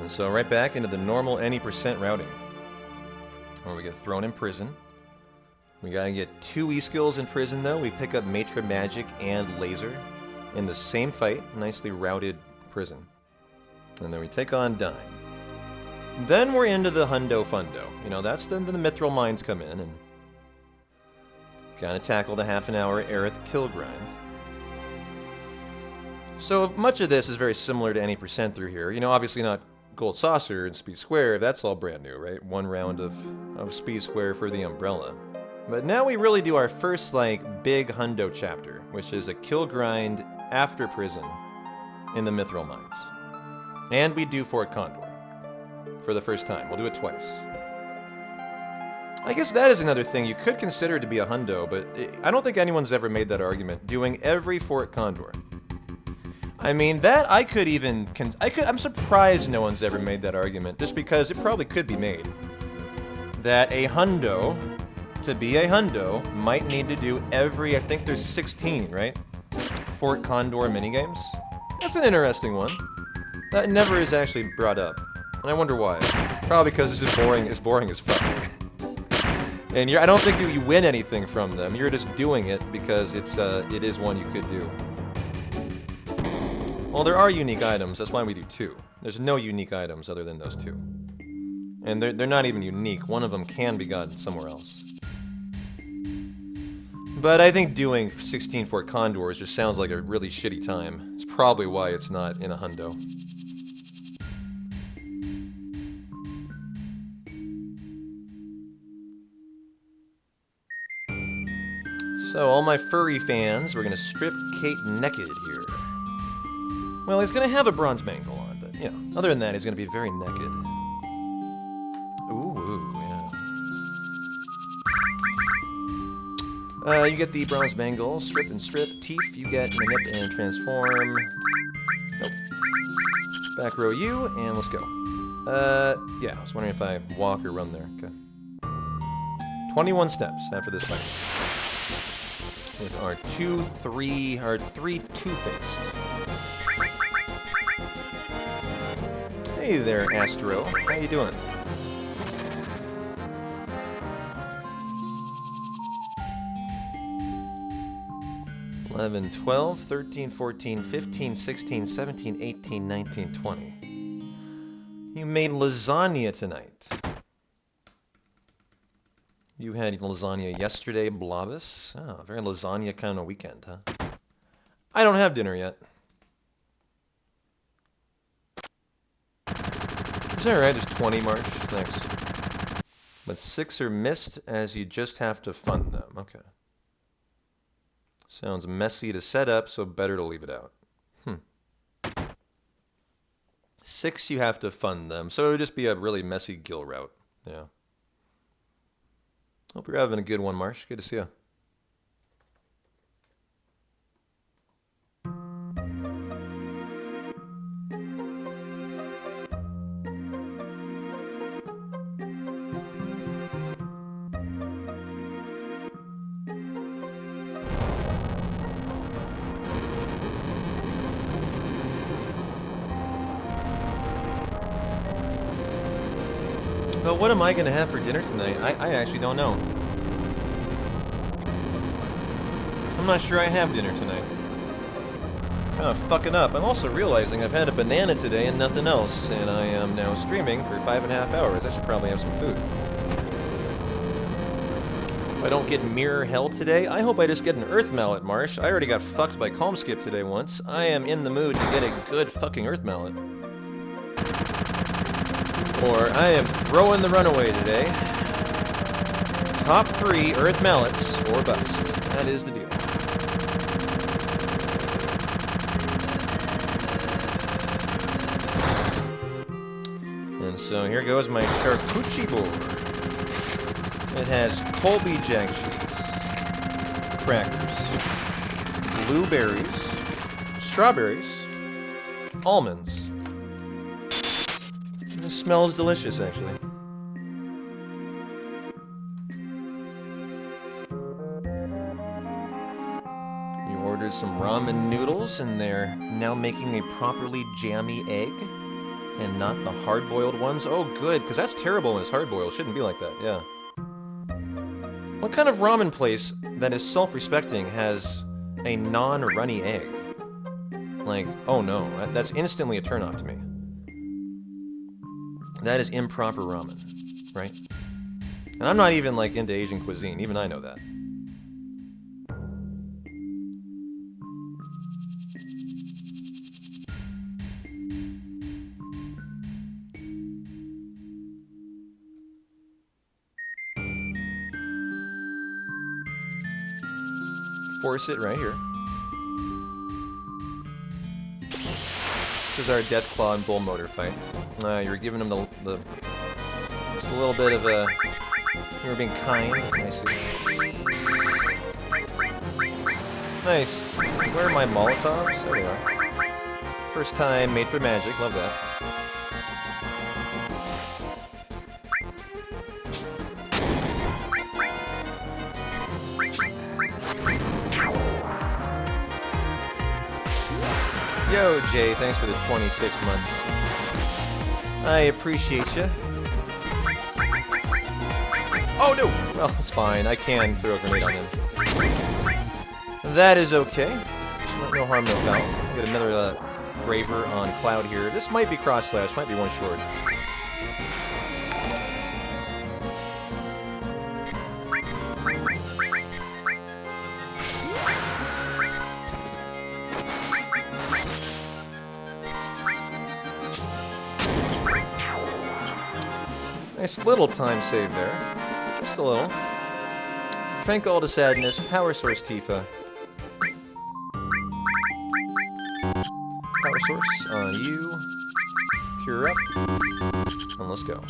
And so right back into the normal any percent routing. Or we get thrown in prison. We gotta get 2 E-skills in prison though. We pick up Matra Magic and Laser in the same fight. Nicely routed prison. And then we take on Dime. Then we're into the Hundo Fundo. You know, that's the Mithril Mines come in and gotta tackle the half-an-hour Aerith kill grind. So much of this is very similar to any percent through here. You know, obviously not Gold Saucer and Speed Square, that's all brand new, right? 1 round of Speed Square for the Umbrella. But now we really do our first, like, big Hundo chapter, which is a kill grind after prison in the Mithril Mines. And we do Fort Condor for the first time. We'll do it twice. I guess that is another thing you could consider to be a Hundo, but I don't think anyone's ever made that argument, doing every Fort Condor. I mean, that I could even... I'm surprised no one's ever made that argument, just because it probably could be made. That a Hundo, to be a Hundo, might need to do every... I think there's 16, right? Fort Condor minigames. That's an interesting one. That never is actually brought up. And I wonder why. Probably because this is boring as fuck. And I don't think you win anything from them. You're just doing it because it is one you could do. Well, there are unique items. That's why we do 2. There's no unique items other than those 2. And they're not even unique. One of them can be gotten somewhere else. But I think doing 16 Fort Condors just sounds like a really shitty time. It's probably why it's not in a Hundo. So, all my furry fans, we're gonna strip Kate naked here. Well, he's gonna have a bronze bangle on, but, you know, other than that, he's gonna be very naked. Ooh, yeah. You get the bronze bangle, strip and strip. Teeth, you get manip and transform. Nope. Back row you, and let's go. Yeah, I was wondering if I walk or run there. Okay. 21 steps after this fight. With our 3 Two-Faced. Hey there, Astro. How you doing? $11, $12, $13, $14, $15, $16, $17, $18, $19, $20. You made lasagna tonight. You had lasagna yesterday, Blobus. Oh, very lasagna kind of weekend, huh? I don't have dinner yet. Is that right? There's 20, March? Thanks. But 6 are missed as you just have to fund them. Okay. Sounds messy to set up, so better to leave it out. 6 you have to fund them, so it would just be a really messy gill route. Yeah. Hope you're having a good one, Marsh. Good to see you. But what am I going to have for dinner tonight? I actually don't know. I'm not sure I have dinner tonight. Kind of fucking up. I'm also realizing I've had a banana today and nothing else, and I am now streaming for 5.5 hours. I should probably have some food. If I don't get mirror hell today, I hope I just get an Earth Mallet, Marsh. I already got fucked by Calm Skip today once. I am in the mood to get a good fucking Earth Mallet. Or I am throwing the runaway today. Top 3 Earth Mallets or bust. That is the deal. And so here goes my charcuterie board. It has Colby Jack cheese, crackers, blueberries, strawberries, almonds. It smells delicious, actually. You ordered some ramen noodles, and they're now making a properly jammy egg. And not the hard-boiled ones? Oh, good, because that's terrible when it's hard-boiled. Shouldn't be like that, yeah. What kind of ramen place that is self-respecting has a non-runny egg? Like, oh no, that's instantly a turn-off to me. That is improper ramen, right? And I'm not even, like, into Asian cuisine. Even I know that. Force it right here. This is our Deathclaw and Bull Motor fight. You were giving him the just a little bit of a... You were being kind. I see. Nice. Where are my Molotovs? There they are. First time made for magic. Love that. Yo, Jay, thanks for the 26 months. I appreciate you. Oh, no! Well, it's fine. I can throw a grenade on him. That is okay. No harm, no foul. Get another Braver on Cloud here. This might be cross-slash, might be one short. Nice little time save there. Just a little. Trank all to sadness. Power source Tifa. Power source on you. Cure up. And let's go.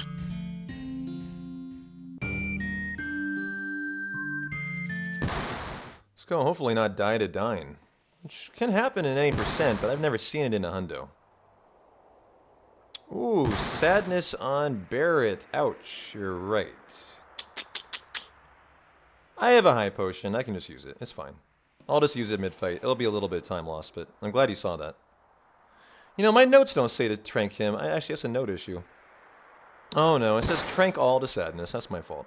Let's go. Hopefully not die to Dine. Which can happen in any percent, but I've never seen it in a hundo. Ooh, sadness on Barret. Ouch, you're right. I have a high potion. I can just use it. It's fine. I'll just use it mid-fight. It'll be a little bit of time lost, but I'm glad you saw that. You know, my notes don't say to trank him. Actually, that's a note issue. Oh no, it says trank all to sadness. That's my fault.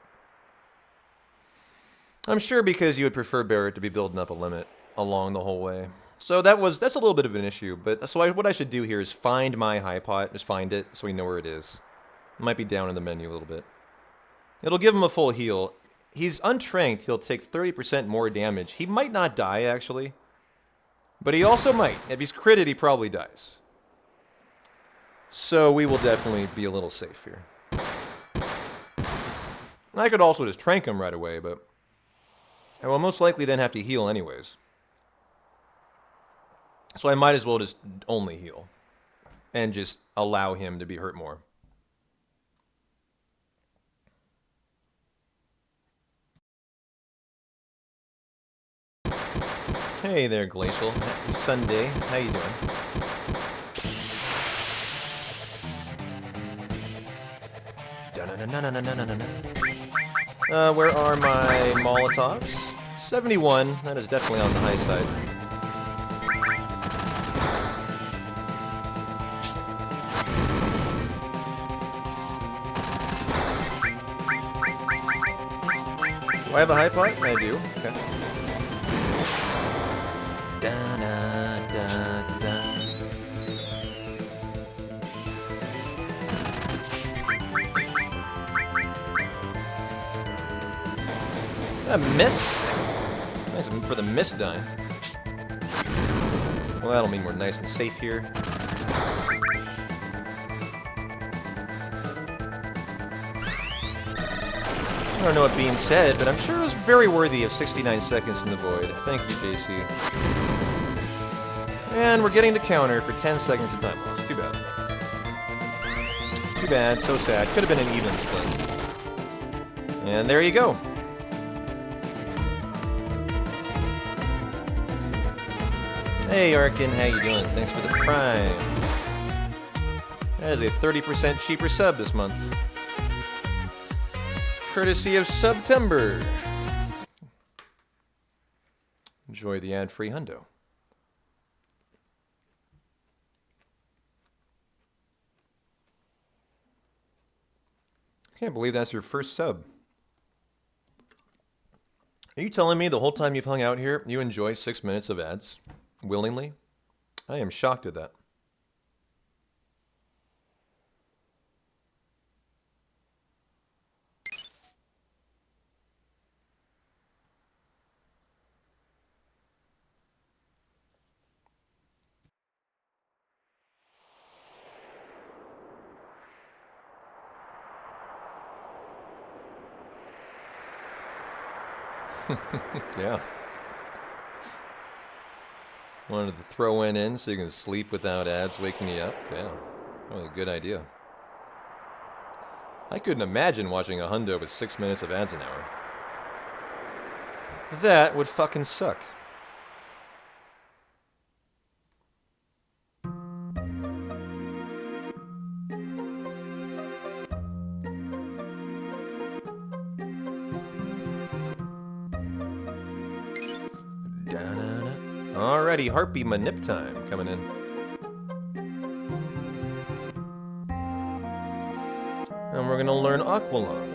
I'm sure because you would prefer Barret to be building up a limit along the whole way. So that's a little bit of an issue, but so what I should do here is find my high pot, just find it so we know where it is. It might be down in the menu a little bit. It'll give him a full heal. He's untranked, he'll take 30% more damage. He might not die, actually. But he also might. If he's critted, he probably dies. So we will definitely be a little safe here. I could also just trank him right away, but I will most likely then have to heal anyways. So I might as well just only heal. And just allow him to be hurt more. Hey there, Glacial. Happy Sunday. How you doing? Where are my Molotovs? 71. That is definitely on the high side. Do I have a high pot? I do. Okay. Da, da, da, da. A miss? Nice for the miss dime. Well, that'll mean we're nice and safe here. I don't know what being said, but I'm sure it was very worthy of 69 seconds in the void. Thank you, JC. And we're getting the counter for 10 seconds of time loss. Too bad. Too bad. So sad. Could have been an even split. And there you go. Hey, Arkin. How you doing? Thanks for the prime. That is a 30% cheaper sub this month. Courtesy of September. Enjoy the ad-free hundo. Can't believe that's your first sub. Are you telling me the whole time you've hung out here, you enjoy 6 minutes of ads? Willingly? I am shocked at that. Yeah. Wanted to throw one in so you can sleep without ads waking you up. Yeah, that was a good idea. I couldn't imagine watching a hundo with 6 minutes of ads an hour. That would fucking suck. Alrighty, Harpy Manip time coming in. And we're gonna learn Aqualung.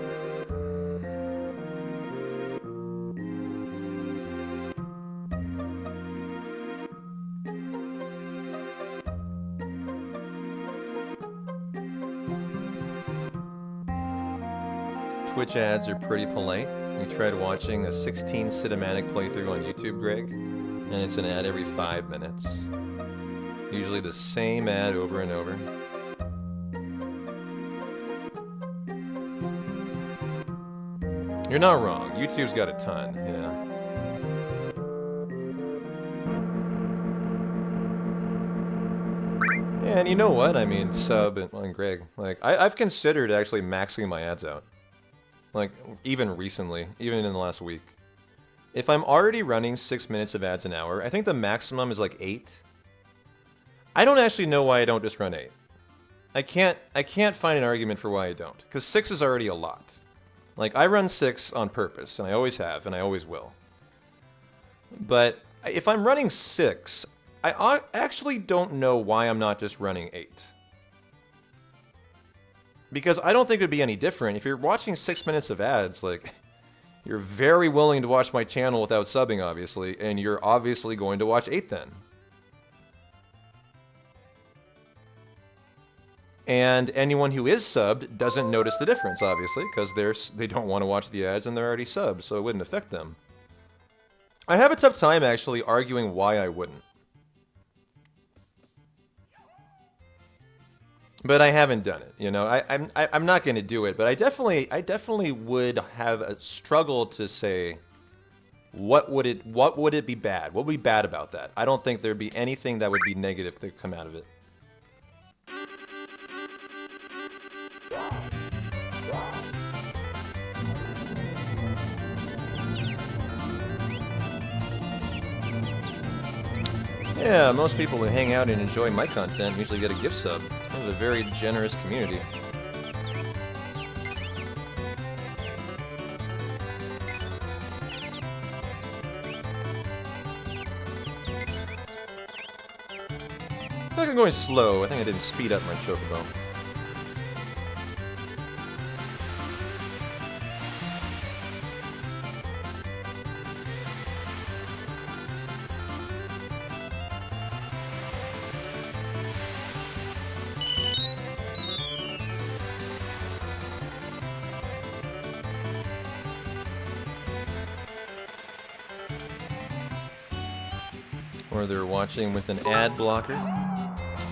Twitch ads are pretty polite. We tried watching a 16 cinematic playthrough on YouTube, Greg, and it's an ad every 5 minutes. Usually the same ad over and over. You're not wrong. YouTube's got a ton, yeah. And you know what? I mean, sub and Greg. Like, I've considered actually maxing my ads out. Like, even recently, even in the last week. If I'm already running 6 minutes of ads an hour, I think the maximum is like 8. I don't actually know why I don't just run 8. I can't find an argument for why I don't, because 6 is already a lot. Like, I run 6 on purpose, and I always have, and I always will. But if I'm running 6, I actually don't know why I'm not just running 8. Because I don't think it would be any different. If you're watching 6 minutes of ads, like, you're very willing to watch my channel without subbing, obviously, and you're obviously going to watch 8 then. And anyone who is subbed doesn't notice the difference, obviously, because they don't want to watch the ads and they're already subbed, so it wouldn't affect them. I have a tough time, actually, arguing why I wouldn't. But I haven't done it, you know. I'm not going to do it, but I definitely would have a struggle to say what would it be bad? What would be bad about that? I don't think there'd be anything that would be negative that come out of it. Yeah, most people who hang out and enjoy my content usually get a gift sub. It's a very generous community. I feel like I'm going slow. I think I didn't speed up my chocobo. Or they're watching with an ad blocker,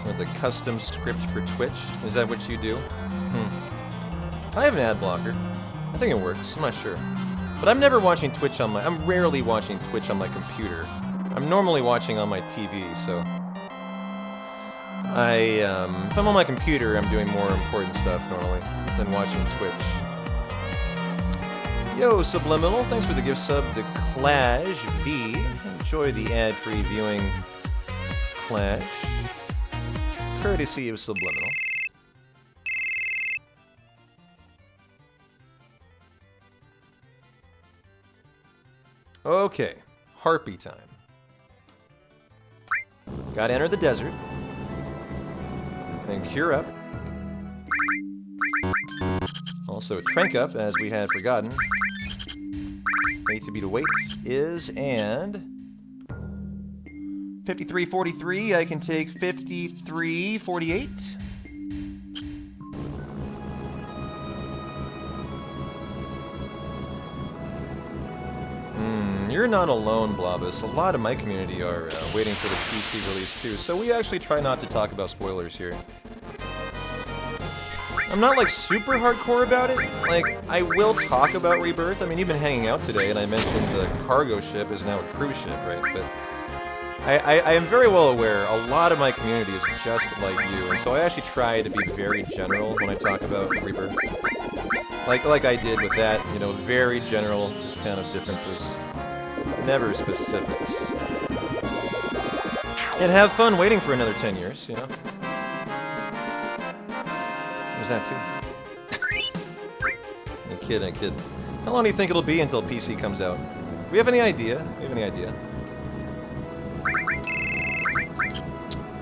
with a custom script for Twitch. Is that what you do? I have an ad blocker. I think it works. I'm not sure. But I'm never watching Twitch on my... I'm rarely watching Twitch on my computer. I'm normally watching on my TV, so... if I'm on my computer, I'm doing more important stuff normally than watching Twitch. Yo, Subliminal, thanks for the gift sub to Clash V. Enjoy the ad-free viewing, Clash. Courtesy of Subliminal. Okay, Harpy time. Gotta enter the desert. And cure up. Also, Trank Up, as we had forgotten. ATB to wait is, and 53.43. I can take 53.48. You're not alone, Blobus. A lot of my community are waiting for the PC release too, so we actually try not to talk about spoilers here. I'm not like super hardcore about it. Like, I will talk about Rebirth. I mean, you've been hanging out today, and I mentioned the cargo ship is now a cruise ship, right? But I am very well aware a lot of my community is just like you, and so I actually try to be very general when I talk about Rebirth. Like I did with that, you know, very general, just kind of differences. Never specifics. And have fun waiting for another 10 years, you know? There's that too. I kid. How long do you think it'll be until PC comes out? Do we have any idea?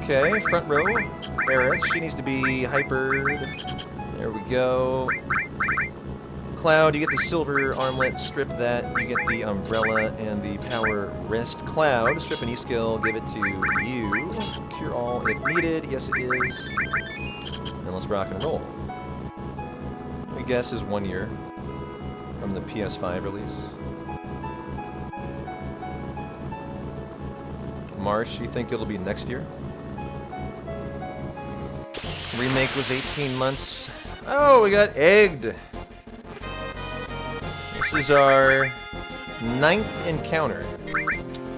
Okay, front row. Eris, she needs to be hypered. There we go. Cloud, you get the silver armlet, strip that, you get the umbrella and the power wrist. Cloud, strip an E-skill, give it to you. Cure all if needed, yes it is. And let's rock and roll. My guess is 1 year from the PS5 release. Marsh, you think it'll be next year? Remake was 18 months. Oh, we got egged! This is our 9th encounter.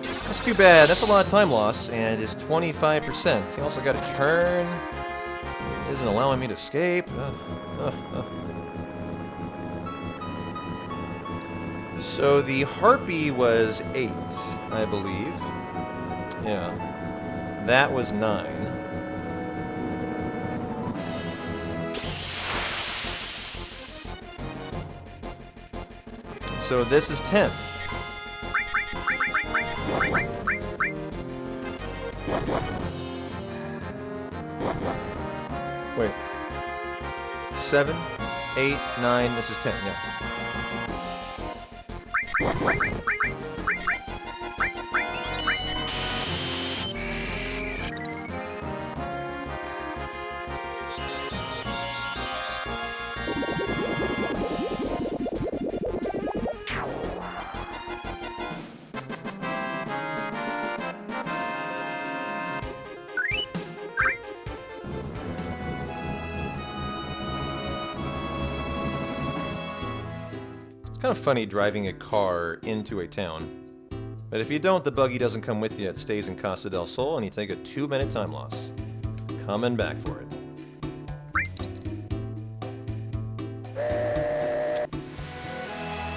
That's too bad. That's a lot of time loss, and it's 25%. He also got a turn. Isn't allowing me to escape. So the Harpy was 8, I believe. Yeah. That was 9. So this is 10. Wait. 7, 8, 9, this is 10, yeah. Kind of funny driving a car into a town. But if you don't, the buggy doesn't come with you. It stays in Costa del Sol, and you take a 2-minute time loss. Coming back for it.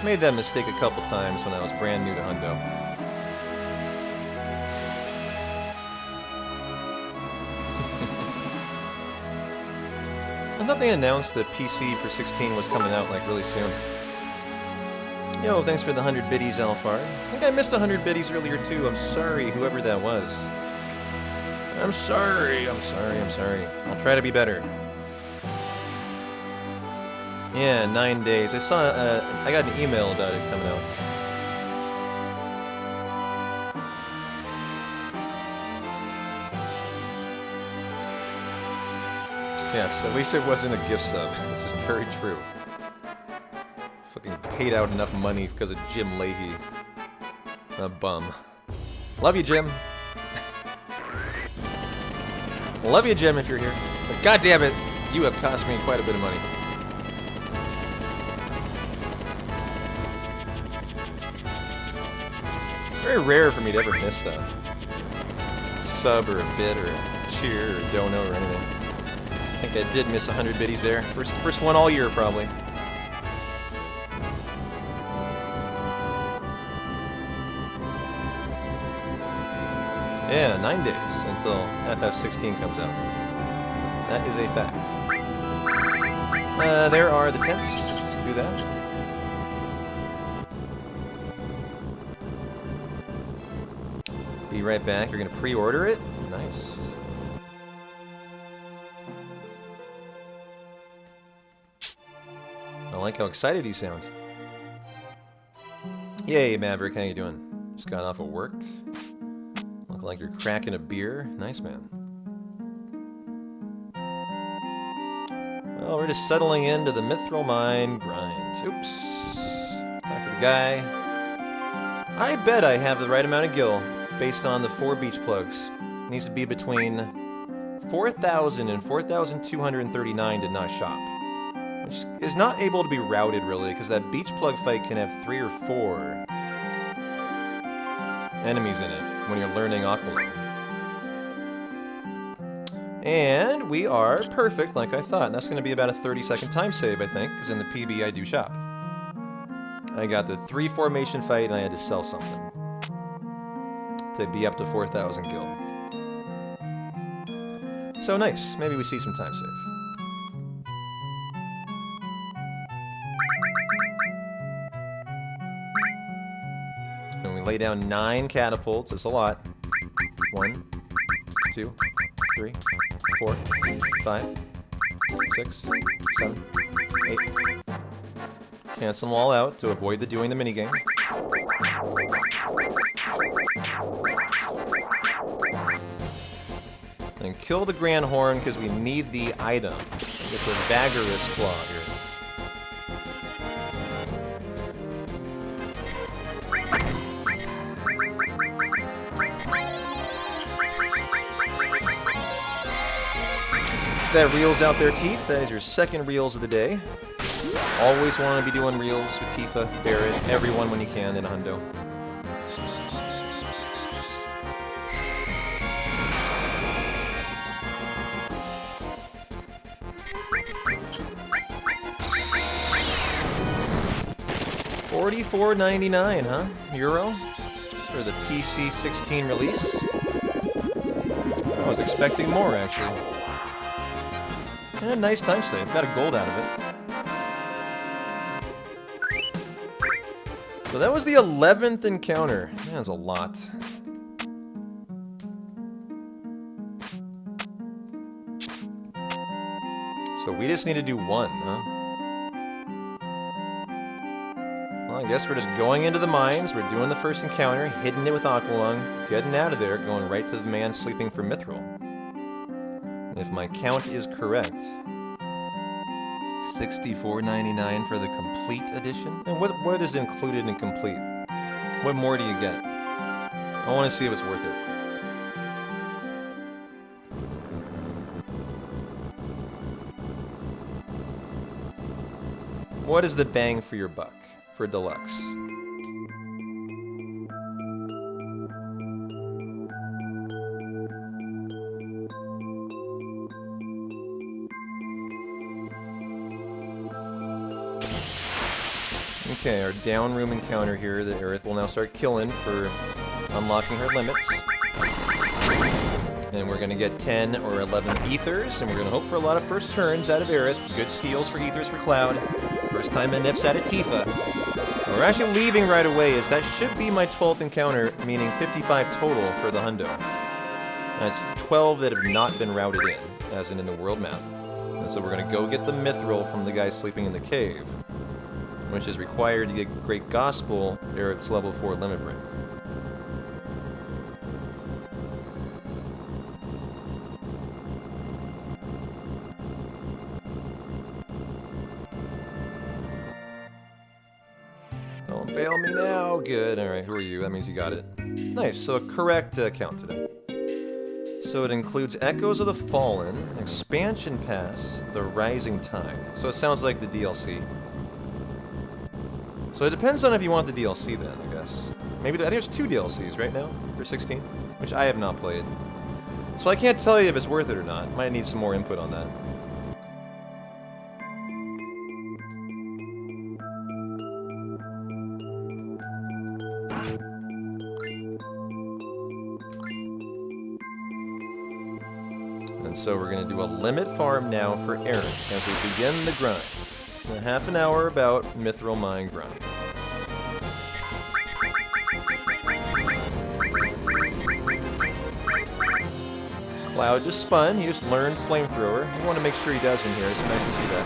Made that mistake a couple times when I was brand new to Hundo. I thought they announced that PC for 16 was coming out like really soon. Yo, thanks for the 100 biddies, Alphard. I think I missed 100 biddies earlier too. I'm sorry, whoever that was. I'm sorry. I'll try to be better. Yeah, 9 days. I saw, I got an email about it coming out. Yes, at least it wasn't a gift sub. This is very true. Fucking paid out enough money because of Jim Leahy. A bum. Love you, Jim. Love you, Jim, if you're here. But god damn it, you have cost me quite a bit of money. It's very rare for me to ever miss a sub or a bit or a cheer or a dono or anything. I think I did miss 100 biddies there. First one all year, probably. Yeah, 9 days until FF7 comes out. That is a fact. There are the tents. Let's do that. Be right back. You're going to pre-order it? Nice. like how excited you sound. Yay, Maverick, how you doing? Just got off of work. Look like you're cracking a beer. Nice, man. Well, we're just settling into the Mithril Mine grind. Oops. Talk to the guy. I bet I have the right amount of gil based on the 4 beach plugs. It needs to be between 4,000 and 4,239 to not shop. Which is not able to be routed, really, because that beach plug fight can have 3 or 4 enemies in it when you're learning Aqualung. And we are perfect, like I thought. And that's going to be about a 30-second time save, I think, because in the PB I do shop. I got the 3 formation fight, and I had to sell something to be up to 4,000 gil. So nice. Maybe we see some time save. And we lay down 9 catapults. That's a lot. 1, 2, 3, 4, 5, 6, 7, 8. Cancel them all out to avoid doing the minigame. And kill the Grand Horn because we need the item. Get the Vagarous Claw here. That reels out their teeth. That is your second reels of the day. Always want to be doing reels with Tifa, Barret, everyone when you can in a hundo. $44.99, huh? Euro for the PC 16 release. I was expecting more, actually. And nice time save. Got a gold out of it. So that was the 11th encounter. Man, that's a lot. So we just need to do 1, huh? Well, I guess we're just going into the mines. We're doing the first encounter, hitting it with Aqualung, getting out of there, going right to the man sleeping for Mithril. If my count is correct, $64.99 for the complete edition. And what is included in complete? What more do you get? I want to see if it's worth it. What is the bang for your buck for deluxe? Okay, our down room encounter here that Aerith will now start killing for unlocking her limits. And we're going to get 10 or 11 ethers, and we're going to hope for a lot of first turns out of Aerith. Good steals for ethers for Cloud. First time in nips out of Tifa. And we're actually leaving right away, as that should be my 12th encounter, meaning 55 total for the hundo. That's 12 that have not been routed in, as in the world map. And so we're going to go get the Mithril from the guy sleeping in the cave, which is required to get Great Gospel Aerith's level 4 limit break. Don't fail me now. Good. Alright, who are you? That means you got it. Nice. So a correct count today. So it includes Echoes of the Fallen, Expansion Pass, The Rising Tide. So it sounds like the DLC. So it depends on if you want the DLC then, I guess. Maybe, I think there's 2 DLCs right now for 16, which I have not played. So I can't tell you if it's worth it or not. Might need some more input on that. And so we're going to do a limit farm now for Aerith as we begin the grind. A half an hour about Mithril Mine grind. Cloud just spun. He just learned Flamethrower. We want to make sure he does in here. It's nice to see that.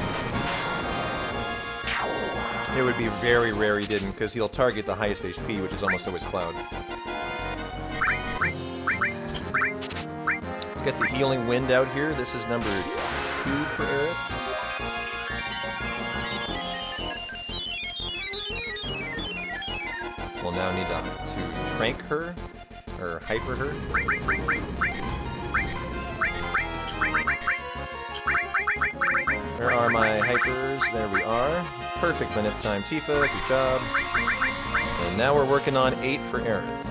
It would be very rare he didn't, because he'll target the highest HP, which is almost always Cloud. Let's get the Healing Wind out here. This is number 2 for Aerith. We'll now need to trank her, or hyper her. Where are my hypers? There we are. Perfect minute time, Tifa. Good job. And now we're working on 8 for Aerith.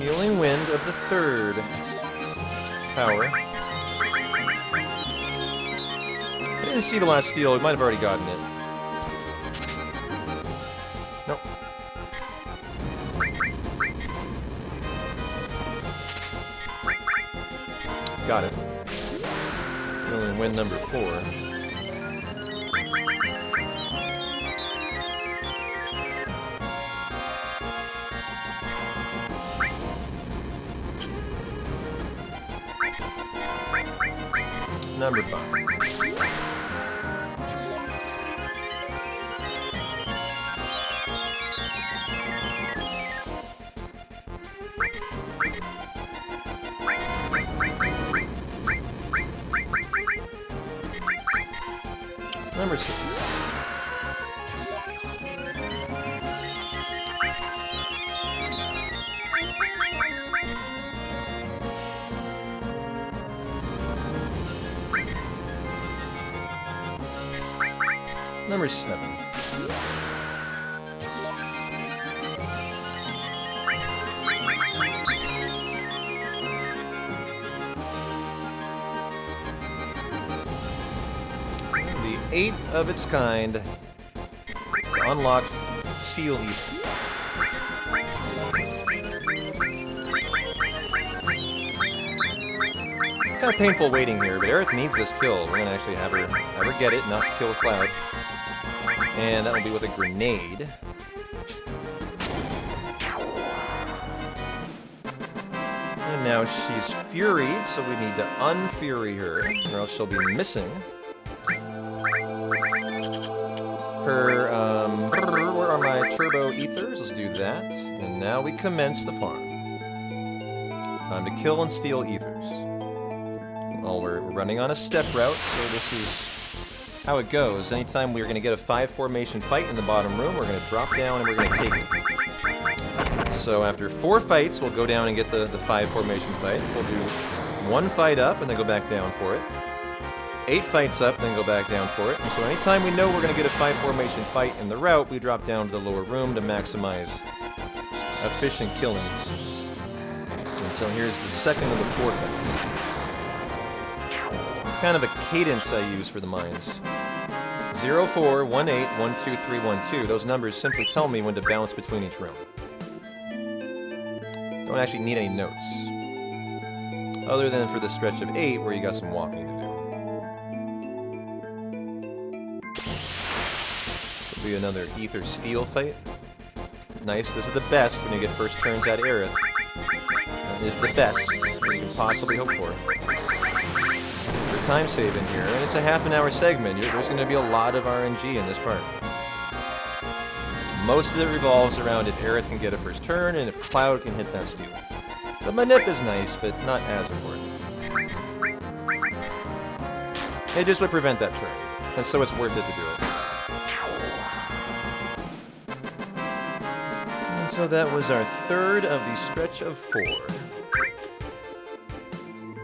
Healing Wind of the 3rd power. I didn't see the last steal. We might have already gotten it. Nope. Got it. Healing Wind number 4. Number 5. Number 6. Number 7. The 8th of its kind to unlock Seal Ether. Kind of painful waiting here, but Aerith needs this kill. We're gonna actually have her get it, not kill Cloud. And that will be with a grenade. And now she's furied, so we need to unfury her, or else she'll be missing her, where are my turbo ethers? Let's do that. And now we commence the farm. Time to kill and steal ethers. Well, we're running on a step route, so this is how it goes. Anytime we're going to get a 5 formation fight in the bottom room, we're going to drop down and we're going to take it. So after 4 fights, we'll go down and get the 5 formation fight. We'll do 1 fight up and then go back down for it. 8 fights up, then go back down for it. And so anytime we know we're going to get a 5 formation fight in the route, we drop down to the lower room to maximize efficient killing. And so here's the second of the 4 fights. It's kind of a cadence I use for the mines. 0, 4, 1, 8, 1, 2, 3, 1, 2. Those numbers simply tell me when to bounce between each room. Don't actually need any notes. Other than for the stretch of 8 where you got some walking to do. This will be another Ether Steel fight. Nice, this is the best when you get first turns at Aerith. That is the best that you can possibly hope for. For time saving here, and it's a half-an-hour segment. There's going to be a lot of RNG in this part. Most of it revolves around if Aerith can get a first turn, and if Cloud can hit that steal. But Manip is nice, but not as important. It just would prevent that turn, and so it's worth it to do it. And so that was our 3rd of the stretch of 4.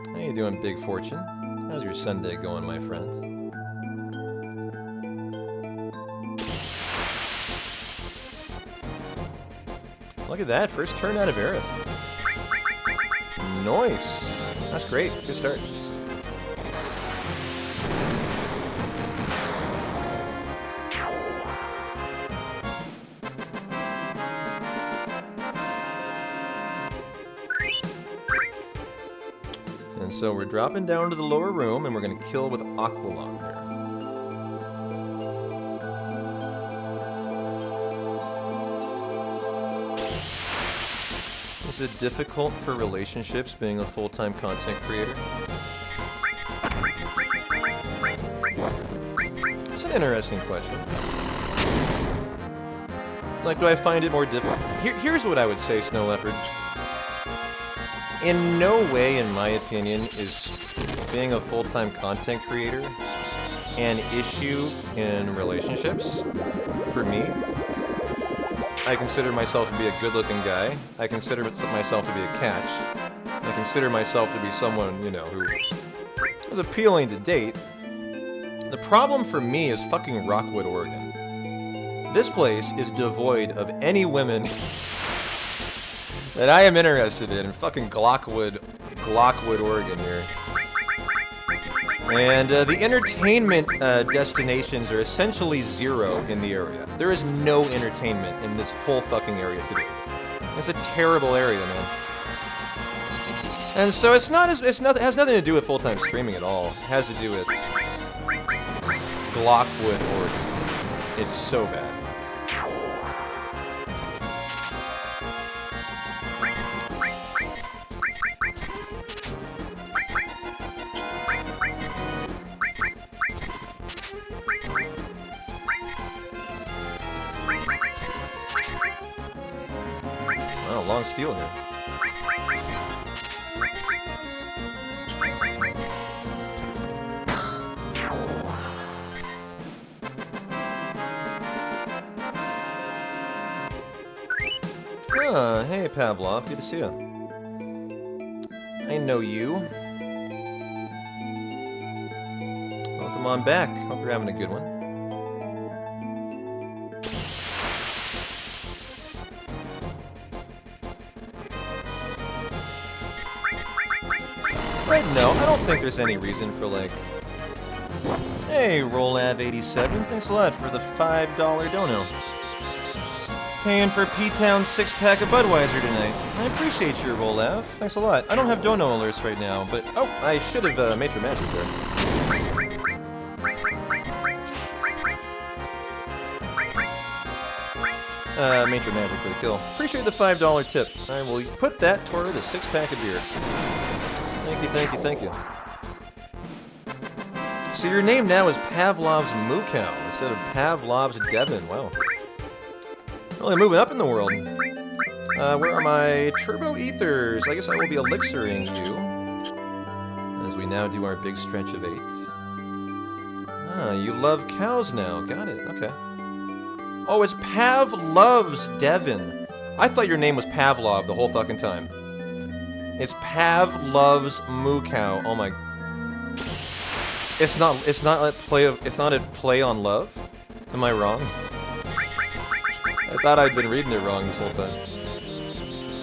How you doing, Big Fortune? How's your Sunday going, my friend? Look at that, first turn out of Aerith. Nice. That's great. Good start. And so we're dropping down to the lower room, and we're going to kill with Aqualung here. Is it difficult for relationships being a full-time content creator? an interesting question. Like, do I find it more difficult? Here's what I would say, Snow Leopard. In no way, in my opinion, is being a full-time content creator an issue in relationships. For me, I consider myself to be a good-looking guy. I consider myself to be a catch. I consider myself to be someone, you know, who is appealing to date. The problem for me is fucking Rockwood, Oregon. This place is devoid of any women that I am interested in fucking Glockwood, Oregon here. And the entertainment destinations are essentially zero in the area. There is no entertainment in this whole fucking area today. It's a terrible area, man. And so it has nothing to do with full-time streaming at all. It has to do with Glockwood, Oregon. It's so bad. Wow, long steal here. Hey Pavlov, good to see you. I know you. Welcome on back. Hope you're having a good one. Right, no, I don't think there's any reason for, like... Hey, Rollav87, thanks a lot for the $5 dono. Paying for P-Town's 6-pack of Budweiser tonight. I appreciate your Rollav. Thanks a lot. I don't have dono alerts right now, but... Oh, I should have made your magic there. Major magic for the kill. Appreciate the $5 tip. I will put that toward a 6-pack of beer. Thank you, thank you, thank you. So your name now is Pavlov's Moo Cow instead of Pavlov's Devon. Wow. Really moving up in the world. Where are my turbo ethers? I guess I will be elixiring you as we now do our big stretch of 8. Ah, you love cows now. Got it. Okay. Oh, it's Pavlov's Devon. I thought your name was Pavlov the whole fucking time. It's Pavlov's Moo Cow. Oh my. It's not a play on love? Am I wrong? I thought I'd been reading it wrong this whole time.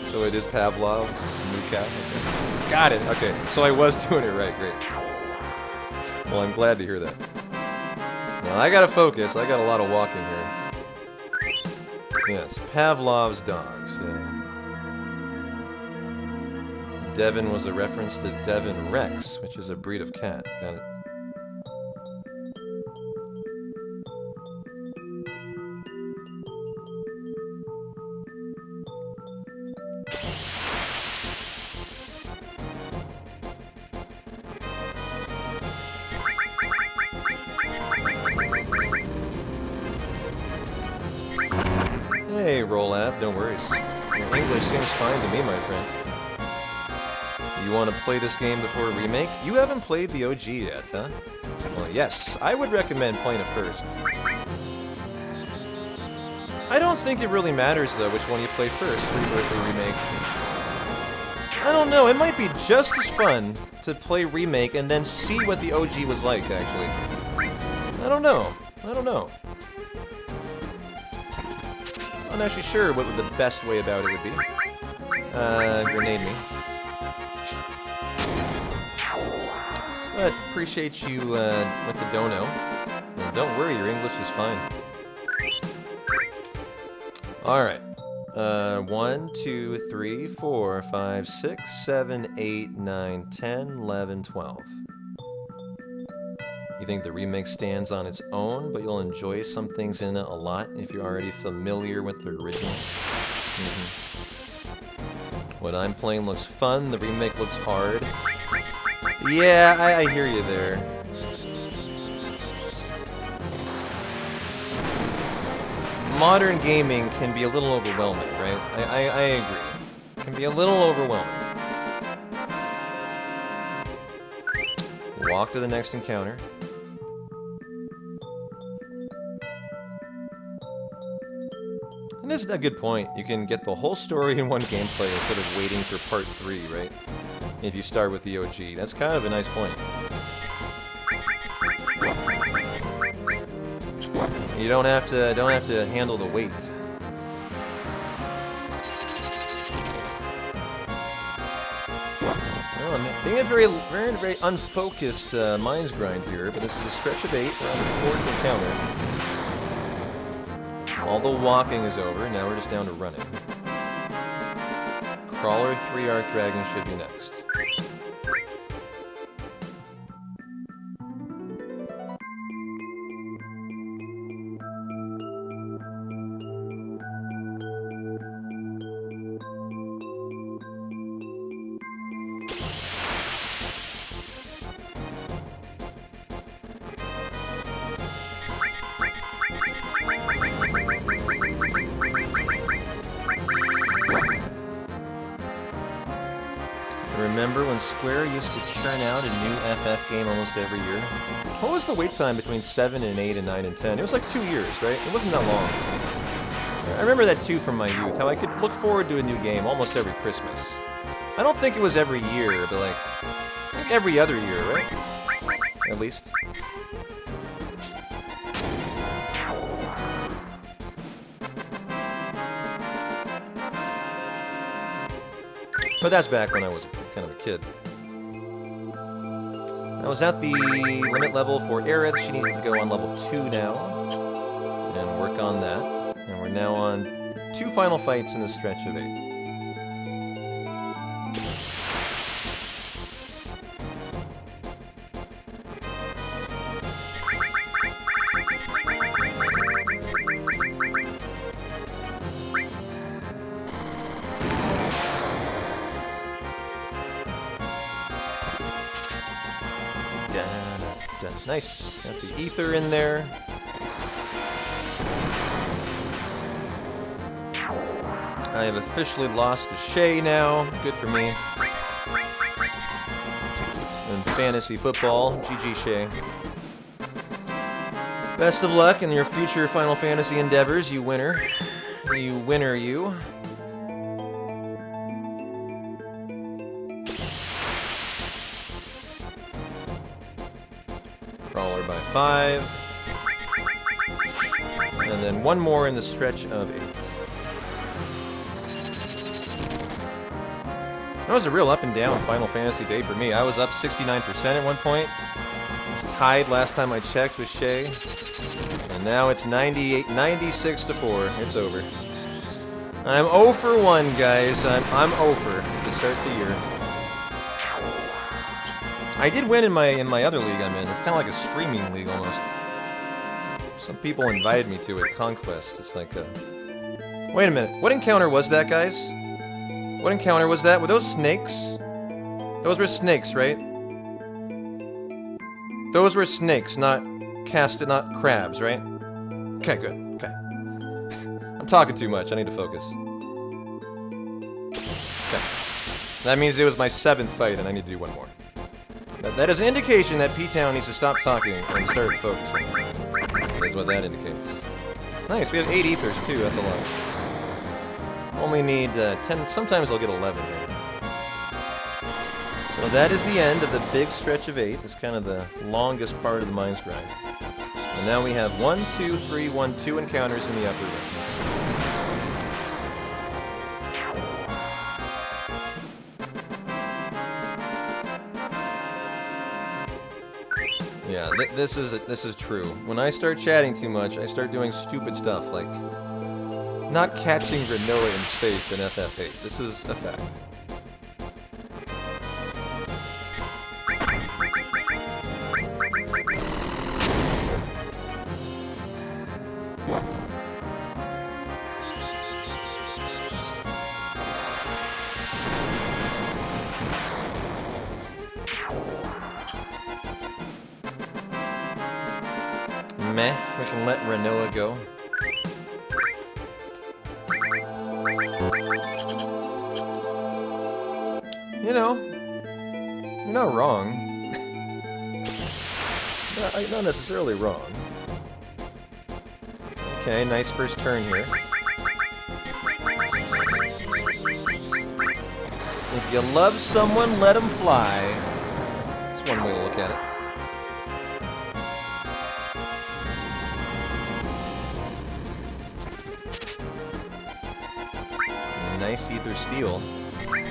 So it is Pavlov's Moo Cow? Okay. Got it, okay. So I was doing it right, great. Well, I'm glad to hear that. Now, I gotta focus, I got a lot of walking here. Yes, Pavlov's dogs, yeah. Devon was a reference to Devon Rex, which is a breed of cat. Got it. Hey, Rollav, no worries. Your English seems fine to me, my friend. You want to play this game before a remake? You haven't played the OG yet, huh? Well, yes, I would recommend playing it first. I don't think it really matters, though, which one you play first, reboot or remake. I don't know, it might be just as fun to play remake and then see what the OG was like, actually. I don't know. I don't know. I'm not actually sure what the best way about it would be. Grenade me. But appreciate you with the dono. And don't worry, your English is fine. Alright. 1, 2, 3, 4, 5, 6, 7, 8, 9, 10, 11, 12. You think the remake stands on its own, but you'll enjoy some things in it a lot if you're already familiar with the original? What I'm playing looks fun, the remake looks hard. Yeah, I hear you there. modern gaming can be a little overwhelming, right? I agree. It can be a little overwhelming. Walk to the next encounter. And this is a good point. You can get the whole story in one gameplay instead of waiting for part 3, right? If you start with the OG. That's kind of a nice point. You don't have to handle the wait. Oh, I'm being a very unfocused mines grind here, but this is a stretch of 8. We're on the 4th encounter. All the walking is over. Now we're just down to running. Crawler 3 Arc Dragon should be next. Remember when Square used to churn out a new FF game almost every year? What was the wait time between 7 and 8 and 9 and 10? It was like 2 years, right? It wasn't that long. I remember that too from my youth, how I could look forward to a new game almost every Christmas. I don't think it was every year, but like, I think every other year, right? At least. But that's back when I was kind of a kid. I was at the limit level for Aerith. She needs to go on level 2 now. And work on that. And we're now on 2 final fights in the stretch of 8. Nice. Got the ether in there. I have officially lost to Shay now. Good for me. In fantasy football, GG Shay. Best of luck in your future Final Fantasy endeavors, you winner. You winner, you. Crawler by 5. And then one more in the stretch of 8. That was a real up and down Final Fantasy day for me. I was up 69% at one point. I was tied last time I checked with Shay. And now it's 96-4. It's over. I'm 0 for 1, guys. I'm 0 for to start the year. I did win in my other league I'm in. It's kind of like a streaming league almost. Some people invited me to it. Conquest. It's like a... Wait a minute. What encounter was that, guys? What encounter was that? Were those snakes? Those were snakes, right? Those were snakes, not crabs, right? Okay, good. Okay. I'm talking too much. I need to focus. Okay. That means it was my 7th fight, and I need to do one more. That is an indication that P-Town needs to stop talking and start focusing. That's what that indicates. Nice, we have 8 ethers too, that's a lot. Only need 10, sometimes I'll get 11 here. So that is the end of the big stretch of 8. It's kind of the longest part of the mines grind. And now we have 1, 2, 3, 1, 2 encounters in the upper ring. Yeah, this is true. When I start chatting too much, I start doing stupid stuff like not catching Granola in space in FF8. This is a fact. Meh, we can let Renoa go. You know, you're not wrong. Not necessarily wrong. Okay, nice first turn here. If you love someone, let them fly. That's one way to look at it. Nice ether steal. I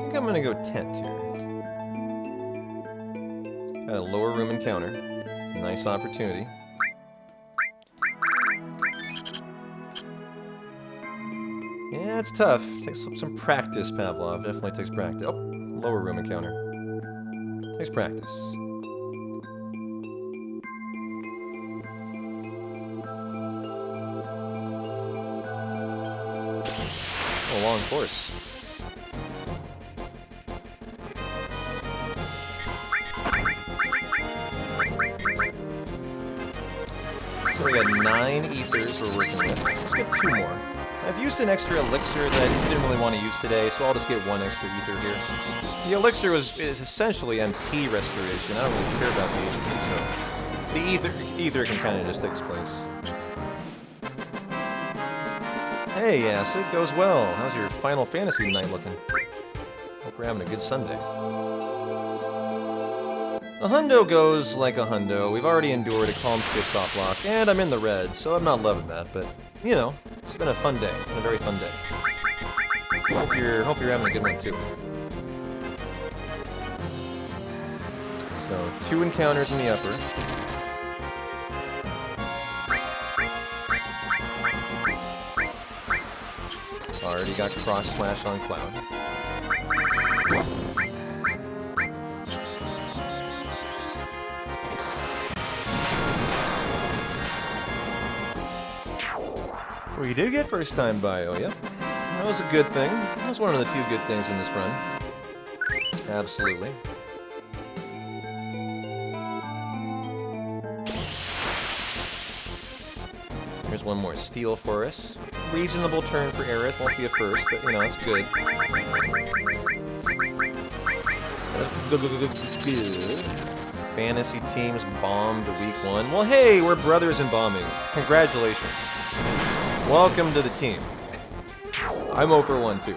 think I'm gonna go tent here. Got a lower room encounter. Nice opportunity. Yeah, it's tough. Takes some practice, Pavlov. Definitely takes practice. Oh, lower room encounter. Takes practice. Oh, long course. So we got 9 ethers we're working with. Let's get 2 more. I've used an extra elixir that I didn't really want to use today, so I'll just get 1 extra ether here. The elixir is essentially MP restoration. I don't really care about the HP, so the ether can kind of just take its place. Hey, yes, it goes well. How's your Final Fantasy night looking? Hope we're having a good Sunday. A hundo goes like a hundo. We've already endured a calm skip soft lock, and I'm in the red, so I'm not loving that, but, you know, it's been a fun day. It's been a very fun day. Hope you're having a good one, too. So, 2 encounters in the upper. Already got cross slash on Cloud. We did get first time bio, yep. That was a good thing. That was one of the few good things in this run. Absolutely. Here's one more steal for us. Reasonable turn for Aerith. Won't be a first, but you know, it's good. Good. Fantasy teams bombed week 1. Well, hey, we're brothers in bombing. Congratulations. Welcome to the team. I'm 0 for 1 too.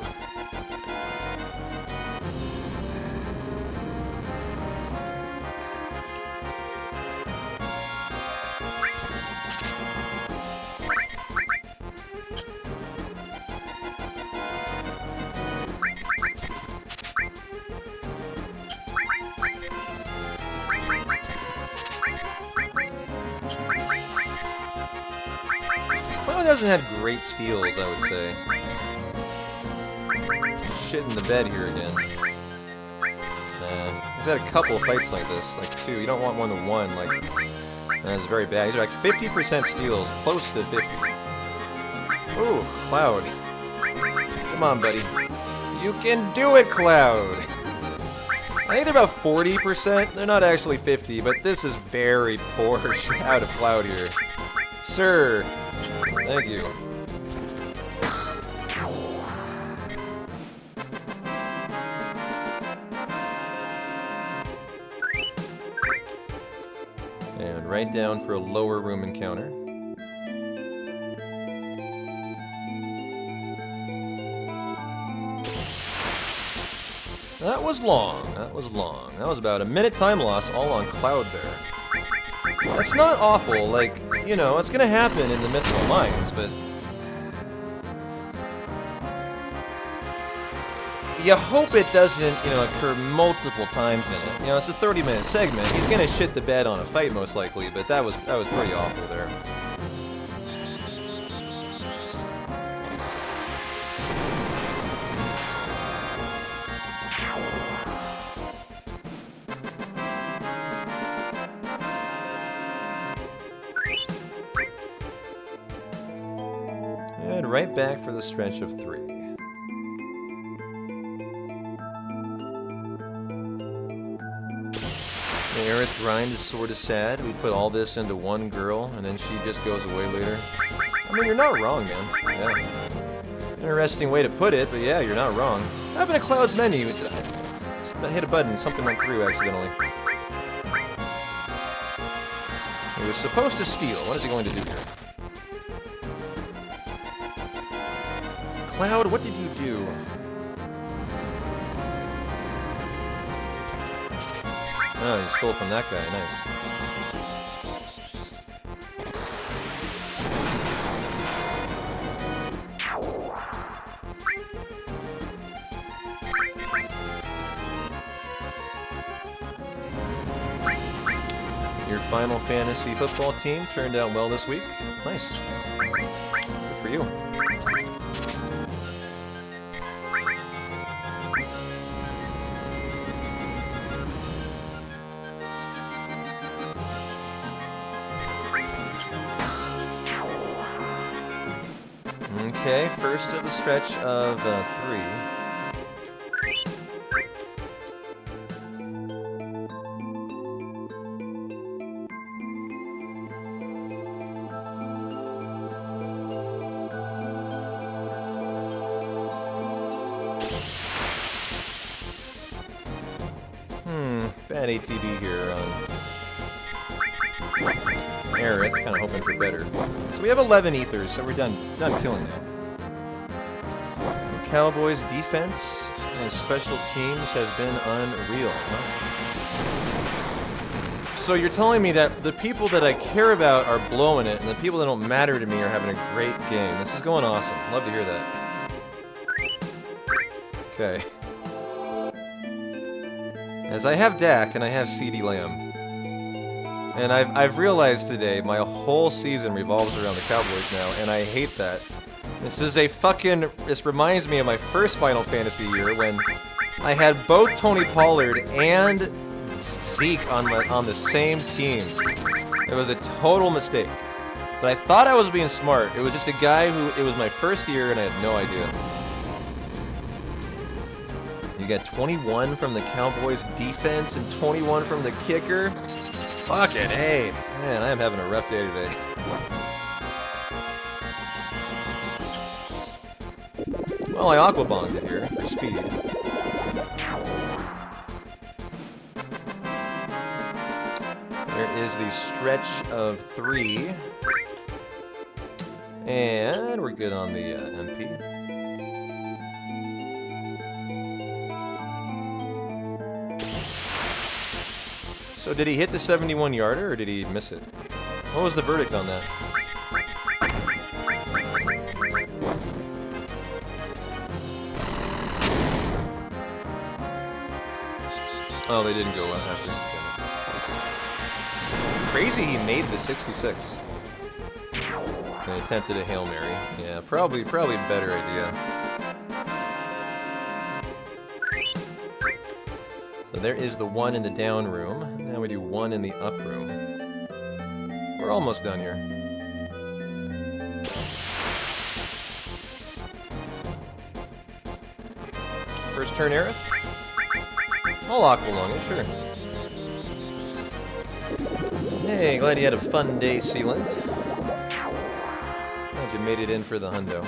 Doesn't have great steals, I would say. Shit in the bed here again. He's had a couple of fights like this, like 2. You don't want more than 1, like, that's very bad. These are like 50% steals, close to 50. Ooh, Cloud. Come on, buddy. You can do it, Cloud! I think they're about 40%. They're not actually 50, but this is very poor out of Cloud here. Sir! Thank you. And right down for a lower room encounter. That was long. That was long. That was about a minute time loss all on Cloud there. That's not awful, like, you know, it's gonna happen in the Mythical Mines, but you hope it doesn't, you know, occur multiple times in it. You know, it's a 30-minute segment. He's gonna shit the bed on a fight most likely, but that was pretty awful there. And right back for the stretch of 3. Aerith grind is sort of sad. We put all this into one girl, and then she just goes away later. I mean, you're not wrong, man. Yeah. Interesting way to put it, but yeah, you're not wrong. What happened to Cloud's menu? I hit a button, something went through accidentally. He was supposed to steal. What is he going to do here? Cloud, what did you do? Oh, you stole from that guy. Nice. Your Final Fantasy football team turned out well this week. Nice. Good for you. Okay, first of the stretch of 3. Bad ATB here on Aerith, kind of hoping for better. So we have 11 ethers, so we're done killing now. The Cowboys' defense and special teams has been unreal. So you're telling me that the people that I care about are blowing it, and the people that don't matter to me are having a great game. This is going awesome. Love to hear that. Okay. As I have Dak and I have CD Lamb. And I've realized today my whole season revolves around the Cowboys now, and I hate that. This reminds me of my first Final Fantasy year when I had both Tony Pollard and Zeke on the same team. It was a total mistake. But I thought I was being smart. It was just a guy it was my first year and I had no idea. You got 21 from the Cowboys defense and 21 from the kicker. Fucking hey. Man, I am having a rough day today. Well, I aqua-bombed it here for speed. There is the stretch of 3. And we're good on the MP. So did he hit the 71-yarder or did he miss it? What was the verdict on that? Oh, they didn't go after this guy. Crazy he made the 66. They attempted a Hail Mary. Yeah, probably a better idea. So there is the 1 in the down room. Now we do 1 in the up room. We're almost done here. First turn, Aerith. I'll aqua lung it, sure. Hey, glad you had a fun day, Sealand. Glad you made it in for the hundo.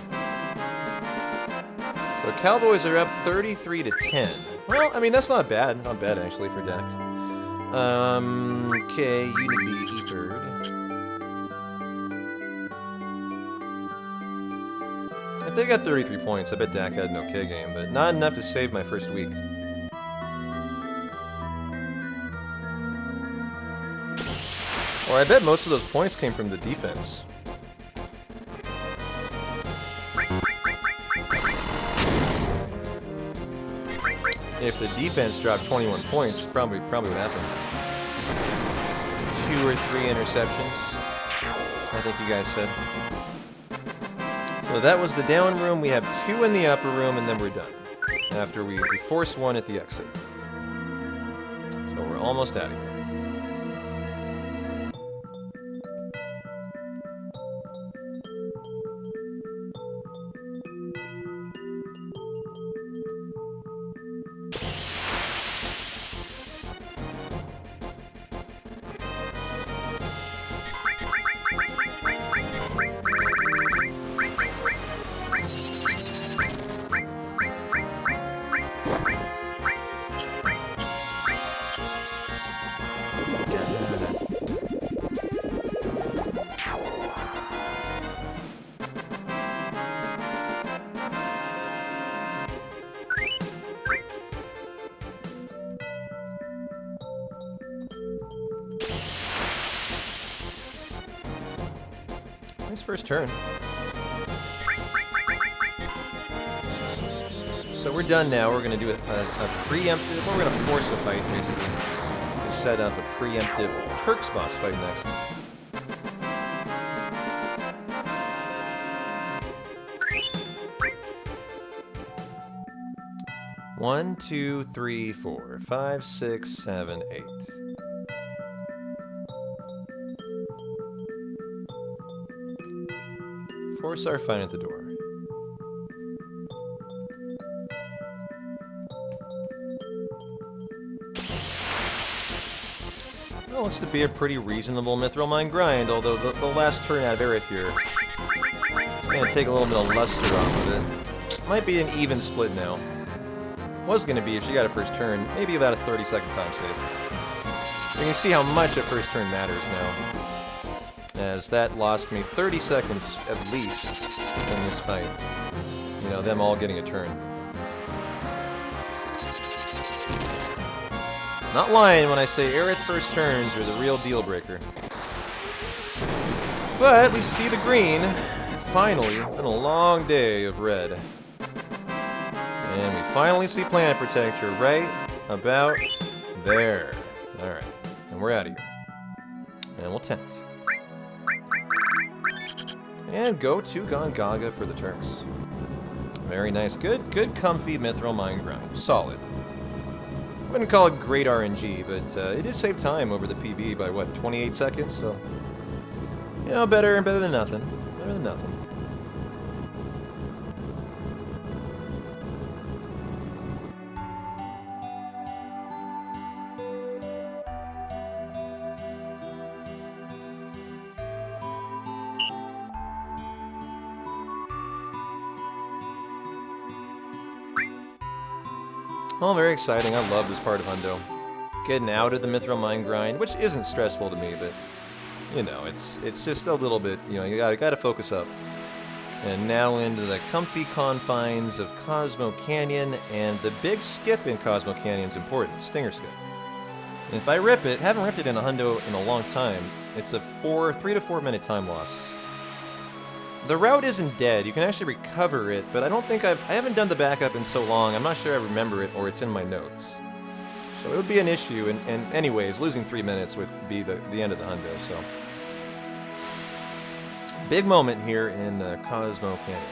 So the Cowboys are up 33-10. Well, I mean, that's not bad. Not bad, actually, for Dak. Okay, you need to be ethered. If they got 33 points, I bet Dak had an okay game, but not enough to save my first week. Or I bet most of those points came from the defense. If the defense dropped 21 points, probably what happened. 2 or 3 interceptions, I think you guys said. So that was the down room. We have 2 in the upper room, and then we're done. After we force 1 at the exit. So we're almost out of here. Nice first turn. So we're done now. We're going to do a preemptive, we're going to force a fight, basically. To set up a preemptive Turks boss fight next. One, two, three, 4, 5, 6, 7, 8. Force our fight at the door. Well, looks to be a pretty reasonable Mithril Mine grind, although the last turn out of Aerith here is going to take a little bit of luster off of it. Might be an even split now. Was going to be if she got a first turn, maybe about a 30-second time save. You can see how much a first turn matters now, as that lost me 30 seconds at least in this fight. You know, them all getting a turn. Not lying when I say Aerith first turns are the real deal breaker. But we see the green. Finally, it's been a long day of red. And we finally see Planet Protector right about there. Alright, and we're out of here. And we'll tent. And go to Gongaga for the Turks. Very nice. Good comfy Mithril Mine grind. Solid. Wouldn't call it great RNG, but it did save time over the PB by, what, 28 seconds? So, you know, better than nothing. Better than nothing. Well, very exciting. I love this part of Hundo. Getting out of the Mithril Mine grind, which isn't stressful to me, but, you know, it's just a little bit, you know, you gotta focus up. And now into the comfy confines of Cosmo Canyon, and the big skip in Cosmo Canyon is important, Stinger Skip. And if I rip it, haven't ripped it in a Hundo in a long time, it's a 3 to 4 minute time loss. The route isn't dead, you can actually recover it, but I don't think I haven't done the backup in so long, I'm not sure I remember it or it's in my notes. So it would be an issue, and anyways, losing 3 minutes would be the end of the Hundo, so. Big moment here in Cosmo Canyon.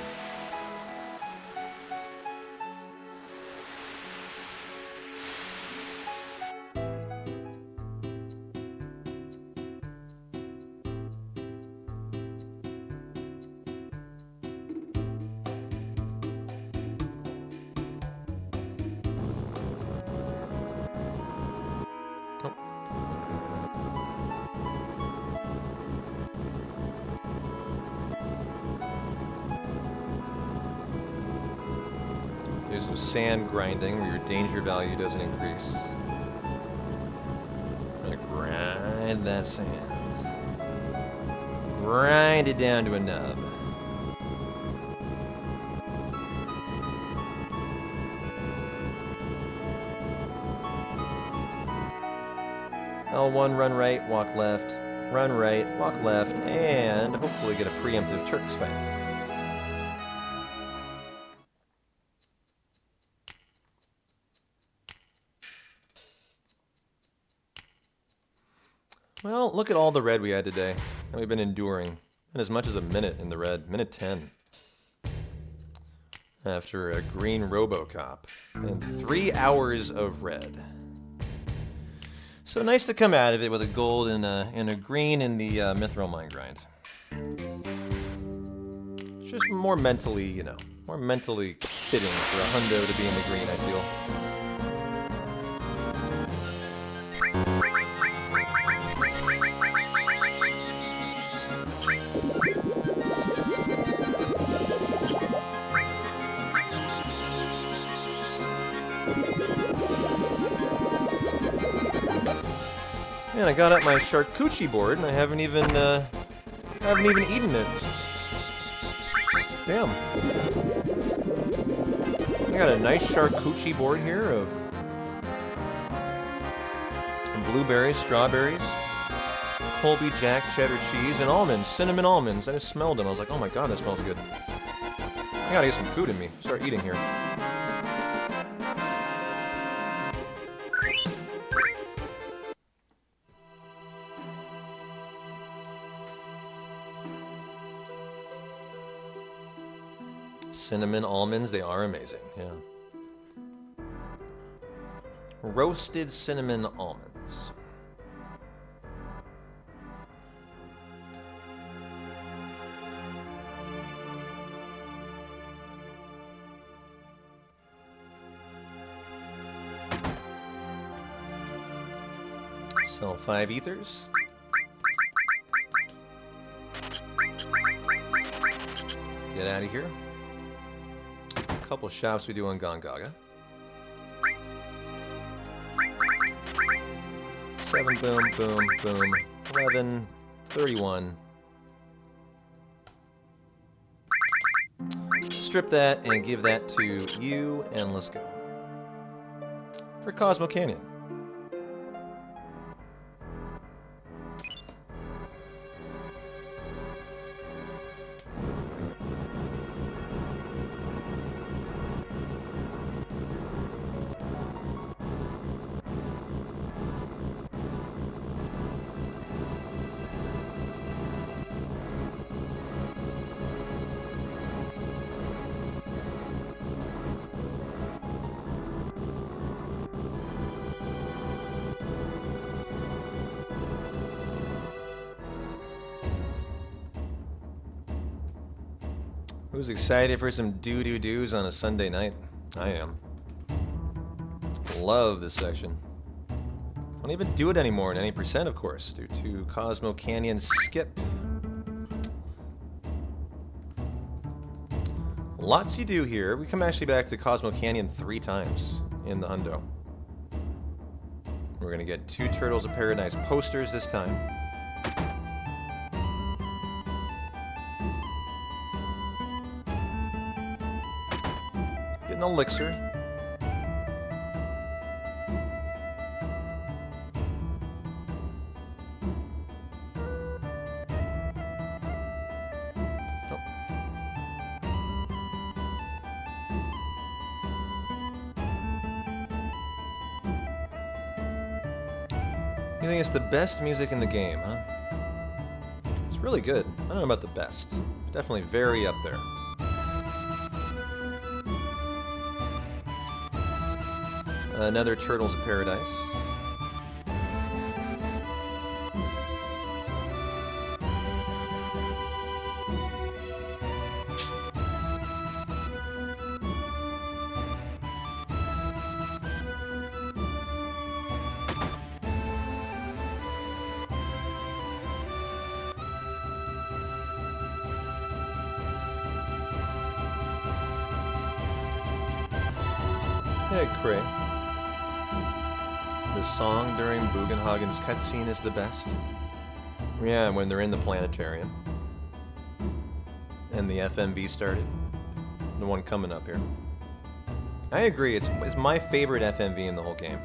There's some sand grinding where your danger value doesn't increase. I'm gonna grind that sand. Grind it down to a nub. L1, run right, walk left. Run right, walk left, and hopefully get a preemptive Turks fight. Well, look at all the red we had today, and we've been enduring. And as much as a minute in the red, minute 10. After a green Robocop, and 3 hours of red. So nice to come out of it with a gold and a green in the Mithril Mine grind. It's just more mentally, you know, more mentally fitting for a Hundo to be in the green, I feel. Man, I got up my charcuterie board and I haven't even eaten it. Damn. I got a nice charcuterie board here of blueberries, strawberries, Colby Jack cheddar cheese and almonds, cinnamon almonds. I just smelled them. I was like, oh my god, that smells good. I gotta get some food in me. Start eating here. Cinnamon almonds, they are amazing, yeah. Roasted cinnamon almonds. Sell 5 ethers. Get out of here. A couple shops we do on Gongaga. 7, boom, boom, boom. 11, 31. Strip that and give that to you, and let's go. For Cosmo Canyon. Who's excited for some do-do-do's on a Sunday night? I am. Love this section. Don't even do it anymore in any percent, of course, due to Cosmo Canyon skip. Lots you do here. We come actually back to Cosmo Canyon 3 times in the hundo. We're gonna get 2 Turtles of Paradise posters this time. An elixir. Oh. You think it's the best music in the game, huh? It's really good. I don't know about the best. It's definitely very up there. Another Turtles of Paradise. Hey, Cray. The song during Bugenhagen's cutscene is the best. Yeah, when they're in the planetarium. And the FMV started. The one coming up here. I agree, it's my favorite FMV in the whole game.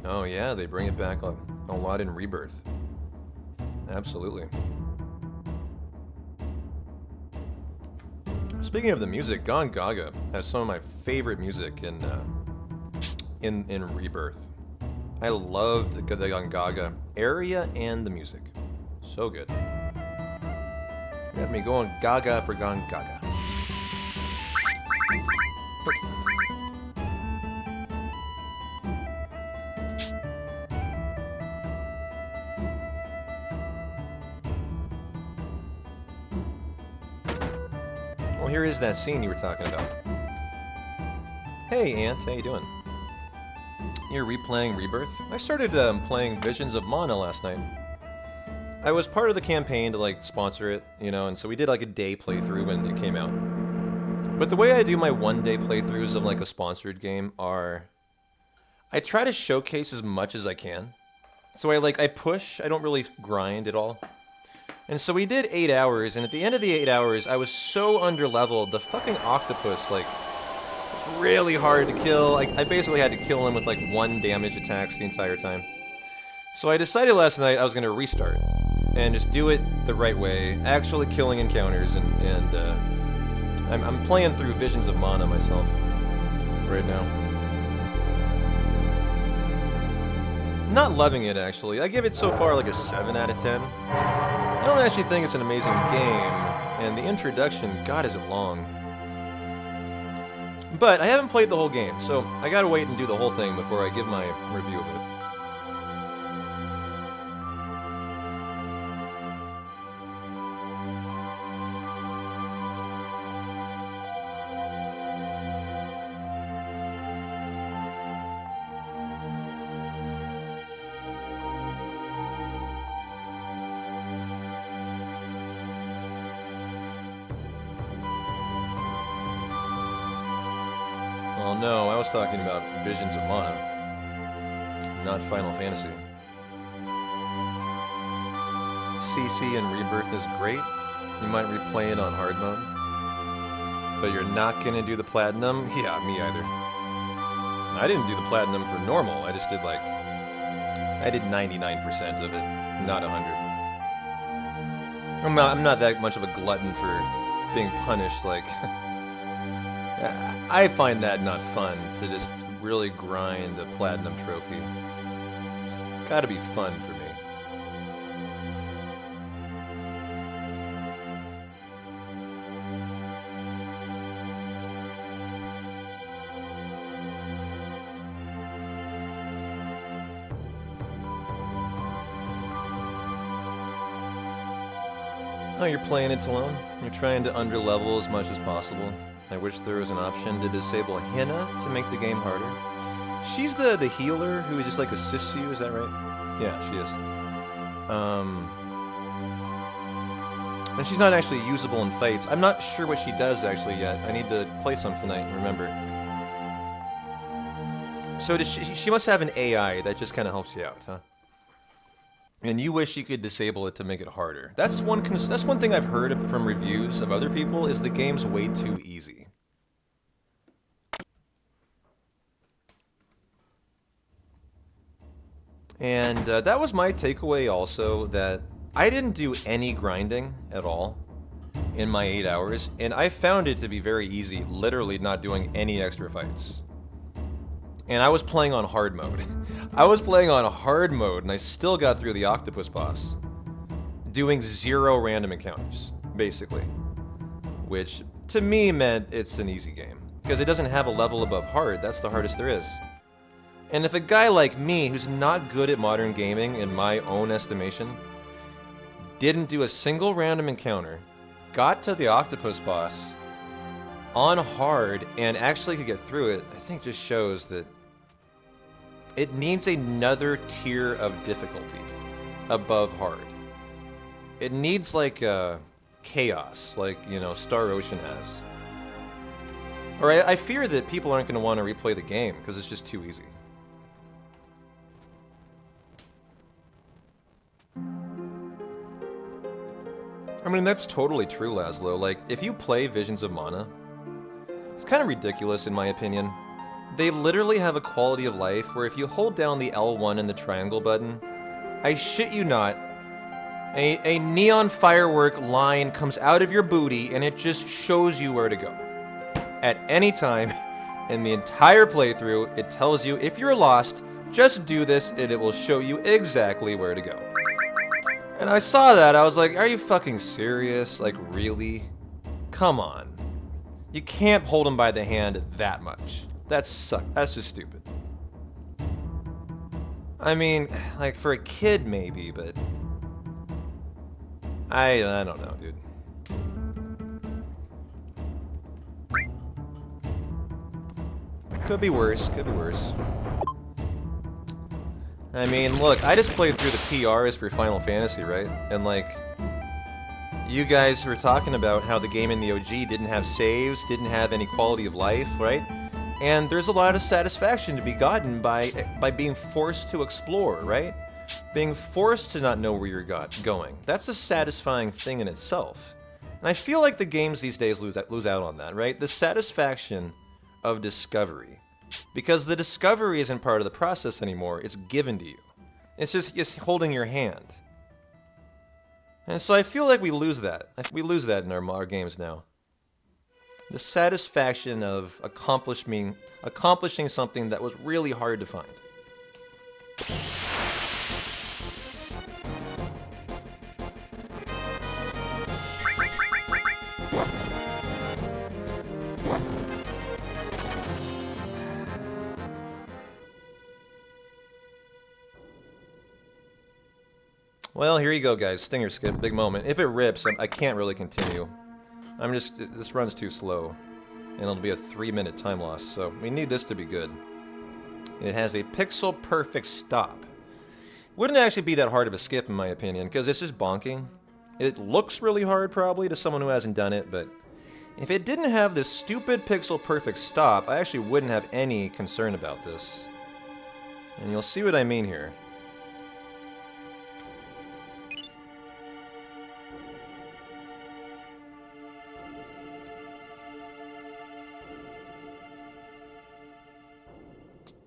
Oh yeah, they bring it back a lot in Rebirth. Absolutely. Speaking of the music, Gongaga has some of my favorite music in Rebirth. I love the Gongaga area and the music. So good. Got me going gaga for Gongaga. Well, here is that scene you were talking about. Hey, Ant, how you doing? You're replaying Rebirth? I started playing Visions of Mana last night. I was part of the campaign to like sponsor it, you know, and so we did like a day playthrough when it came out. But the way I do my one-day playthroughs of like a sponsored game are, I try to showcase as much as I can. So I push, I don't really grind at all. And so we did 8 hours, and at the end of the 8 hours, I was so underleveled, the fucking octopus, like, was really hard to kill. Like, I basically had to kill him with like 1 damage attacks the entire time. So I decided last night I was going to restart, and just do it the right way, actually killing encounters, and I'm playing through Visions of Mana myself right now. Not loving it, actually. I give it so far like a 7 out of 10. I don't actually think it's an amazing game, and the introduction, God, is it long. But I haven't played the whole game, so I gotta wait and do the whole thing before I give my review of it. Well, no, I was talking about Visions of Mana, not Final Fantasy. CC and Rebirth is great. You might replay it on hard mode. But you're not gonna do the platinum? Yeah, me either. I didn't do the platinum for normal, I just did like... I did 99% of it, not 100. I'm not that much of a glutton for being punished, like... I find that not fun, to just really grind a platinum trophy. It's gotta be fun for me. Oh, you're playing it alone? You're trying to underlevel as much as possible? I wish there was an option to disable Hina to make the game harder. She's the healer who just like assists you, is that right? Yeah, she is. And she's not actually usable in fights. I'm not sure what she does actually yet. I need to play some tonight and remember. So does she must have an AI that just kind of helps you out, huh? And you wish you could disable it to make it harder. That's one thing I've heard from reviews of other people, is the game's way too easy. And that was my takeaway also, that I didn't do any grinding at all in my 8 hours, and I found it to be very easy, literally not doing any extra fights. And I was playing on hard mode. I was playing on hard mode, and I still got through the octopus boss. Doing 0 random encounters, basically. Which, to me, meant it's an easy game. Because it doesn't have a level above hard, that's the hardest there is. And if a guy like me, who's not good at modern gaming, in my own estimation, didn't do a single random encounter, got to the octopus boss on hard, and actually could get through it, I think just shows that it needs another tier of difficulty above hard. It needs like chaos, like, you know, Star Ocean has. Or I fear that people aren't going to want to replay the game because it's just too easy. I mean, that's totally true, Laszlo. Like, if you play Visions of Mana, it's kind of ridiculous in my opinion. They literally have a quality of life where if you hold down the L1 and the triangle button, I shit you not, a neon firework line comes out of your booty and it just shows you where to go. At any time in the entire playthrough, it tells you if you're lost, just do this and it will show you exactly where to go. And I saw that, I was like, are you fucking serious? Like, really? Come on. You can't hold him by the hand that much. That's just stupid. I mean, like, for a kid maybe, but... I don't know, dude. Could be worse, could be worse. I mean, look, I just played through the PRs for Final Fantasy, right? And like, you guys were talking about how the game in the OG didn't have saves, didn't have any quality of life, right? And there's a lot of satisfaction to be gotten by being forced to explore, right? Being forced to not know where you're going. That's a satisfying thing in itself. And I feel like the games these days lose out on that, right? The satisfaction of discovery. Because the discovery isn't part of the process anymore, it's given to you. It's just holding your hand. And so I feel like we lose that. We lose that in our games now. The satisfaction of accomplishing something that was really hard to find. Well, here you go, guys. Stinger skip, big moment. If it rips, I can't really continue. This run's too slow. And it'll be a 3-minute time loss, so we need this to be good. It has a pixel perfect stop. Wouldn't actually be that hard of a skip, in my opinion, because it's just bonking. It looks really hard, probably, to someone who hasn't done it, but if it didn't have this stupid pixel perfect stop, I actually wouldn't have any concern about this. And you'll see what I mean here.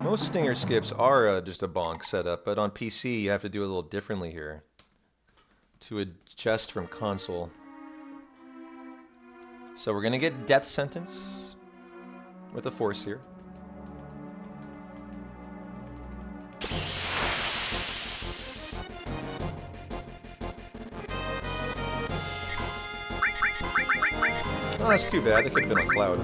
Most stinger skips are just a bonk setup, but on PC you have to do it a little differently here to adjust from console. So we're gonna get death sentence with a force here. Oh, that's too bad. They could have been on cloud.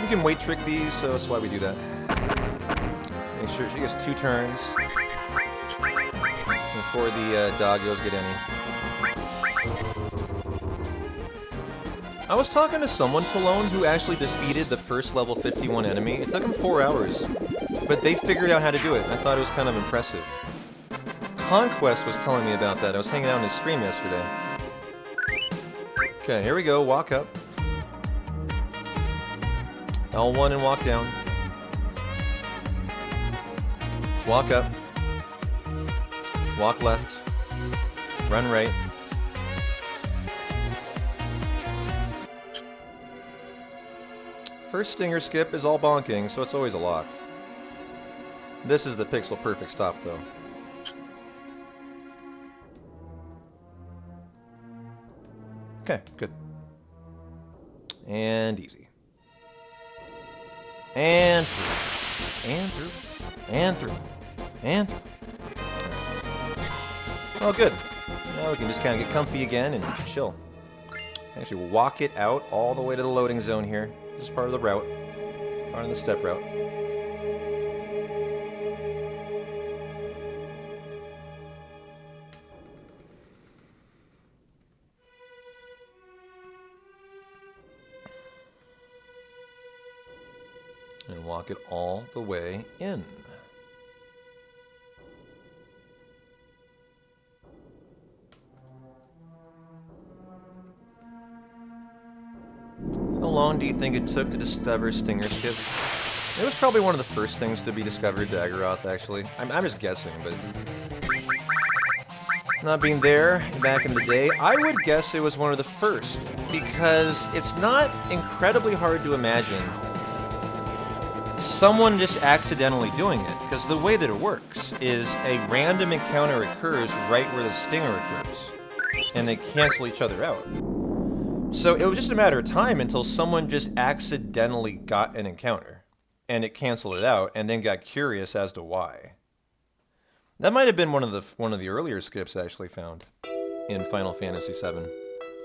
You can weight trick these, so that's why we do that. Make sure she gets 2 turns before the doggos get any. I was talking to someone, Talone, who actually defeated the first level 51 enemy. It took him 4 hours, but they figured out how to do it. I thought it was kind of impressive. Conquest was telling me about that. I was hanging out in his stream yesterday. Okay, here we go. Walk up. L1 and walk down. Walk up. Walk left. Run right. First stinger skip is all bonking, so it's always a lock. This is the pixel perfect stop, though. Okay, good. And easy. And through. And through. And through. And through. Oh, good. Now we can just kind of get comfy again and chill. Actually, walk it out all the way to the loading zone here. This is part of the route. Part of the step route. And walk it all the way in. How long do you think it took to discover stinger skip? It was probably one of the first things to be discovered, Daggeroth, actually. I'm just guessing, but... Not being there back in the day, I would guess it was one of the first, because it's not incredibly hard to imagine someone just accidentally doing it, because the way that it works is a random encounter occurs right where the stinger occurs, and they cancel each other out. So it was just a matter of time until someone just accidentally got an encounter, and it canceled it out, and then got curious as to why. That might have been one of the earlier skips I actually found in Final Fantasy VII,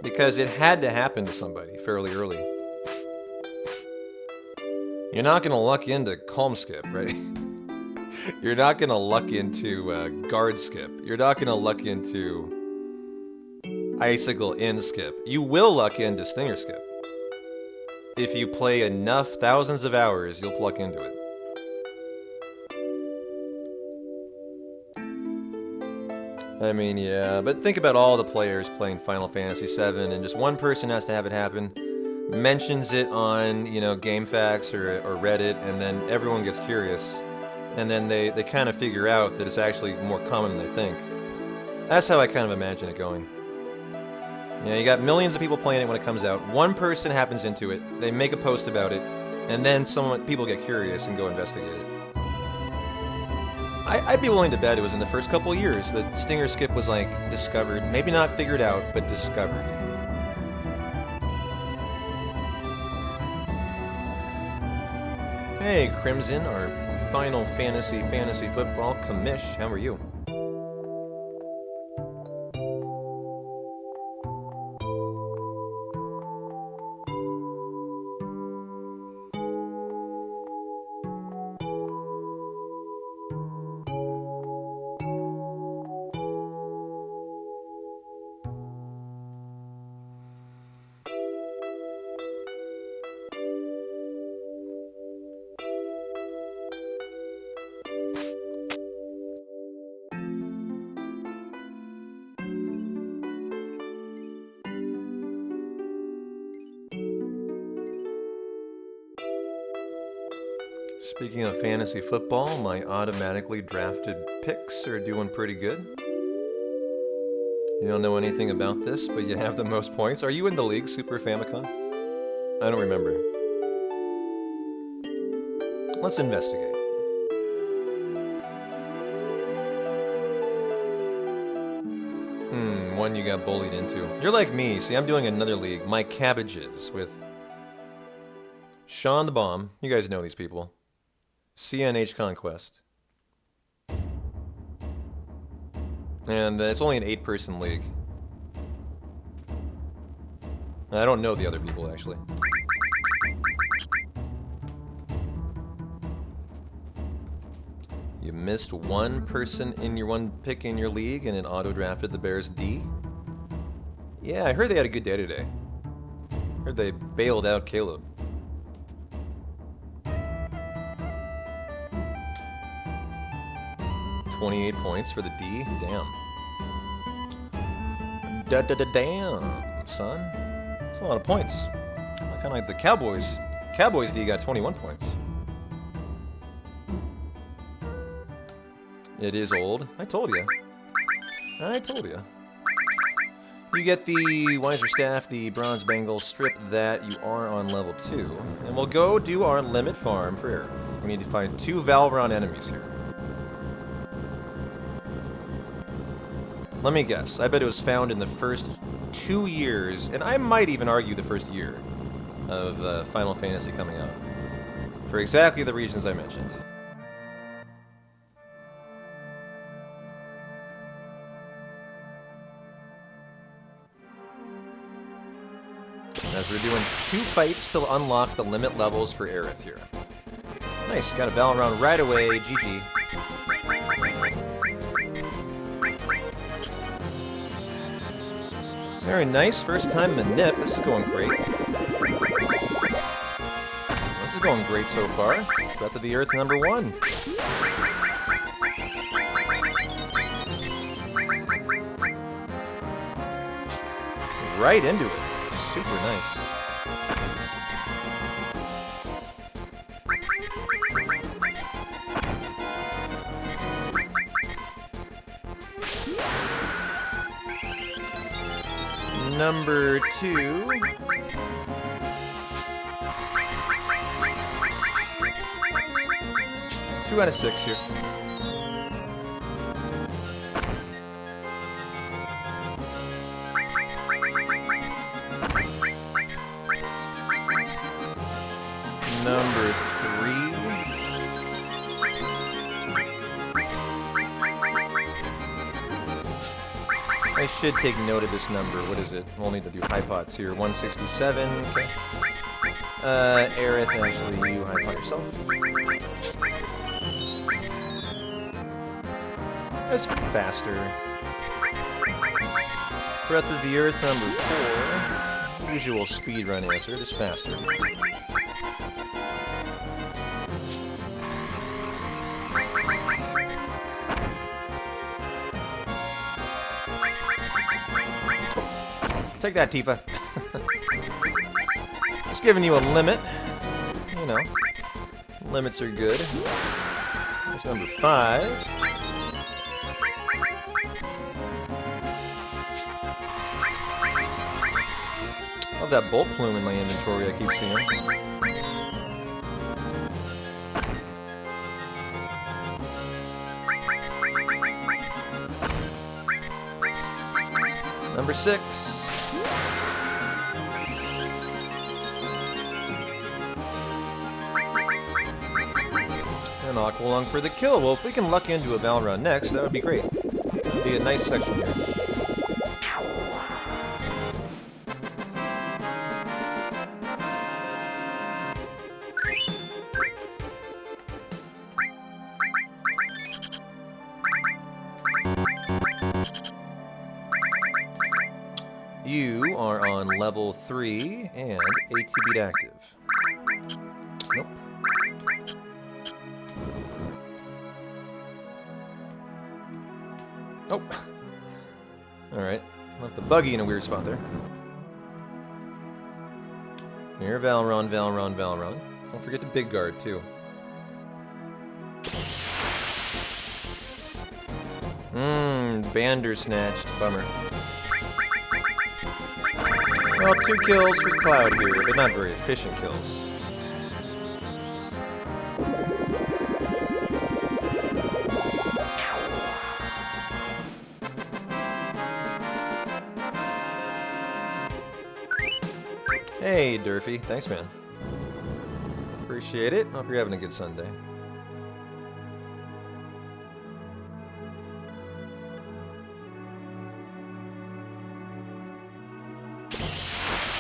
because it had to happen to somebody fairly early. You're not gonna luck into Calm Skip, right? You're not gonna luck into guard skip. You're not gonna luck into icicle in skip. You will luck into stinger skip. If you play enough thousands of hours, you'll pluck into it. I mean, yeah, but think about all the players playing Final Fantasy VII, and just one person has to have it happen, mentions it on, you know, GameFAQs or Reddit, and then everyone gets curious, and then they kind of figure out that it's actually more common than they think. That's how I kind of imagine it going. You know, you got millions of people playing it when it comes out. One person happens into it, they make a post about it, and then people get curious and go investigate it. I'd be willing to bet it was in the first couple of years that stinger skip was like discovered, maybe not figured out, but discovered. Hey, Crimson, our Final Fantasy Football commish, how are you? Speaking of fantasy football, my automatically drafted picks are doing pretty good. You don't know anything about this, but you have the most points. Are you in the league, Super Famicom? I don't remember. Let's investigate. One you got bullied into. You're like me. See, I'm doing another league, My Cabbages, with Sean the Bomb. You guys know these people. CNH Conquest. And it's only an 8-person league. I don't know the other people, actually. You missed one person in your one pick in your league and it auto-drafted the Bears D? Yeah, I heard they had a good day today. Heard they bailed out Caleb. $28 points for the D? Damn. Damn, son. That's a lot of points. Kind of like the Cowboys. Cowboys D got 21 points. It is old. I told you. I told you. You get the Wiser Staff, the Bronze Bangle strip that you are on level 2. And we'll go do our limit farm for Aerith. We need to find 2 Valron enemies here. Let me guess. I bet it was found in the first 2 years, and I might even argue the first year of Final Fantasy coming out. For exactly the reasons I mentioned. As we're doing 2 fights to unlock the limit levels for Aerith here. Nice, got a Valron right away, GG. Very nice, first time Manip. This is going great. This is going great so far. Breath of the Earth number 1. Right into it. Super nice. Number 2. Two out of 6 here. Number 3. I should take note of this number. What is it? We'll need to do high pots here. 167. Okay. Aerith, actually, you high pot yourself. That's faster. Breath of the Earth number 4. Usual speedrun answer, just faster. Take that, Tifa. Just giving you a limit. You know, limits are good. That's number 5. Love that bolt plume in my inventory I keep seeing. Number 6. And Aqualung for the kill. Well, if we can luck into a Valron next, that would be great. That would be a nice section here. You are on level 3 and 8-bit active. Nope. Oh. Alright. Left the buggy in a weird spot there. Here, Valron, Valron, Valron. Don't forget the big guard, too. Bandersnatched. Bummer. Well, 2 kills for Cloud here, but not very efficient kills. Hey, Durfee. Thanks, man. Appreciate it. Hope you're having a good Sunday.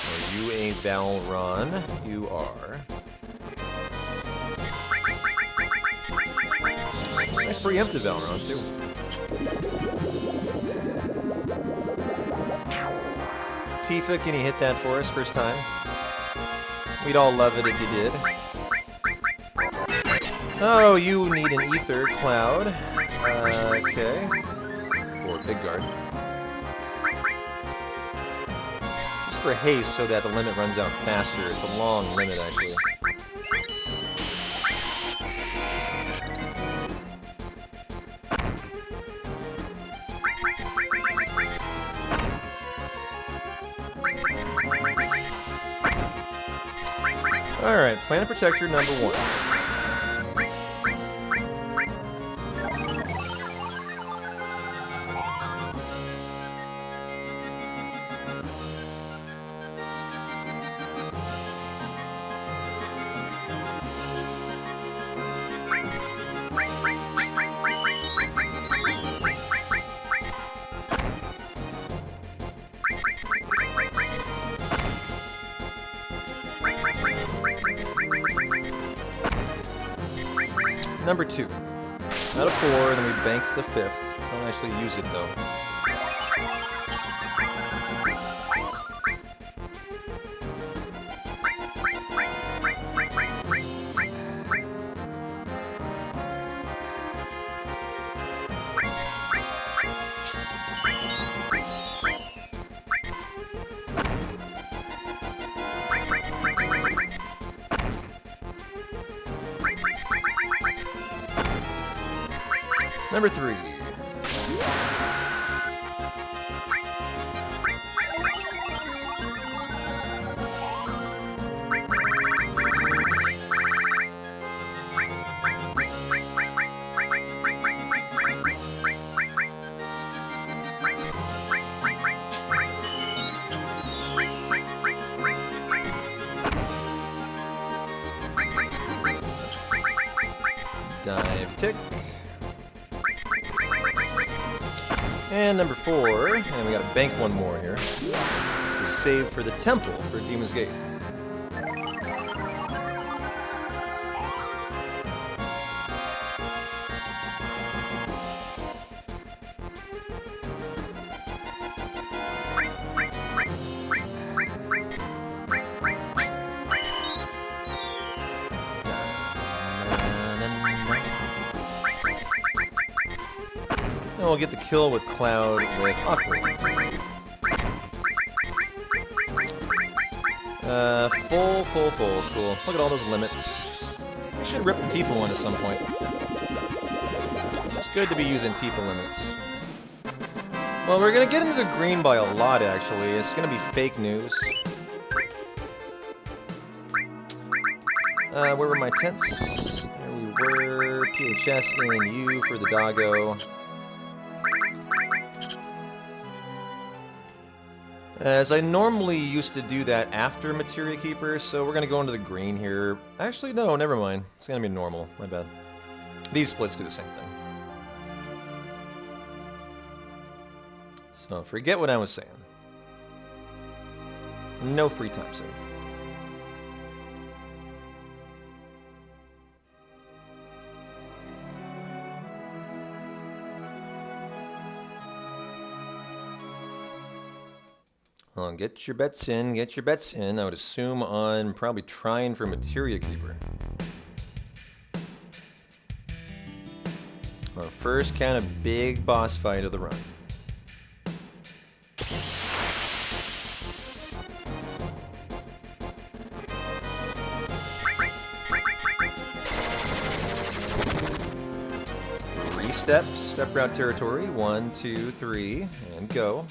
Are you a Valron? You are. Nice preemptive Valron, too. Tifa, can you hit that for us first time? We'd all love it if you did. Oh, you need an ether, Cloud. Okay. Or big guard. Just for haste so that the limit runs out faster. It's a long limit, actually. Alright, Planet Protector number 1. Number 2. Out of 4, and then we bank the 5th. Don't actually use it, though. Number 3. Dive tick. And number 4, and we gotta bank one more here, to save for the temple for Demon's Gate. And we'll get the kill with Cloud with Awkward. Full. Cool. Look at all those limits. I should rip the Tifa one at some point. It's good to be using Tifa limits. Well, we're gonna get into the green by a lot, actually. It's gonna be fake news. Where were my tents? There we were. PHS and U for the doggo. As I normally used to do that after Materia Keeper, so we're gonna go into the green here. Actually, no, never mind. It's gonna be normal. My bad. These splits do the same thing. So, forget what I was saying. No free time save. Well, get your bets in, get your bets in. I would assume on probably trying for Materia Keeper. Our first kind of big boss fight of the run. Steps, step route territory. 1, 2, 3, and go.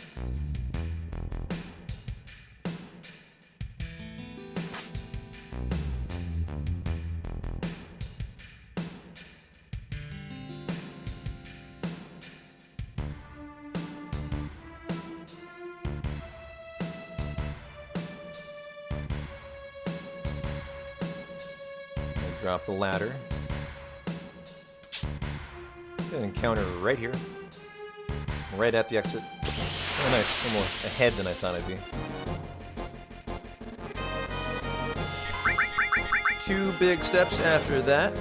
And drop the ladder. An encounter right here. Right at the exit. Oh, nice. A little more ahead than I thought I'd be. 2 big steps after that.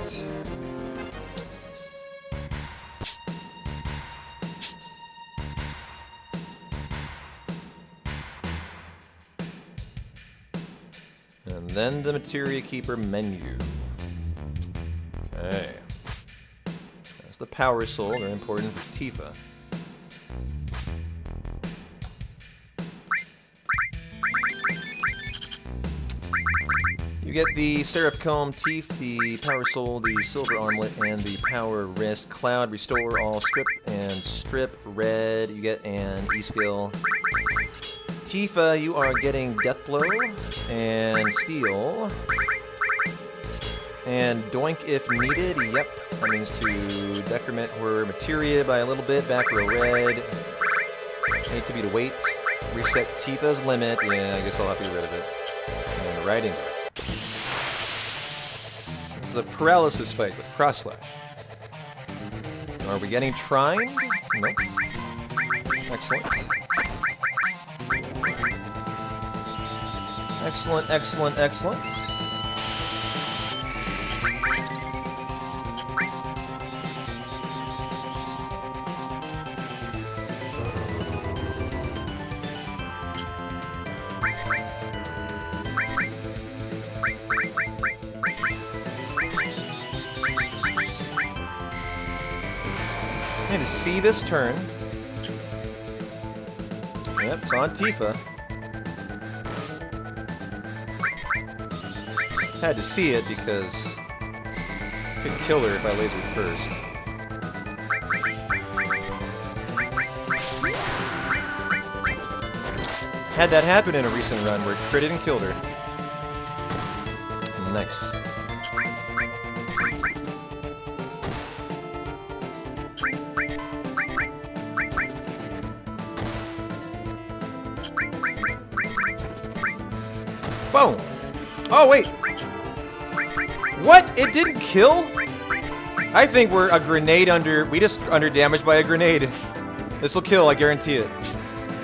And then the Materia Keeper menu. Okay. The Power Soul, they're important for Tifa. You get the Seraph Comb, Teeth, the Power Soul, the Silver Armlet, and the Power Wrist. Cloud, Restore all, Strip and Strip. Red, you get an E-Skill. Tifa, you are getting Death Blow and Steel. And Doink if needed, yep. That means to decrement her materia by a little bit, back row red. Need to be to wait. Reset Tifa's limit. Yeah, I guess I'll have to get rid of it. And right into it. This is a paralysis fight with Cross Slash. Are we getting trined? Nope. Excellent. Excellent. I need to see this turn. Yep, it's on Tifa. Had to see it because I could kill her if I lasered first. Had that happen in a recent run where it critted and killed her. Nice. Boom! Oh, wait! What? It didn't kill? I think we're a grenade under... We just under damaged by a grenade. This will kill, I guarantee it.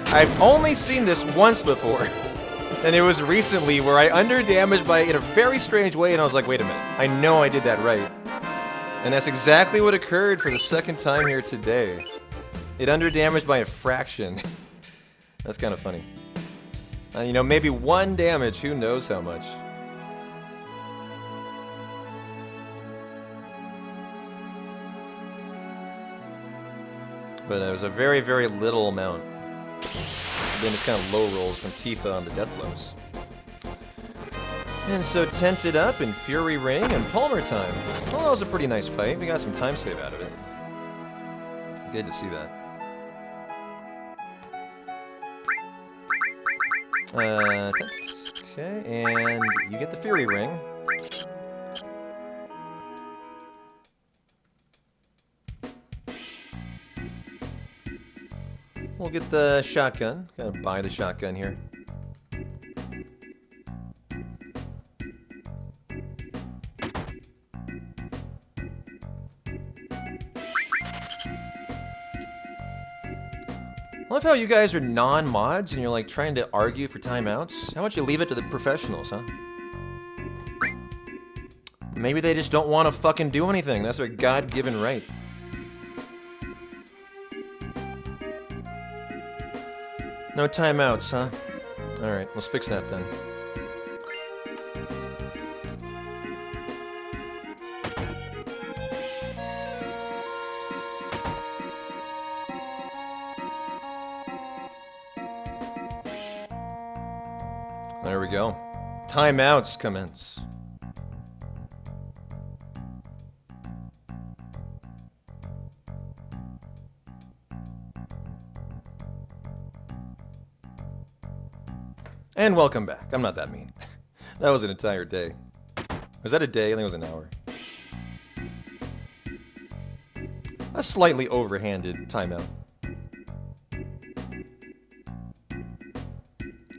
I've only seen this once before. And it was recently where I under damaged by in a very strange way, and I was like, wait a minute. I know I did that right. And that's exactly what occurred for the second time here today. It under damaged by a fraction. That's kind of funny. You know, maybe 1 damage, who knows how much. But it was a very, very little amount. Then it's kind of low rolls from Tifa on the death blows. And so tented up in Fury Ring and Palmer time. Well, that was a pretty nice fight. We got some time save out of it. Good to see that. Okay, and you get the Fury Ring. We'll get the shotgun. Gotta buy the shotgun here. I love how you guys are non-mods and you're like trying to argue for timeouts. How about you leave it to the professionals, huh? Maybe they just don't want to fucking do anything. That's their God-given right. No timeouts, huh? Alright, let's fix that then. There we go. Timeouts commence. And welcome back. I'm not that mean. That was an entire day. Was that a day? I think it was an hour. A slightly overhanded timeout.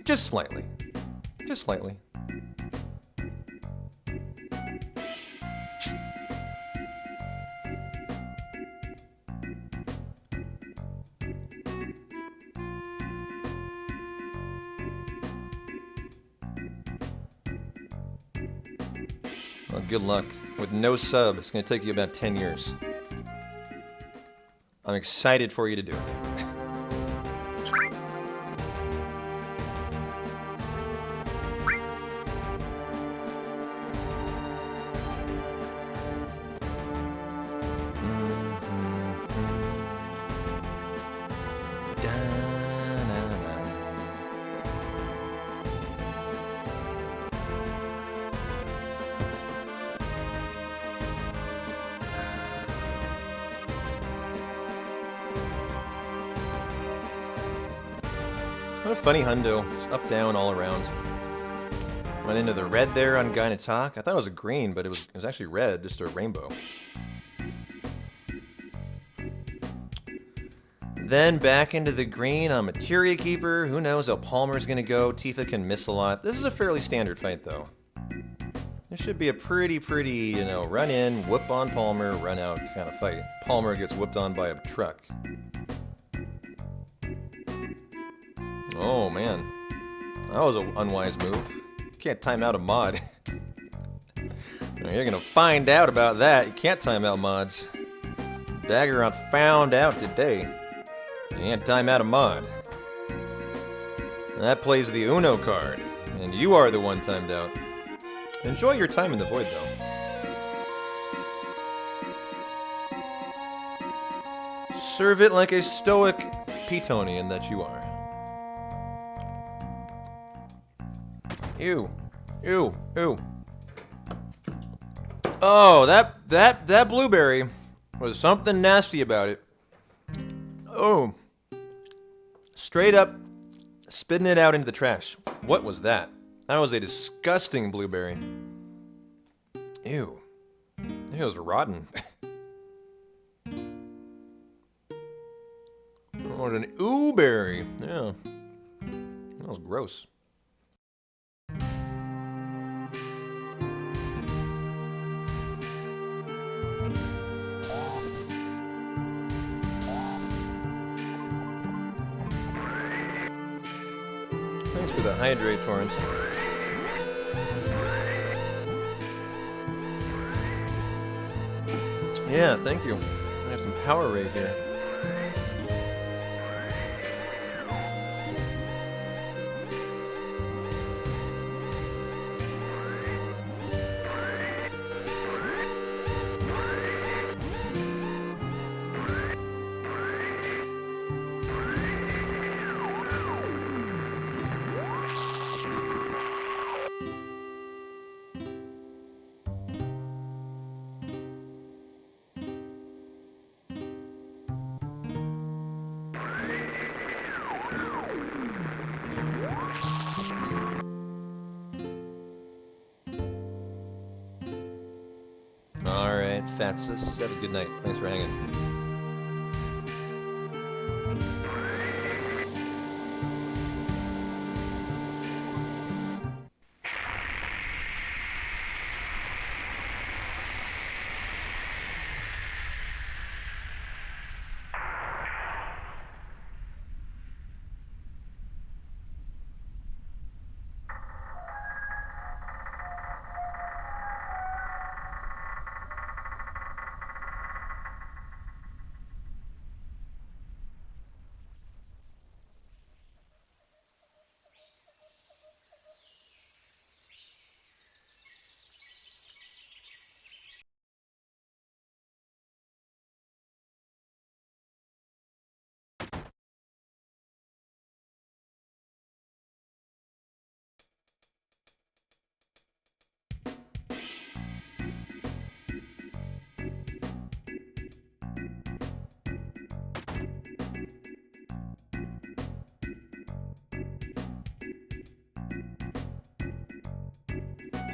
Just slightly. Just slightly. Well, good luck. With no sub, it's going to take you about 10 years. I'm excited for you to do it. What a funny hundo. It's up, down, all around. Went into the red there on Guy Talk. I thought it was a green, but it was actually red, just a rainbow. Then back into the green on Materia Keeper. Who knows how Palmer's gonna go. Tifa can miss a lot. This is a fairly standard fight, though. This should be a pretty, you know, run in, whoop on Palmer, run out kind of fight. Palmer gets whooped on by a truck. Oh, man. That was an unwise move. Can't time out a mod. You're gonna find out about that. You can't time out mods. Daggeron found out today. You can't time out a mod. And that plays the Uno card. And you are the one timed out. Enjoy your time in the void, though. Serve it like a stoic Petonian that you are. Ew. Ew. Ew. Oh, that blueberry was something nasty about it. Oh. Straight up spitting it out into the trash. What was that? That was a disgusting blueberry. Ew. It was rotten. What an ooberry. Yeah. That was gross. Thanks for the hydrate, Torrance. Yeah, thank you. I have some power rate here. Fatsis. Have a good night. Thanks for hanging.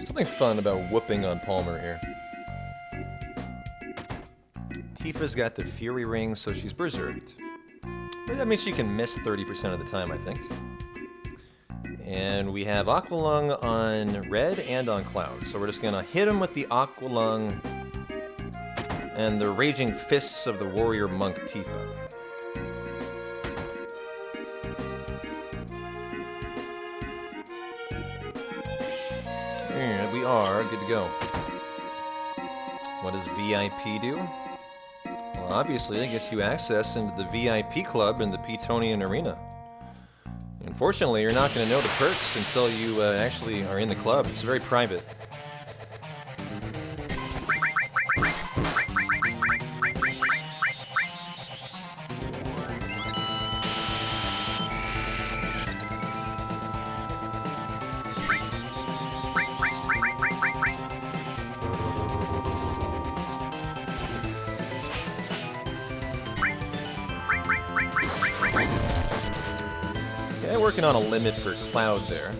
Something fun about whooping on Palmer here. Tifa's got the Fury Ring, so she's berserked. But that means she can miss 30% of the time, I think. And we have Aqualung on Red and on Cloud, so we're just gonna hit him with the Aqualung and the Raging Fists of the Warrior Monk Tifa. And we are good to go. What does VIP do? Well, obviously, it gets you access into the VIP club in the Petonian Arena. Unfortunately, you're not going to know the perks until you actually are in the club. It's very private. Okay, working on a limit for Cloud there.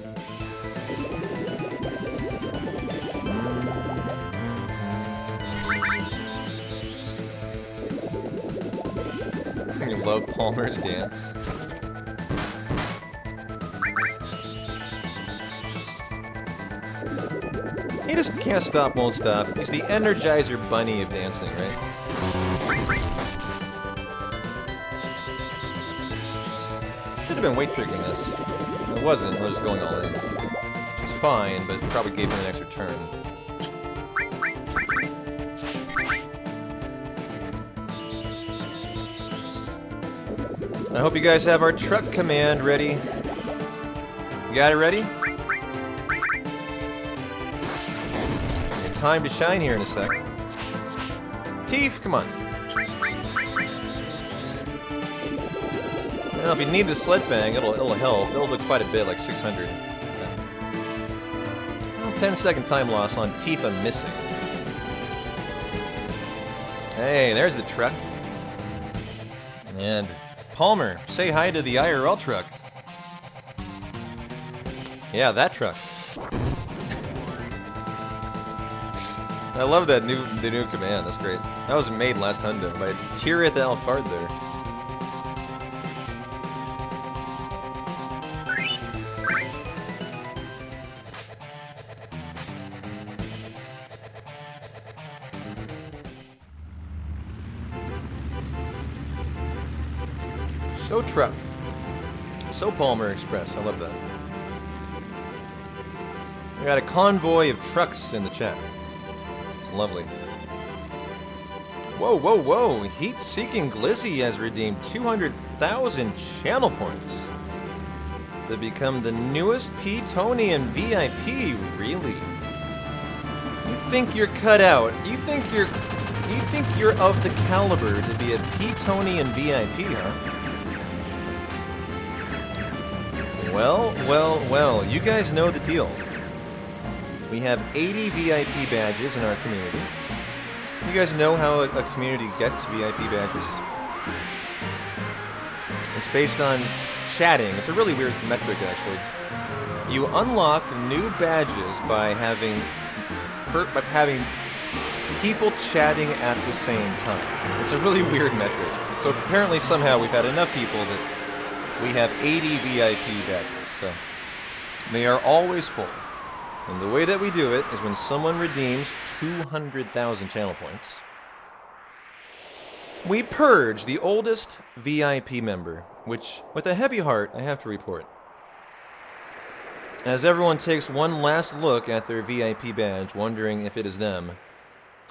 You love Palmer's dance. He just can't stop, won't stop. He's the Energizer Bunny of dancing, right? Should have been weight tricking this. It wasn't, I was going all in. It's fine, but probably gave him an extra turn. I hope you guys have our truck command ready. You got it ready? Time to shine here in a sec. Teef, come on. Well, if you need the Sled Fang, it'll help. It'll do quite a bit, like 600. Okay. Well, 10-second time loss on Tifa missing. Hey, there's the truck. And Palmer, say hi to the IRL truck. Yeah, that truck. I love that the new command. That's great. That was made last hundo by Tirith Alfard there. So truck. So Palmer Express. I love that. We got a convoy of trucks in the chat. It's lovely. Whoa, whoa, whoa. Heat-seeking Glizzy has redeemed 200,000 channel points to become the newest Petonian VIP. Really? You think you're cut out? You think you're of the caliber to be a Petonian VIP, huh? Well, well, well, you guys know the deal. We have 80 VIP badges in our community. You guys know how a community gets VIP badges? It's based on chatting. It's a really weird metric, actually. You unlock new badges by having people chatting at the same time. It's a really weird metric. So apparently somehow we've had enough people that we have 80 VIP badges. So they are always full. And the way that we do it is when someone redeems 200,000 channel points, we purge the oldest VIP member, which, with a heavy heart, I have to report. As everyone takes one last look at their VIP badge, wondering if it is them.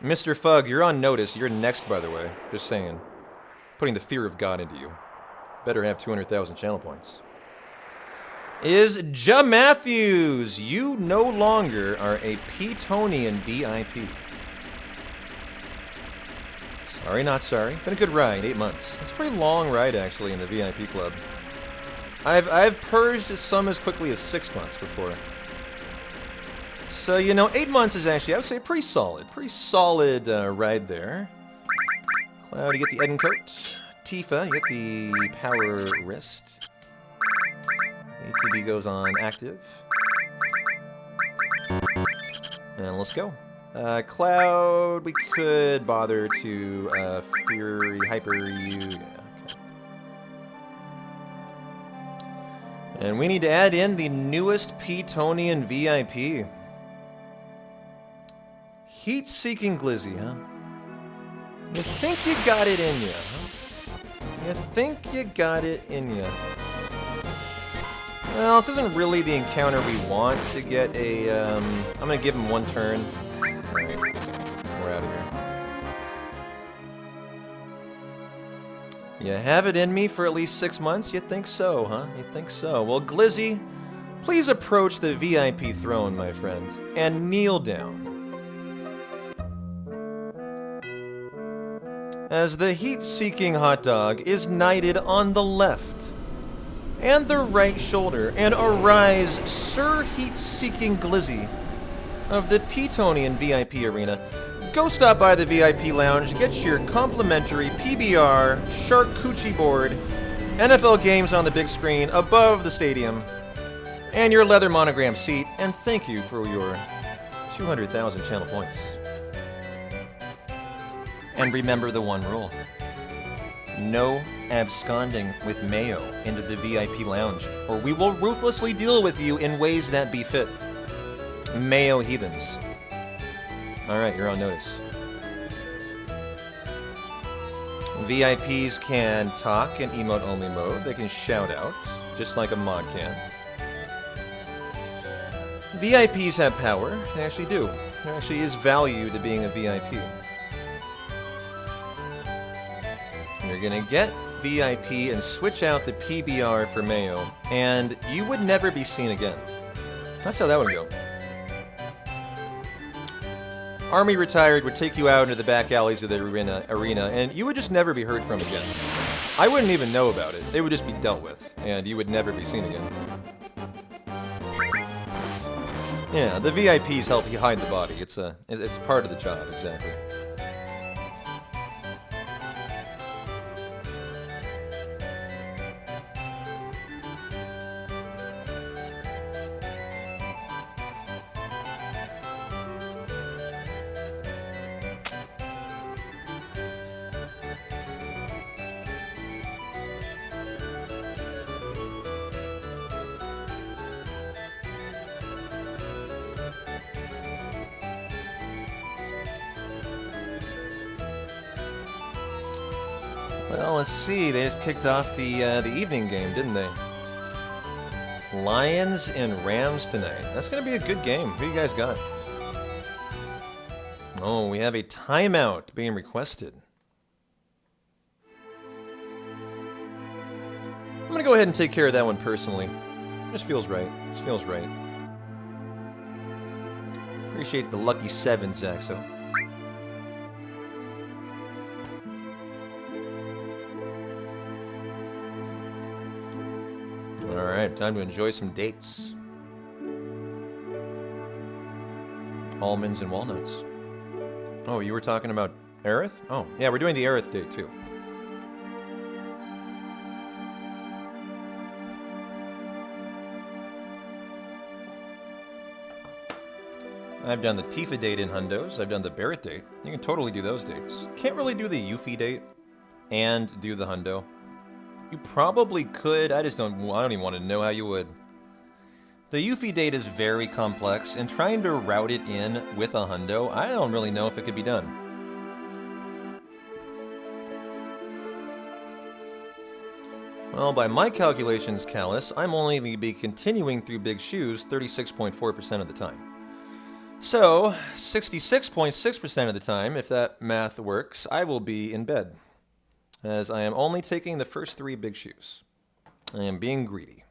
Mr. Fug, you're on notice. You're next, by the way. Just saying. Putting the fear of God into you. Better have 200,000 channel points. Is Ja Matthews. You no longer are a Petonian VIP. Sorry, not sorry. Been a good ride, 8 months. It's a pretty long ride, actually, in the VIP club. I've purged some as quickly as 6 months before. So, you know, 8 months is actually, I would say, pretty solid. Pretty solid ride there. Cloud, you get the Eden coat. Tifa, you get the power wrist. ATB goes on active. And let's go. Cloud, we could bother to Fury, Hyper you. Yeah, okay. And we need to add in the newest Petonian VIP. Heat-seeking Glizzy, huh? You think you got it in ya, huh? You think you got it in ya. Well, this isn't really the encounter we want to get a, I'm gonna give him one turn. Alright, we're out of here. You have it in me for at least 6 months? You think so, huh? You think so. Well, Glizzy, please approach the VIP throne, my friend, and kneel down. As the heat-seeking hot dog is knighted on the left and the right shoulder, and arise, Sir Heat-seeking Glizzy of the Petonian VIP arena. Go stop by the VIP lounge, get your complimentary PBR charcuterie board, NFL games on the big screen above the stadium, and your leather monogram seat, and thank you for your 200,000 channel points. And remember the one rule. No absconding with Mayo into the VIP lounge, or we will ruthlessly deal with you in ways that befit Mayo heathens. Alright, you're on notice. VIPs can talk in emote-only mode. They can shout out, just like a mod can. VIPs have power. They actually do. There actually is value to being a VIP. You're gonna get VIP and switch out the PBR for Mayo, and you would never be seen again. That's how that would go. Army retired would take you out into the back alleys of the arena, and you would just never be heard from again. I wouldn't even know about it. It would just be dealt with, and you would never be seen again. Yeah, the VIPs help you hide the body. It's part of the job, exactly. Well, let's see. They just kicked off the evening game, didn't they? Lions and Rams tonight. That's going to be a good game. Who you guys got? Oh, we have a timeout being requested. I'm going to go ahead and take care of that one personally. Just feels right. Just feels right. Appreciate the lucky 7, Zaxo. Alright, time to enjoy some dates. Almonds and walnuts. Oh, you were talking about Aerith? Oh, yeah, we're doing the Aerith date too. I've done the Tifa date in hundos. I've done the Barrett date. You can totally do those dates. Can't really do the Yuffie date and do the hundo. You probably could. I don't even want to know how you would. The Yuffie date is very complex, and trying to route it in with a hundo, I don't really know if it could be done. Well, by my calculations, Callus, I'm only going to be continuing through Big Shoes 36.4% of the time. So, 66.6% of the time, if that math works, I will be in bed, as I am only taking the first 3 Big Shoes. I am being greedy.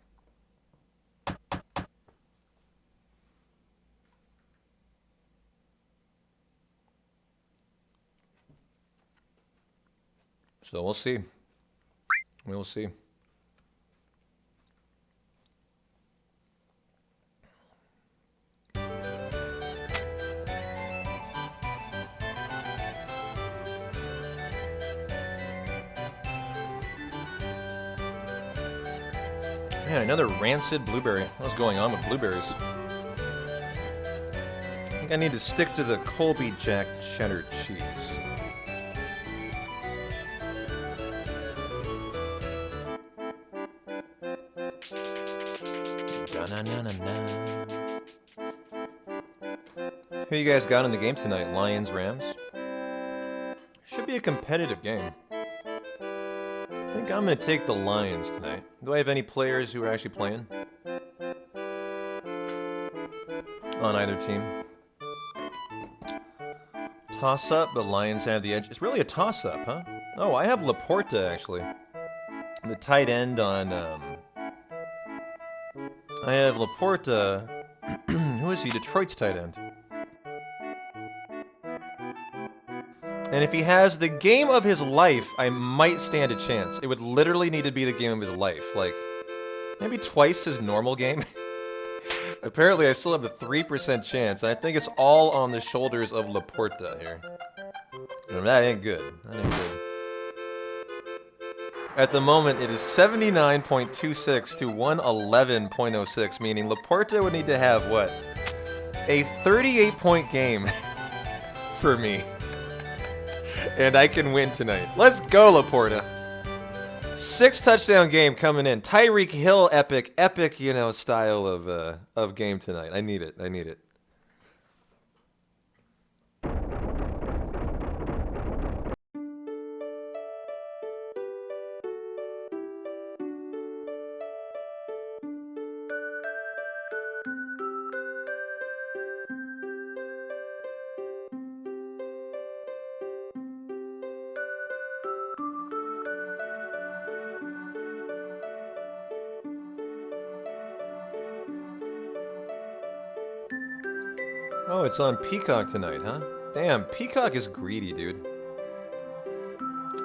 So we'll see. We'll see. Man, another rancid blueberry. What's going on with blueberries? I think I need to stick to the Colby Jack cheddar cheese. Who you guys got in the game tonight? Lions, Rams? Should be a competitive game. I think I'm going to take the Lions tonight. Do I have any players who are actually playing? On either team. Toss-up, but Lions have the edge. It's really a toss-up, huh? Oh, I have Laporta, actually. The tight end on... I have Laporta. Who is he? Detroit's tight end. And if he has the game of his life, I might stand a chance. It would literally need to be the game of his life. Like, maybe twice his normal game. Apparently, I still have a 3% chance. I think it's all on the shoulders of Laporta here. And that ain't good. That ain't good. At the moment, it is 79.26 to 111.06, meaning Laporta would need to have, what? A 38-point game for me. And I can win tonight. Let's go, Laporta. 6-touchdown game coming in. Tyreek Hill epic, you know, style of game tonight. I need it. I need it. Oh, it's on Peacock tonight, huh? Damn, Peacock is greedy, dude.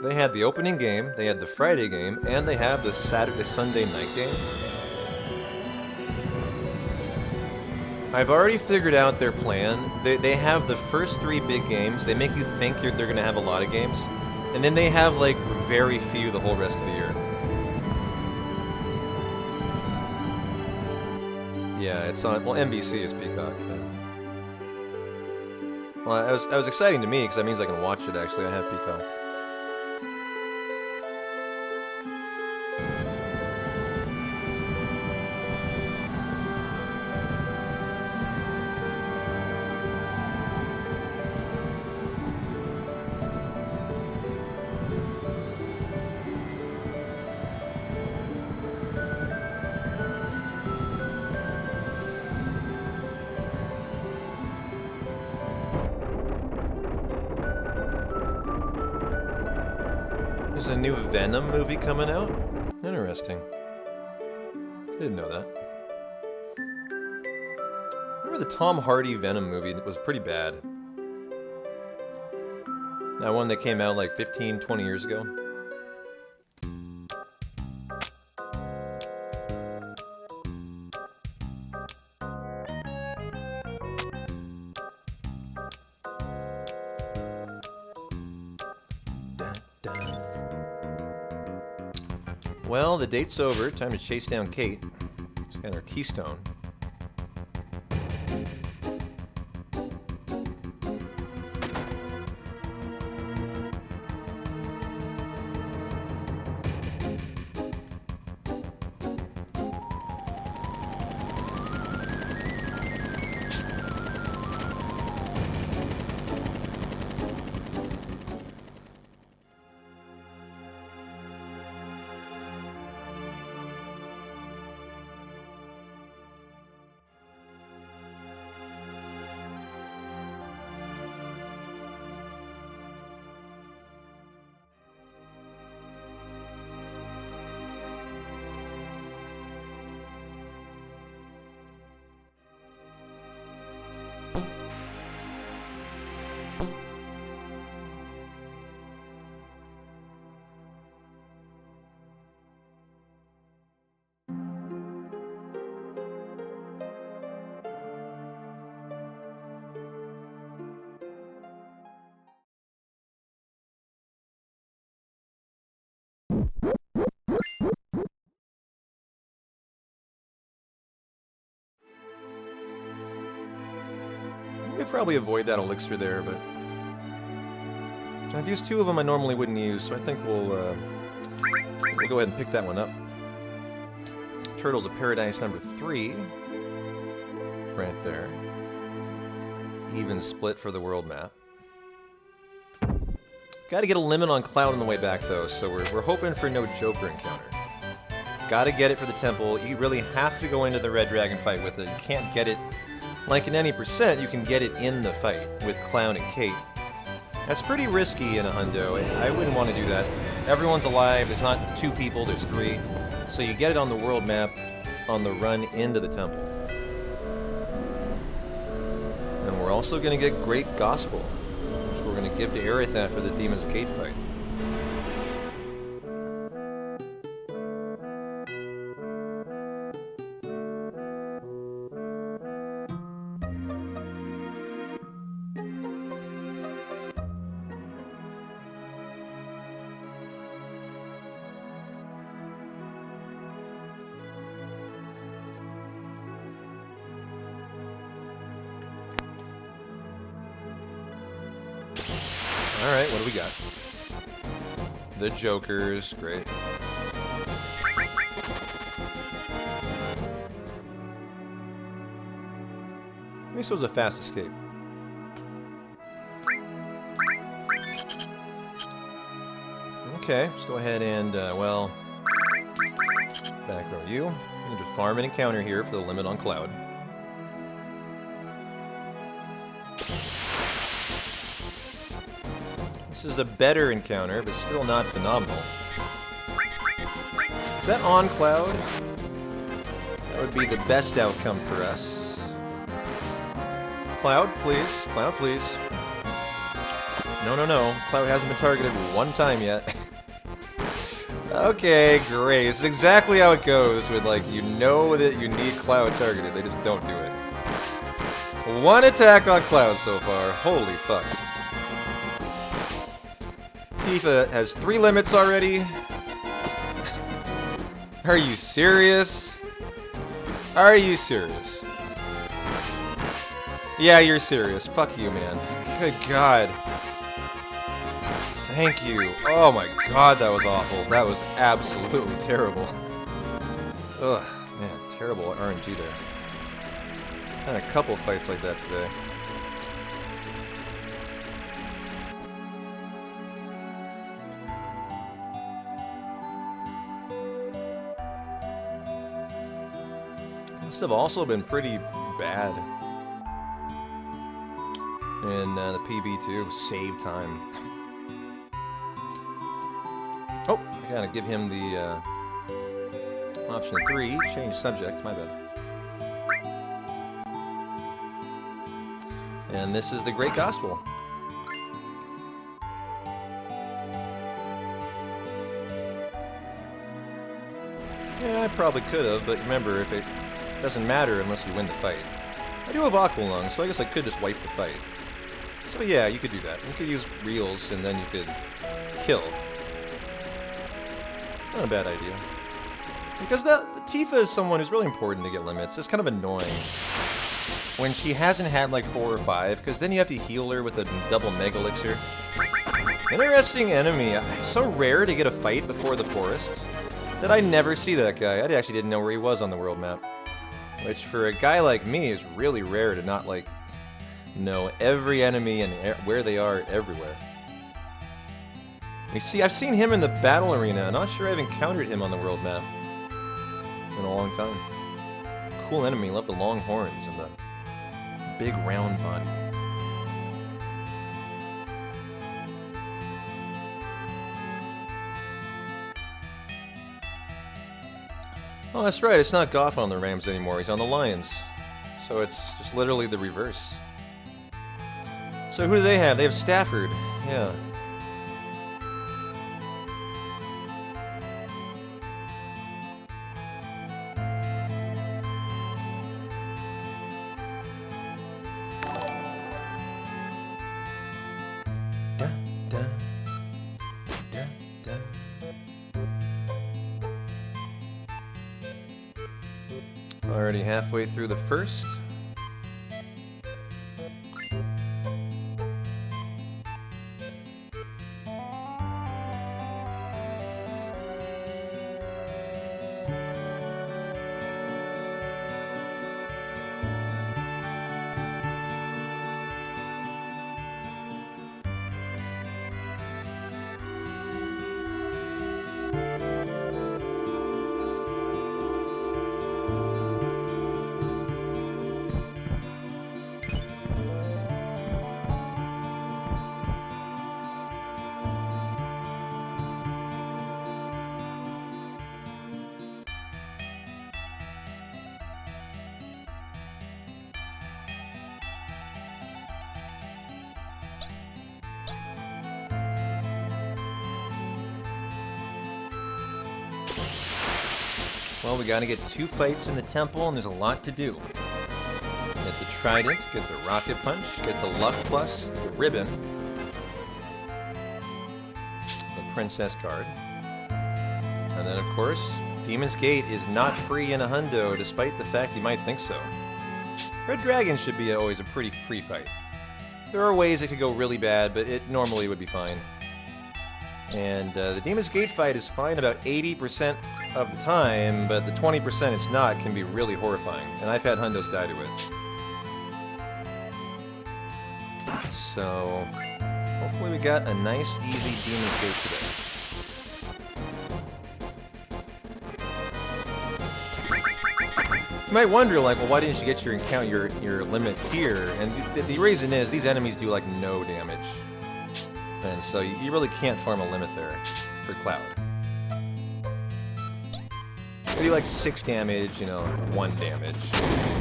They had the opening game, they had the Friday game, and they have the Sunday night game. I've already figured out their plan. They have the first 3 big games. They make you think they're going to have a lot of games. And then they have, like, very few the whole rest of the year. Yeah, it's on... Well, NBC is Peacock. Well, that was exciting to me, because that means I can watch it, actually. I have Peacock. There's a new Venom movie coming out? Interesting. I didn't know that. Remember the Tom Hardy Venom movie? It was pretty bad. That one that came out like 15, 20 years ago. Well, the date's over. Time to chase down Kate. She's got her keystone. probably avoid that elixir there, but I've used 2 of them I normally wouldn't use, so I think we'll go ahead and pick that one up. Turtles of Paradise number 3. Right there. Even split for the world map. Gotta get a limit on Cloud on the way back, though, so we're hoping for no Joker encounter. Gotta get it for the temple. You really have to go into the Red Dragon fight with it. You can't get it like in any percent. You can get it in the fight with Clown and Kate. That's pretty risky in a hundo. I wouldn't want to do that. Everyone's alive. There's not 2 people, there's 3. So you get it on the world map on the run into the temple. And we're also going to get Great Gospel, which we're going to give to Aerithaf for the Demon's Gate fight. Alright, what do we got? The Jokers, great. This was a fast escape. Okay, let's go ahead and, well, back row you. We need to farm an encounter here for the limit on Cloud. This is a better encounter, but still not phenomenal. Is that on Cloud? That would be the best outcome for us. Cloud, please. Cloud, please. No, no, no. Cloud hasn't been targeted 1 time yet. Okay, great. This is exactly how it goes with, like, you know that you need Cloud targeted. They just don't do it. 1 attack on Cloud so far. Holy fuck. Tifa has 3 limits already. Are you serious? Are you serious? Yeah, you're serious. Fuck you, man. Good God. Thank you. Oh my God, that was awful. That was absolutely terrible. Ugh, man, terrible RNG there. Had a couple fights like that today. Must have also been pretty bad in the PB too. Save time. Oh, I gotta give him the option 3. Change subject. My bad. And this is the Great Gospel. Yeah, I probably could have, but remember, if it doesn't matter unless you win the fight. I do have Aqua Lung, so I guess I could just wipe the fight. So yeah, you could do that. You could use reels, and then you could kill. It's not a bad idea. Because the Tifa is someone who's really important to get limits. It's kind of annoying when she hasn't had like 4 or 5, because then you have to heal her with a double Mega Elixir. Interesting enemy. It's so rare to get a fight before the forest that I never see that guy. I actually didn't know where he was on the world map. Which, for a guy like me, is really rare to not, like, know every enemy and where they are everywhere. You see, I've seen him in the battle arena. I'm not sure I've encountered him on the world map in a long time. Cool enemy. Love the long horns and the big round body. Oh, that's right, it's not Goff on the Rams anymore, he's on the Lions. So it's just literally the reverse. So who do they have? They have Stafford, yeah. Already halfway through the first. Well, we gotta get 2 fights in the temple, and there's a lot to do. Get the trident, get the rocket punch, get the luck plus, the ribbon, the princess card, and then of course, Demon's Gate is not free in a hundo, despite the fact you might think so. Red Dragon should be always a pretty free fight. There are ways it could go really bad, but it normally would be fine. And the Demon's Gate fight is fine about 80% of the time, but the 20% it's not can be really horrifying. And I've had hundos die to it. So, hopefully we got a nice, easy Demon's Gate today. You might wonder, like, well, why didn't you get your limit here? And the reason is, these enemies do, like, no damage. And so you really can't farm a limit there for Cloud. They do, like, 6 damage, you know, 1 damage.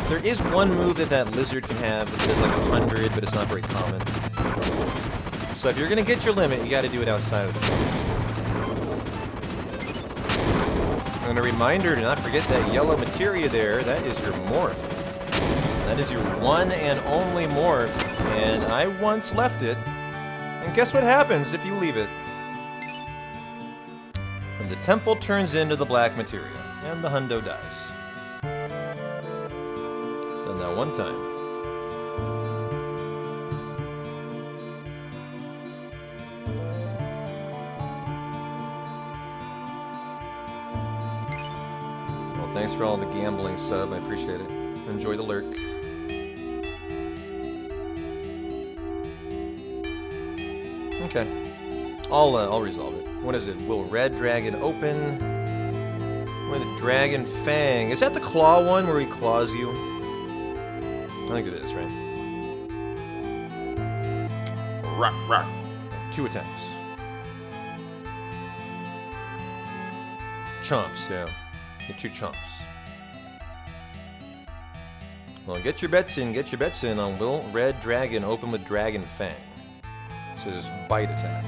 There is one move that lizard can have that does, like, 100, but it's not very common. So if you're gonna get your limit, you gotta do it outside of the game. And a reminder to not forget that yellow materia there, that is your morph. That is your one and only morph, and I once left it, and guess what happens if you leave it? And the temple turns into the black materia, and the hundo dies. Done that one time. Thanks for all the gambling sub, I appreciate it. Enjoy the lurk. Okay. I'll resolve it. What is it? Will Red Dragon open? Or the Dragon Fang? Is that the claw one where he claws you? I think it is, right? Rock, rock. 2 attacks. Chomps, yeah. Get 2 chomps. Well, get your bets in on Will Red Dragon open with Dragon Fang. So this is bite attack.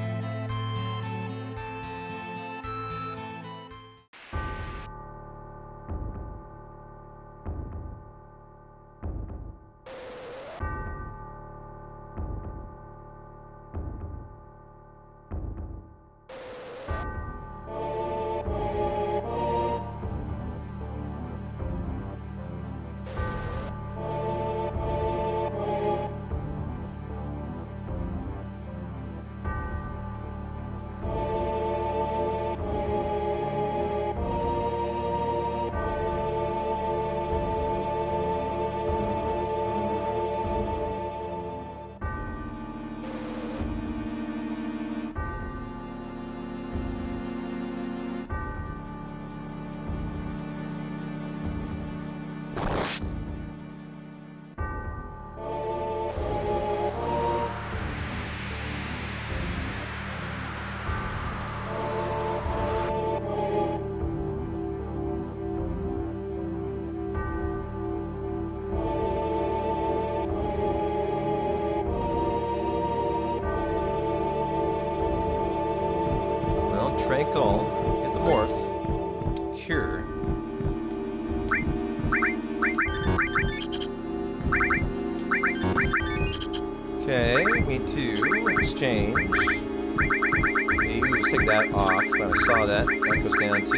Tranquil, get the morph, cure. Okay, me too, exchange. Okay, let's take that off, but I saw that. That goes down to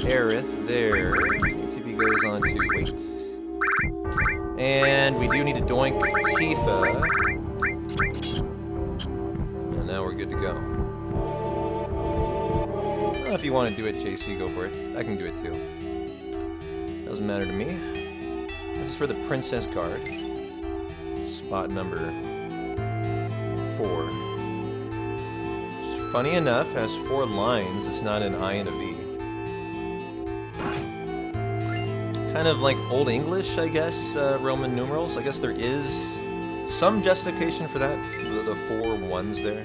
Aerith, there. ATB goes on to wait. And we do need to doink Tifa. And now we're good to go. If you want to do it, JC, go for it. I can do it too. Doesn't matter to me. This is for the princess card. Spot number 4. Which, funny enough, has 4 lines. It's not an I and a V. Kind of like Old English, I guess, Roman numerals. I guess there is some justification for that. The 4 ones there.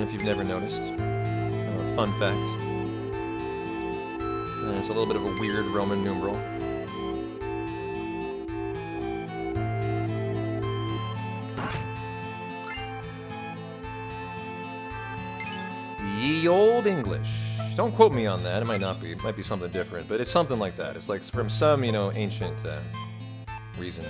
If you've never noticed. Fun fact. It's a little bit of a weird Roman numeral. Ye old English. Don't quote me on that. It might not be. It might be something different, but it's something like that. It's like from some, you know, ancient reason.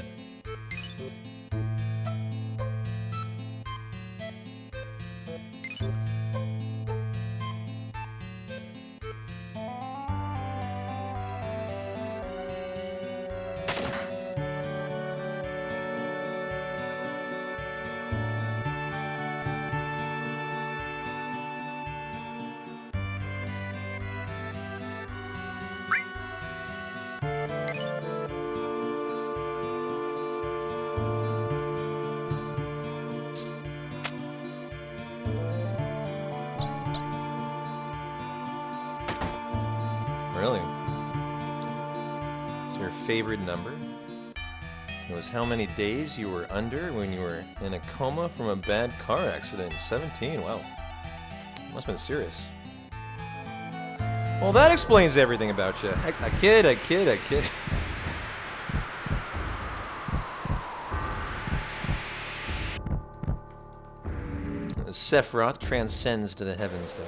Really? Is your favorite number? It was how many days you were under when you were in a coma from a bad car accident. 17, wow. Must have been serious. Well, that explains everything about you. I kid. Sephiroth transcends to the heavens there.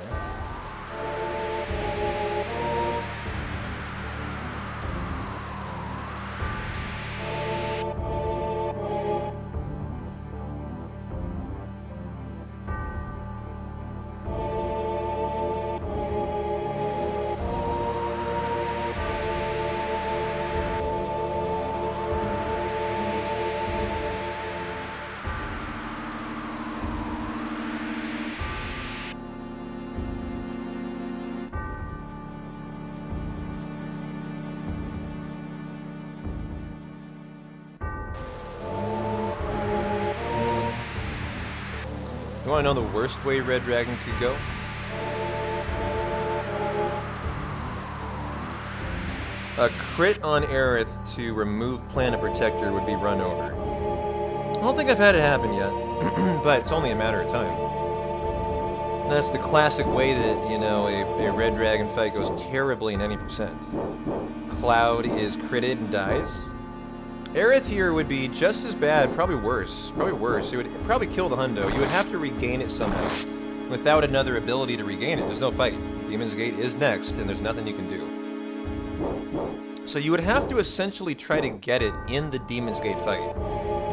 You want to know the worst way Red Dragon could go? A crit on Aerith to remove Planet Protector would be run over. I don't think I've had it happen yet, but it's only a matter of time. And that's the classic way that, you know, a Red Dragon fight goes terribly in any percent. Cloud is critted and dies. Aerith here would be just as bad, probably worse. It would probably kill the hundo. You would have to regain it somehow. Without another ability to regain it, there's no fight. Demon's Gate is next, and there's nothing you can do. So you would have to essentially try to get it in the Demon's Gate fight.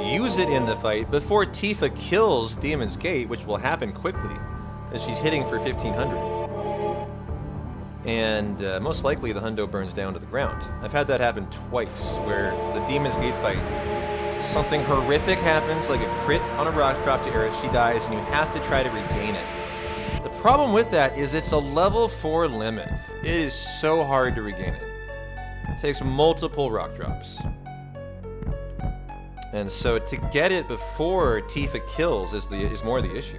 Use it in the fight before Tifa kills Demon's Gate, which will happen quickly, as she's hitting for 1500. And most likely the hundo burns down to the ground. I've had that happen twice, where the Demon's Gate fight, something horrific happens, like a crit on a rock drop to Aerith, she dies, and you have to try to regain it. The problem with that is it's a level 4 limit. It is so hard to regain it. It takes multiple rock drops. And so to get it before Tifa kills is more the issue.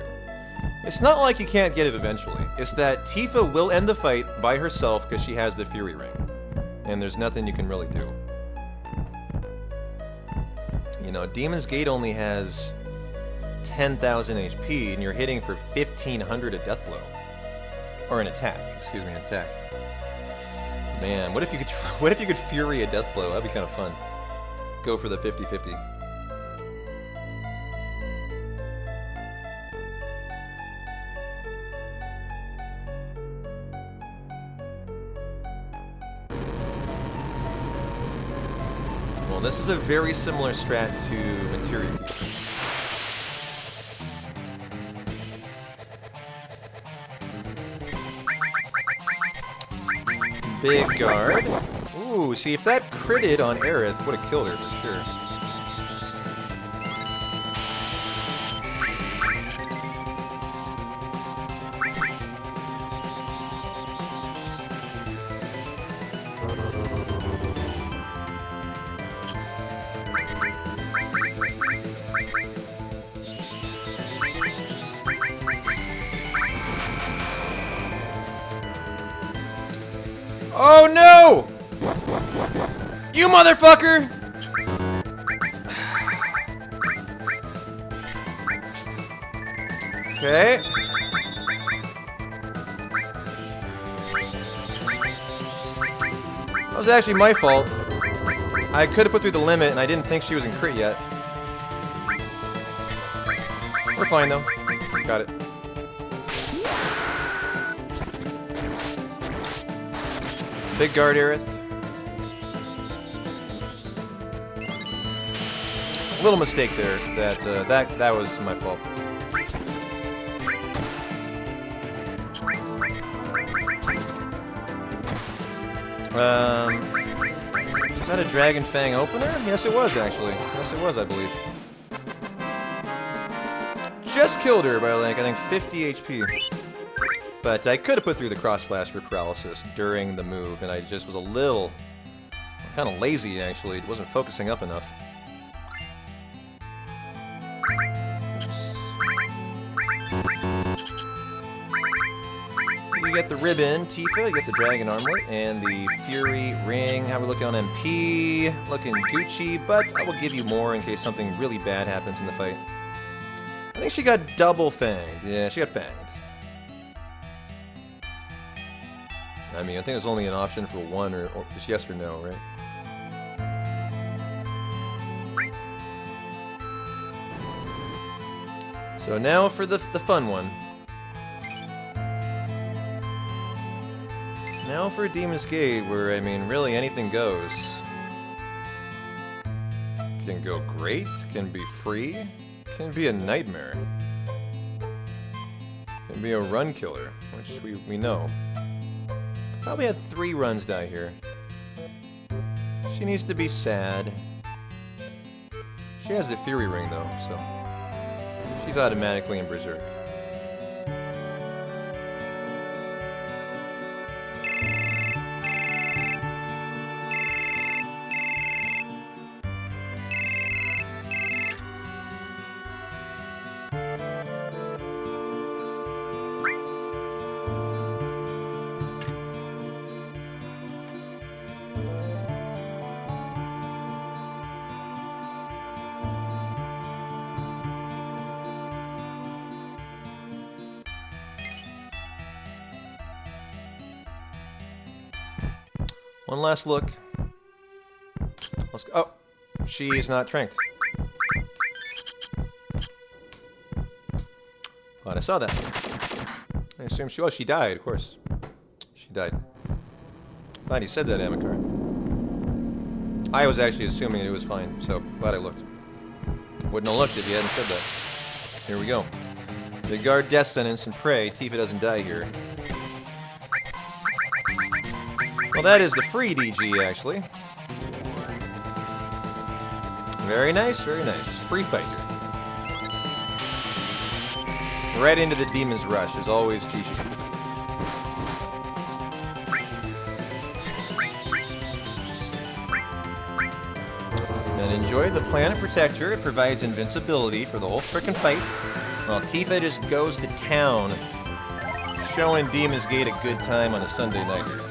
It's not like you can't get it eventually. It's that Tifa will end the fight by herself because she has the Fury Ring. And there's nothing you can really do. You know, Demon's Gate only has 10,000 HP and you're hitting for 1,500 a death blow. Or an attack, excuse me, an attack. Man, what if you could Fury a death blow? That'd be kind of fun. Go for the 50-50. Well, this is a very similar strat to Materia Fusion. Big guard. Ooh, see, if that critted on Aerith, would have killed her for sure. Oh no! You motherfucker! Okay. That was actually my fault. I could have put through the limit and I didn't think she was in crit yet. We're fine though. Got it. Big guard, Aerith. Little mistake there. That was my fault. Is that a Dragon Fang opener? Yes, it was actually. Yes, it was, I believe. Just killed her by like I think 50 HP. But I could have put through the cross slash for paralysis during the move, and I just was a little kind of lazy actually. It wasn't focusing up enough. You get the ribbon, Tifa, you get the dragon armlet, and the Fury ring. How we looking on MP? Looking Gucci, but I will give you more in case something really bad happens in the fight. I think she got double fanged. Yeah, she got fanged. I mean, I think there's only an option for one or just yes or no, right? So now for the fun one. Now for Demon's Gate, where, I mean, really anything goes. Can go great, can be free, can be a nightmare. Can be a run killer, which we know. Probably had 3 runs die here. She needs to be sad. She has the Fury ring, though, so she's automatically in Berserk. One last look. Let's go. Oh, she's not tranked. Glad I saw that. I assume she was. She died, of course. She died. Glad you said that, Amikar. I was actually assuming it was fine, so glad I looked. Wouldn't have looked if you hadn't said that. Here we go. Big guard death sentence and pray Tifa doesn't die here. Well, that is the free DG, actually. Very nice, very nice. Free fighter. Right into the Demon's Rush, as always, Chi-Chi. Then enjoy the Planet Protector. It provides invincibility for the whole frickin' fight. While Tifa just goes to town, showing Demon's Gate a good time on a Sunday night here.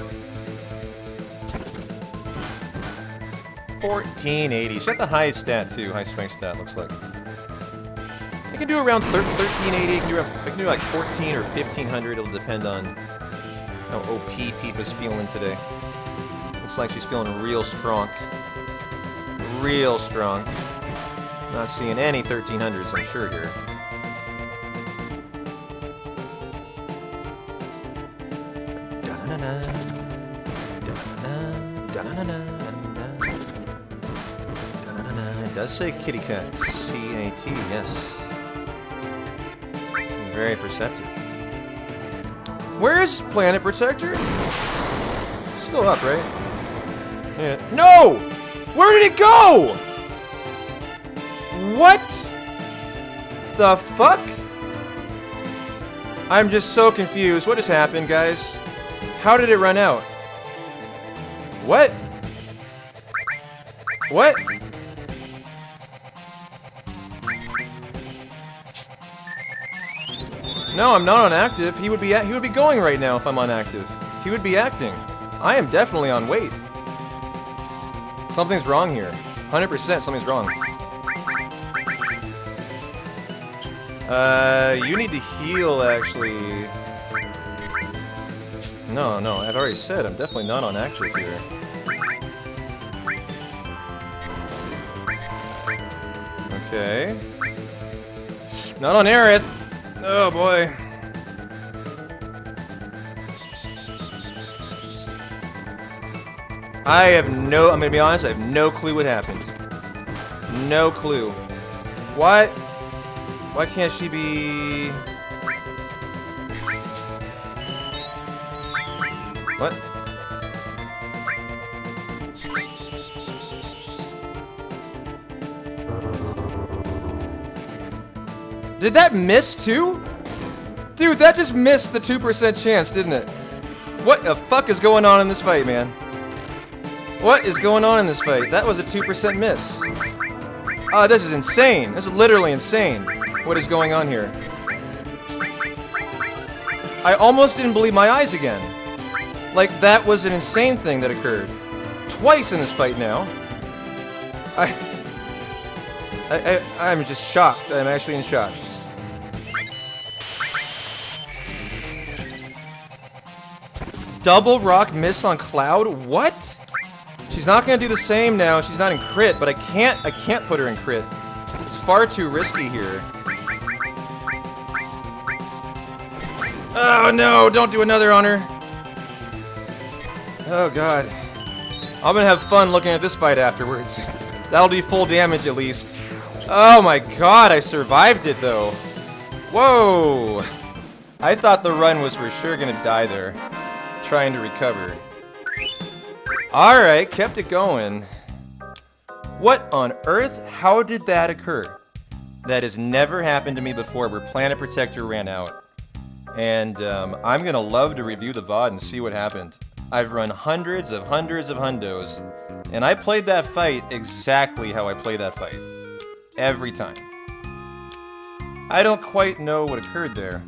1480. She's got the highest stat too, high strength stat looks like. You can do around 1380. You can do like 14 or 1500. It'll depend on how OP Tifa's feeling today. Looks like she's feeling real strong. Real strong. Not seeing any 1300s, I'm sure here. It does say kitty cat. C-A-T, yes. Very perceptive. Where's Planet Protector? Still up, right? Yeah. No! Where did it go? What the fuck? I'm just so confused. What has happened, guys? How did it run out? What? What? No, I'm not on active. He would be going right now if I'm on active. He would be acting. I am definitely on wait. Something's wrong here. 100% something's wrong. You need to heal, actually. No, I've already said I'm definitely not on active here. Okay. Not on Aerith. Oh boy. I'm gonna be honest, I have no clue what happened. No clue. What? Why can't she be... What? Did that miss too? Dude, that just missed the 2% chance, didn't it? What the fuck is going on in this fight, man? What is going on in this fight? That was a 2% miss. This is insane. This is literally insane. What is going on here? I almost didn't believe my eyes again. Like, that was an insane thing that occurred. Twice in this fight now. I'm just shocked. I'm actually in shock. Double rock miss on Cloud? What? She's not gonna do the same now. She's not in crit, but I can't put her in crit. It's far too risky here. Oh no, don't do another on her. Oh god. I'm gonna have fun looking at this fight afterwards. That'll be full damage at least. Oh my god, I survived it though. Whoa. I thought the run was for sure gonna die there. Trying to recover. Alright, kept it going. What on earth? How did that occur? That has never happened to me before where Planet Protector ran out. And I'm gonna love to review the VOD and see what happened. I've run hundreds of hundos, and I played that fight exactly how I play that fight. Every time. I don't quite know what occurred there.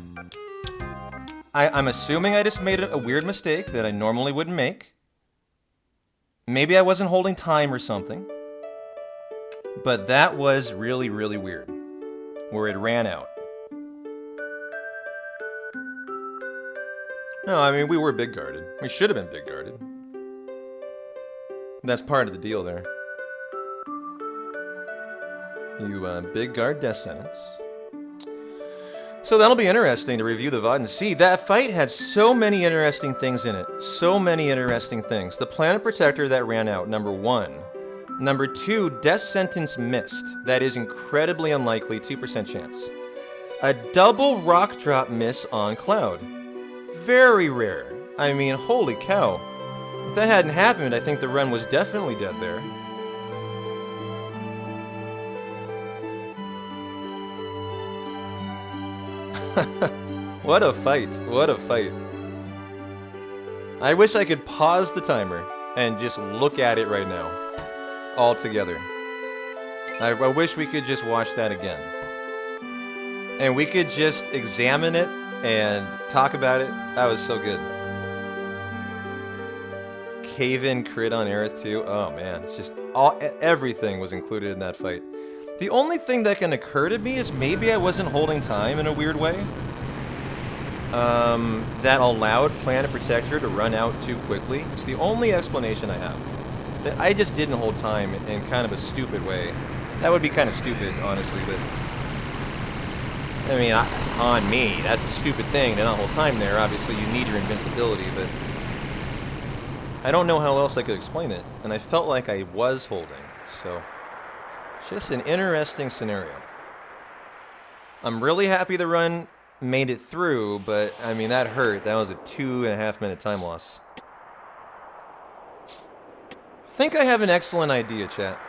I'm assuming I just made a weird mistake that I normally wouldn't make. Maybe I wasn't holding time or something. But that was really, really weird. Where it ran out. No, I mean, we were big guarded. We should have been big guarded. That's part of the deal there. You big guard death sentence. So that'll be interesting to review the VOD and see. That fight had so many interesting things in it. So many interesting things. The Planet Protector that ran out, number 1. Number 2, death sentence missed. That is incredibly unlikely, 2% chance. A double rock drop miss on Cloud. Very rare. I mean, holy cow. If that hadn't happened, I think the run was definitely dead there. What a fight. What a fight. I wish I could pause the timer and just look at it right now. All together. I wish we could just watch that again. And we could just examine it and talk about it. That was so good. Cave-in crit on Aerith too. Oh man, it's just everything was included in that fight. The only thing that can occur to me is maybe I wasn't holding time in a weird way. That allowed Planet Protector to run out too quickly. It's the only explanation I have. That I just didn't hold time in kind of a stupid way. That would be kind of stupid, honestly, but... I mean, on me, that's a stupid thing to not hold time there. Obviously, you need your invincibility, but... I don't know how else I could explain it, and I felt like I was holding, so... Just an interesting scenario. I'm really happy the run made it through, but, I mean, that hurt. That was a 2.5 minute time loss. I think I have an excellent idea, chat.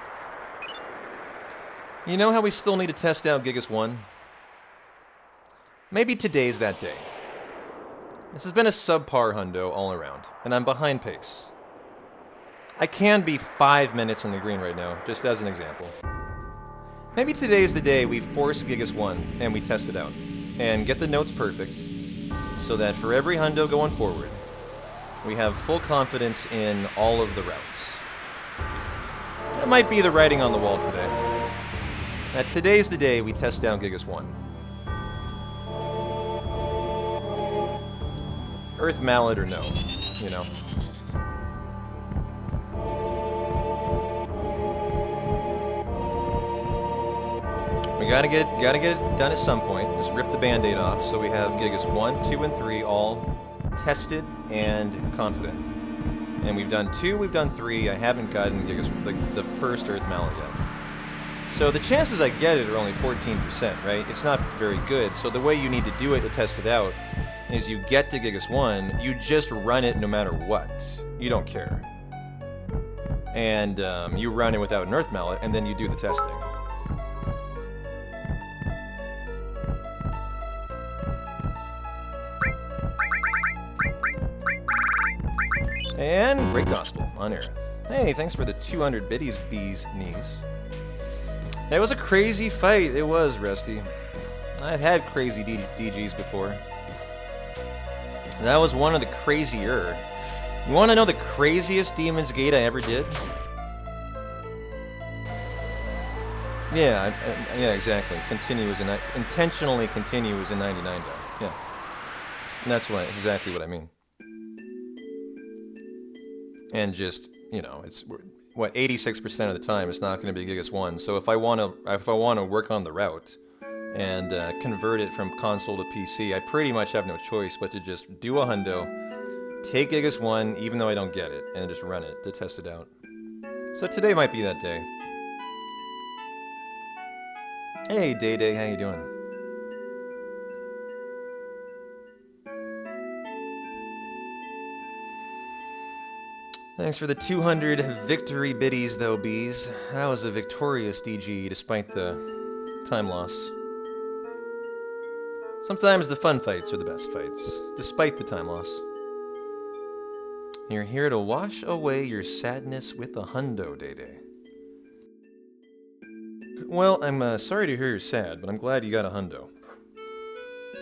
You know how we still need to test out Gigas 1? Maybe today's that day. This has been a subpar hundo all around, and I'm behind pace. I can be 5 minutes in the green right now, just as an example. Maybe today's the day we force Gigas 1 and we test it out, and get the notes perfect, so that for every hundo going forward, we have full confidence in all of the routes. That might be the writing on the wall today. That today's the day we test down Gigas 1. Earth Mallet or no, you know. We gotta get it done at some point. Just rip the band-aid off so we have Gigas 1, 2, and 3 all tested and confident. And we've done 2, we've done 3. I haven't gotten like the first Earth Mallet yet. So the chances I get it are only 14%, right? It's not very good. So the way you need to do it to test it out is you get to Gigas 1, you just run it no matter what. You don't care. And you run it without an Earth Mallet, and then you do the testing. And Great Gospel on Aerith. Hey, thanks for the 200 biddies, bees, knees. It was a crazy fight. It was, Rusty. I've had crazy DGs before. That was one of the crazier. You want to know the craziest Demon's Gate I ever did? Yeah, yeah, exactly. Intentionally continue is a 99 die. Yeah. And that's exactly what I mean. And just, you know, it's what 86% of the time it's not going to be Gigas 1. So if I want to work on the route and convert it from console to PC, I pretty much have no choice but to just do a hundo, take Gigas 1 even though I don't get it, and just run it to test it out. So today might be that day. Hey Day, how you doing? Thanks for the 200 victory biddies, though, bees. That was a victorious DG, despite the time loss. Sometimes the fun fights are the best fights, despite the time loss. You're here to wash away your sadness with a hundo, Day. Well, I'm sorry to hear you're sad, but I'm glad you got a hundo.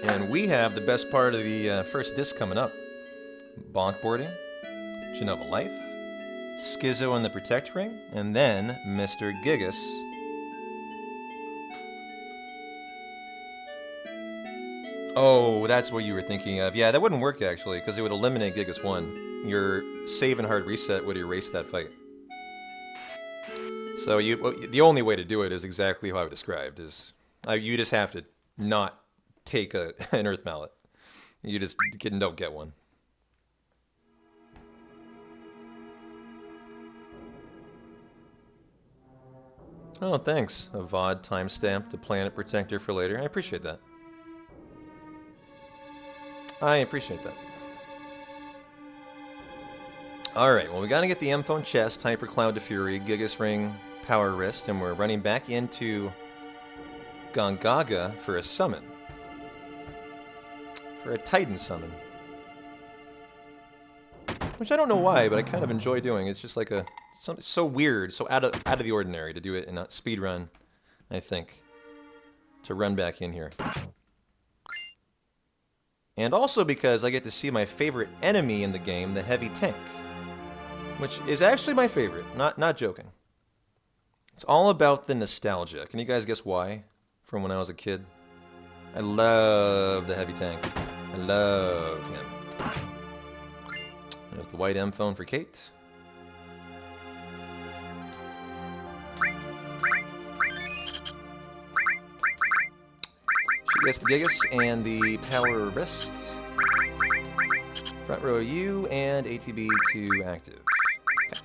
And we have the best part of the first disc coming up. Bonk boarding. Genova Life, Schizo and the Protect Ring, and then Mr. Gigas. Oh, that's what you were thinking of. Yeah, that wouldn't work actually, because it would eliminate Gigas 1. Your save and hard reset would erase that fight. So the only way to do it is exactly how I described. Is you just have to not take an Earth Mallet. You just don't get one. Oh, thanks. A VOD timestamp to Planet Protector for later. I appreciate that. I appreciate that. Alright, well we gotta get the M-Phone Chest, Hyper Cloud to Fury, Gigas Ring, Power Wrist, and we're running back into Gongaga for a summon. For a Titan summon. Which I don't know why, but I kind of enjoy doing. It's just like something so weird, so out of the ordinary to do it in a speedrun, I think. To run back in here. And also because I get to see my favorite enemy in the game, the heavy tank. Which is actually my favorite, not joking. It's all about the nostalgia. Can you guys guess why? From when I was a kid? I love the heavy tank. I love him. There's the white M-Phone for Kate. She gets the Gigas and the Power Wrist. Front row U and ATB to active. Okay.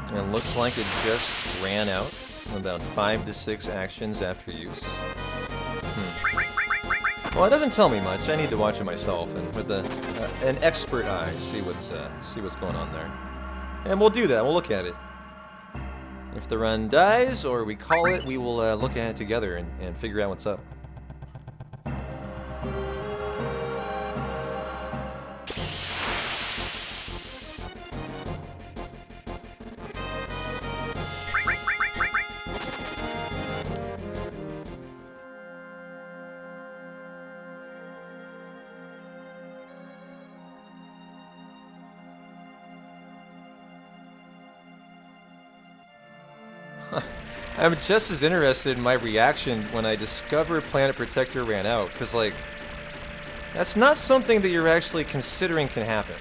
And it looks like it just ran out. About 5 to 6 actions after use. Well, it doesn't tell me much. I need to watch it myself and with an expert eye see what's going on there. And we'll do that. We'll look at it. If the run dies or we call it, we will look at it together and figure out what's up. I'm just as interested in my reaction when I discover Planet Protector ran out, because, like, That's not something that you're actually considering can happen.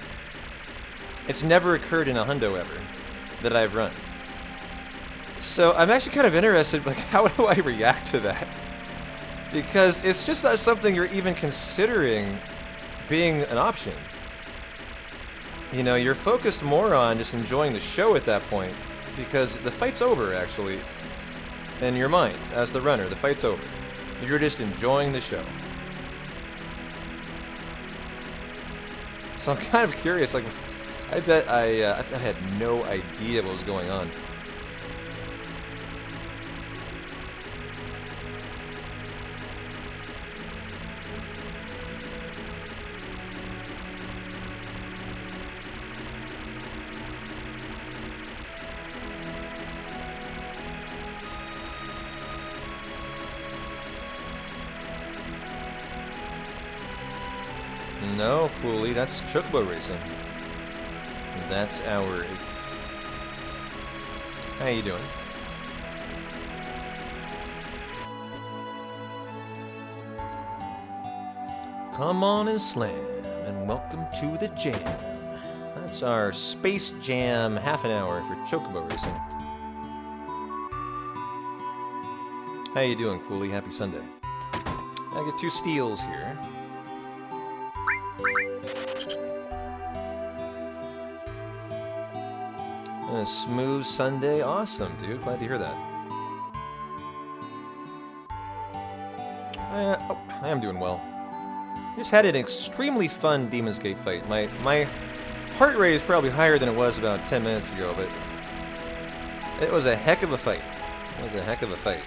It's never occurred in a hundo ever that I've run. So I'm actually kind of interested, like, how do I react to that? Because it's just not something you're even considering being an option. You know, you're focused more on just enjoying the show at that point, because the fight's over, actually. In your mind, as the runner, the fight's over. You're just enjoying the show. So I'm kind of curious, like, I bet I had no idea what was going on. No, Cooley, that's chocobo racing. That's hour 8. How you doing? Come on and slam, and welcome to the jam. That's our Space Jam half an hour for chocobo racing. How you doing, Cooley? Happy Sunday. I get 2 steals here. A smooth Sunday. Awesome, dude. Glad to hear that. I am doing well. Just had an extremely fun Demon's Gate fight. My heart rate is probably higher than it was about 10 minutes ago, but it was a heck of a fight. It was a heck of a fight.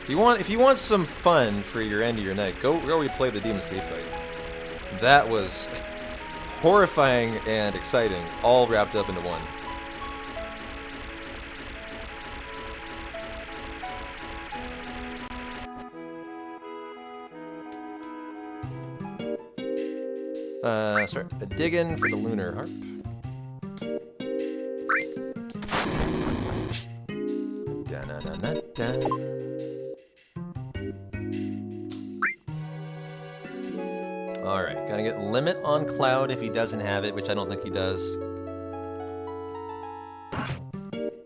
If you want some fun for your end of your night, go replay the Demon's Gate fight. That was horrifying and exciting, all wrapped up into one. Sorry, a dig-in for the Lunar Harp. Da-na-na-na-da. Alright, gotta get limit on Cloud if he doesn't have it, which I don't think he does.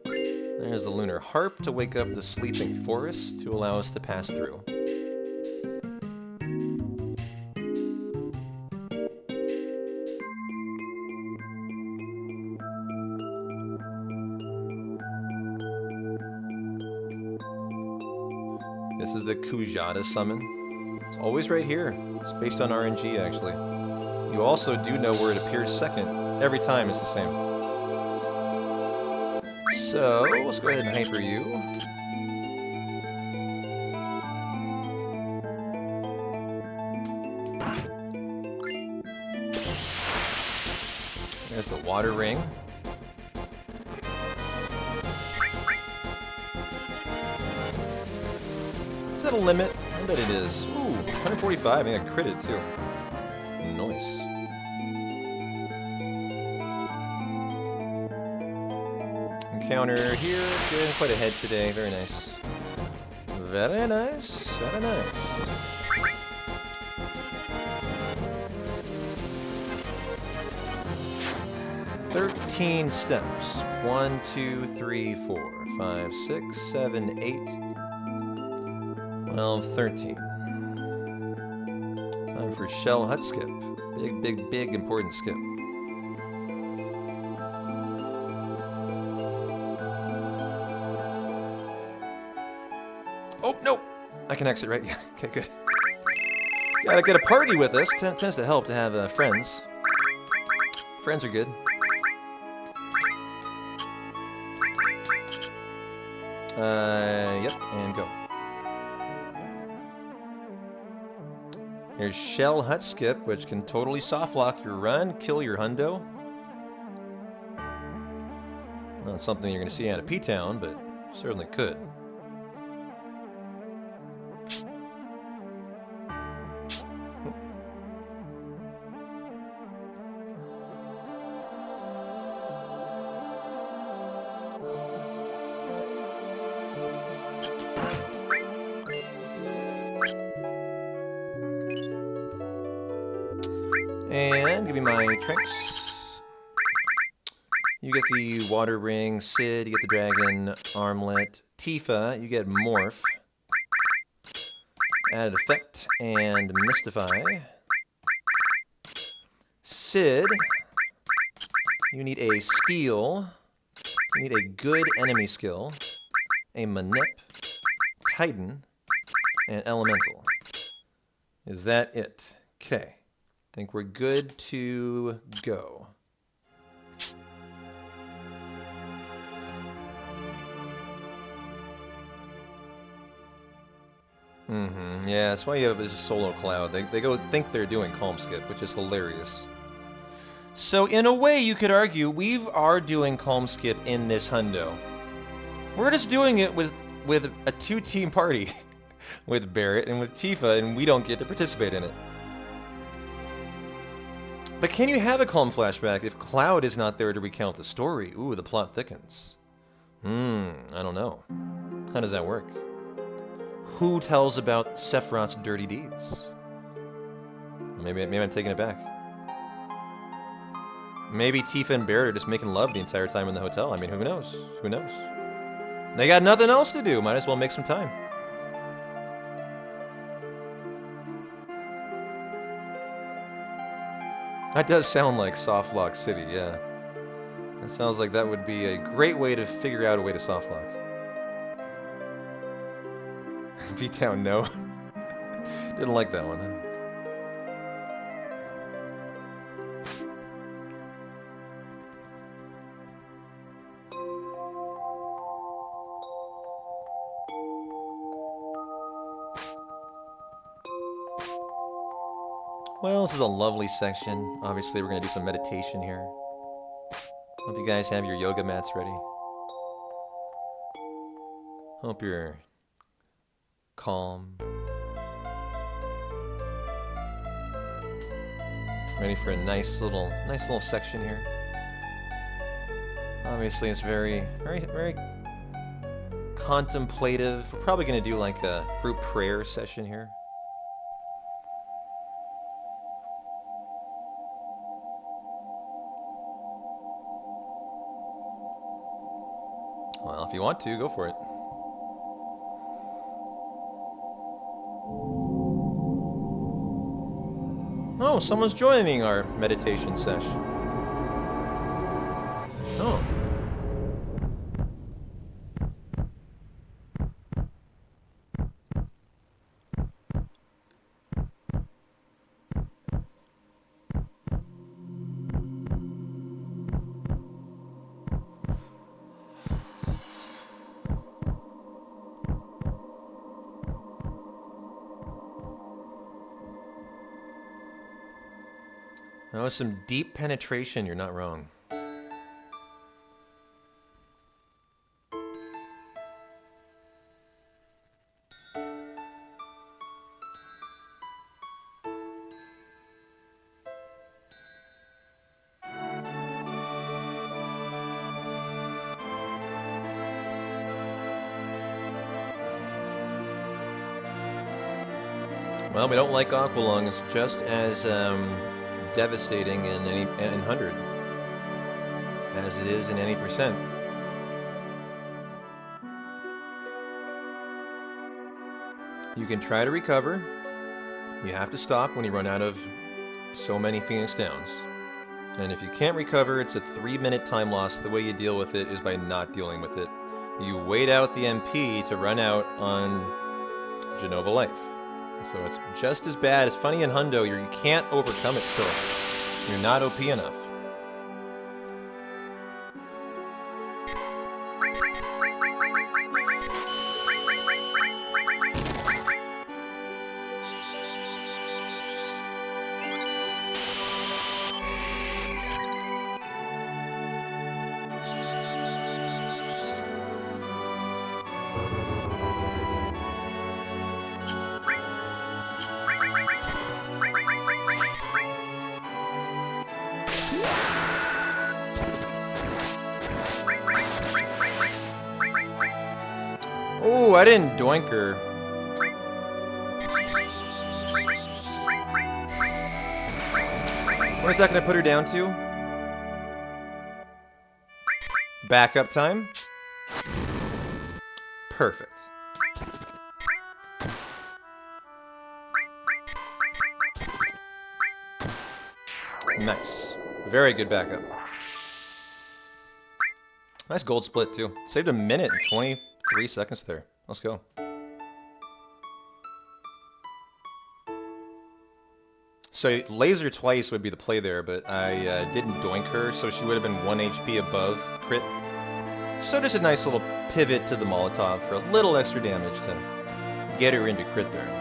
There's the Lunar Harp to wake up the sleeping forest to allow us to pass through. This is the Kujata summon. It's always right here. It's based on RNG, actually. You also do know where it appears second. Every time it's the same. So, let's go ahead and hyper you. There's the water ring. Is that a limit? I bet it is. Ooh, 145. I think I critted too. Nice. Encounter here. Getting quite ahead today. Very nice. Very nice. Very nice. "13 steps. 1, 2, 3, 4, 5, 6, 7, 8. 12, 13. Time for Shell Hut Skip. Big important skip. Oh, no! I can exit, right? Yeah, okay, good. Gotta get a party with us. Tends to help to have friends. Friends are good. Yep, and go. Here's Shell Hut Skip, which can totally soft lock your run, kill your hundo. Not something you're going to see out of P-Town, but certainly could. And give me my trinks. You get the water ring. Sid, you get the dragon armlet. Tifa, you get morph. Add effect and mystify. Sid, you need a steal. You need a good enemy skill. A manip. Titan. And elemental. Is that it? Okay. I think we're good to go. Yeah, that's why you have this solo cloud. They go think they're doing calm skip, which is hilarious. So in a way, you could argue we are doing calm skip in this hundo. We're just doing it with a two-team party, with Barrett and with Tifa, and we don't get to participate in it. But can you have a calm flashback if Cloud is not there to recount the story? Ooh, the plot thickens. I don't know. How does that work? Who tells about Sephiroth's dirty deeds? Maybe I'm taking it back. Maybe Tifa and Barrett are just making love the entire time in the hotel. I mean, who knows? Who knows? They got nothing else to do. Might as well make some time. That does sound like Softlock City, yeah. That sounds like that would be a great way to figure out a way to softlock. V-Town, no. Didn't like that one, huh? Well, this is a lovely section. Obviously, we're going to do some meditation here. Hope you guys have your yoga mats ready. Hope you're calm. Ready for a nice little section here. Obviously, it's very contemplative. We're probably going to do like a group prayer session here. Well, if you want to, go for it. Oh, someone's joining our meditation session. Oh. That was some deep penetration, you're not wrong. Well, we don't like Aqualung. It's just as devastating in 100 as it is in any percent. You can try to recover. You have to stop when you run out of so many Phoenix Downs. And if you can't recover, it's a 3-minute time loss. The way you deal with it is by not dealing with it. You wait out the MP to run out on Genova Life. So it's just as bad. It's funny in Hundo, you can't overcome it still. You're not OP enough. Oh, I didn't doink her. What is that going to put her down to? Backup time. Perfect. Nice. Very good backup. Nice gold split, too. Saved a minute and 23 seconds there. Let's go. So laser twice would be the play there, but I didn't doink her, so she would have been 1 HP above crit. So just a nice little pivot to the Molotov for a little extra damage to get her into crit there.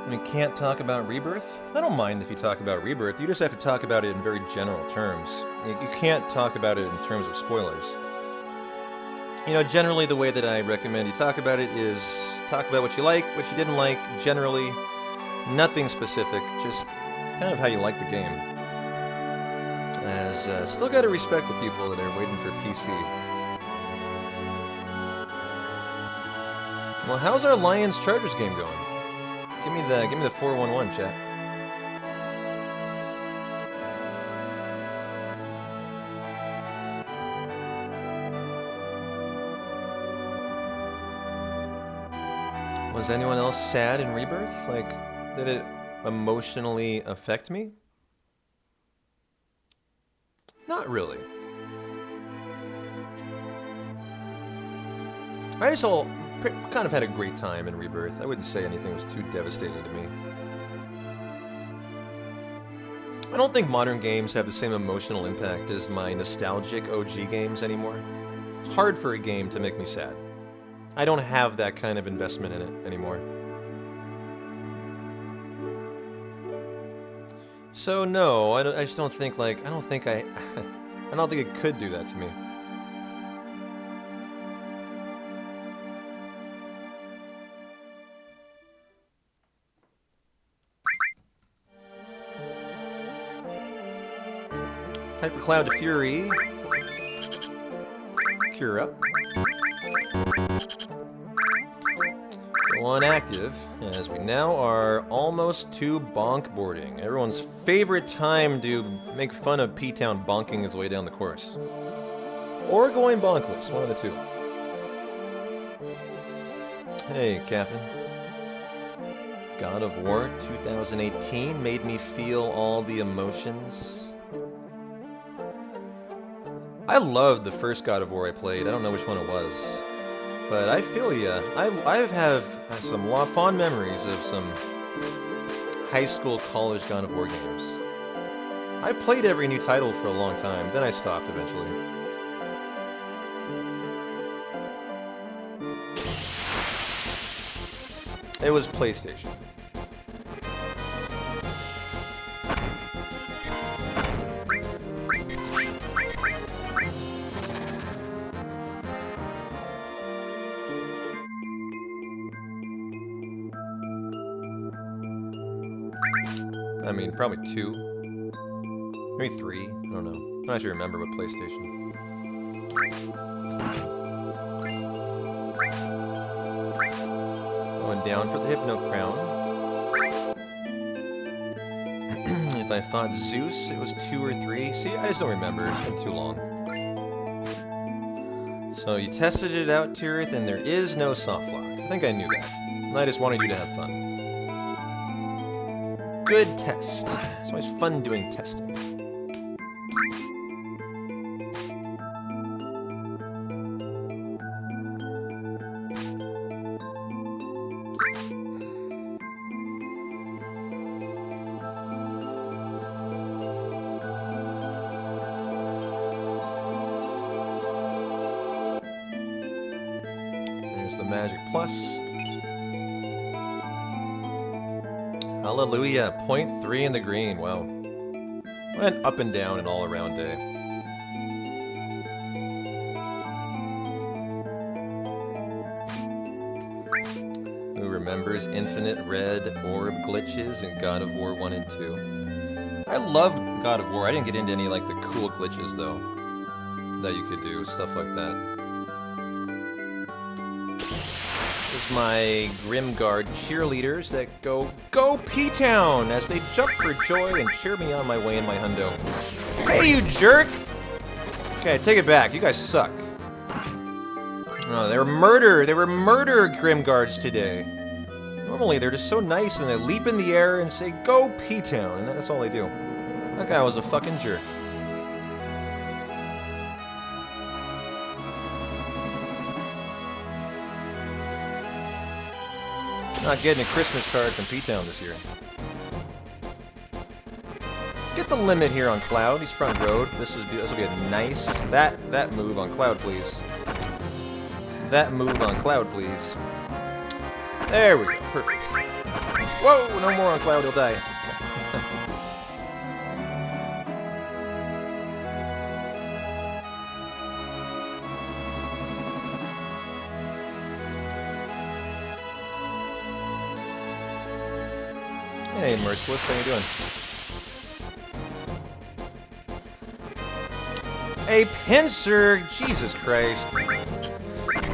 We can't talk about Rebirth? I don't mind if you talk about Rebirth. You just have to talk about it in very general terms. You can't talk about it in terms of spoilers. You know, generally the way that I recommend you talk about it is talk about what you like, what you didn't like, generally. Nothing specific, just kind of how you like the game. As still gotta respect the people that are waiting for PC. Well, how's our Lions Chargers game going? Give me the 411, chat. Was anyone else sad in Rebirth? Like, did it emotionally affect me? Not really. I just kind of had a great time in Rebirth. I wouldn't say anything was too devastating to me. I don't think modern games have the same emotional impact as my nostalgic OG games anymore. It's hard for a game to make me sad. I don't have that kind of investment in it anymore. So no, I just don't think I don't think it could do that to me. Hypercloud to Fury. Cure up. Go on active, as we now are almost to bonk boarding. Everyone's favorite time to make fun of P-Town bonking his way down the course. Or going bonkless, one of the two. Hey, Captain. God of War 2018 made me feel all the emotions. I loved the first God of War I played. I don't know which one it was. But I feel ya. I have some fond memories of some high school, college God of War games. I played every new title for a long time, then I stopped eventually. It was PlayStation. I mean, probably 2. Maybe 3. I don't know. I'm not sure remember what PlayStation. Going down for the Hypno Crown. If I thought Zeus, it was 2 or 3. See, I just don't remember. It's been too long. So you tested it out, Tirith, and there is no soft lock. I think I knew that. And I just wanted you to have fun. Good test. It's always fun doing testing. There's the Magic Plus. Hallelujah. 0.3 in the green. Wow. Went up and down an all-around day. Who remembers infinite red orb glitches in God of War 1 and 2? I loved God of War. I didn't get into any like the cool glitches though that you could do, stuff like that. There's my Grimguard cheerleaders that go P-Town as they jump for joy and cheer me on my way in my hundo. Hey, you jerk! Okay, take it back. You guys suck. Oh, they were murder Grimguards today. Normally, they're just so nice and they leap in the air and say, "Go P-Town," and that's all they do. That guy was a fucking jerk. Not getting a Christmas card from P-Town this year. Let's get the limit here on Cloud. He's front road. This will be a nice that move on Cloud, please. That move on Cloud, please. There we go. Perfect. Whoa! No more on Cloud. He'll die. Hey, Merciless, how you doing? Hey, Pincer! Jesus Christ.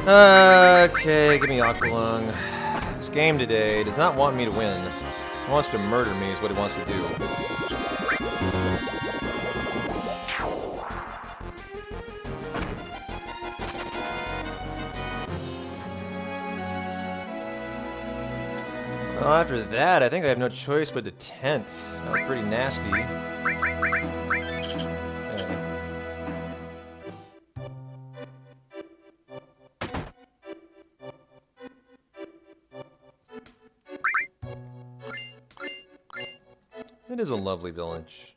Okay, give me Aqualung. This game today does not want me to win. It wants to murder me is what it wants to do. Well, after that, I think I have no choice but to tent. That was pretty nasty. Okay. It is a lovely village.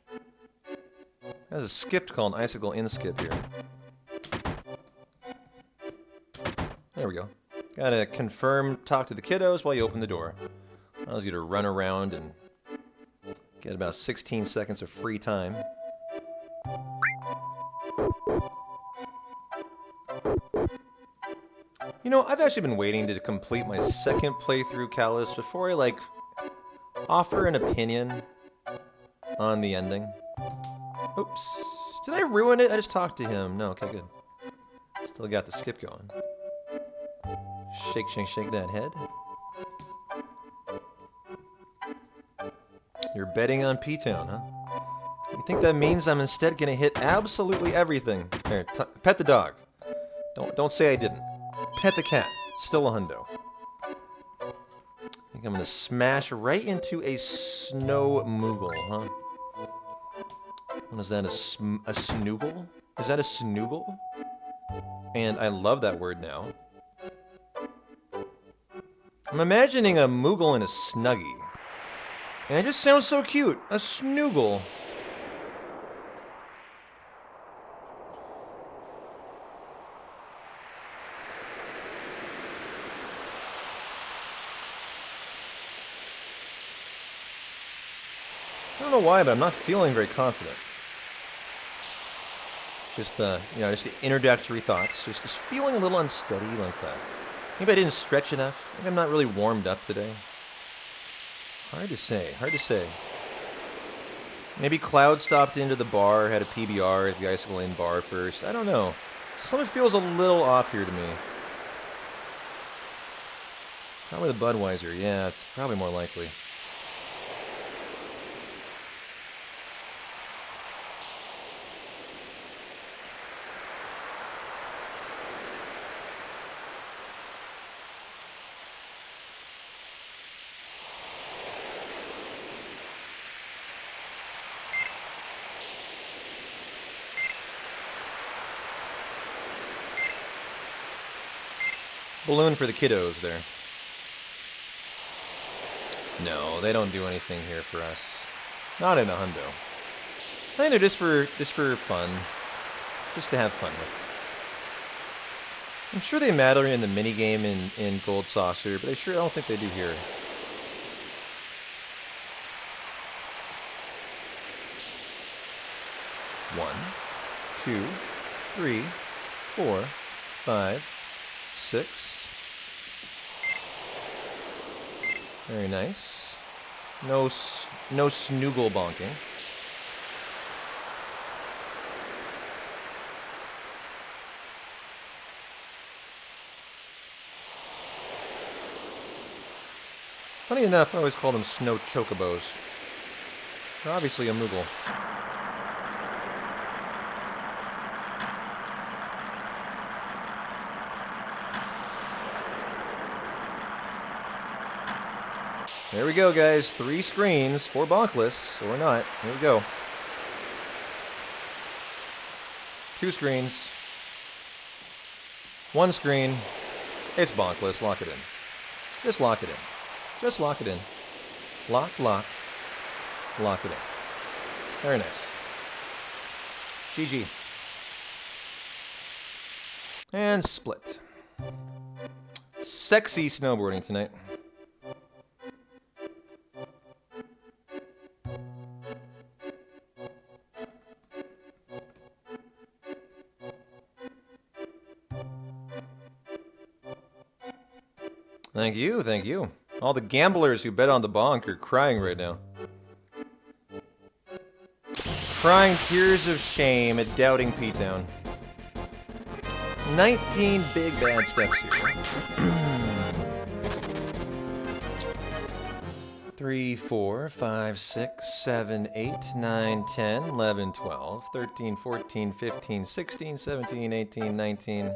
There's a skip called Icicle Inskip here. There we go. Gotta confirm, talk to the kiddos while you open the door. Allows you to run around and get about 16 seconds of free time. You know, I've actually been waiting to complete my second playthrough, Callus, before I, like, offer an opinion on the ending. Oops. Did I ruin it? I just talked to him. No, okay, good. Still got the skip going. Shake, shake, shake that head. You're betting on P-Town, huh? You think that means I'm instead gonna hit absolutely everything? Here, pet the dog. Don't say I didn't. Pet the cat. Still a hundo. I think I'm gonna smash right into a snow moogle, huh? What is that, a snoogle? Is that a snoogle? And I love that word now. I'm imagining a moogle and a snuggie. And it just sounds so cute. A snoogle. I don't know why, but I'm not feeling very confident. Just the, just the introductory thoughts. Just feeling a little unsteady like that. Maybe I didn't stretch enough. Maybe I'm not really warmed up today. Hard to say. Hard to say. Maybe Cloud stopped into the bar, had a PBR at the Icicle Inn bar first. I don't know. Something feels a little off here to me. Probably the Budweiser. Yeah, it's probably more likely. Balloon for the kiddos there. No, they don't do anything here for us. Not in a hundo. I think they're just for fun. Just to have fun with. I'm sure they matter in the minigame in Gold Saucer, but I don't think they do here. 1, 2, 3, 4, 5, 6. Very nice. No snoogle bonking. Funny enough, I always call them snow chocobos. They're obviously a Moogle. There we go, guys. 3 screens, 4 bonkless, or not. Here we go. 2 screens. 1 screen. It's bonkless. Lock it in. Just lock it in. Just lock it in. Lock, lock. Lock it in. Very nice. GG. And split. Sexy snowboarding tonight. Thank you, thank you. All the gamblers who bet on the bonk are crying right now. Crying tears of shame at doubting P-Town. 19 big bad steps here. 3, 4, 5, 6, 7, 8, 9, 10, 11, 12, 13, 14, 15, 16, 17, 18, 19.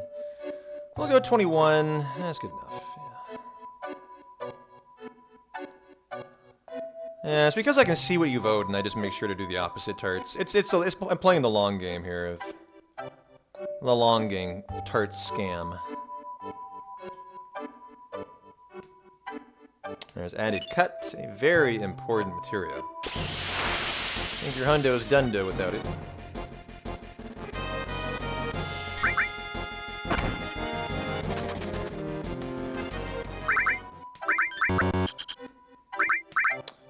We'll go 21. That's good enough. Yeah, it's because I can see what you vote, and I just make sure to do the opposite tarts. I'm playing the long game here. The long game tarts scam. There's added cut, a very important material. I think your hundo's dundo without it.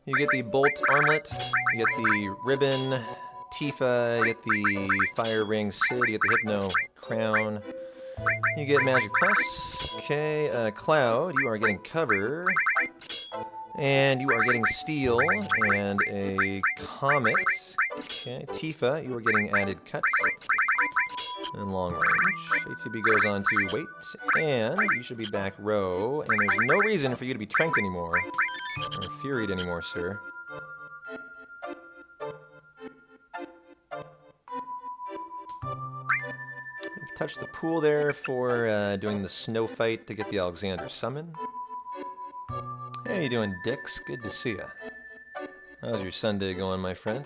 You get the bolt armlet, you get the ribbon, Tifa, you get the fire ring Sid, you get the hypno crown, you get magic plus. Okay, Cloud, you are getting cover, and you are getting steel and a comet. Okay, Tifa, you are getting added cut and long range. ATB goes on to weight, and you should be back row, and there's no reason for you to be tranked anymore. Or furied anymore, sir. We've touched the pool there for doing the snow fight to get the Alexander summon. How you doing, Dix? Good to see ya. How's your Sunday going, my friend?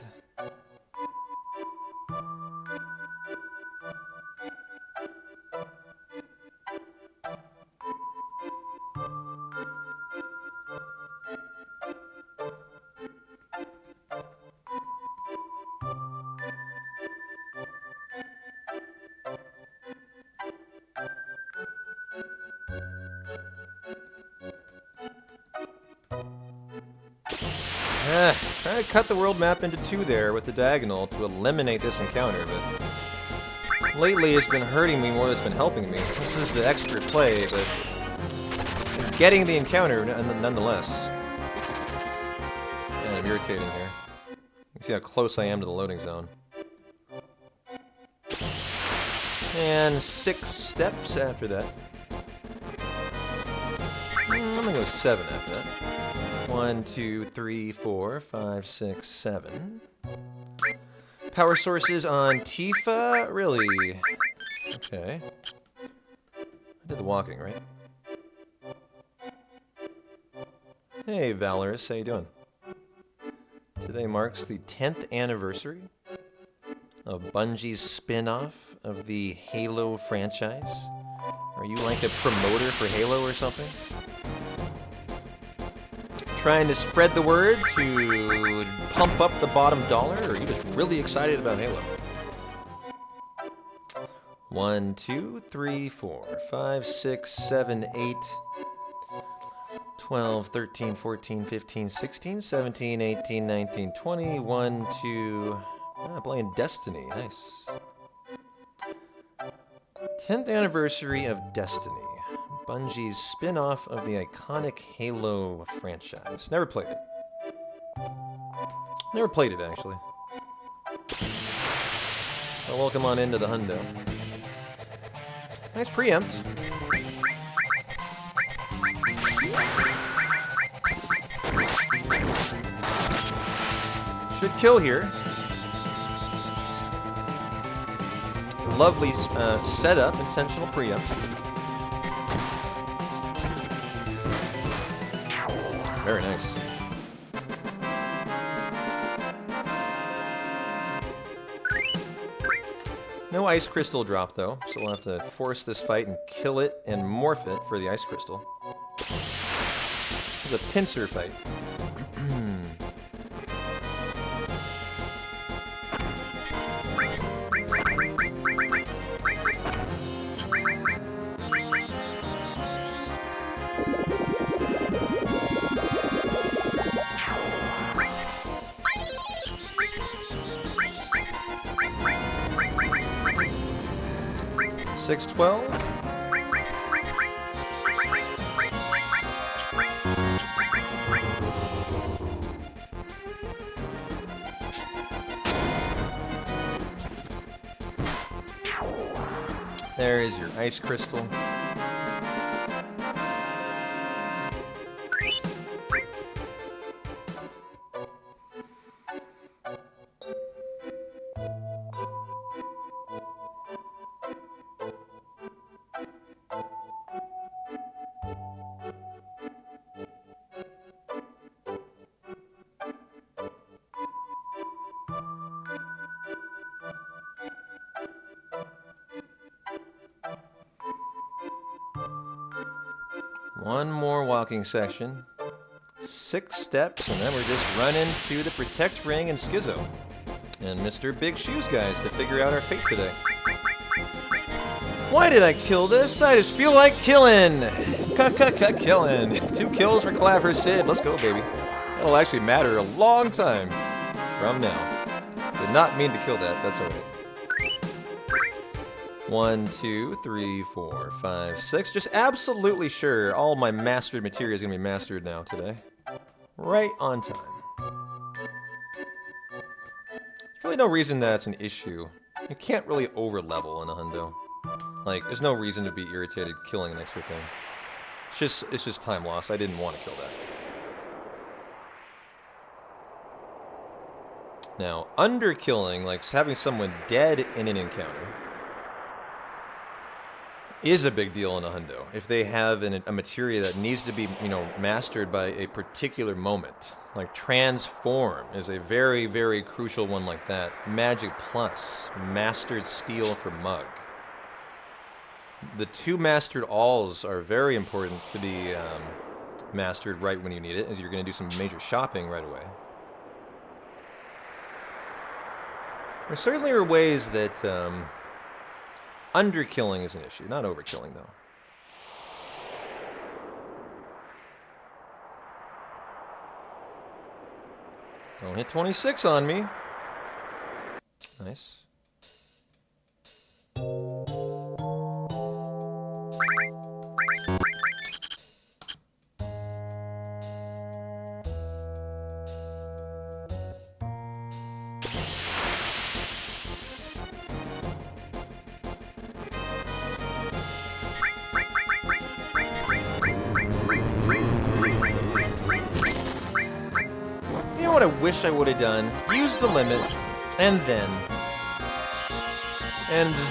Trying to cut the world map into 2 there with the diagonal to eliminate this encounter, but lately it's been hurting me more than it's been helping me. This is the expert play, but getting the encounter nonetheless. And I'm irritating here. You can see how close I am to the loading zone. And 6 steps after that. I'm gonna go 7 after that. 1, 2, 3, 4, 5, 6, 7. Power sources on Tifa? Really? Okay. I did the walking, right? Hey, Valorous, how you doing? Today marks the 10th anniversary of Bungie's spin-off of the Halo franchise. Are you like a promoter for Halo or something? Trying to spread the word to pump up the bottom dollar, or are you just really excited about Halo? 1, 2, 3, 4, 5, 6, 7, 8, 12, 13, 14, 15, 16, 17, 18, 19, 20, 1, 2... Ah, playing Destiny. Nice. 10th anniversary of Destiny. Bungie's spin-off of the iconic Halo franchise. Never played it. Never played it, actually. Well, welcome on into the hundo. Nice preempt. Should kill here. Lovely setup, intentional preempt. Very nice. No ice crystal drop though, so we'll have to force this fight and kill it and morph it for the ice crystal. It's a pincer fight. 612. There is your ice crystal. One more walking section. 6 steps, and then we're just running to the Protect Ring and Schizo. And Mr. Big Shoes guys to figure out our fate today. Why did I kill this? I just feel like killing. Killing. 2 kills for Claver Sid. Let's go, baby. That'll actually matter a long time from now. Did not mean to kill that. That's alright. 1, 2, 3, 4, 5, 6. Just absolutely sure all my mastered material is going to be mastered now today. Right on time. There's really no reason that's an issue. You can't really over-level in a hundo. Like, there's no reason to be irritated killing an extra thing. It's just time loss. I didn't want to kill that. Now, underkilling, like having someone dead in an encounter, is a big deal in a hundo. If they have a materia that needs to be, mastered by a particular moment, like Transform is a very, very crucial one like that. Magic Plus, Mastered Steel for Mug. The 2 Mastered Alls are very important to be mastered right when you need it, as you're going to do some major shopping right away. There certainly are ways that underkilling is an issue, not overkilling though. Don't hit 26 on me. Nice. What I wish I would have done, use the limit, and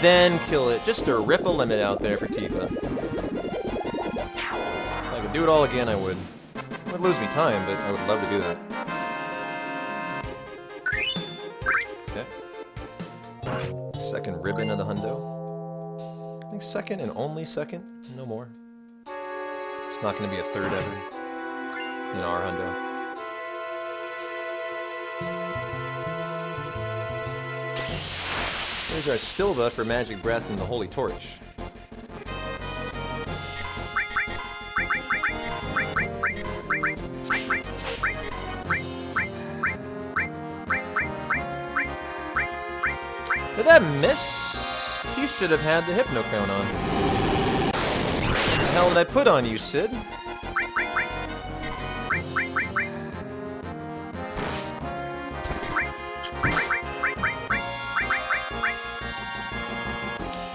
then kill it, just to rip a limit out there for Tifa. If I could do it all again, I would. It would lose me time, but I would love to do that. Okay. Second ribbon of the hundo. I think second and only second, no more. It's not going to be a third ever in our hundo. There's our Stilva for Magic Breath and the Holy Torch. did that miss? He should have had the Hypno Crown on. What the hell did I put on you, Sid?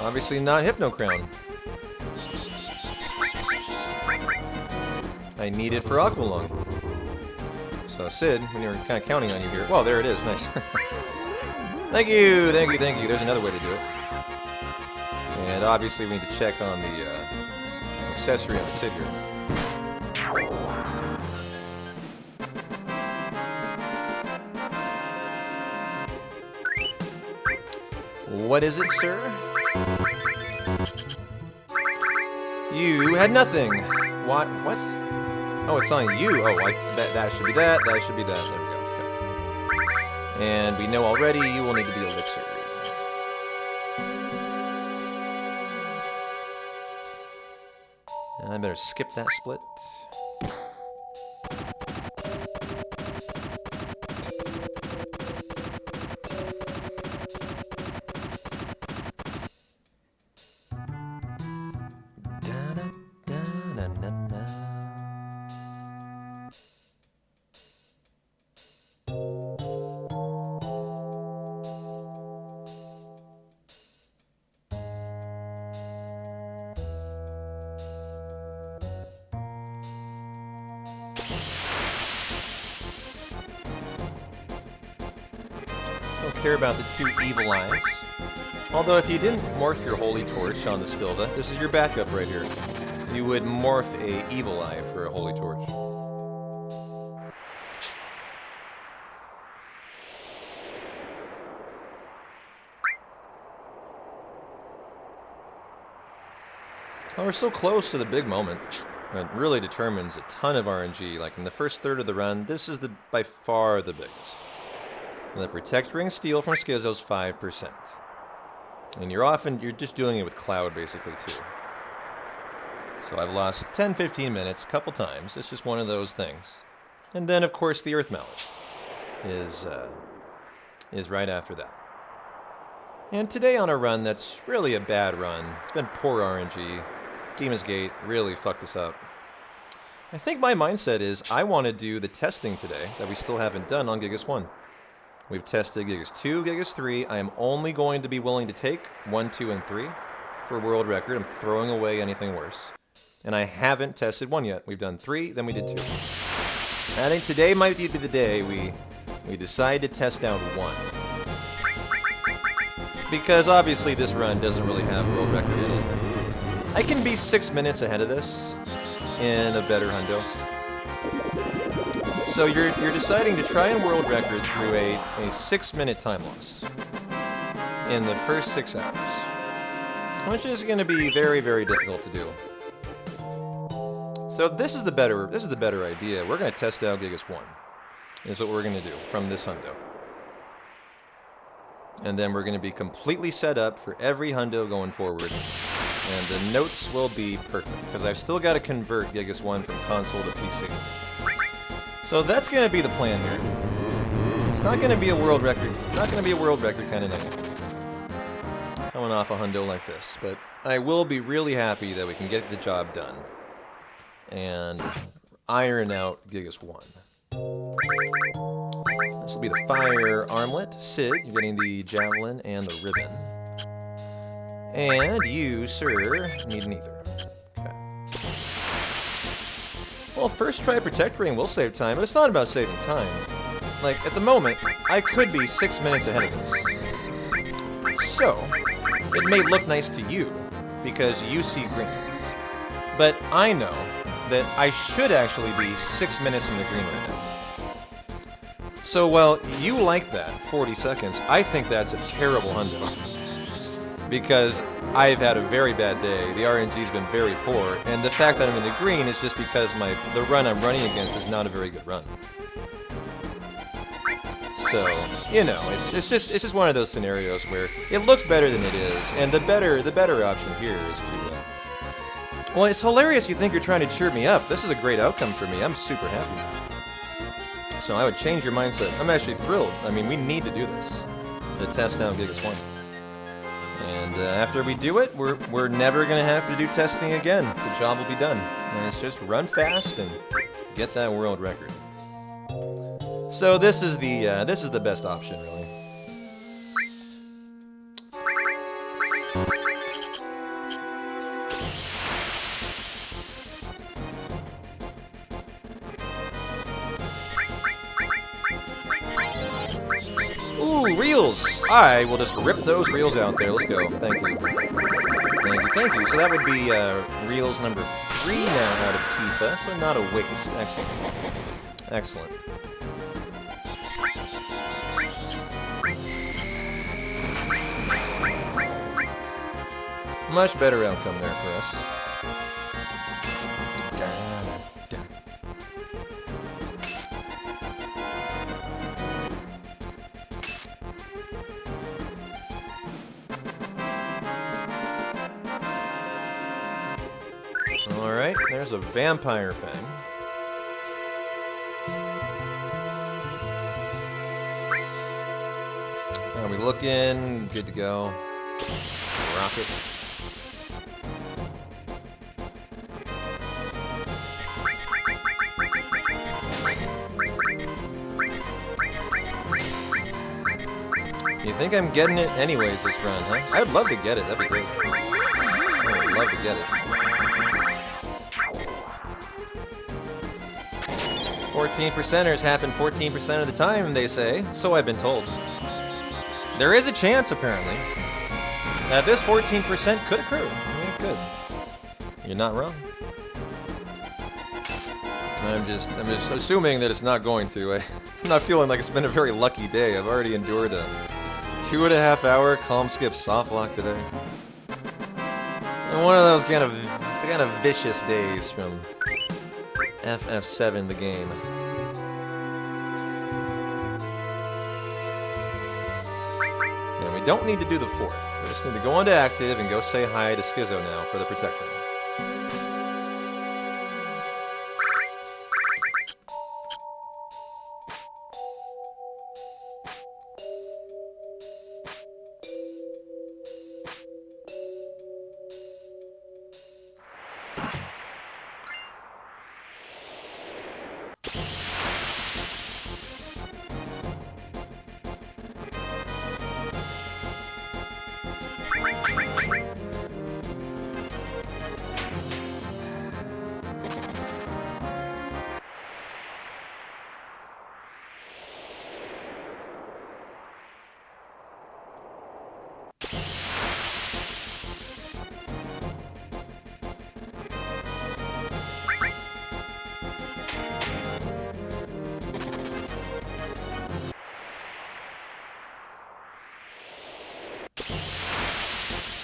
Obviously not Hypno Crown. I need it for Aqualung. So Sid, when you're kind of counting on you here. Well, there it is. Nice. Thank you, thank you, thank you. There's another way to do it. And obviously we need to check on the accessory on the Sid here. What is it, sir? You had nothing. What? What? Oh, it's on you. Oh, that should be that. That should be that. There we go. Okay. And we know already you will need to be elixir. I better skip that split. Don't care about the two evil eyes. Although if you didn't morph your Holy Torch on the Stilva, this is your backup right here. You would morph a evil eye for a Holy Torch. Well, we're so close to the big moment. It really determines a ton of RNG. Like in the first third of the run, this is by far the biggest. And the Protect Ring Steal from Schizo's 5%. And you're just doing it with Cloud basically too. So I've lost 10-15 minutes a couple times. It's just one of those things. And then of course the Earth Mallet is right after that. And today on a run that's really a bad run. It's been poor RNG. Demon's Gate really fucked us up. I think my mindset is I want to do the testing today that we still haven't done on Gigas 1. We've tested Gigas 2, Gigas 3. I am only going to be willing to take 1, 2, and 3 for world record. I'm throwing away anything worse. And I haven't tested 1 yet. We've done 3, then we did 2. I think today might be the day we decide to test out 1. Because obviously this run doesn't really have world record in it. I can be 6 minutes ahead of this in a better hundo. So you're deciding to try and world record through a 6-minute time loss in the first 6 hours, which is going to be very, very difficult to do. So this is the better idea. We're going to test out Gigas 1. Is what we're going to do from this hundo. And then we're going to be completely set up for every hundo going forward. And the notes will be perfect, because I've still got to convert Gigas 1 from console to PC. So that's going to be the plan here. It's not going to be a world record. Not going to be a world record kind of night. Coming off a hundo like this. But I will be really happy that we can get the job done. And iron out Gigas 1. This will be the fire armlet. Sid, you're getting the javelin and the ribbon. And you, sir, need an ether. Okay. Well, first try Protect Ring will save time, but it's not about saving time. Like, at the moment, I could be 6 minutes ahead of this. So, it may look nice to you, because you see green. But I know that I should actually be 6 minutes in the green right now. So while you like that, 40 seconds, I think that's a terrible hundo. Because I've had a very bad day, the RNG's been very poor, and the fact that I'm in the green is just because the run I'm running against is not a very good run. So, you know, it's just one of those scenarios where it looks better than it is, and the better option here is to... Well, it's hilarious you think you're trying to cheer me up. This is a great outcome for me. I'm super happy. So I would change your mindset. I'm actually thrilled. I mean, we need to do this to test out Gigas 1. And after we do it, we're never gonna have to do testing again. The job will be done. And it's just run fast and get that world record. So this is the best option, really. Ooh, reels! I will just rip those reels out there. Let's go. Thank you. Thank you, thank you. So that would be reels number 3 now out of Tifa, so not a waste. Excellent. Excellent. Much better outcome there for us. Alright, there's a vampire fang. Are we looking? Good to go. Rocket. You think I'm getting it anyways this round, huh? I'd love to get it, that'd be great. I would love to get it. 14%ers happen 14% of the time, they say, so I've been told. There is a chance, apparently, that this 14% could occur. I mean, it could. You're not wrong. I'm just assuming that it's not going to. I'm not feeling like it's been a very lucky day. I've already endured a 2.5-hour calm skip soft lock today. And one of those kind of vicious days from FF7, the game. And we don't need to do the 4th. We just need to go into active and go say hi to Schizo now for the Protector.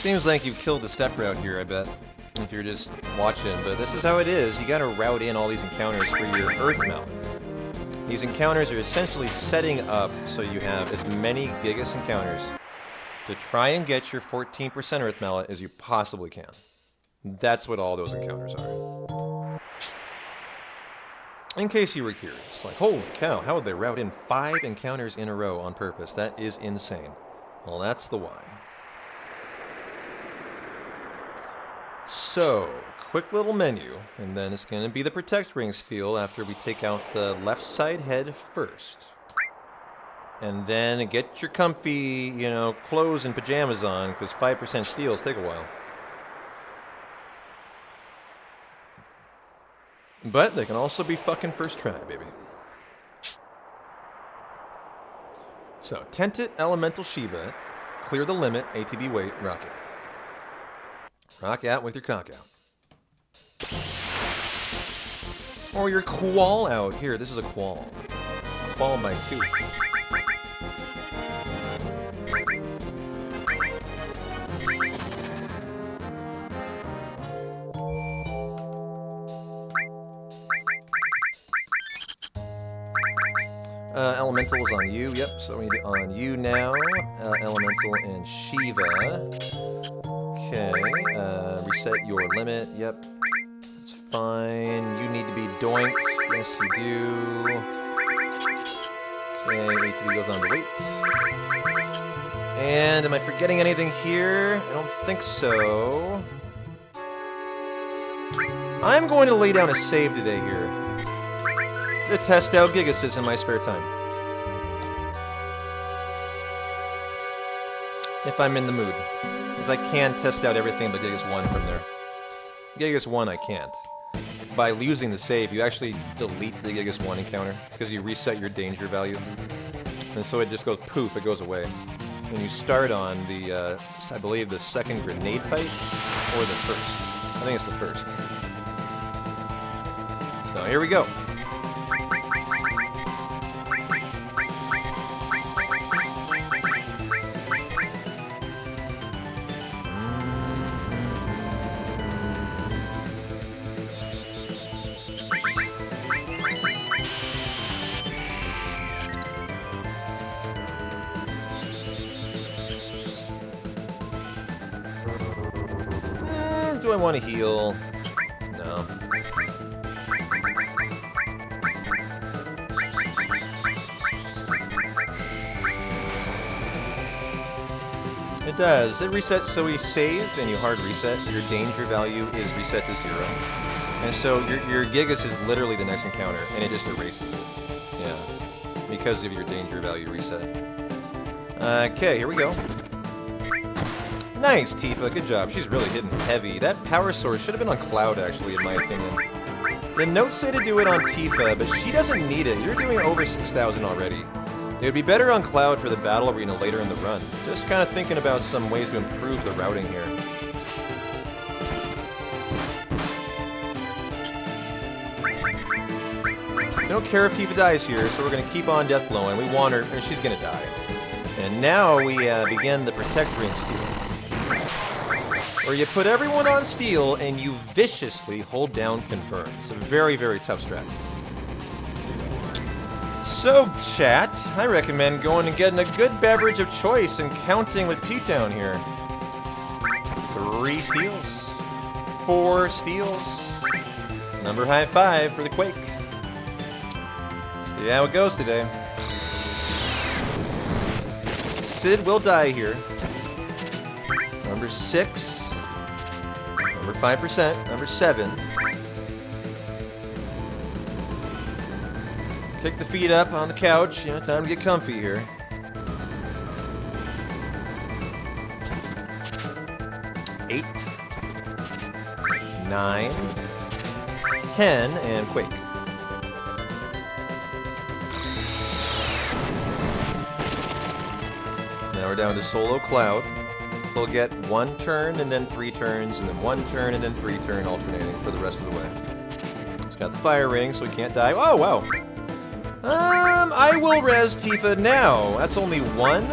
Seems like you've killed the step route here, I bet, if you're just watching, but this is how it is. You gotta route in all these encounters for your Earth Mount. These encounters are essentially setting up so you have as many Gigas encounters to try and get your 14% Earth Mallet as you possibly can. That's what all those encounters are. In case you were curious, like, holy cow, how would they route in 5 encounters in a row on purpose? That is insane. Well, that's the why. So, quick little menu, and then it's going to be the Protect Ring steal after we take out the left side head first. And then get your comfy, you know, clothes and pajamas on, because 5% steals take a while. But they can also be fucking first try, baby. So, Tented Elemental Shiva, clear the limit, ATB weight, rocket. Rock out with your cock out. Or your qual out. Here, this is a qual. Qual by 2. Elemental is on you, yep, so we need it on you now. Elemental and Shiva. Okay, reset your limit, yep. That's fine. You need to be doinked. Yes, you do. Okay, ATB goes on to wait. And am I forgetting anything here? I don't think so. I'm going to lay down a save today here to test out Gigasys in my spare time. If I'm in the mood. Because I can test out everything but Gigas 1 from there. Gigas 1 I can't. By using the save, you actually delete the Gigas 1 encounter because you reset your danger value. And so it just goes poof, it goes away. And you start on the, I believe, the second grenade fight, or the first. I think it's the first. So here we go. Do I want to heal? No. It does. It resets, so we save and you hard reset. Your danger value is reset to 0. And so your Gigas is literally the next encounter, and it just erases it. Yeah. Because of your danger value reset. Okay, here we go. Nice, Tifa. Good job. She's really hitting heavy. That power source should have been on Cloud, actually, in my opinion. The notes say to do it on Tifa, but she doesn't need it. You're doing over 6,000 already. It would be better on Cloud for the battle arena later in the run. Just kind of thinking about some ways to improve the routing here. I don't care if Tifa dies here, so we're going to keep on death blowing. We want her, and she's going to die. And now we begin the Protect Ring Steal. Where you put everyone on steel and you viciously hold down confirm. It's a very, very tough strat. So, chat, I recommend going and getting a good beverage of choice and counting with P-Town here. 3 steals. 4 steals. Number high 5 for the Quake. See how it goes today. Sid will die here. Number 6. Number 5%, number 7. Kick the feet up on the couch. You know, time to get comfy here. 8, 9, 10, and Quake. Now we're down to Solo Cloud. We'll get 1 turn, and then 3 turns, and then 1 turn, and then 3 turn, alternating for the rest of the way. It's got the fire ring, so he can't die. Oh, wow. I will res Tifa now. That's only 1.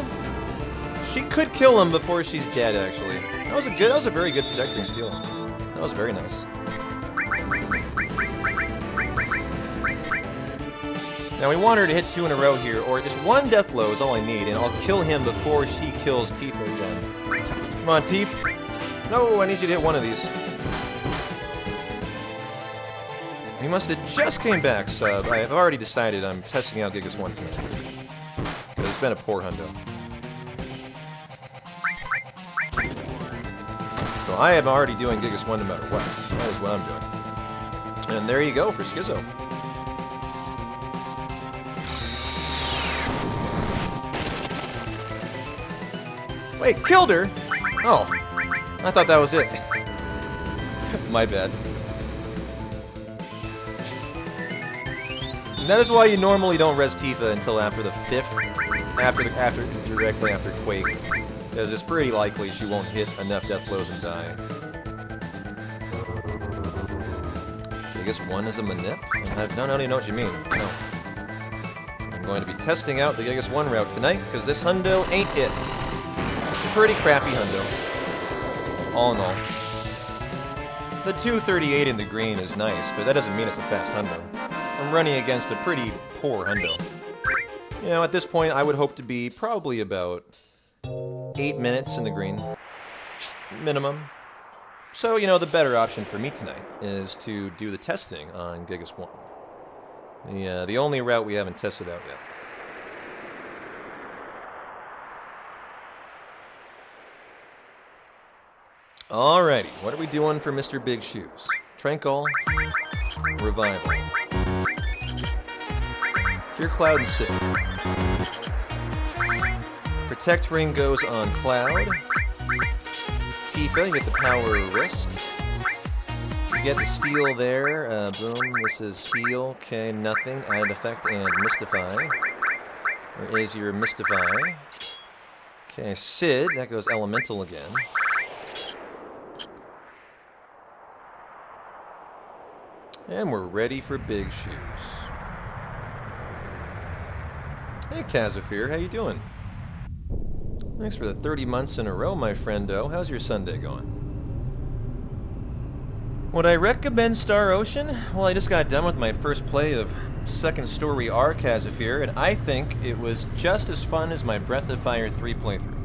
She could kill him before she's dead, actually. That was a very good Protect Ring steal. That was very nice. Now we want her to hit 2 in a row here, or just 1 death blow is all I need, and I'll kill him before she kills Tifa again. Come on, Tifa. No, I need you to hit 1 of these. You must have just came back, sub. I have already decided I'm testing out Gigas 1 tonight. Because it's been a poor hundo. So I am already doing Gigas 1 no matter what. That is what I'm doing. And there you go for Schizo. Wait, killed her? Oh, I thought that was it. My bad. And that is why you normally don't res Tifa until after the 5th, directly after Quake, because it's pretty likely she won't hit enough death blows and die. I guess 1 is a manip? No, I don't even know what you mean. No. I'm going to be testing out the Gigas 1 route tonight, because this hundo ain't it. It's a pretty crappy hundo. All in all. The 238 in the green is nice, but that doesn't mean it's a fast hundo. I'm running against a pretty poor hundo. You know, at this point, I would hope to be probably about 8 minutes in the green. Minimum. So, you know, the better option for me tonight is to do the testing on Gigas 1. The only route we haven't tested out yet. Alrighty, what are we doing for Mr. Big Shoes? Tranquil, Revival. Cure Cloud and Sid. Protect Ring goes on Cloud. Tifa, you get the Power Wrist. You get the Steal there. Boom, this is Steal. Okay, nothing. Added Effect and Mystify. Where is your Mystify? Okay, Sid, that goes Elemental again. And we're ready for Big Shoes. Hey, Kazafir, how you doing? Thanks for the 30 months in a row, my friendo. How's your Sunday going? Would I recommend Star Ocean? Well, I just got done with my first play of Second Story R, Kazafir, and I think it was just as fun as my Breath of Fire 3 playthrough.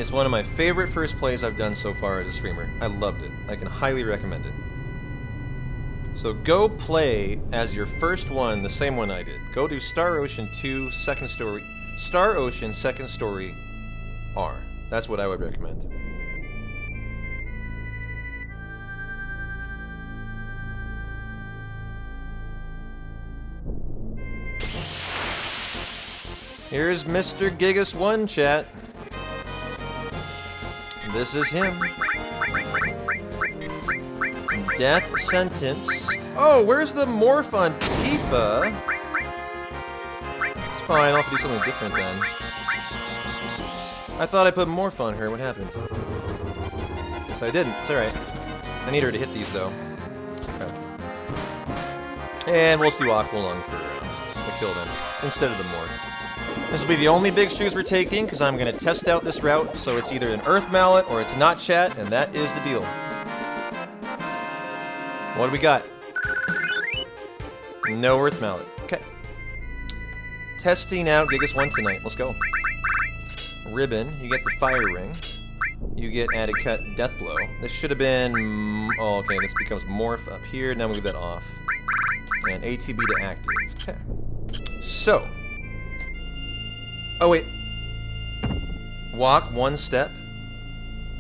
It's one of my favorite first plays I've done so far as a streamer. I loved it. I can highly recommend it. So go play as your first one, the same one I did. Go do Star Ocean 2 Second Story, Star Ocean Second Story R. That's what I would recommend. Here's Mr. Gigas1, chat. This is him. Death Sentence. Oh, where's the morph on Tifa? It's fine, I'll have to do something different then. I thought I put morph on her. What happened? Guess I didn't. It's alright. I need her to hit these, though. Okay. And we'll just do Aqua Lung for the kill then, instead of the morph. This will be the only Big Shoes we're taking, because I'm going to test out this route, so it's either an Earth Mallet or it's not, chat, and that is the deal. What do we got? No Earth Mallet. Okay. Testing out Gigas1 tonight. Let's go. Ribbon. You get the Fire Ring. You get Added Cut Death Blow. This should have been... Oh, okay. This becomes Morph up here. Now move that off. And ATB to active. Okay. So. Oh, wait. Walk 1 step.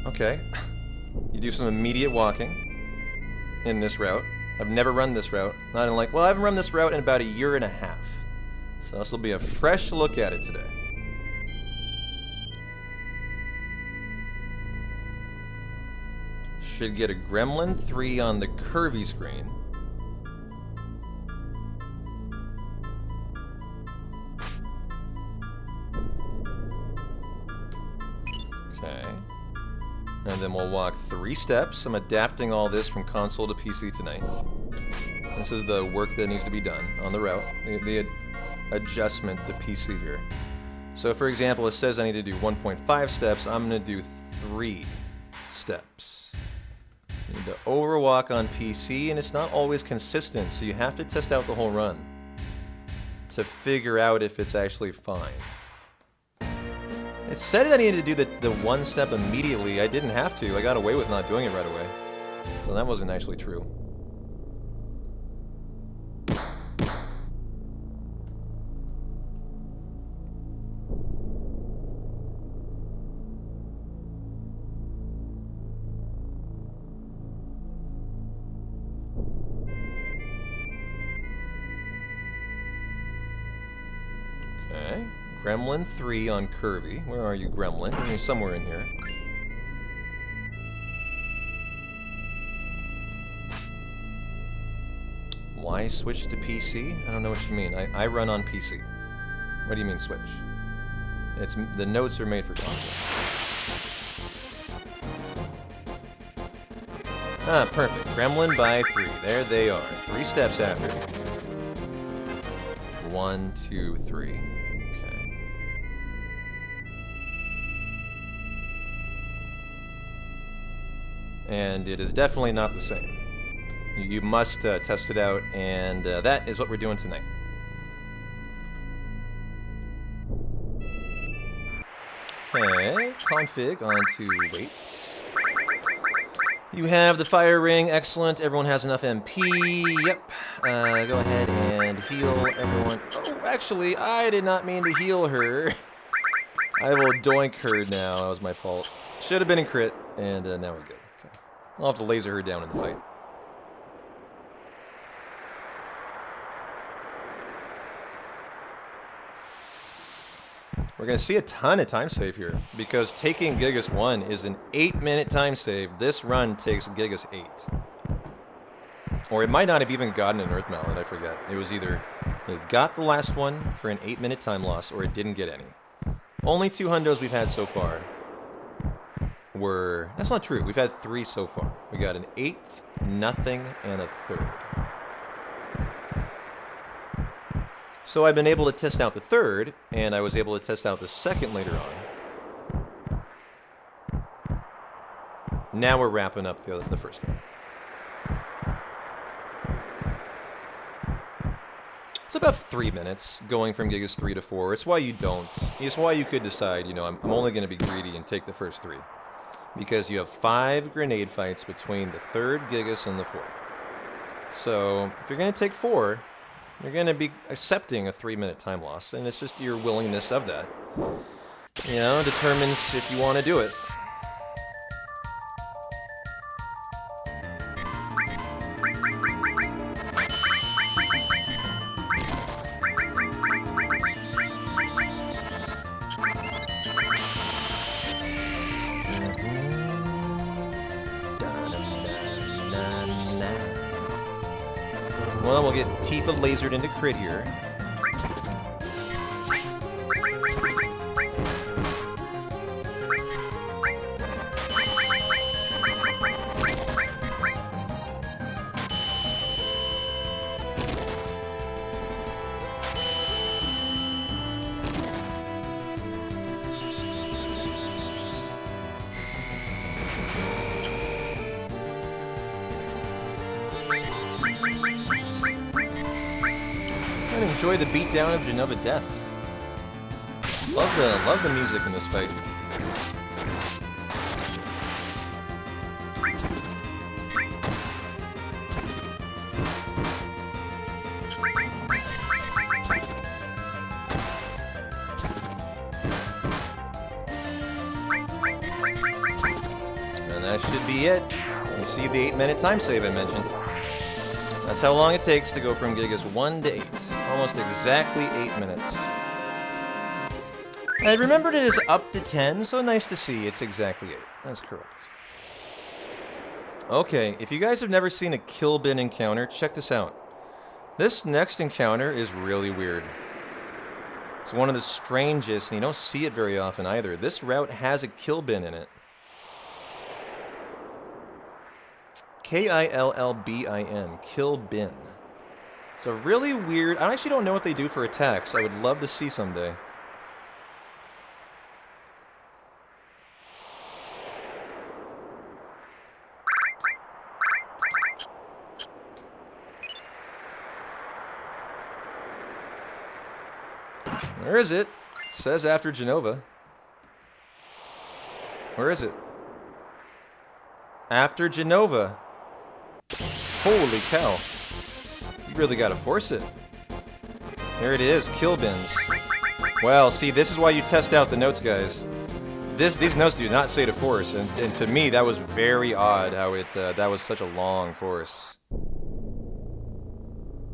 Okay. You do some immediate walking in this route. I've never run this route. Not in like, well, I haven't run this route in about 1.5 years. So this will be a fresh look at it today. Should get a Gremlin 3 on the curvy screen. Okay. And then we'll walk 3 steps. I'm adapting all this from console to PC tonight. This is the work that needs to be done on the route. The adjustment to PC here. So for example, it says I need to do 1.5 steps. I'm going to do 3 steps. You need to overwalk on PC, and it's not always consistent, so you have to test out the whole run to figure out if it's actually fine. It said I needed to do the 1 step immediately. I didn't have to. I got away with not doing it right away. So that wasn't actually true. Okay. Gremlin 3 on curvy. Where are you, Gremlin? You're somewhere in here. Why switch to PC? I don't know what you mean. I run on PC. What do you mean switch? It's the notes are made for console. Ah, perfect. Gremlin by 3. There they are. 3 steps after. 1, 2, 3. Okay. And it is definitely not the same. You must test it out, and that is what we're doing tonight. Okay, config onto wait. You have the fire ring, excellent. Everyone has enough MP. Yep. Go ahead and heal everyone. Oh, actually, I did not mean to heal her. I will doink her now. That was my fault. Should have been in crit, and now we're good. Okay. I'll have to laser her down in the fight. We're going to see a ton of time save here, because taking Gigas 1 is an 8-minute time save. This run takes Gigas 8. Or it might not have even gotten an Earth Mallet, I forget. It was either it got the last one for an 8-minute time loss, or it didn't get any. Only 2 hundos we've had so far were... That's not true. We've had 3 so far. We got an 8th, nothing, and a 3rd. So I've been able to test out the 3rd, and I was able to test out the 2nd later on. Now we're wrapping up the 1st one. It's about 3 minutes going from Gigas 3 to 4. It's why you don't. It's why you could decide, you know, I'm only going to be greedy and take the first 3. Because you have 5 grenade fights between the 3rd Gigas and the 4th. So if you're going to take 4, you're going to be accepting a 3-minute time loss. And it's just your willingness of that, you know, determines if you want to do it. Well, we'll get Tifa lasered into crit here. Enjoy the beatdown of Genova Death. Love the music in this fight. And that should be it. You see the 8-minute time save I mentioned. That's how long it takes to go from Gigas 1 to 8. Almost exactly 8 minutes. I remembered it is up to 10, so nice to see it's exactly 8. That's correct. Okay, if you guys have never seen a kill bin encounter, check this out. This next encounter is really weird. It's one of the strangest, and you don't see it very often either. This route has a kill bin in it. K-I-L-L-B-I-N, kill bin. It's a really weird... I actually don't know what they do for attacks. I would love to see someday. Where is it? It says after Genova. Where is it? After Genova. Holy cow. Really gotta force it. There it is, kill bins. Well, see, this is why you test out the notes, guys. These notes do not say to force, and to me that was very odd how it that was such a long force.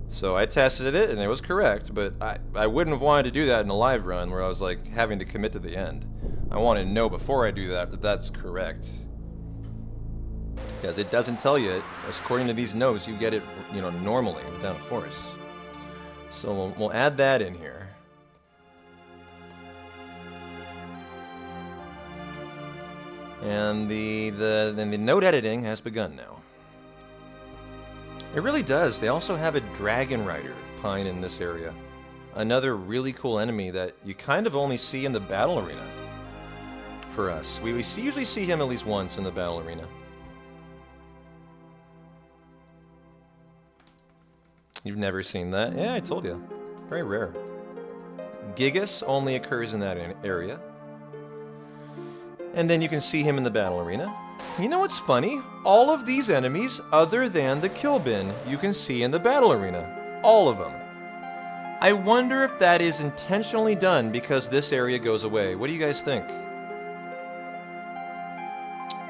So I tested it and it was correct, but I wouldn't have wanted to do that in a live run where I was like having to commit to the end. I want to know before I do that that's correct. Because it doesn't tell you, according to these notes, you get it, you know, normally without a force. So we'll add that in here. And the note editing has begun now. It really does. They also have a Dragon Rider pine in this area. Another really cool enemy that you kind of only see in the battle arena. For us, we usually see him at least once in the battle arena. You've never seen that? Yeah, I told you. Very rare. Gigas only occurs in that area. And then you can see him in the battle arena. You know what's funny? All of these enemies, other than the kill bin, you can see in the battle arena. All of them. I wonder if that is intentionally done because this area goes away. What do you guys think?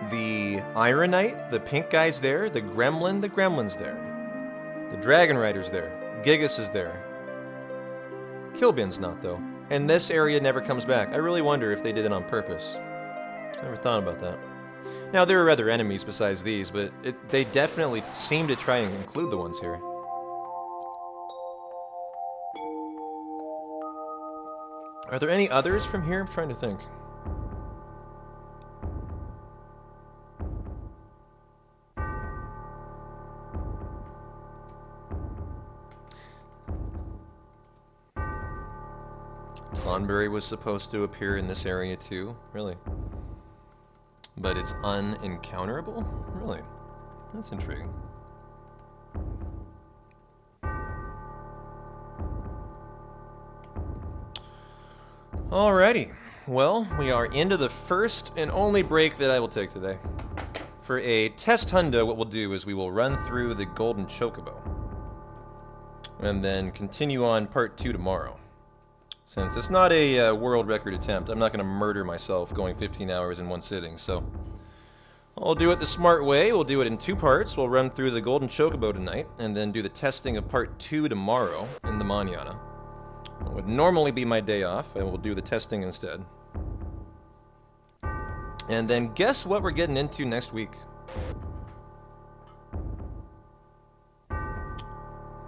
The Iron Knight, the pink guy's there. The Gremlin's there. The Dragon Rider's there. Gigas is there. Kilbin's not, though. And this area never comes back. I really wonder if they did it on purpose. Never thought about that. Now, there are other enemies besides these, but they definitely seem to try and include the ones here. Are there any others from here? I'm trying to think. Tonberry was supposed to appear in this area too, really. But it's unencounterable? Really? That's intriguing. Alrighty. Well, we are into the first and only break that I will take today. For a test hundo, what we'll do is we will run through the Golden Chocobo. And then continue on part 2 tomorrow. Since it's not a world record attempt, I'm not going to murder myself going 15 hours in one sitting, so I'll do it the smart way. We'll do it in 2 parts. We'll run through the Golden Chocobo tonight, and then do the testing of part 2 tomorrow in the Manana. It would normally be my day off, and we'll do the testing instead. And then guess what we're getting into next week?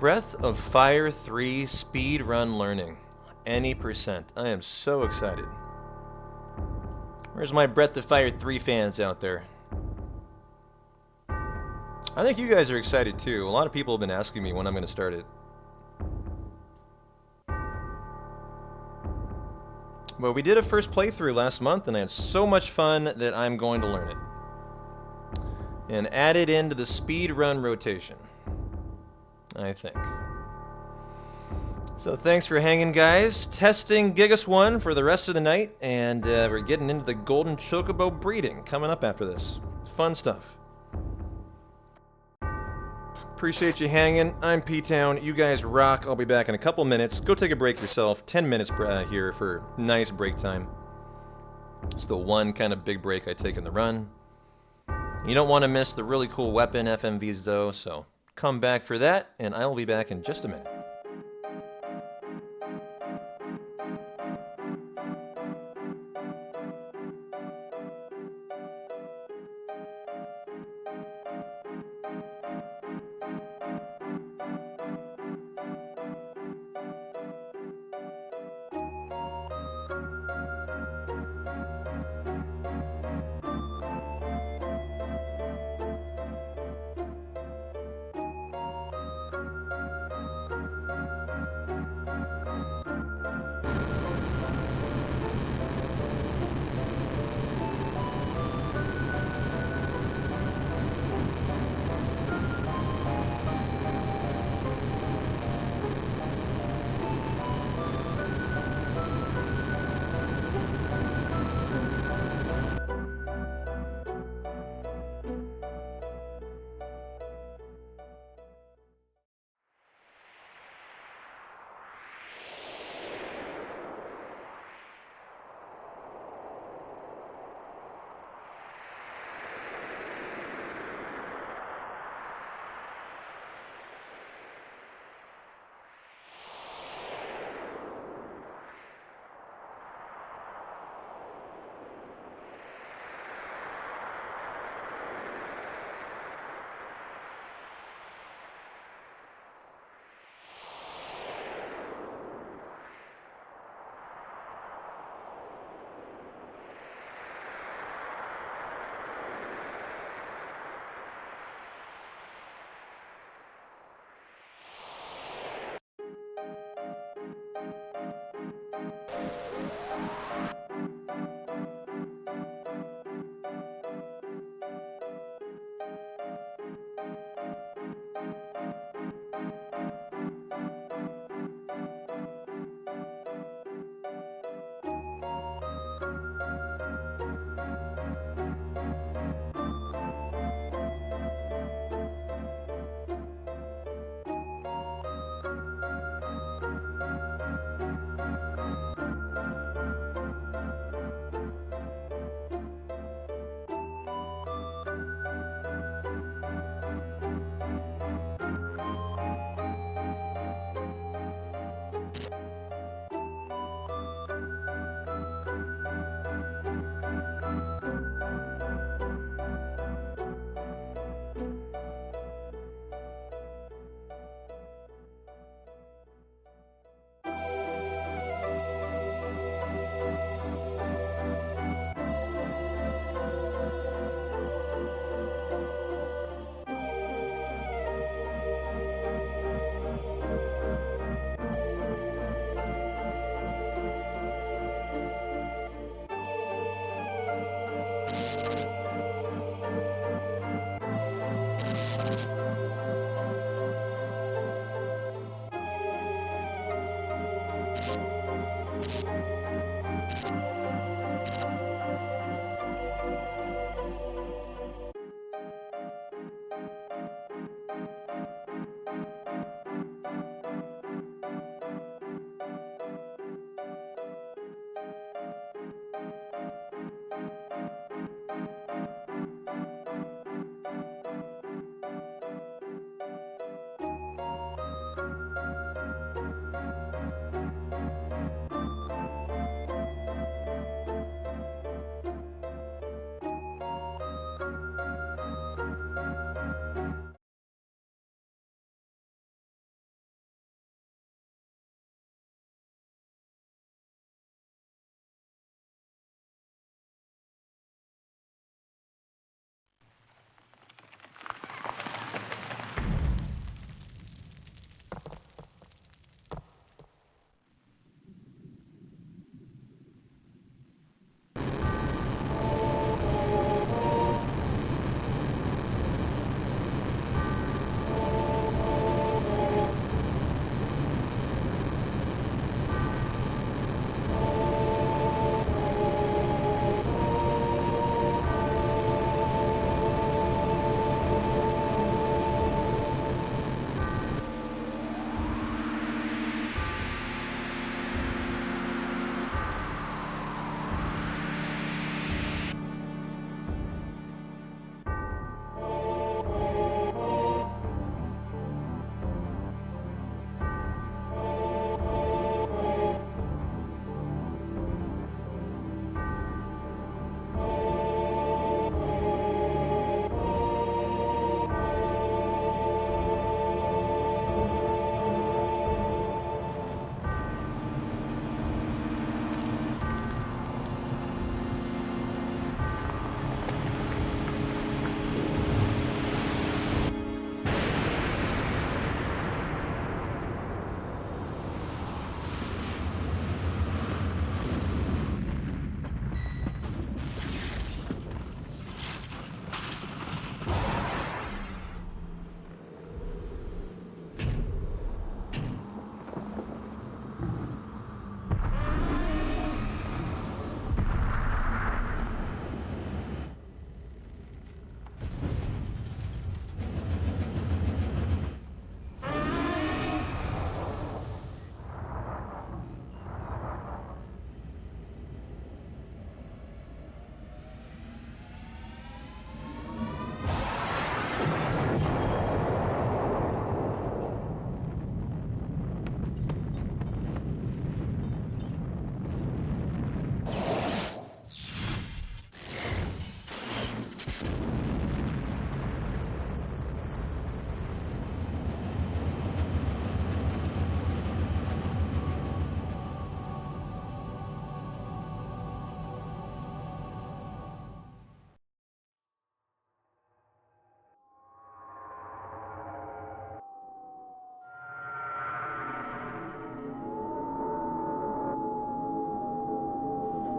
Breath of Fire 3 Speedrun Learning. Any percent. I am so excited. Where's my Breath of Fire 3 fans out there? I think you guys are excited too. A lot of people have been asking me when I'm going to start it. But we did a first playthrough last month and I had so much fun that I'm going to learn it. And add it into the speedrun rotation, I think. So thanks for hanging, guys. Testing Gigas 1 for the rest of the night, and we're getting into the Golden Chocobo breeding coming up after this. Fun stuff. Appreciate you hanging. I'm P-Town. You guys rock. I'll be back in a couple minutes. Go take a break yourself. 10 minutes here for nice break time. It's the one kind of big break I take in the run. You don't want to miss the really cool weapon FMVs though, so come back for that, and I'll be back in just a minute.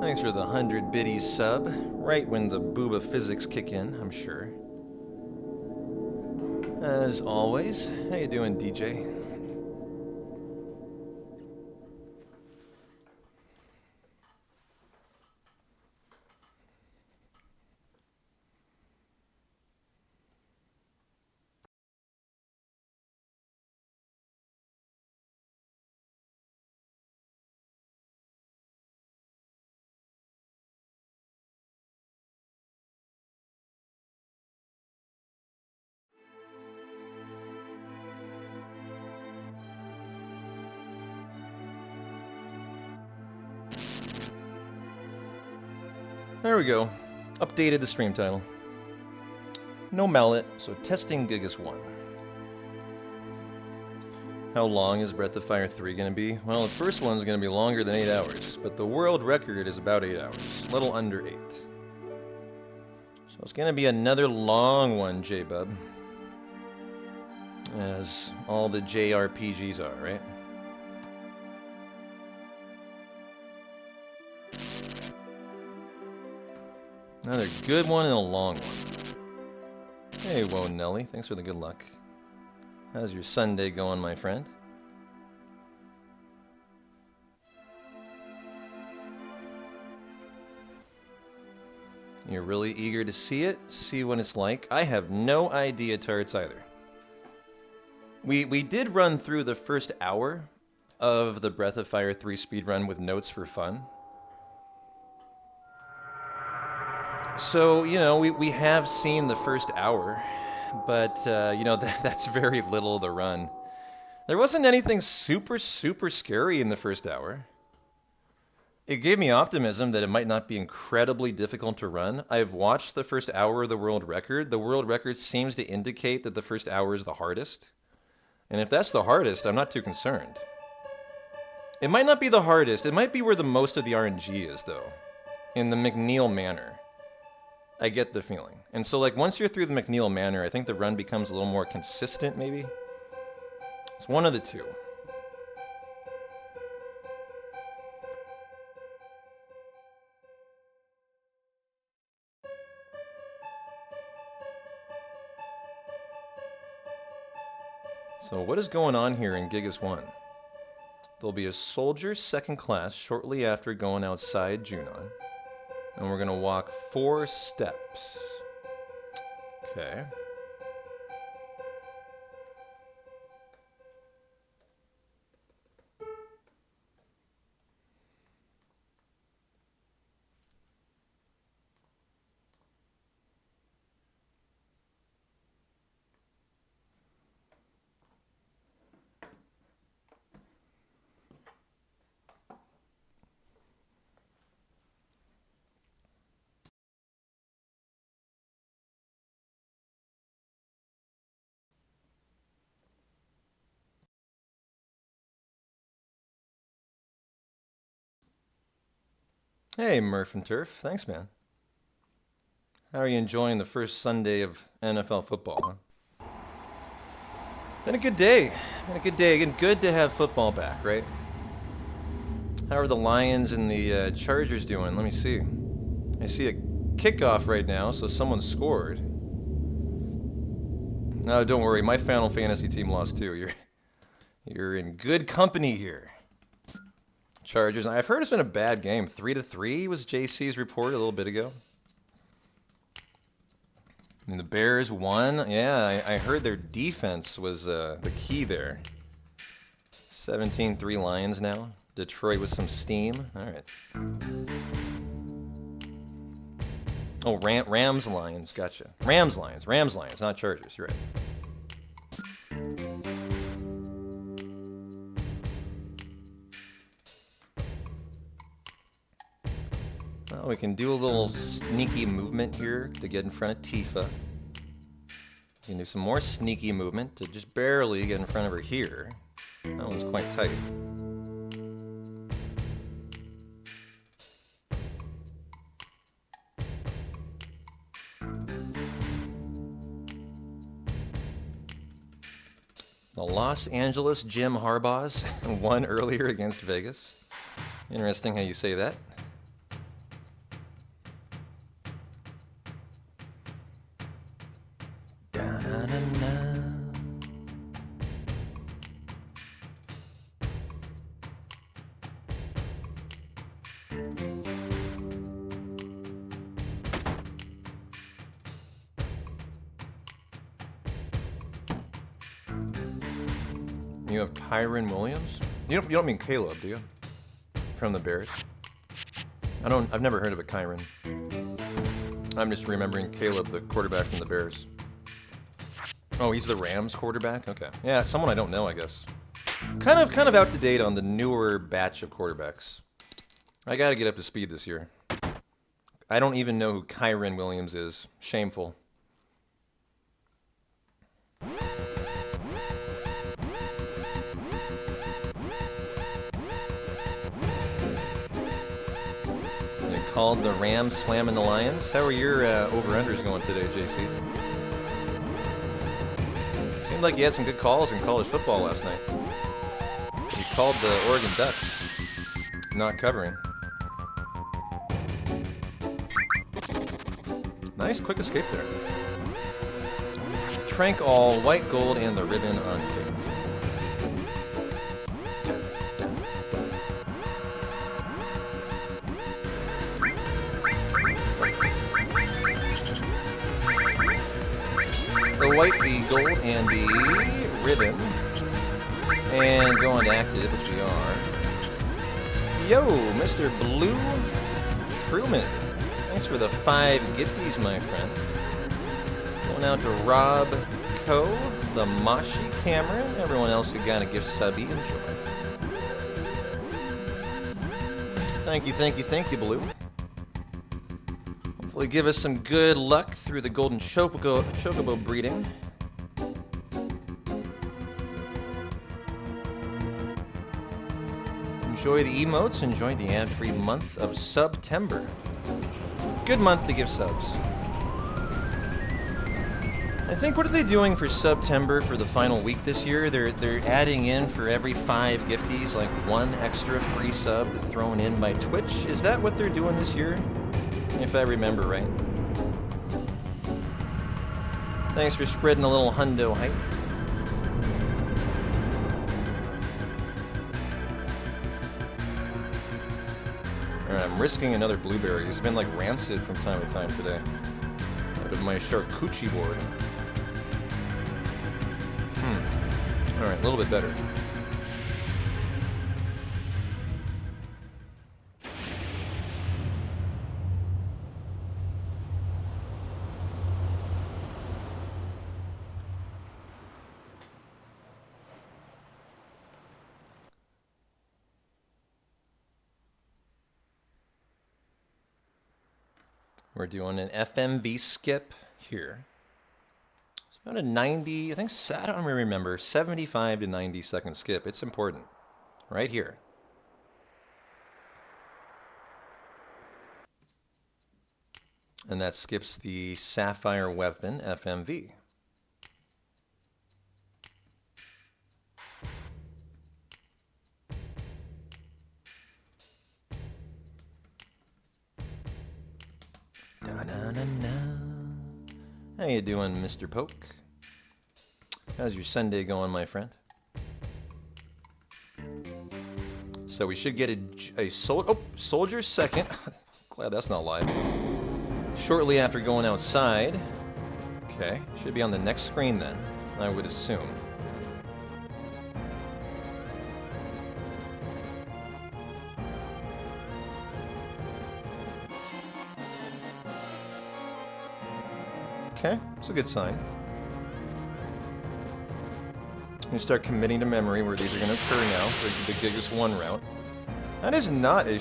Thanks for the 100 biddies sub. Right when the booba physics kick in, I'm sure. As always, how you doing, DJ? There we go. Updated the stream title. No mallet, so testing Gigas 1. How long is Breath of Fire 3 going to be? Well, the first one's going to be longer than 8 hours, but the world record is about 8 hours. A little under 8. So it's going to be another long one, J-Bub. As all the JRPGs are, right? Another good one and a long one. Hey, Whoa Nelly, thanks for the good luck. How's your Sunday going, my friend? You're really eager to see it? See what it's like? I have no idea, Tarts, either. We did run through the first hour of the Breath of Fire 3 speedrun with notes for fun. So, you know, we have seen the first hour, but, you know, that's very little to run. There wasn't anything super scary in the first hour. It gave me optimism that it might not be incredibly difficult to run. I've watched the first hour of the world record. The world record seems to indicate that the first hour is the hardest. And if that's the hardest, I'm not too concerned. It might not be the hardest. It might be where the most of the RNG is, though. In the McNeil manner. I get the feeling. And so, like, once you're through the McNeil manor, I think the run becomes a little more consistent, maybe? It's one of the two. So what is going on here in Gigas 1? There'll be a soldier second class shortly after going outside Junon. And we're going to walk 4 steps. Okay. Hey, Murph and Turf. Thanks, man. How are you enjoying the first Sunday of NFL football, huh? Been a good day. Been a good day. Again, good to have football back, right? How are the Lions and the Chargers doing? Let me see. I see a kickoff right now, so someone scored. No, don't worry. My Final Fantasy team lost too. You're in good company here. Chargers. I've heard it's been a bad game. 3-3 was JC's report a little bit ago. And the Bears won. Yeah, I heard their defense was the key there. 17-3 Lions now. Detroit with some steam. All right. Oh, Rams Lions. Gotcha. Rams Lions, not Chargers. You're right. Well, we can do a little sneaky movement here to get in front of Tifa. We can do some more sneaky movement to just barely get in front of her here. That one's quite tight. The Los Angeles Jim Harbaughs won earlier against Vegas. Interesting how you say that. Da-na-na. You have Kyron Williams? You don't mean Caleb, do you? From the Bears? I've never heard of a Kyron. I'm just remembering Caleb, the quarterback from the Bears. Oh, he's the Rams quarterback? Okay. Yeah, someone I don't know, I guess. Kind of out to date on the newer batch of quarterbacks. I gotta get up to speed this year. I don't even know who Kyron Williams is. Shameful. Called the Rams slamming the Lions. How are your over-unders going today, JC? Seemed like you had some good calls in college football last night. You called the Oregon Ducks not covering. Nice quick escape there. Trank all, white gold, and the ribbon unticked. The white, the gold, and the ribbon. And going to active, which we are. Yo, Mr. Blue Truman. Thanks for the 5 gifties, my friend. Going out to Rob Co, the Mashi Cameron, everyone else who got a gift subby. Enjoy. Thank you, Blue. Hopefully give us some good luck through the golden chocobo breeding. Enjoy the emotes, enjoy the ad-free month of September. Good month to give subs. I think, what are they doing for September for the final week this year? They're adding in for every 5 gifties, like 1 extra free sub thrown in by Twitch. Is that what they're doing this year? If I remember right. Thanks for spreading a little hundo hype. Alright, I'm risking another blueberry. It's been like rancid from time to time today. Out of my charcuterie board. Alright, a little bit better. We're doing an FMV skip here. It's about a 90, I think, I don't remember, 75 to 90 second skip. It's important. Right here. And that skips the Sapphire Weapon FMV. How you doing, Mr. Poke? How's your Sunday going, my friend? So we should get a soldier second. Glad that's not live. Shortly after going outside. Okay, should be on the next screen then, I would assume. Okay, it's a good sign. You start committing to memory where these are going to occur now, the Gigas 1 route. That is not a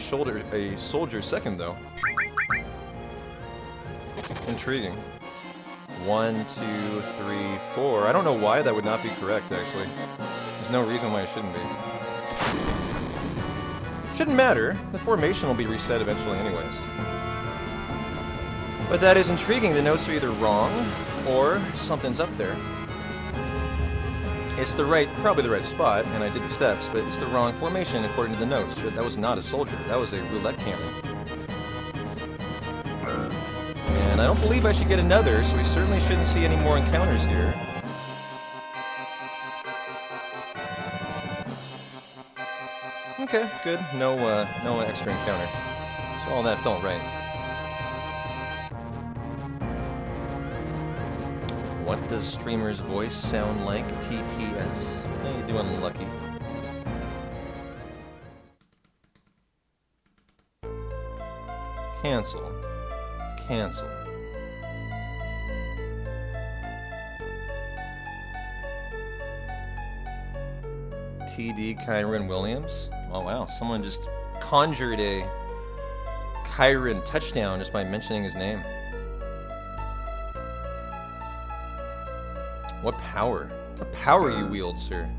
soldier second, though. Intriguing. 1, 2, 3, 4. I don't know why that would not be correct, actually. There's no reason why it shouldn't be. Shouldn't matter. The formation will be reset eventually anyways. But that is intriguing. The notes are either wrong or something's up there. It's probably the right spot, and I did the steps, but it's the wrong formation according to the notes. That was not a soldier. That was a roulette cannon. And I don't believe I should get another, so we certainly shouldn't see any more encounters here. Okay, good. No extra encounter. So all that felt right. What does streamer's voice sound like? TTS. How you doing, Lucky? Cancel. Cancel. TD Kyron Williams. Oh wow, someone just conjured a Kyron touchdown just by mentioning his name. What power? What power you wield, sir?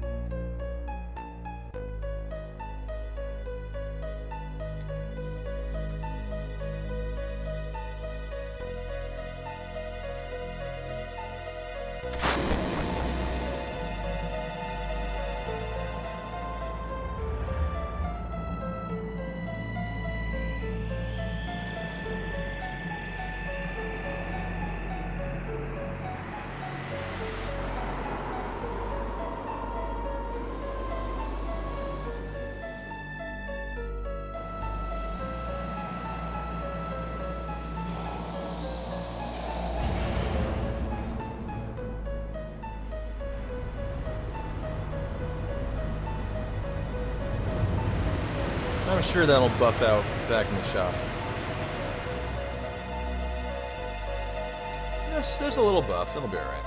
I'm sure that'll buff out back in the shop. Yes, there's a little buff. It'll be alright.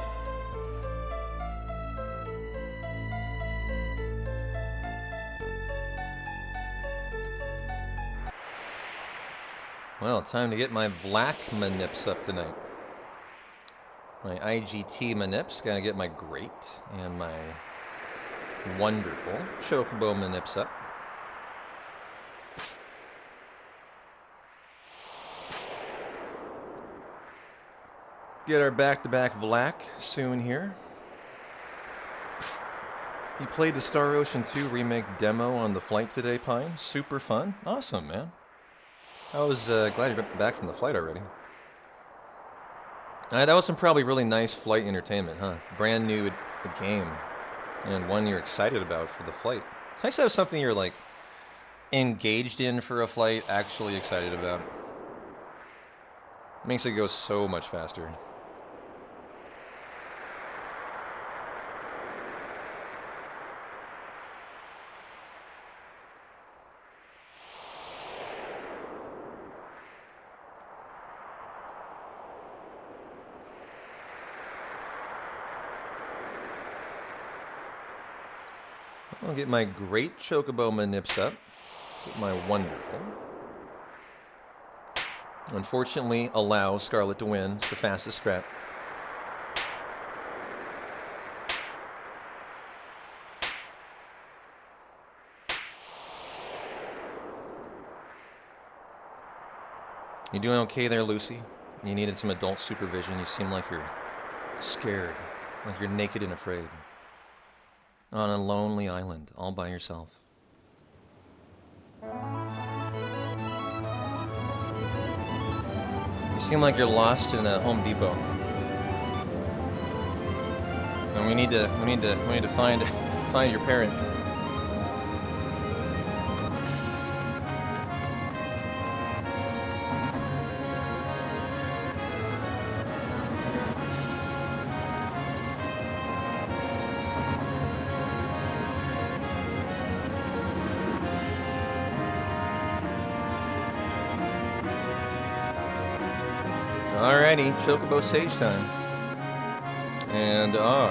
Well, time to get my Vlak Manips up tonight. My IGT Manips. Gotta get my great and my wonderful Chocobo Manips up. Get our back-to-back Vlak soon here. You played the Star Ocean 2 remake demo on the flight today, Pine. Super fun. Awesome, man. I was glad you're back from the flight already. That was some probably really nice flight entertainment, huh? Brand new game. And one you're excited about for the flight. It's nice to have something you're, like, engaged in for a flight, actually excited about. Makes it go so much faster. I'll get my great Chocobo Manips up. Get my wonderful. Unfortunately, allow Scarlet to win. It's the fastest strat. You doing okay there, Lucy? You needed some adult supervision. You seem like you're scared, like you're naked and afraid. On a lonely island, all by yourself. You seem like you're lost in a Home Depot. And we need to find your parent. Alrighty, Chocobo Sage time. And our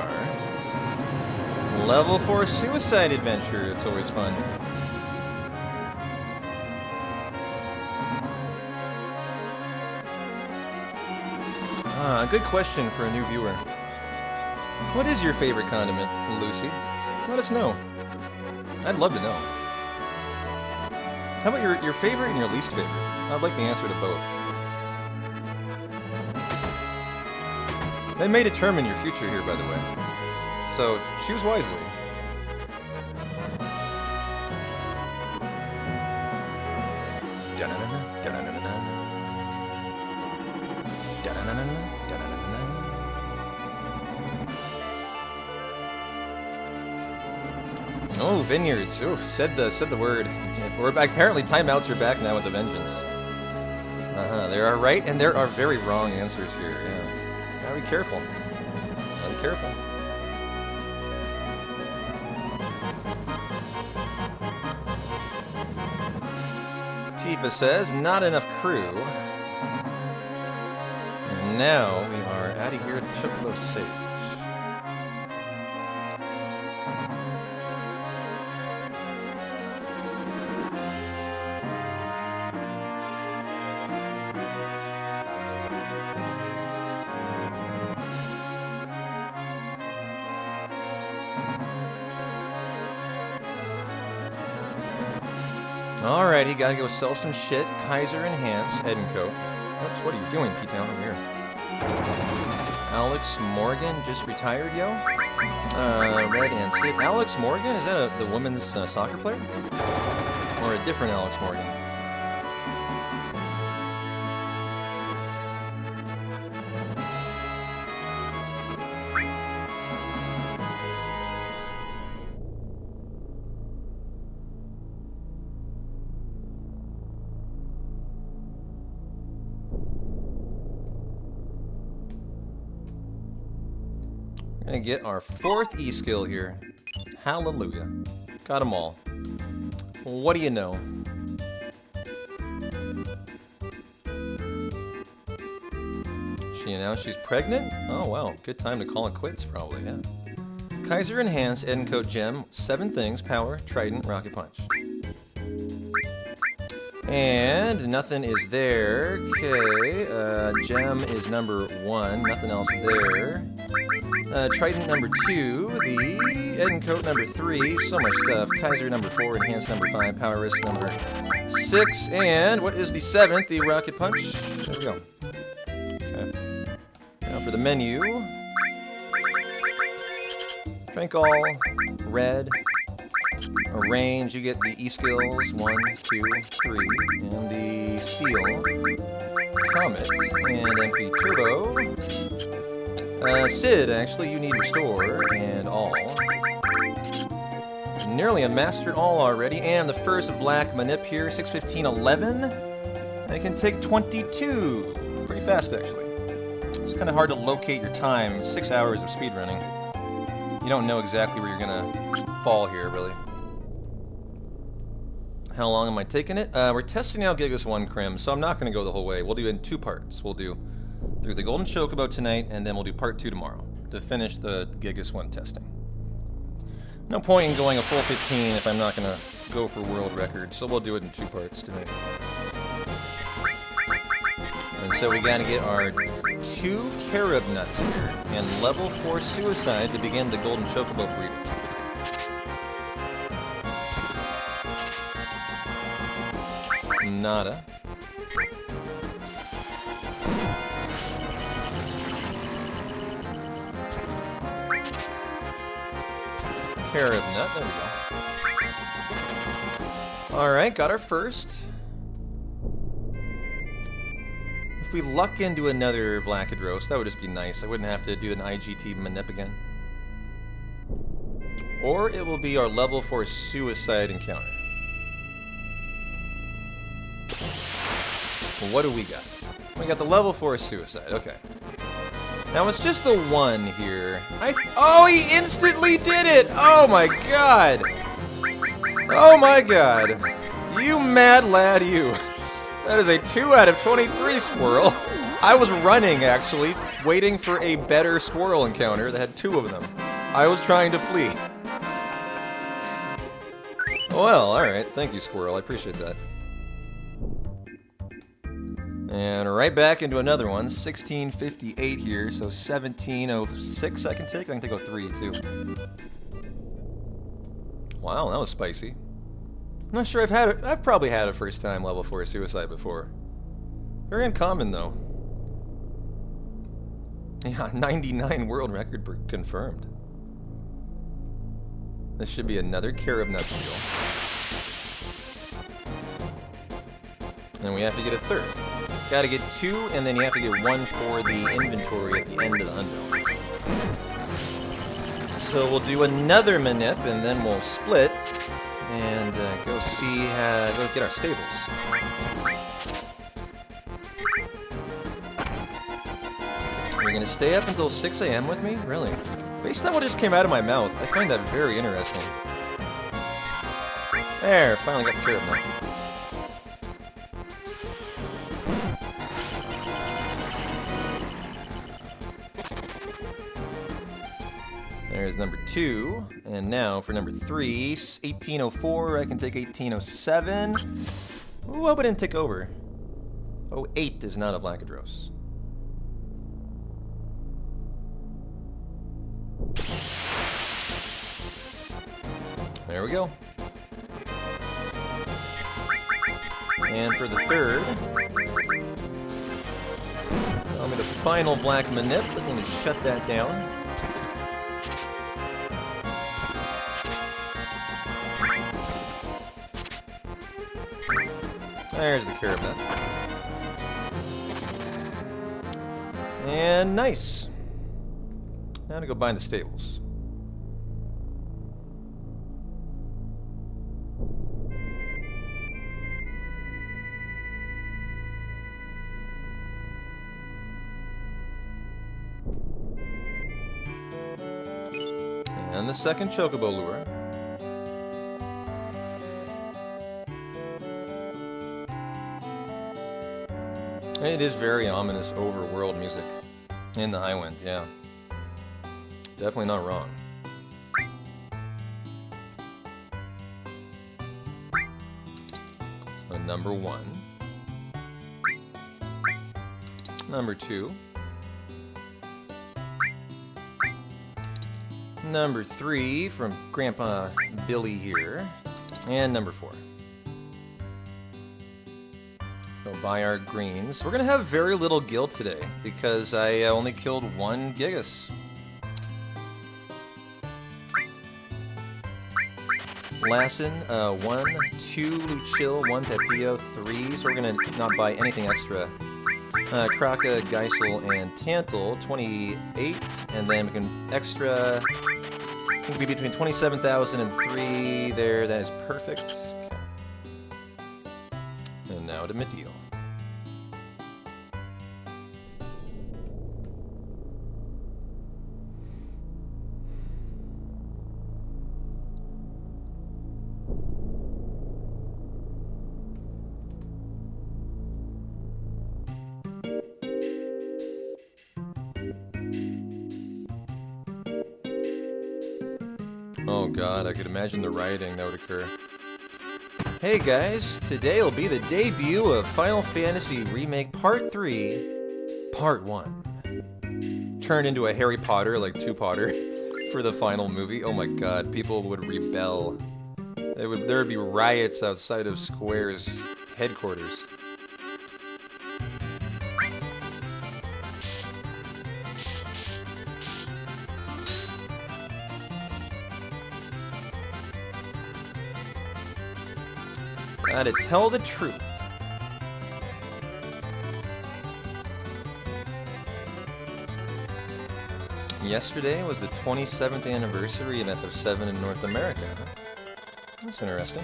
level 4 suicide adventure. It's always fun. Good question for a new viewer. What is your favorite condiment, Lucy? Let us know. I'd love to know. How about your favorite and your least favorite? I'd like the answer to both. That may determine your future here, by the way. So, choose wisely. Da-na-na-na, da-na-na-na-na. Da-na-na-na. Oh, vineyards. Oh, said the word. We're back. Apparently, timeouts are back now with a vengeance. There are right and there are very wrong answers here. Yeah. Gotta be careful. Gotta be careful. Tifa says, not enough crew. And now we are out of here at Chocobo Sage. Alrighty, gotta go sell some shit. Kaiser Enhance, Edencoat. Oops, what are you doing, P-Town, over here? Alex Morgan just retired, yo? Red and Sid. Alex Morgan? Is that the women's soccer player? Or a different Alex Morgan? Gonna get our 4th E-skill here. Hallelujah. Got them all. What do you know? She announced she's pregnant? Oh wow, good time to call it quits probably, yeah. Kaiser Enhance, Edencoat Gem, 7 things, Power, Trident, Rocket Punch. And nothing is there. Okay, Gem is number 1, nothing else there. Trident number 2, the Edencoat number 3, so much stuff. Kaiser number 4, Enhance number 5, Power Wrist number 6, and what is the 7th? The Rocket Punch. There we go. Okay. Now for the menu. Drink all, red. Arrange, you get the E-skills, 1, 2, 3, and the Steel, Comet, and MP Turbo. Sid, actually, you need Restore, and all. Nearly a mastered all already, and the first Vlak Manip here, 6:15:11. And it can take 22. Pretty fast, actually. It's kind of hard to locate your time. 6 hours of speedrunning. You don't know exactly where you're gonna fall here, really. How long am I taking it? We're testing out Gigas 1 Crim, so I'm not gonna go the whole way. We'll do it in 2 parts. We'll do through the Golden Chocobo tonight, and then we'll do part 2 tomorrow to finish the Gigas 1 testing. No point in going a full 15 if I'm not going to go for world record, so we'll do it in 2 parts tonight. And so we got to get our 2 carob nuts here, and level 4 suicide to begin the Golden Chocobo breeder. Nada. Carob nut, there we go. Alright, got our first. If we luck into another Vlakadros, that would just be nice. I wouldn't have to do an IGT Manip again. Or it will be our level 4 suicide encounter. Well, what do we got? We got the level 4 suicide, okay. Now it's just the 1 here. Oh, he instantly did it! Oh my god! Oh my god! You mad lad, you. That is a 2 out of 23 squirrel. I was running, actually, waiting for a better squirrel encounter that had 2 of them. I was trying to flee. Well, alright. Thank you, squirrel. I appreciate that. And right back into another one, 1658 here, so 1706 I can take. I can take 03 too. Wow, that was spicy. I'm not sure I've probably had a first time level 4 suicide before. Very uncommon though. Yeah, 99 world record confirmed. This should be another carob nut skill. And we have to get a 3rd. Gotta get 2, and then you have to get 1 for the inventory at the end of the hundo. So we'll do another manip, and then we'll split and go get our stables. You're gonna stay up until 6 a.m. with me? Really? Based on what just came out of my mouth, I find that very interesting. There, finally got the care of that. There's number 2, and now for number 3, 1804, I can take 1807. Ooh, I hope I didn't take over. 08 is not a Vlacadros. There we go. And for the third, I'll get a final black manip. I'm going to shut that down. There's the Carabet. And nice. Now to go bind the stables. And the second Chocobo lure. It is very ominous overworld music in the high wind, yeah. Definitely not wrong. So number 1. Number 2. Number 3 from Grandpa Billy here. And number 4. Go buy our greens. We're going to have very little gil today because I only killed 1 Gigas. Lassen, 1, 2 Lucille, 1 Pepillo, 3. So we're going to not buy anything extra. Kraka, Geisel, and Tantal, 28. And then we can extra... It can be between 27,000 and 3 there. That is perfect. And now to Medeal. Oh god, I could imagine the rioting that would occur. Hey guys, today will be the debut of Final Fantasy Remake Part 3, Part 1. Turned into a Harry Potter, like 2 Potter, for the final movie. Oh my god, people would rebel. There would be riots outside of Square's headquarters. To tell the truth. Yesterday was the 27th anniversary of FF7 in North America. That's interesting.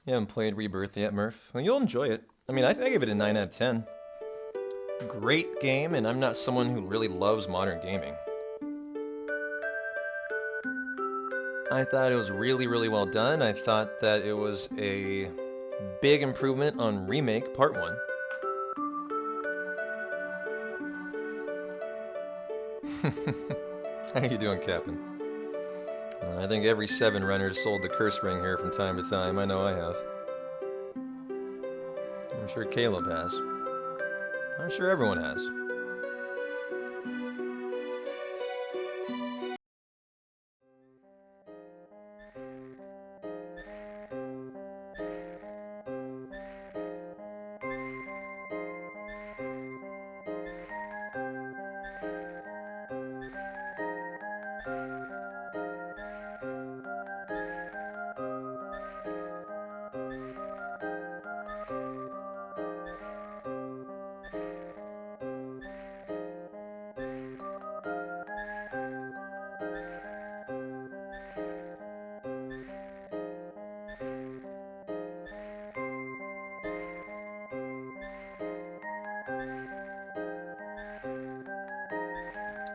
You haven't played Rebirth yet, Murph? Well, you'll enjoy it. I mean, I give it a 9 out of 10. Great game, and I'm not someone who really loves modern gaming. I thought it was really, really well done. I thought that it was a big improvement on Remake Part 1. How you doing, Captain? I think every 7 runners sold the curse ring here from time to time. I know I have. I'm sure Caleb has. I'm sure everyone has.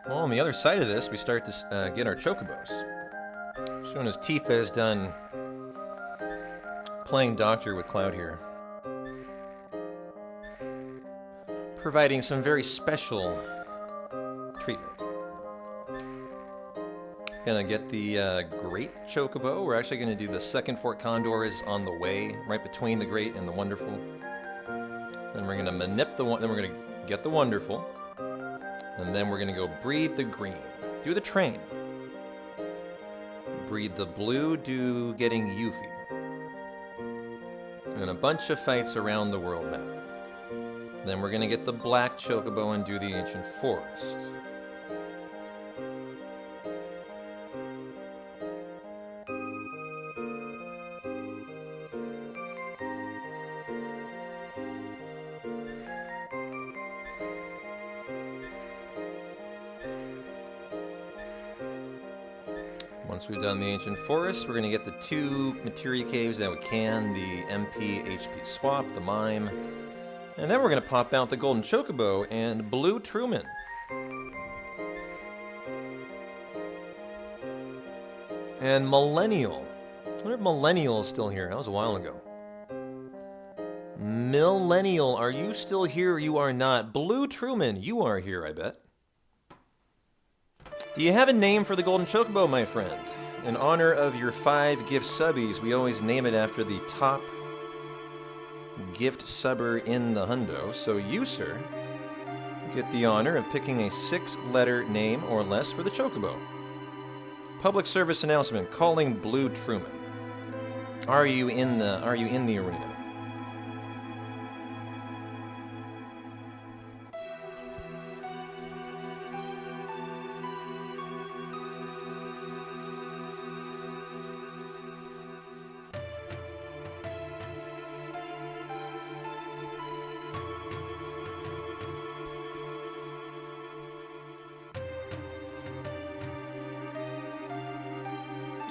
Well, on the other side of this, we start to get our chocobos. As soon as Tifa is done playing doctor with Cloud here. Providing some very special treatment. Gonna get the Great Chocobo. We're actually gonna do the second Fort Condor is on the way, right between the Great and the Wonderful. Then we're gonna manip the one. Then we're gonna get the Wonderful, and then we're gonna go breed the Green. Do the train. Breed the Blue. Do getting Yuffie. And a bunch of fights around the world map. Then we're gonna get the Black Chocobo and do the Ancient Forest. Once we've done the Ancient Forest, we're gonna get the 2 materia caves that we can, the MP HP swap, the mime. And then we're going to pop out the Golden Chocobo and Blue Truman. And Millennial. I wonder if Millennial is still here. That was a while ago. Millennial, are you still here or you are not? Blue Truman, you are here, I bet. Do you have a name for the Golden Chocobo, my friend? In honor of your 5 gift subbies, we always name it after the top gift subber in the hundo. So you, sir, get the honor of picking a 6-letter name or less for the Chocobo. Public service announcement: calling Blue Truman. Are you in the arena?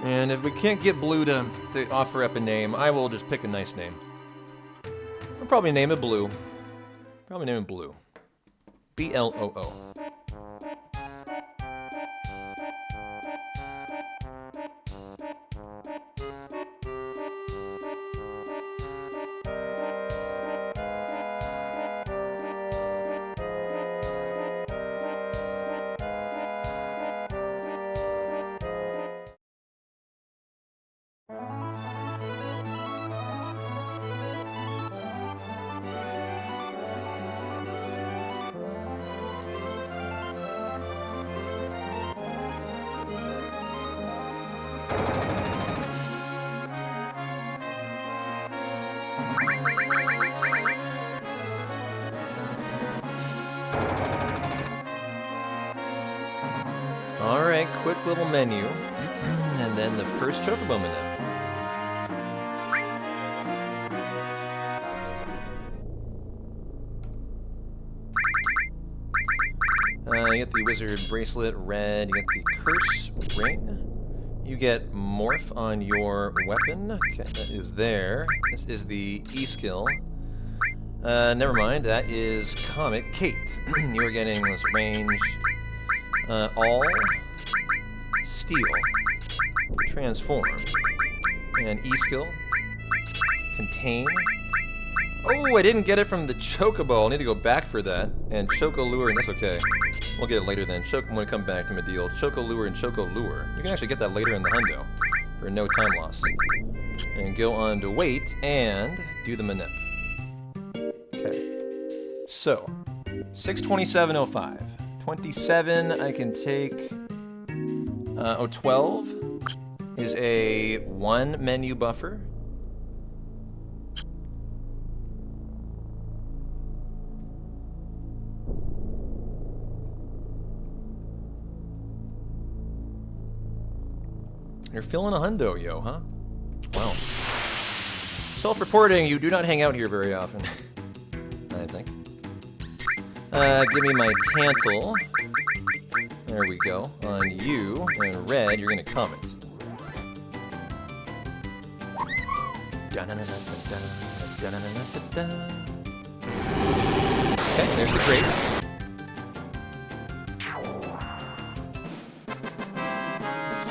And if we can't get Blue to offer up a name, I will just pick a nice name. I'll probably name it Blue. Probably name it Blue. B-L-O-O. Alright, quick little menu. And then the first Chocobo minute. You get the Wizard Bracelet, red. You get the Curse Ring. You get Morph on your weapon. Okay, that is there. This is the E-skill. Never mind, that is Comet Kate. You are getting this range. All, Steel, Transform, and E-skill, Contain. Oh, I didn't get it from the Chocobo. I'll need to go back for that. And Choco Lure, and that's okay. We'll get it later then. When we come back to Medeal. Choco Lure and Choco Lure. You can actually get that later in the hundo for no time loss. And go on to wait and do the manip. Okay. So, 627.05. 27, I can take. 12 is a 1 menu buffer. You're feeling a hundo, yo, huh? Wow. Self-reporting, you do not hang out here very often. I think. Give me my Tantal. There we go. On you, and red, you're gonna comment. Okay, there's the crate.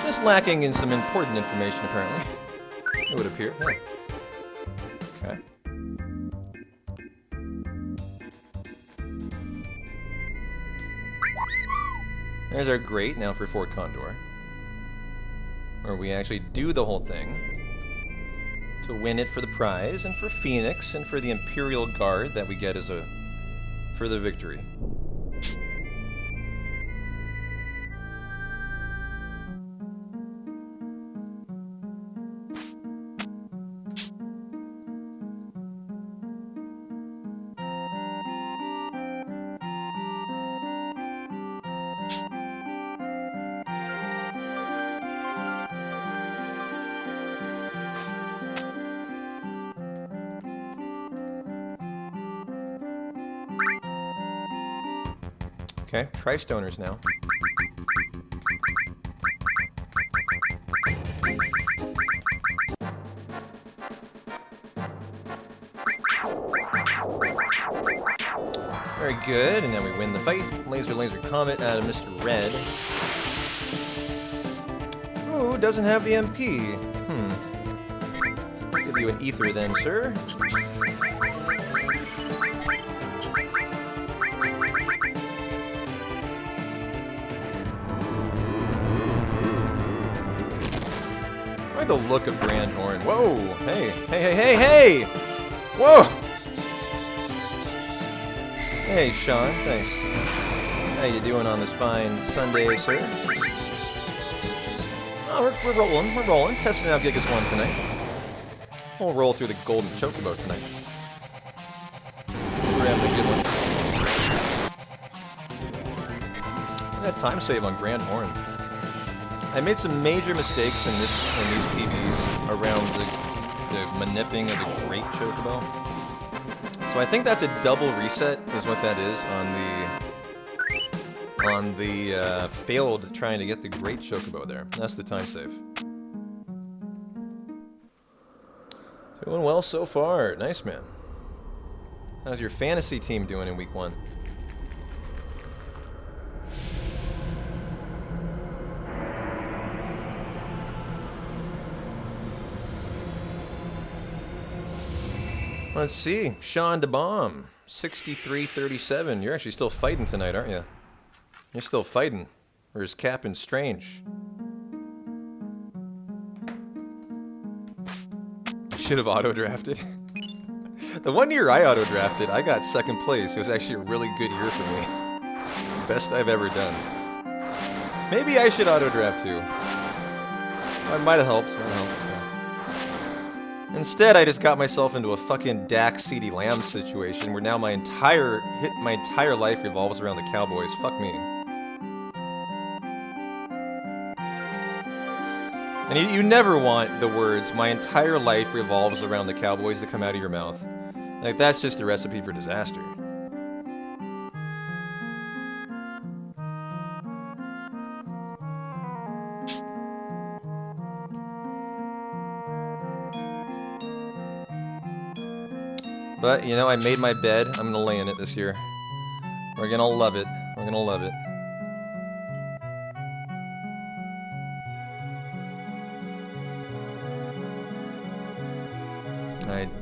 Just lacking in some important information, apparently. It would appear. Yeah. Okay. There's our grate now for Fort Condor, where we actually do the whole thing to win it for the prize, and for Phoenix, and for the Imperial Guard that we get as for the victory. Okay, Tri-Stoners now. Very good, and then we win the fight. Laser Comet out of Mr. Red. Ooh, doesn't have the MP. I'll give you an ether then, sir. I like the look of Grand Horn. Whoa! Hey! Whoa! Hey, Sean. Thanks. How you doing on this fine Sunday, sir? Oh, we're rolling. We're rolling. Testing out Gigas 1 tonight. We'll roll through the Golden Chocobo tonight. We're having a good one. That time save on Grand Horn. I made some major mistakes in these PBs around the manipping of the Great Chocobo. So I think that's a double reset, is what that is on the failed trying to get the Great Chocobo there. That's the time save. Doing well so far. Nice, man. How's your fantasy team doing in week 1? Let's see. Sean DeBomb, 63-37. You're actually still fighting tonight, aren't you? You're still fighting. Or is Captain Strange? I should have auto-drafted. The one year I auto-drafted, I got 2nd place. It was actually a really good year for me. Best I've ever done. Maybe I should auto-draft too. It might have helped. Instead, I just got myself into a fucking Dak CeeDee Lamb situation where now my entire life revolves around the Cowboys. Fuck me. And you never want the words, "my entire life revolves around the Cowboys," to come out of your mouth. Like, that's just a recipe for disaster. But, you know, I made my bed. I'm gonna lay in it this year. We're gonna love it. We're gonna love it.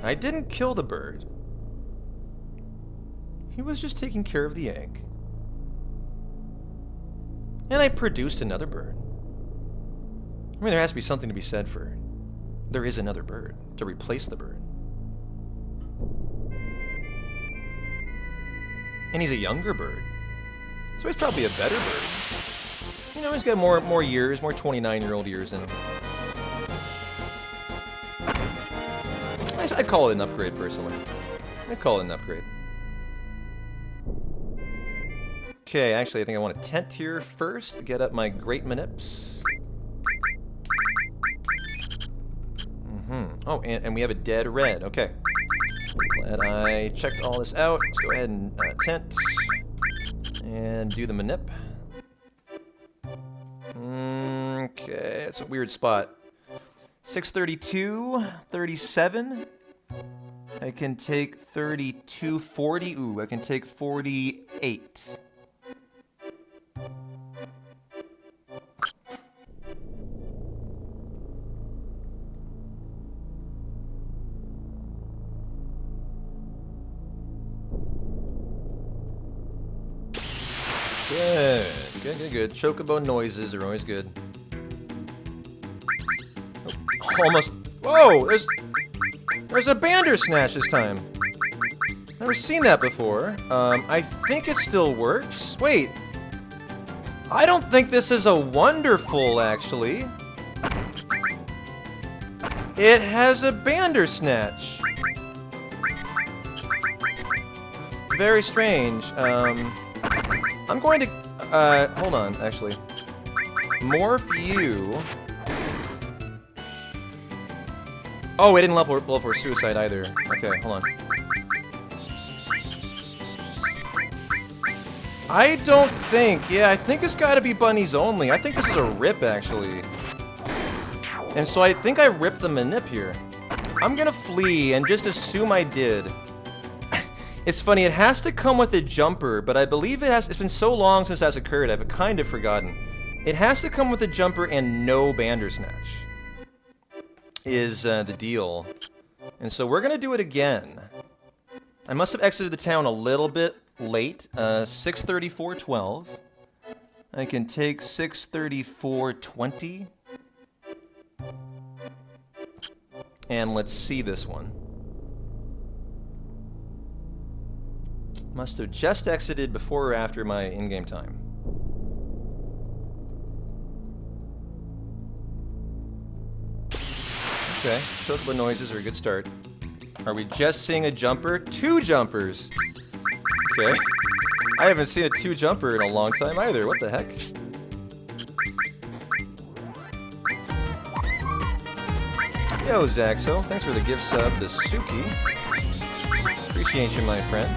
I didn't kill the bird. He was just taking care of the egg. And I produced another bird. I mean, there has to be something to be said for there is another bird to replace the bird. And he's a younger bird. So he's probably a better bird. You know, he's got more years, more 29-year-old years in him. I'd call it an upgrade, personally. I'd call it an upgrade. Okay, actually, I think I want a tent here first to get up my great manips. Oh, and we have a dead red. Okay. Glad I checked all this out. Let's go ahead and tent. And do the manip. Okay, it's a weird spot. 632, 37. I can take 32, 40. Ooh, I can take 48. Good, good, good, good. Chocobo noises are always good. Oh, almost. Whoa! There's a Bandersnatch this time. Never seen that before. I think it still works. Wait. I don't think this is a wonderful, actually. It has a Bandersnatch. Very strange. I'm going to, hold on, actually. Morph you. Oh, it didn't level for suicide either. Okay, hold on. I don't think, yeah, I think it's gotta be bunnies only. I think this is a rip, actually. And so I think I ripped the manip here. I'm gonna flee and just assume I did. It's funny, it has to come with a jumper, but I believe it's been so long since that's occurred, I've kind of forgotten. It has to come with a jumper and no Bandersnatch is the deal. And so we're gonna do it again. I must have exited the town a little bit late, 6:34:12. I can take 6:34:20. And let's see this one. Must have just exited before or after my in-game time. Okay, chocobo noises are a good start. Are we just seeing a jumper? 2 jumpers! Okay. I haven't seen a 2 jumper in a long time either, what the heck? Yo, Zaxo, thanks for the gift sub, the Suki. Appreciate you, my friend.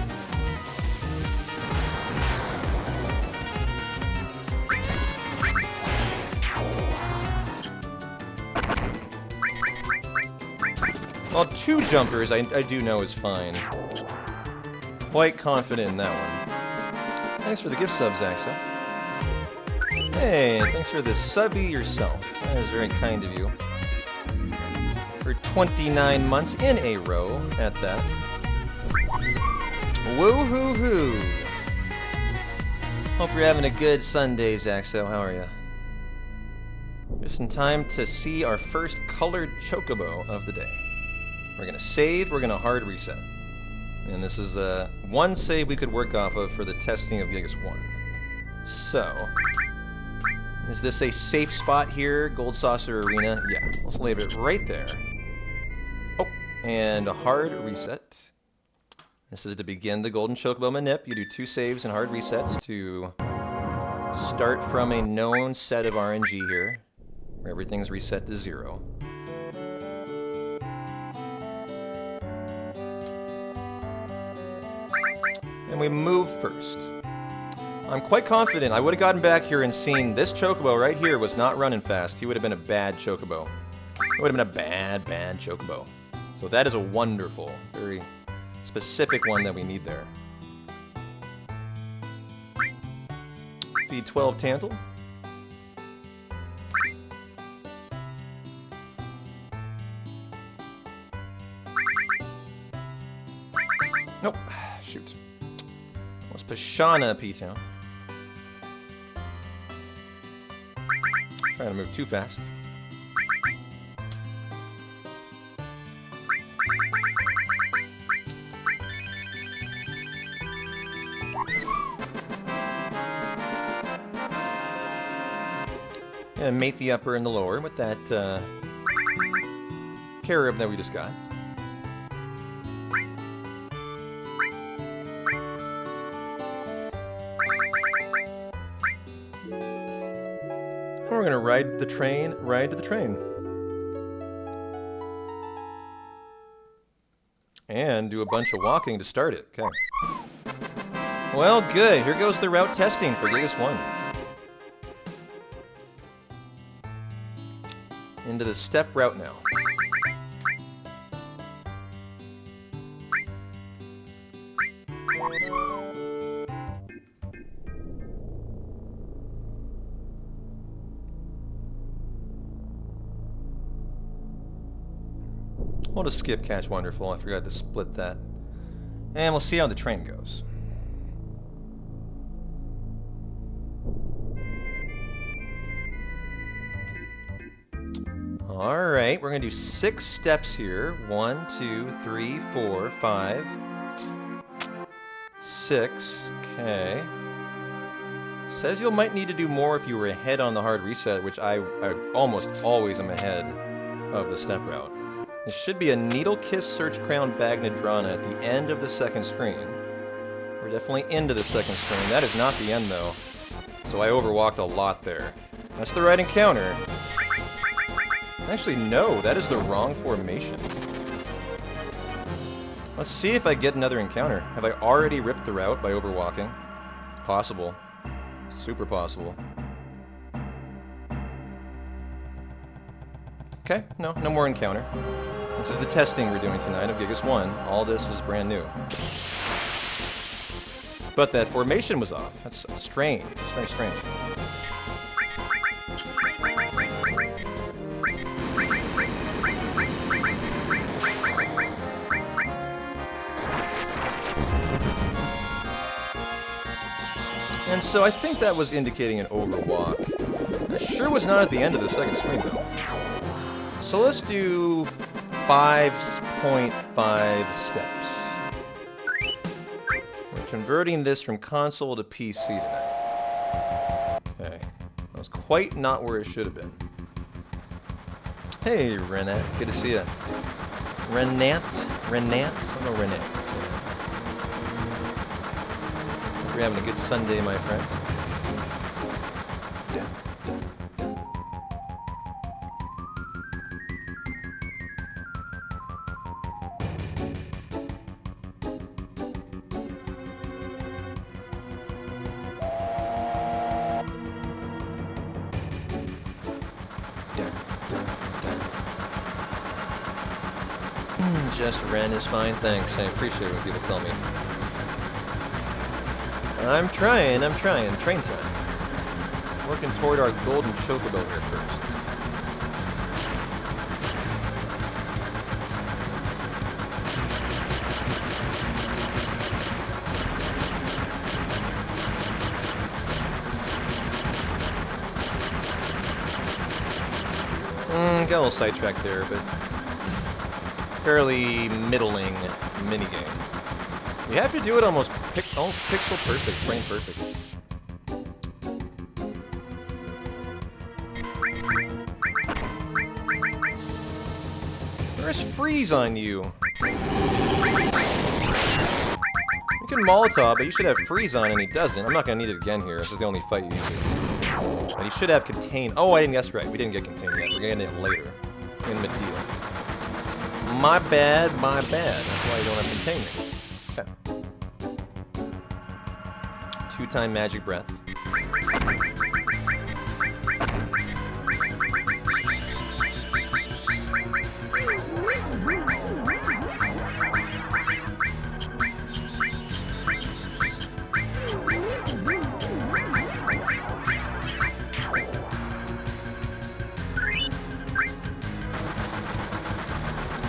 Well, 2 jumpers I do know is fine. Quite confident in that one. Thanks for the gift sub, Zaxo. Hey, thanks for the subby yourself. That is very kind of you. For 29 months in a row at that. Woo-hoo-hoo. Hope you're having a good Sunday, Zaxo. How are you? Just in time to see our first colored chocobo of the day. We're gonna save, we're gonna hard reset. And this is one save we could work off of for the testing of Gigas 1. So, is this a safe spot here? Gold Saucer Arena? Yeah, let's leave it right there. Oh, and a hard reset. This is to begin the Golden Chocobo Manip. You do 2 saves and hard resets to start from a known set of RNG here, where everything's reset to 0. And we move first. I'm quite confident I would have gotten back here and seen this chocobo right here was not running fast. He would have been a bad chocobo. It would have been a bad, bad chocobo. So that is a wonderful, very specific one that we need there. Feed 12 Tantal. Nope. Shoot. Let's Pashana P-Town. Trying to move too fast. And mate the upper and the lower with that Carib that we just got. We're gonna ride to the train. And do a bunch of walking to start it. Okay. Well, good. Here goes the route testing for Gigas 1. Into the step route now. We'll just skip Catch Wonderful. I forgot to split that. And we'll see how the train goes. Alright, we're going to do 6 steps here. 1, 2, 3, 4, 5, 6. Okay. Says you might need to do more if you were ahead on the hard reset, which I almost always am ahead of the step route. There should be a Needle Kiss Search Crown Bag Nadrana at the end of the second screen. We're definitely into the second screen. That is not the end, though. So I overwalked a lot there. That's the right encounter. Actually, no, that is the wrong formation. Let's see if I get another encounter. Have I already ripped the route by overwalking? Possible. Super possible. Okay, no more encounter. This is the testing we're doing tonight of Gigas 1. All this is brand new. But that formation was off. That's strange. It's very strange. And so I think that was indicating an overwalk. It sure was not at the end of the second screen, though. So let's do 5.5 steps. We're converting this from console to PC tonight. Okay. That was quite not where it should have been. Hey, Renat. Good to see you. Renat? Oh, Renat. You're having a good Sunday, my friend. Just Ren is fine, thanks. I appreciate what people tell me. I'm trying. Train time. Working toward our golden chocobo here first. Got a little sidetracked there, but fairly middling minigame. You have to do it almost pixel perfect, frame perfect. Where's Freeze on you? You can Molotov, but you should have Freeze on and he doesn't. I'm not gonna need it again here. This is the only fight you use it. And he should have Contain. Oh, I didn't guess right. We didn't get Contain yet. We're getting it later. In mid-deal. My bad. That's why you don't have Containment. Okay. 2-time Magic Breath.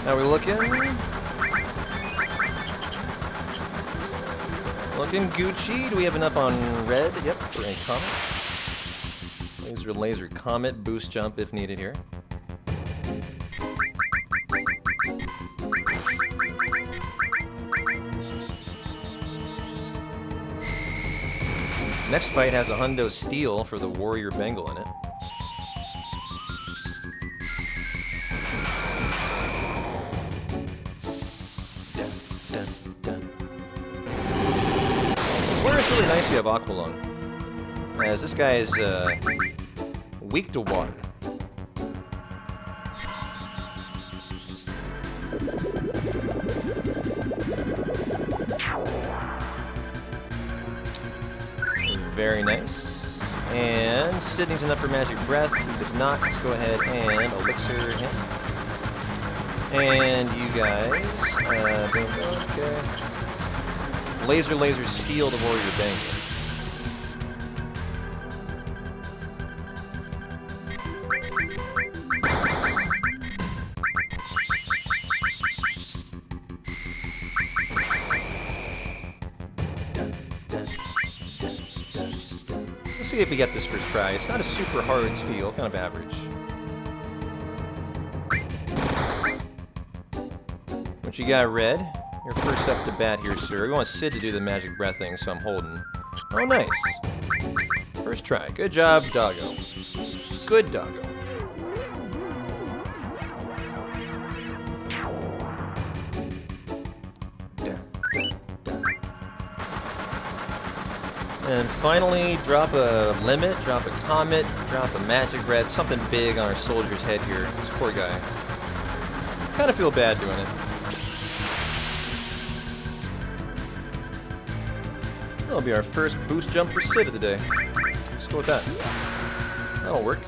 How are we looking? Looking Gucci. Do we have enough on red? Yep, for a comet. Laser comet boost jump if needed here. Next fight has a Hundo Steel for the Warrior Bengal in it. It's really nice you have Aqualung, as this guy is weak to water. Very nice. And Sydney's enough for Magic Breath. He does not. Let's go ahead and Elixir him. And you guys, okay. Laser Steel the Warrior Bengal. see if we get this first try. It's not a super hard steal, kind of average. What you got, Red? You're first up to bat here, sir. We want Sid to do the magic breath thing, so I'm holding. Oh, nice. First try. Good job, doggo. Good doggo. And finally, drop a limit, drop a comet, drop a magic breath, something big on our soldier's head here. This poor guy. Kind of feel bad doing it. That'll be our first boost jump for Sid of the day. Let's go with that. That'll work.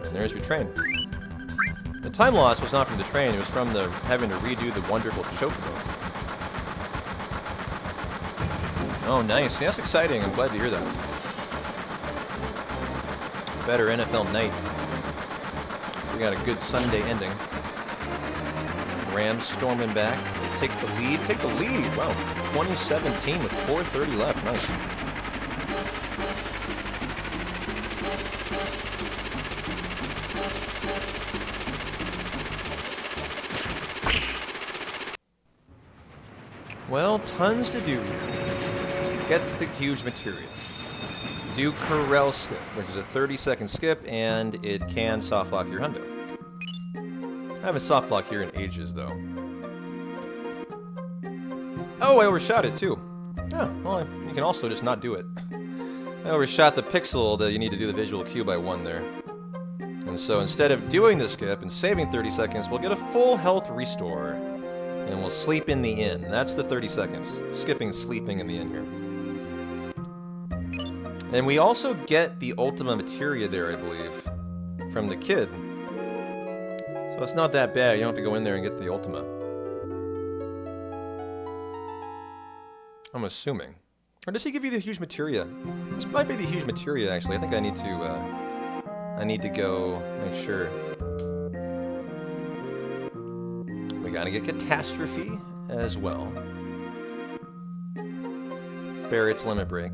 And there's your train. The time loss was not from the train, it was from the having to redo the wonderful chocobo. Oh, nice. Yeah, that's exciting. I'm glad to hear that. Better NFL night. We got a good Sunday ending. Rams storming back. They take the lead. Take the lead. Wow. 2017 with 4:30 left. Nice. Well, tons to do here. Get the huge material. Do Corel skip, which is a 30-second skip, and it can soft lock your hundo. I haven't soft locked here in ages, though. Oh, I overshot it, too. Yeah, well, you can also just not do it. I overshot the pixel that you need to do the visual cue by 1 there. And so instead of doing the skip and saving 30 seconds, we'll get a full health restore. And we'll sleep in the inn. That's the 30 seconds. Skipping, sleeping in the inn here. And we also get the Ultima Materia there, I believe, from the kid. So it's not that bad. You don't have to go in there and get the Ultima. I'm assuming. Or does he give you the huge materia? This might be the huge materia, actually. I think I need to go make sure. We gotta get Catastrophe as well. Barrett's Limit Break.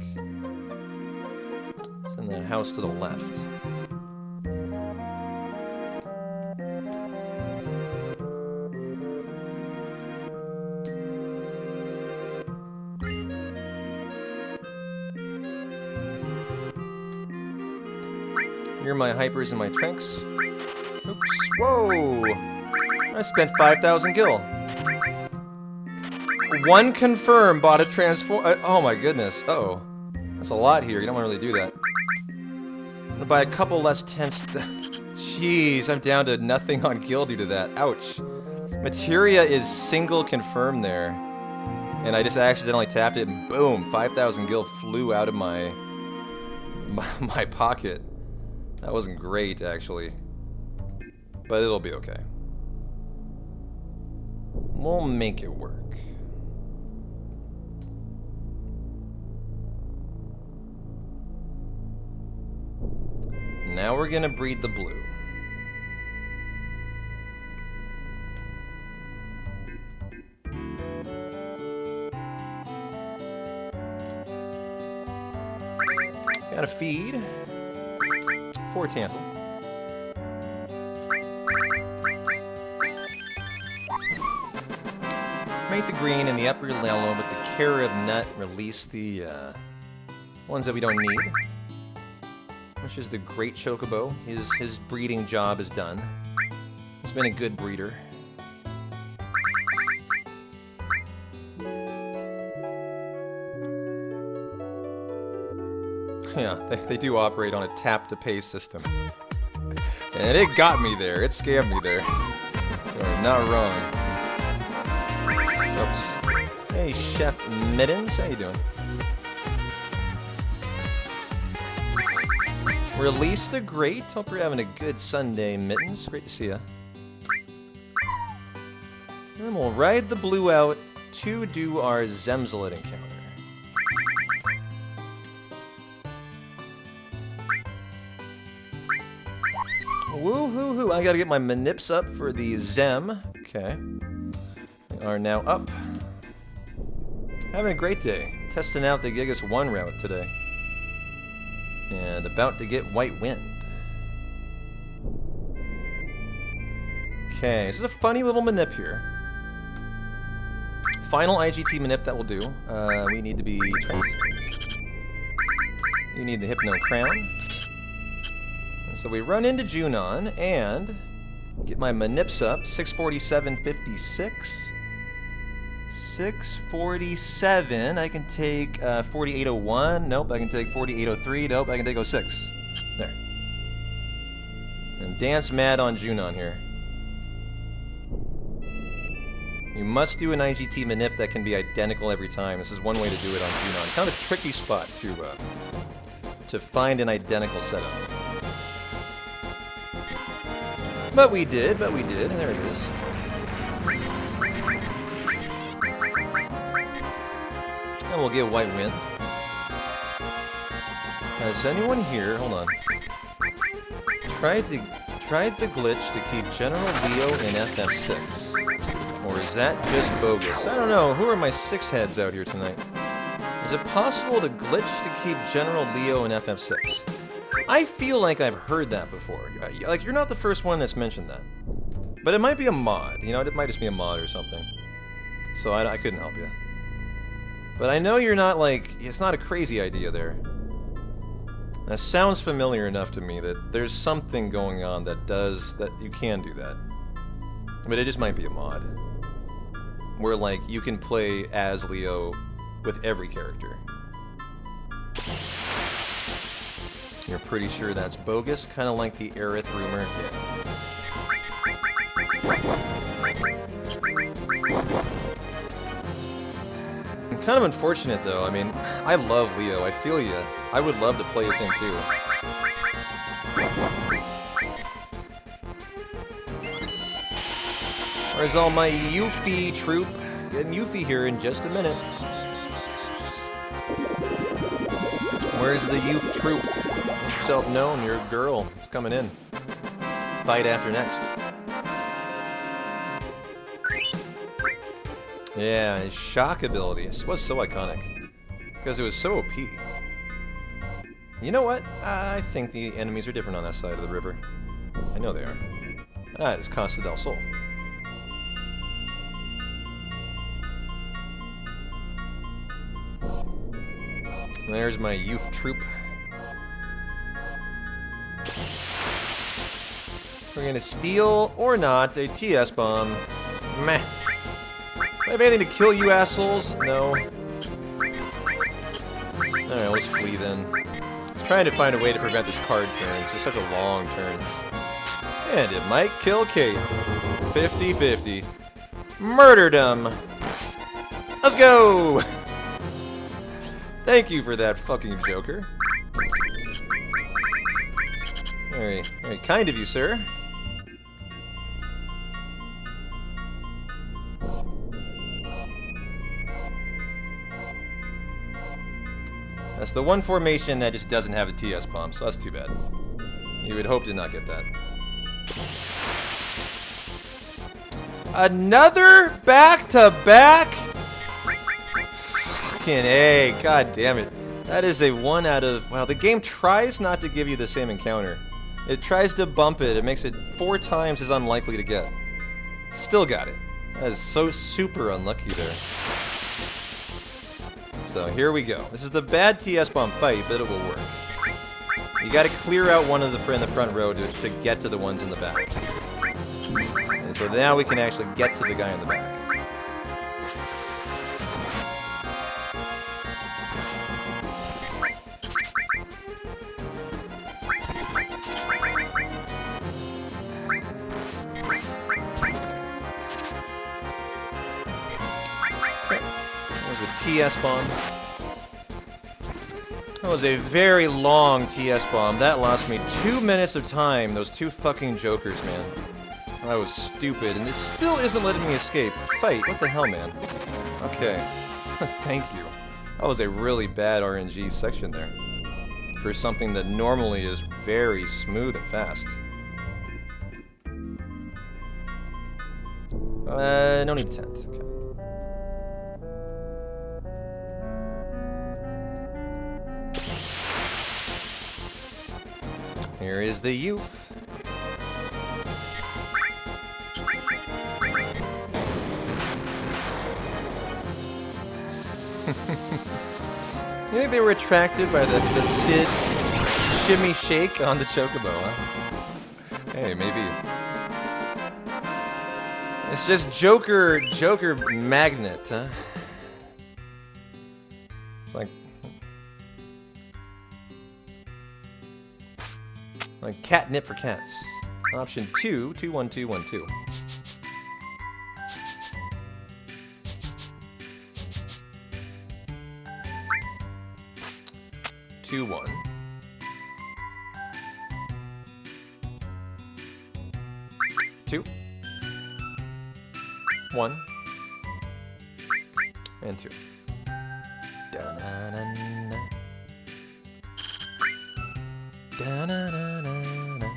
It's in the house to the left. Here are my hypers and my tranks. Oops. Whoa! I spent 5,000 gil. 1 confirm bought a transform. Oh my goodness. Uh-oh. That's a lot here. You don't want to really do that. I'm gonna buy a couple less tents. Jeez, I'm down to nothing on gil due to that. Ouch. Materia is single confirm there. And I just accidentally tapped it and boom, 5,000 gil flew out of my pocket. That wasn't great, actually. But it'll be okay. We'll make it work. Now we're gonna breed the blue. Gotta feed 4 Tantal. Make the green and the upper yellow, but the carob nut release the ones that we don't need. Which is the great chocobo. His breeding job is done. He's been a good breeder. Yeah, they do operate on a tap-to-pay system. And it got me there. It scammed me there. You're not wrong. Oops. Hey, Chef Mittens. How you doing? Release the Great. Hope you're having a good Sunday, Mittens. Great to see ya. And we'll ride the blue out to do our Zemzalit encounter. Woo-hoo-hoo. I gotta get my manips up for the Zem. Okay. We are now up. Having a great day. Testing out the Gigas 1 route today. And about to get White Wind. Okay, this is a funny little manip here. Final IGT manip that will do. We need to be traced. You need the Hypno Crown. And so we run into Junon and get my manips up. 647.56. 647. I can take 4801. Nope, I can take 4803. Nope, I can take 06. There. And dance mad on Junon here. You must do an IGT manip that can be identical every time. This is one way to do it on Junon. Kind of a tricky spot to find an identical setup. But we did. There it is. And we'll get White Wind. Has anyone here, hold on, tried the glitch to keep General Leo in FF6? Or is that just bogus? I don't know. Who are my six heads out here tonight? Is it possible to glitch to keep General Leo in FF6? I feel like I've heard that before. Like, you're not the first one that's mentioned that. But it might be a mod. You know, it might just be a mod or something. So I couldn't help you. But I know you're not like, it's not a crazy idea there. That sounds familiar enough to me that there's something going on that you can do that. But it just might be a mod. Where, like, you can play as Leo with every character. You're pretty sure that's bogus? Kind of like the Aerith rumor? Yeah. Kind of unfortunate, though. I mean, I love Leo. I feel ya. I would love to play as him, too. Where's all my Yuffie troop? Getting Yuffie here in just a minute. Where's the youth troop? Make yourself known, you're a girl. It's coming in. Fight after next. Yeah, his shock ability was so iconic. Because it was so OP. You know what? I think the enemies are different on that side of the river. I know they are. Ah, it's Costa del Sol. There's my youth troop. We're gonna steal, or not, a TS bomb. Meh. Do I have anything to kill you assholes? No. Alright, let's flee then. I'm trying to find a way to prevent this card turn. It's just such a long turn. And it might kill Kate. 50-50. Murdered him! Let's go! Thank you for that fucking Joker. Very kind of you, sir. That's the one formation that just doesn't have a TS bomb, so that's too bad. You would hope to not get that. Another back-to-back? Fucking A, god damn it. That is a 1 out of... Wow, the game tries not to give you the same encounter. It tries to bump it. It makes it 4 times as unlikely to get. Still got it. That is so super unlucky there. So here we go. This is the bad TS bomb fight, but it will work. You gotta clear out one of the in the front row to get to the ones in the back. And so now we can actually get to the guy in the back. TS bomb. That was a very long TS bomb. That lost me 2 minutes of time. Those 2 fucking jokers, man. That was stupid, and it still isn't letting me escape. Fight. What the hell, man? Okay. Thank you. That was a really bad RNG section there. For something that normally is very smooth and fast. No need 10th. Okay. Here is the youth. You think they were attracted by the Sid shimmy shake on the chocobo, huh? Hey, maybe. It's just Joker magnet, huh? It's like catnip for cats. Option 2, 21212. 2 1. 2 1 and 2. Da-na-na-na. Da-na-na-na-na.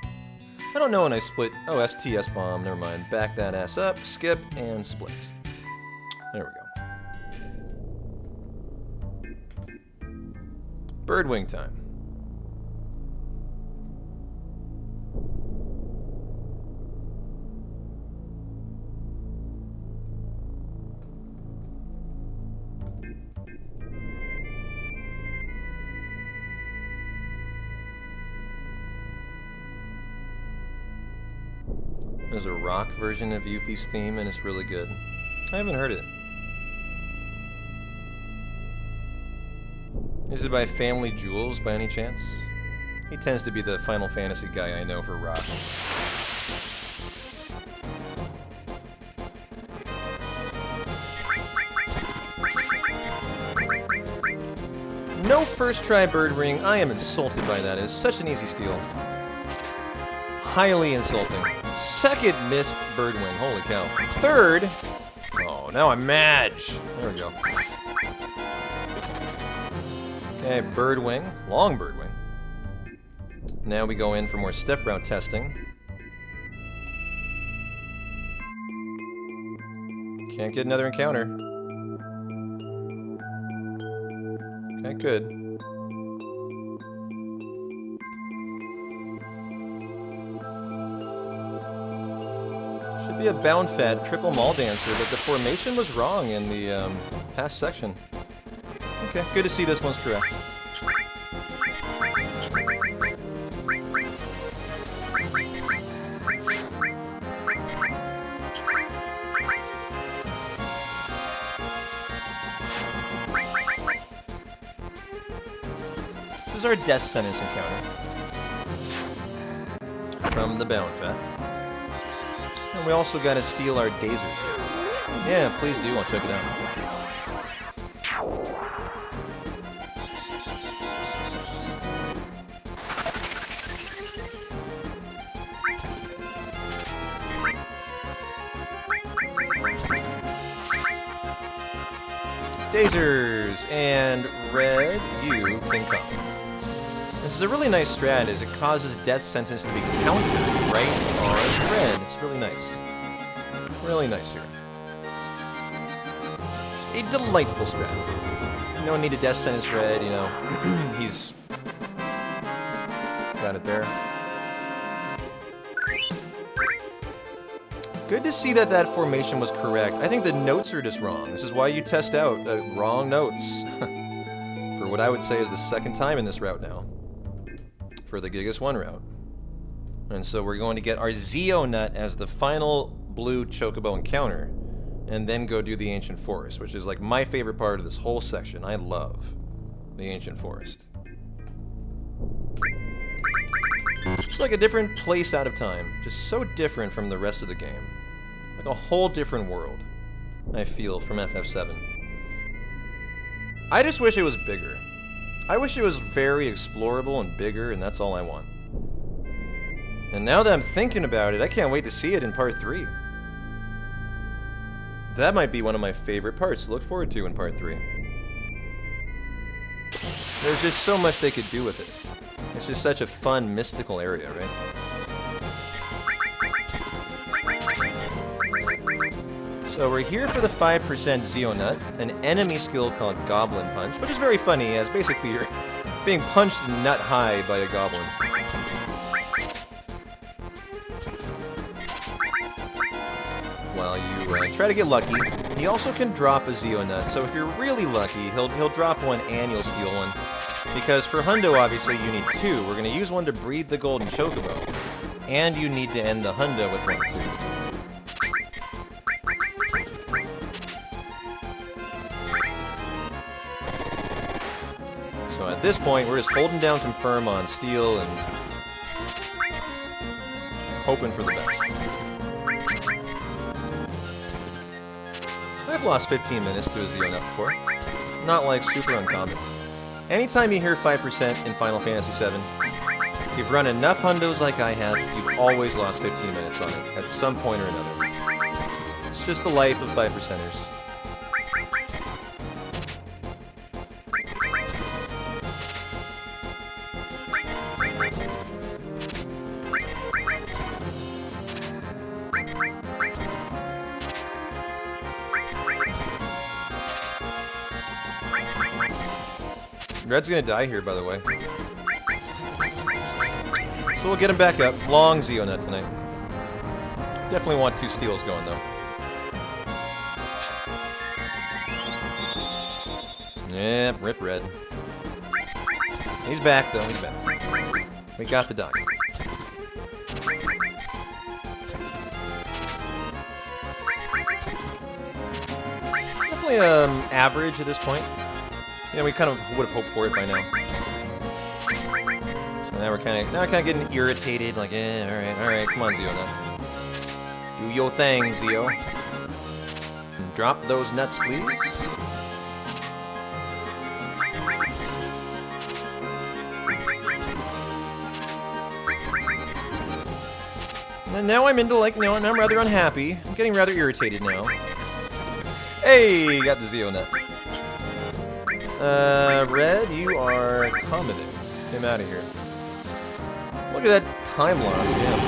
I don't know when I split. Oh, STS bomb. Never mind. Back that ass up. Skip and split. There we go. Birdwing time. There's a rock version of Yuffie's theme, and it's really good. I haven't heard it. Is it by Family Jewels, by any chance? He tends to be the Final Fantasy guy I know for rock. No first try bird ring. I am insulted by that. It's such an easy steal. Highly insulting. Second missed birdwing. Holy cow. Third. Oh, now I'm mad. There we go. Okay, birdwing. Long birdwing. Now we go in for more step route testing. Can't get another encounter. Okay, good. Should be a bound fed triple mall dancer, but the formation was wrong in the past section. Okay, good to see this one's correct. This is our death sentence encounter from the bound fat. And we also got to steal our dazers here. Yeah, please do. I'll check it out. Dazers and red, you can come. This is a really nice strat, as it causes death sentence to be countered right on red. It's really nice. Really nice here. Just a delightful strat. No need to death sentence red, you know. He's got it there. Good to see that that formation was correct. I think the notes are just wrong. This is why you test out wrong notes. For what I would say is the second time in this route now. For the Gigas 1 route. And so we're going to get our Zeo Nut as the final blue Chocobo encounter, and then go do the Ancient Forest, which is like my favorite part of this whole section. I love the Ancient Forest. It's like a different place out of time. Just so different from the rest of the game. Like a whole different world, I feel, from FF7. I just wish it was bigger. I wish it was very explorable and bigger, and that's all I want. And now that I'm thinking about it, I can't wait to see it in Part 3. That might be one of my favorite parts to look forward to in Part 3. There's just so much they could do with it. It's just such a fun, mystical area, right? So we're here for the 5% Zeonut, an enemy skill called Goblin Punch, which is very funny, as basically you're being punched nut high by a goblin. While you try to get lucky, he also can drop a Zeonut, so if you're really lucky, he'll drop one and you'll steal one. Because for Hundo, obviously, you need 2. We're going to use one to breed the Golden Chocobo, and you need to end the Hundo with 1 too. So at this point, we're just holding down confirm on steal and hoping for the best. I've lost 15 minutes to a Zeonut before. Not like super uncommon. Anytime you hear 5% in Final Fantasy VII, if you've run enough Hundos like I have, you've always lost 15 minutes on it, at some point or another. It's just the life of 5%ers. Red's gonna die here, by the way. So we'll get him back up. Long Zeonut tonight. Definitely want 2 steals going, though. Yep, rip Red. He's back, though. He's back. We got the dog. Definitely average at this point. You know, we kind of would have hoped for it by now. So now we're kind of getting irritated. Like, all right, come on, Zeo, now. Do your thing, Zeo. And drop those nuts, please. And now I'm into, like, I'm rather unhappy. I'm getting rather irritated now. Hey, got the Zeo nut. Red, you are commenting. Get him out of here. Look at that time loss, damn.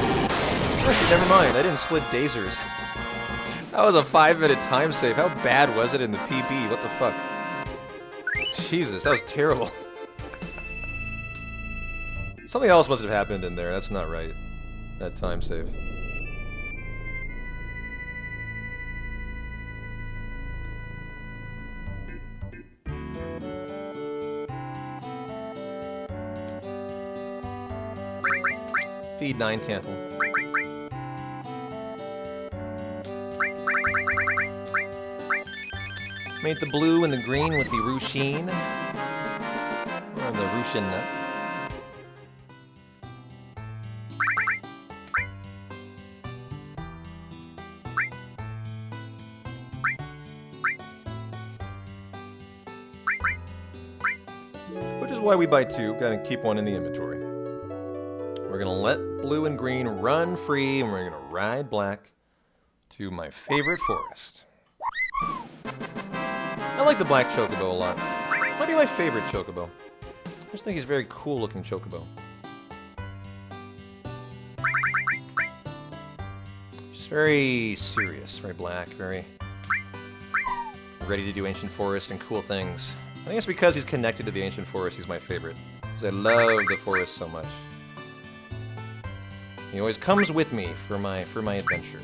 Actually, never mind, I didn't split Dazers. That was a 5-minute time save. How bad was it in the PB? What the fuck? Jesus, that was terrible. Something else must have happened in there. That's not right. That time save. Feed 9 Tantal. Made the blue and the green with the Rushine. Or the Rushin nut. Which is why we buy 2. Gotta keep 1 in the inventory. We're gonna let blue and green run free, and we're gonna ride black to my favorite forest. I like the black Chocobo a lot. Might be my favorite Chocobo. I just think he's a very cool looking Chocobo. Just very serious, very black, very ready to do ancient forest and cool things. I think it's because he's connected to the ancient forest he's my favorite. Because I love the forest so much. He always comes with me for my adventure.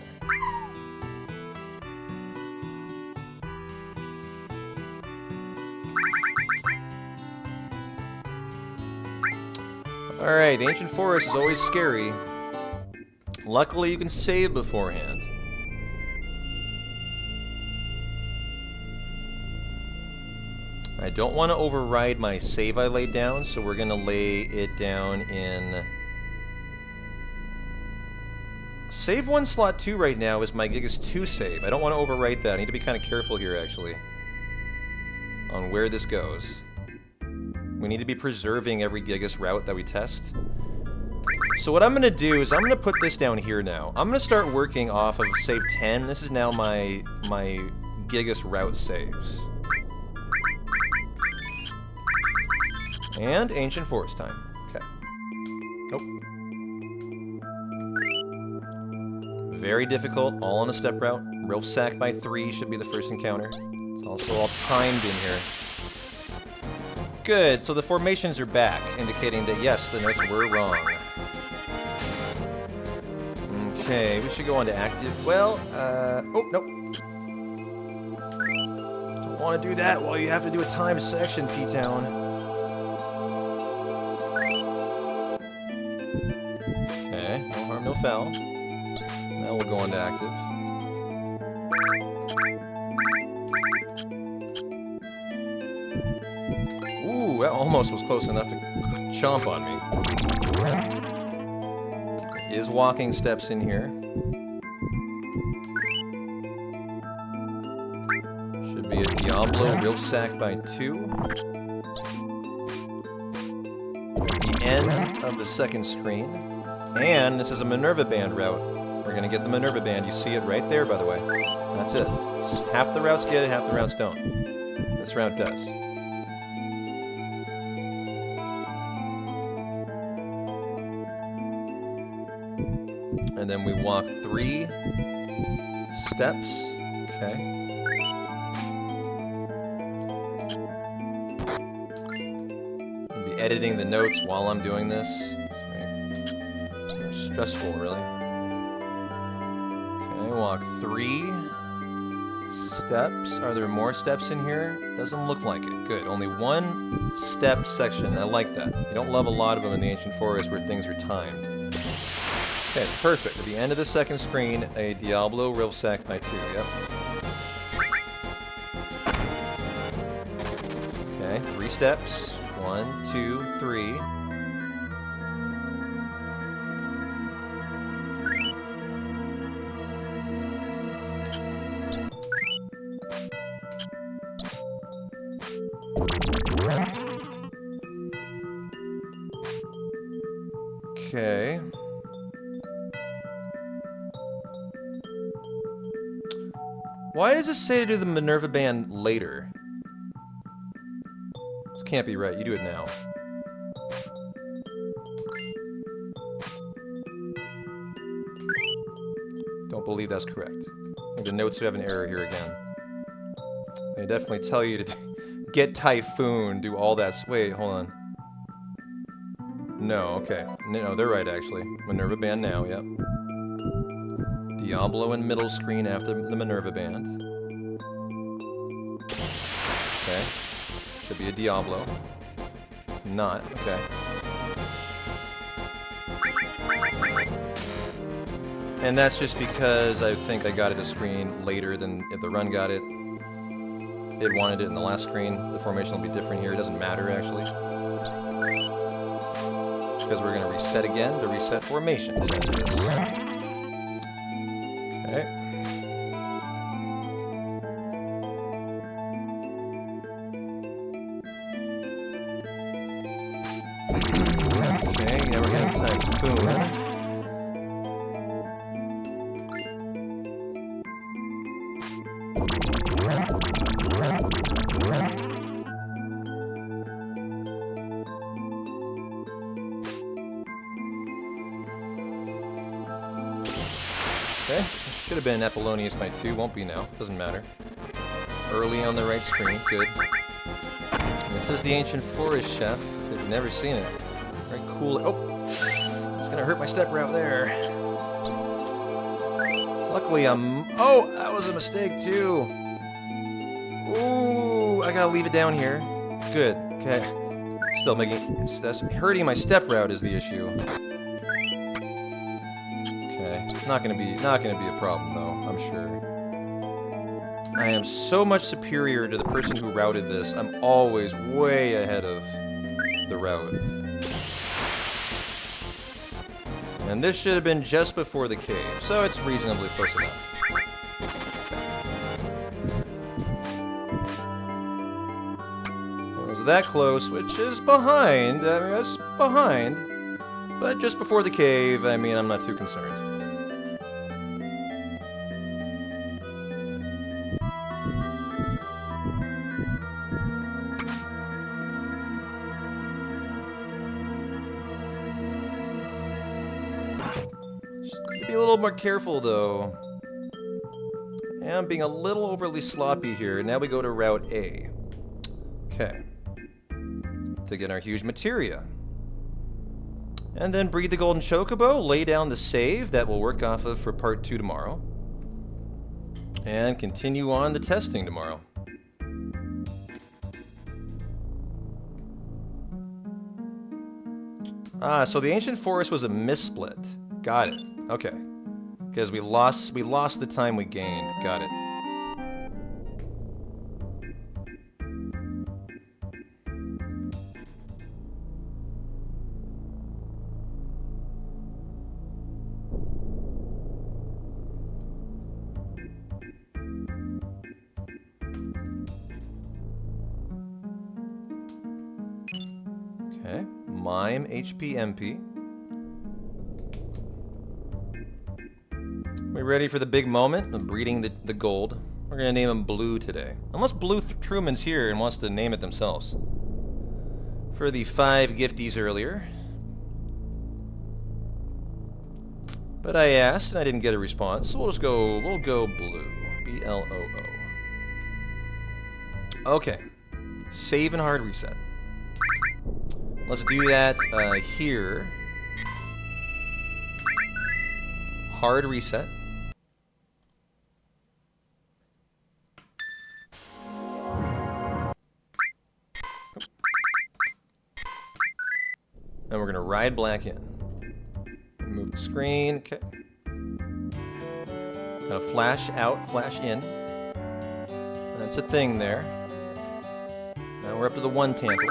Alright, the ancient forest is always scary. Luckily, you can save beforehand. I don't want to override my save I laid down, so we're going to lay it down in... Save 1 slot 2 right now is my Gigas 2 save. I don't want to overwrite that. I need to be kind of careful here, actually, on where this goes. We need to be preserving every Gigas route that we test. So what I'm going to do is I'm going to put this down here now. I'm going to start working off of save 10. This is now my Gigas route saves. And Ancient Forest time. Okay. Nope. Very difficult, all on the step route. Rope sack by 3 should be the first encounter. It's also all timed in here. Good, so the formations are back, indicating that yes, the notes were wrong. Okay, we should go on to active. Well, oh, nope. Don't want to do that while you have to do a timed section, P-Town. Okay, no harm, no foul. Now we'll go on to active. Ooh, that almost was close enough to chomp on me. Is walking steps in here. Should be a Diablo real sack by 2. At the end of the second screen. And this is a Minerva Band route. We're going to get the Minerva Band. You see it right there, by the way. That's it. Half the routes get it, half the routes don't. This route does. And then we walk 3 steps. Okay. I'll be editing the notes while I'm doing this. It's very stressful, really. Okay, walk 3 steps. Are there more steps in here? Doesn't look like it. Good. Only 1 step section. I like that. You don't love a lot of them in the Ancient Forest where things are timed. Okay, perfect. At the end of the second screen, a Diablo real sack by 2. Yep. Okay, 3 steps. 1, 2, 3. Okay. Why does it say to do the Minerva Band later? This can't be right. You do it now. Don't believe that's correct. I think the notes have an error here again. They definitely tell you to get Typhoon, do all that. Wait, hold on. No, okay. No, they're right, actually. Minerva Band now, yep. Diablo in middle screen after the Minerva Band. Okay. Should be a Diablo. Not, okay. And that's just because I think I got it a screen later than if the run got it. It wanted it in the last screen. The formation will be different here. It doesn't matter, actually. Because we're going to reset again to reset formations. Okay. Okay, now we're getting Typhoon. Okay, should have been Apollonius by 2, won't be now, doesn't matter. Early on the right screen, good. This is the Ancient Forest, Chef, if you've never seen it. Very cool. Oh, it's gonna hurt my step route there. Luckily oh, that was a mistake too. Ooh, I gotta leave it down here. Good, okay. Still that's hurting my step route is the issue. Not gonna be a problem though, I'm sure. I am so much superior to the person who routed this. I'm always way ahead of the route. And this should have been just before the cave, so it's reasonably close enough. It was that close, which is behind. I mean, that's behind. But just before the cave, I mean, I'm not too concerned. little more careful, though. Yeah, I'm being a little overly sloppy here. Now we go to Route A. Okay. To get our huge materia. And then breed the golden chocobo, lay down the save that we'll work off of for part 2 tomorrow. And continue on the testing tomorrow. Ah, so the ancient forest was a missplit. Got it. Okay. Because we lost the time we gained. Got it. Okay. Mime HP MP. We ready for the big moment of breeding the gold? We're gonna name him Blue today. Unless Blue Truman's here and wants to name it themselves. For the 5 gifties earlier. But I asked and I didn't get a response, so we'll go Blue. B-L-O-O. Okay. Save and hard reset. Let's do that here. Hard reset. And we're going to ride black in. Move the screen. Okay. Gonna flash out, flash in. That's a thing there. Now we're up to the 1 tantal.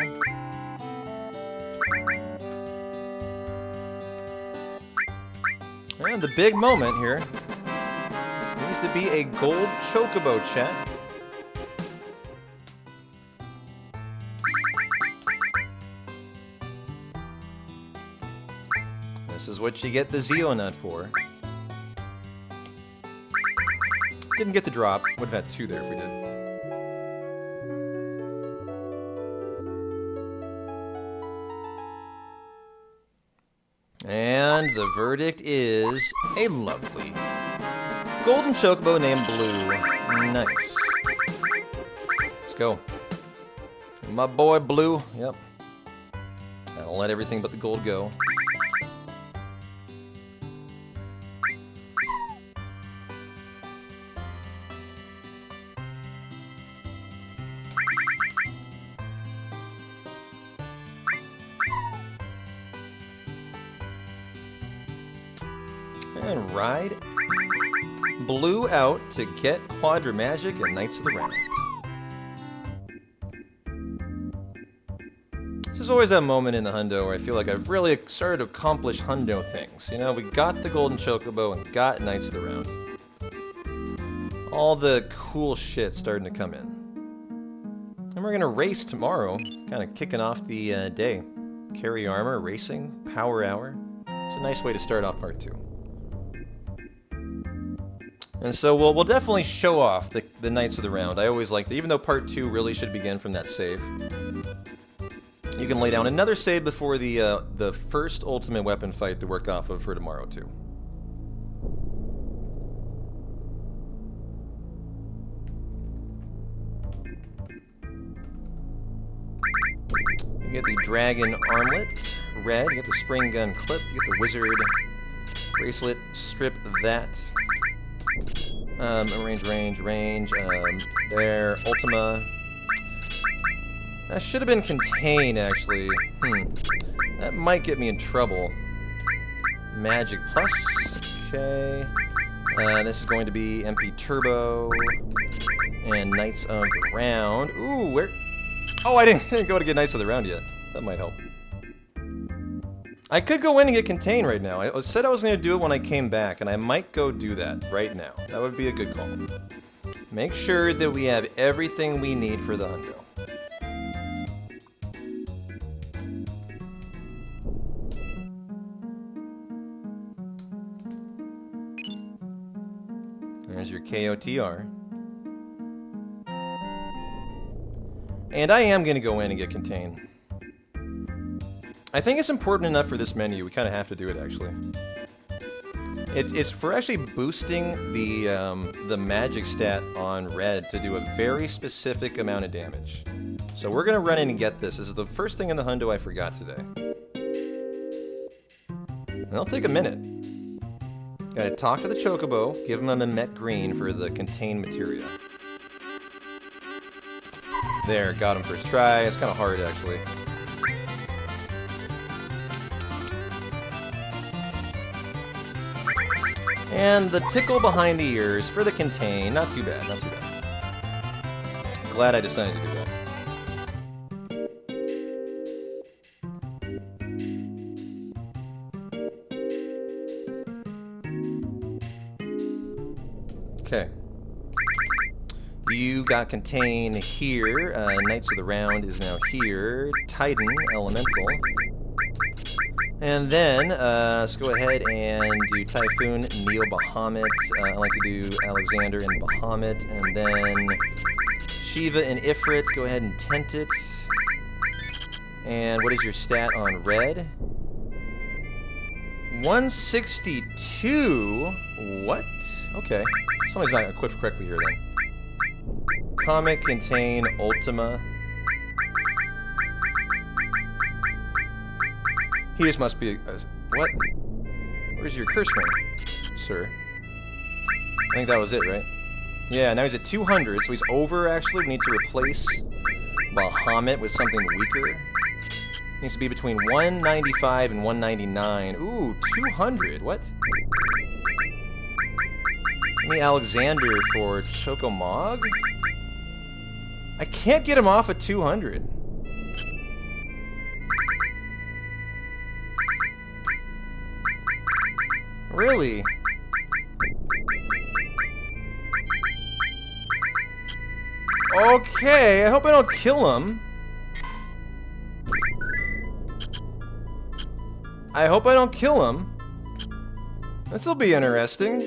And the big moment here needs to be a gold chocobo, chat. This is what you get the Zeonut for. Didn't get the drop. Would have had 2 there if we did. And the verdict is a lovely golden chocobo named Blue. Nice. Let's go. My boy Blue. Yep. I'll let everything but the gold go. And ride Blue out to get Quadra Magic and Knights of the Round. This is always that moment in the hundo where I feel like I've really started to accomplish hundo things. You know, we got the Golden Chocobo and got Knights of the Round. All the cool shit starting to come in. And we're gonna race tomorrow, kind of kicking off the day. Carry armor, racing, power hour. It's a nice way to start off part 2. And so we'll definitely show off the Knights of the Round. I always like to, even though part 2 really should begin from that save. You can lay down another save before the first ultimate weapon fight to work off of for tomorrow too. You get the dragon armlet, red. You get the spring gun clip. You get the wizard bracelet. Strip that. Range. There. Ultima. That should have been contained, actually. That might get me in trouble. Magic plus. Okay. This is going to be MP Turbo. And Knights of the Round. Ooh, where? Oh, I didn't go to get Knights of the Round yet. That might help. I could go in and get contained right now. I said I was going to do it when I came back, and I might go do that right now. That would be a good call. Make sure that we have everything we need for the hundo. There's your KOTR. And I am going to go in and get contained. I think it's important enough for this menu, we kind of have to do it, actually. It's for actually boosting the magic stat on red to do a very specific amount of damage. So we're gonna run in and get this. This is the first thing in the hundo I forgot today. And it'll take a minute. Gotta talk to the Chocobo, give him a Mehmet Green for the contained materia. There, got him first try. It's kind of hard, actually. And the tickle behind the ears for the contain. Not too bad, not too bad. Glad I decided to do that. Okay. You got contain here. Knights of the Round is now here. Titan, Elemental. And then, let's go ahead and do Typhoon, Neo Bahamut. I like to do Alexander and Bahamut. And then Shiva and Ifrit. Go ahead and tent it. And what is your stat on red? 162? What? Okay. Somebody's not equipped correctly here then. Comic, contain, Ultima. He just must be what? Where's your curse ring, sir? I think that was it, right? Yeah, now he's at 200, so he's over, actually. We need to replace Bahamut with something weaker. Needs to be between 195 and 199. Ooh, 200. What? Give me Alexander for Chocomog? I can't get him off at 200. Really? Okay, I hope I don't kill him. I hope I don't kill him. This'll be interesting.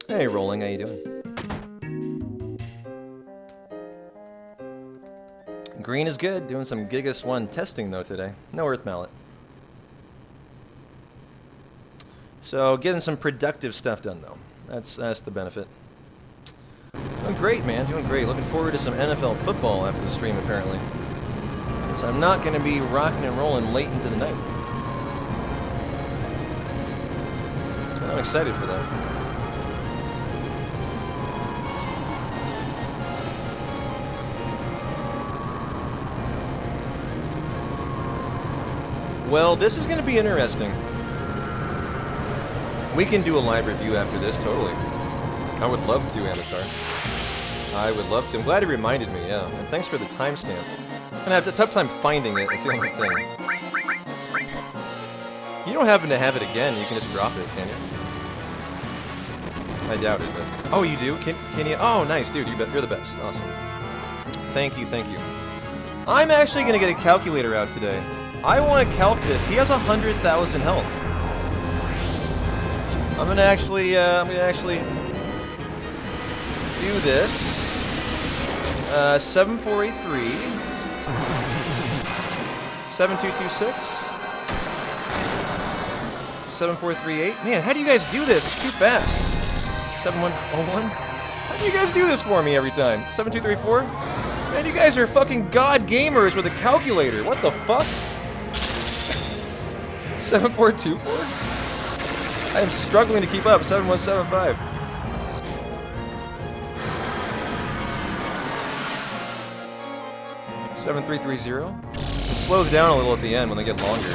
Hey, Rolling, how you doing? Green is good. Doing some Gigas 1 testing, though, today. No Earth Mallet. So, getting some productive stuff done, though. That's the benefit. Doing great, man. Doing great. Looking forward to some NFL football after the stream, apparently. So I'm not going to be rocking and rolling late into the night. I'm excited for that. Well, this is going to be interesting. We can do a live review after this, totally. I would love to, Amishar. I would love to. I'm glad he reminded me, yeah. And thanks for the timestamp. I'm going to have a tough time finding it, that's the only thing. You don't happen to have it again, you can just drop it, can you? I doubt it, but... Oh, you do? Can you? Oh, nice, dude, you're the best. Awesome. Thank you, thank you. I'm actually going to get a calculator out today. I want to calc this. He has 100,000 health. I'm gonna actually do this. 7483, 7226, 7438. Man, how do you guys do this? It's too fast. 7101. How do you guys do this for me every time? 7234. Man, you guys are fucking god gamers with a calculator. What the fuck? 7424. I am struggling to keep up. 7175. Seven 330. It slows down a little at the end when they get longer.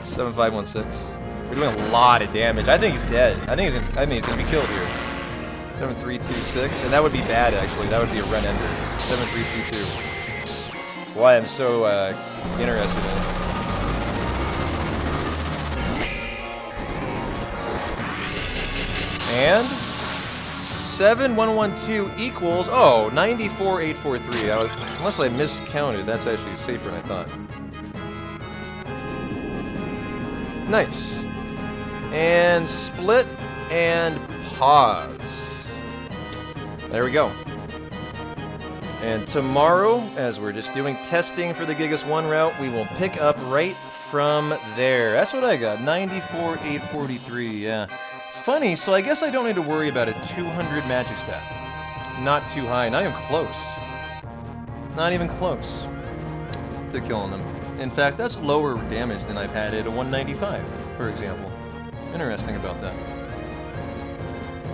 7516. We're doing a lot of damage. I think he's dead. I think he's gonna be killed here. 7326, and that would be bad actually. That would be a run ender. 7322. That's why I'm so interested in it. And 7112 equals, oh, 94843. Unless I miscounted, that's actually safer than I thought. Nice. And split and pause. There we go. And tomorrow, as we're just doing testing for the Gigas 1 route, we will pick up right from there. That's what I got. 94,843. Yeah. Funny. So I guess I don't need to worry about a 200 magic stat. Not too high. Not even close. Not even close to killing them. In fact, that's lower damage than I've had at a 195, for example. Interesting about that.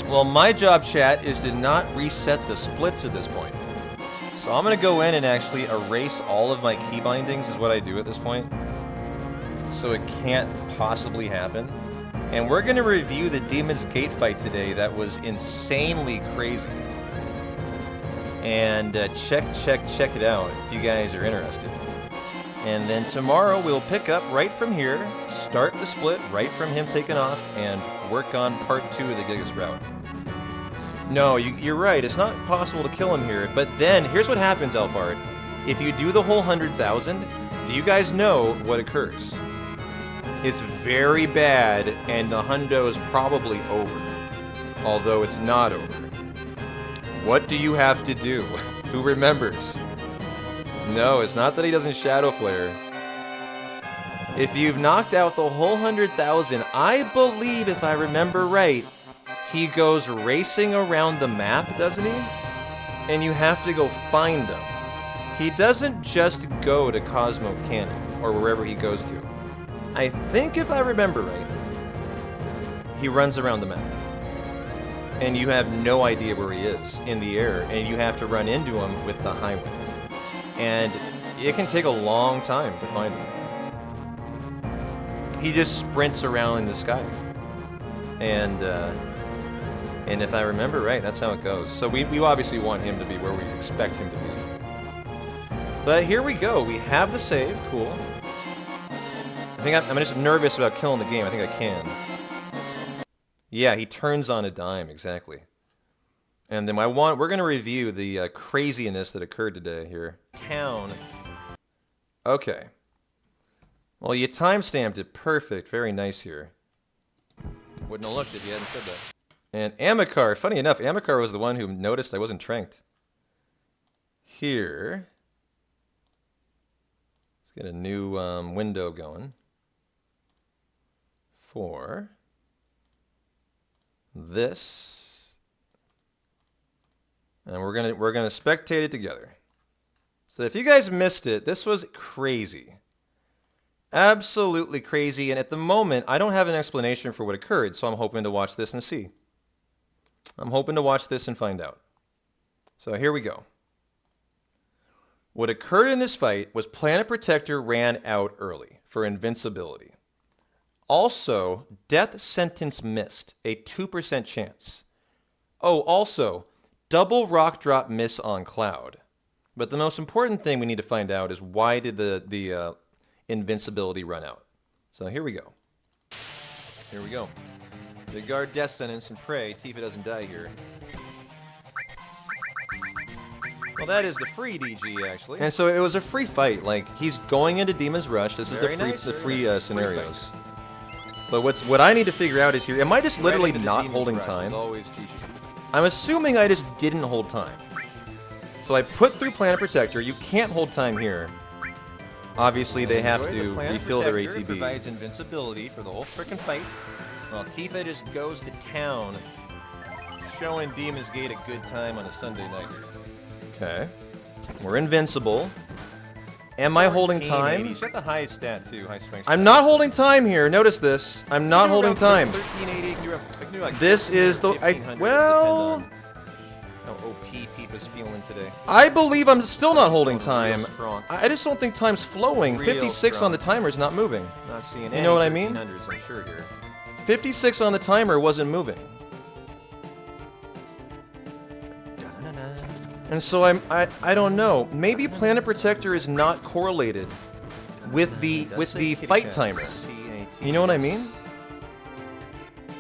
Well, my job, chat, is to not reset the splits at this point. So I'm going to go in and actually erase all of my key bindings is what I do at this point. So it can't possibly happen. And we're going to review the Demon's Gate fight today that was insanely crazy. And check it out if you guys are interested. And then tomorrow we'll pick up right from here, start the split right from him taking off, and work on part 2 of the Gigas route. No, you're right, it's not possible to kill him here, but then, here's what happens, Alphard. If you do the whole 100,000, do you guys know what occurs? It's very bad, and the hundo's probably over. Although it's not over. What do you have to do? Who remembers? No, it's not that he doesn't Shadow Flare. If you've knocked out the whole 100,000, I believe, if I remember right, he goes racing around the map, doesn't he? And you have to go find them. He doesn't just go to Cosmo Canyon, or wherever he goes to. I think, if I remember right, he runs around the map. And you have no idea where he is in the air, and you have to run into him with the high wind. And it can take a long time to find him. He just sprints around in the sky. And if I remember right, that's how it goes. So we obviously want him to be where we expect him to be. But here we go. We have the save. Cool. I think I'm just nervous about killing the game. I think I can. Yeah, he turns on a dime, exactly. And then we're going to review the craziness that occurred today here. Town. Okay. Well, you timestamped it perfect. Very nice here. Wouldn't have looked if you hadn't said that. And Amikar, funny enough, Amikar was the one who noticed I wasn't tranked. Here. Let's get a new window going. For this, and we're gonna spectate it together. So if you guys missed it, this was crazy, absolutely crazy. And at the moment, I don't have an explanation for what occurred, so I'm hoping to watch this and see. I'm hoping to watch this and find out. So here we go. What occurred in this fight was Planet Protector ran out early for invincibility. Also, death sentence missed, a 2% chance. Oh, also, double rock drop miss on Cloud. But the most important thing we need to find out is why did the invincibility run out? So here we go. Here we go. They guard death sentence and pray Tifa doesn't die here. Well, that is the free DG, actually. And so it was a free fight. Like, he's going into Demon's Rush. This is the free scenarios. But what I need to figure out is here, am I just literally not holding time? I'm assuming I just didn't hold time. So I put through Planet Protector. You can't hold time here. Obviously, they have to refill their ATB. Provides invincibility for the whole frickin' fight. Well, Tifa just goes to town, showing Demon's Gate a good time on a Sunday night. Okay. We're invincible. Am I holding time? He's got the highest stat too, high strength. I'm not holding time here. Notice this. I'm not holding time. 1380. This is the well. How OP Tifa's feeling today. I believe I'm still not holding time. I just don't think time's flowing. 56 on the timer is not moving. Not seeing any. You know what I mean? I'm sure here. 56 on the timer wasn't moving. And so I don't know. Maybe Planet Protector is not correlated with the fight timer. You know what I mean?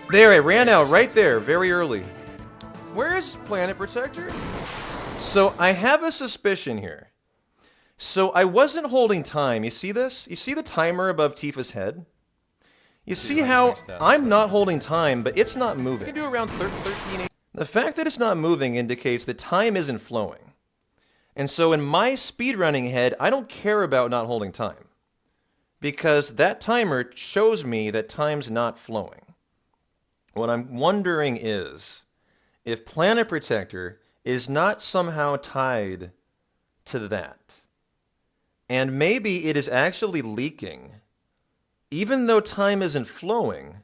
There, I ran out right there, very early. Where is Planet Protector? So I have a suspicion here. So I wasn't holding time. You see this? You see the timer above Tifa's head? You see how I'm not holding time, but it's not moving. You can do around 13. The fact that it's not moving indicates that time isn't flowing. And so in my speedrunning head, I don't care about not holding time. because that timer shows me that time's not flowing. What I'm wondering is if Planet Protector is not somehow tied to that. And maybe it is actually leaking. Even though time isn't flowing,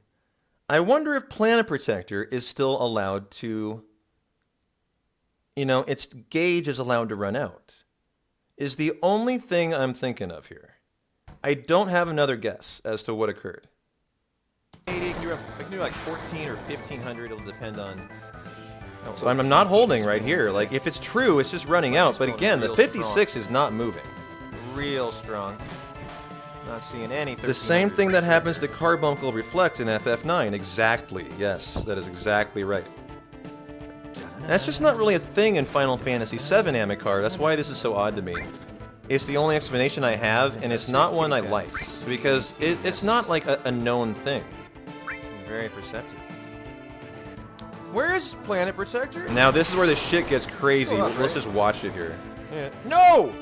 I wonder if Planet Protector is still allowed to, its gauge is allowed to run out. Is the only thing I'm thinking of here. I don't have another guess as to what occurred. You can do like 14 or 1500, it'll depend on... So I'm not holding right here. Like, if it's true, it's just running out. But again, the 56 is not moving. Real strong. Not seeing any. The same thing that happens to Carbuncle Reflect in FF9. Exactly. Yes, that is exactly right. That's just not really a thing in Final Fantasy VII, Amicar. That's why this is so odd to me. It's the only explanation I have, and it's not one I like. Because it's not like a known thing. Very perceptive. Where's Planet Protector? Now this is where the shit gets crazy. Let's just watch it here. Yeah. No!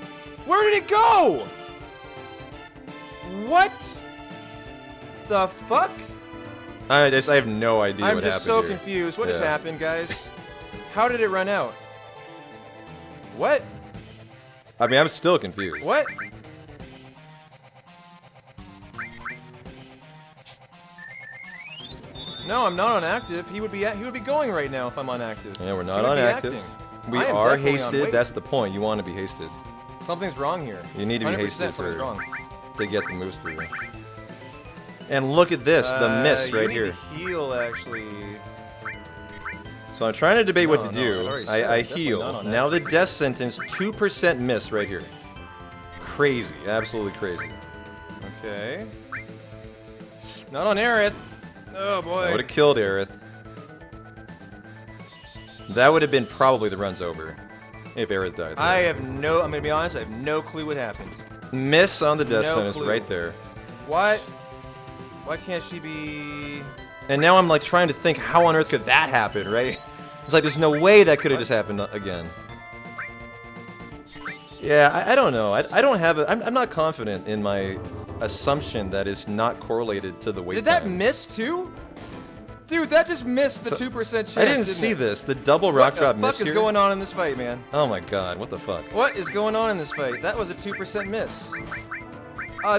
Where did it go? What the fuck? I have no idea what happened. I'm just so confused. What just happened, guys? How did it run out? What? I mean, I'm still confused. What? No, I'm not on active. He would be going right now if I'm on active. Yeah, we're not on active. We are hasted. That's the point. You want to be hasted. Something's wrong here. You need to be hasted to get the moves through. And look at this, the miss right here. To heal, actually. So I'm trying to debate what to do. I heal. Now the death sentence, 2% miss right here. Crazy, absolutely crazy. Okay. Not on Aerith. Oh boy. I would have killed Aerith. That would have been probably the run's over. If Aerith died. I'm gonna be honest, I have no clue what happened. Miss on the death sentence right there. What? Why can't she be... And now I'm like trying to think how on earth could that happen, right? It's like there's no way that could have just happened again. Yeah, I don't know. I don't have a... I'm not confident in my assumption that it's not correlated to the wait time. Did that miss too? Dude, that just missed the 2% chance. I didn't see this. The double rock drop miss here. What the fuck is going on in this fight, man? Oh my god, what the fuck? What is going on in this fight? That was a 2% miss.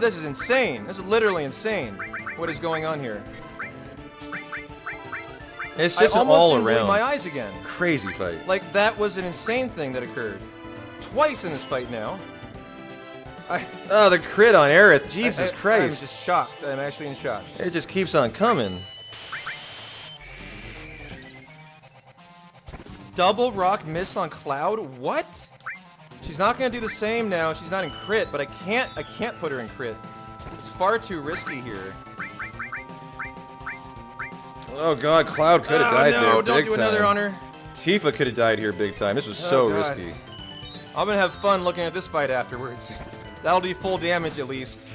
This is insane. This is literally insane. What is going on here? It's just all around. My eyes again. Crazy fight. Like, that was an insane thing that occurred. Twice in this fight now. Oh, the crit on Aerith. Jesus Christ. I'm just shocked. I'm actually in shock. It just keeps on coming. Double rock miss on Cloud? What? She's not gonna do the same now. She's not in crit, but I can't put her in crit. It's far too risky here. Oh god, Cloud could have died there big time. Don't do another on her. Tifa could have died here big time. This was so risky. I'm gonna have fun looking at this fight afterwards. That'll be full damage at least.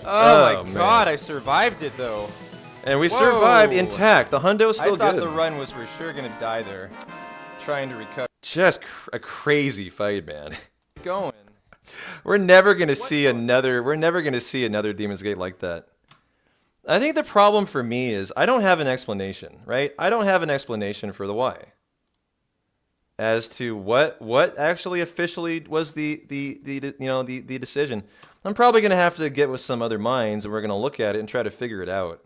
Oh my god, I survived it though. And we survived intact. The hundo's still good. I thought the run was for sure gonna die there. Trying to recover. Just a crazy fight, man. Going. We're never gonna see another. We're never gonna see another Demon's Gate like that. I think the problem for me is I don't have an explanation, right? I don't have an explanation for the why. As to what actually officially was the decision. I'm probably gonna have to get with some other minds and we're gonna look at it and try to figure it out.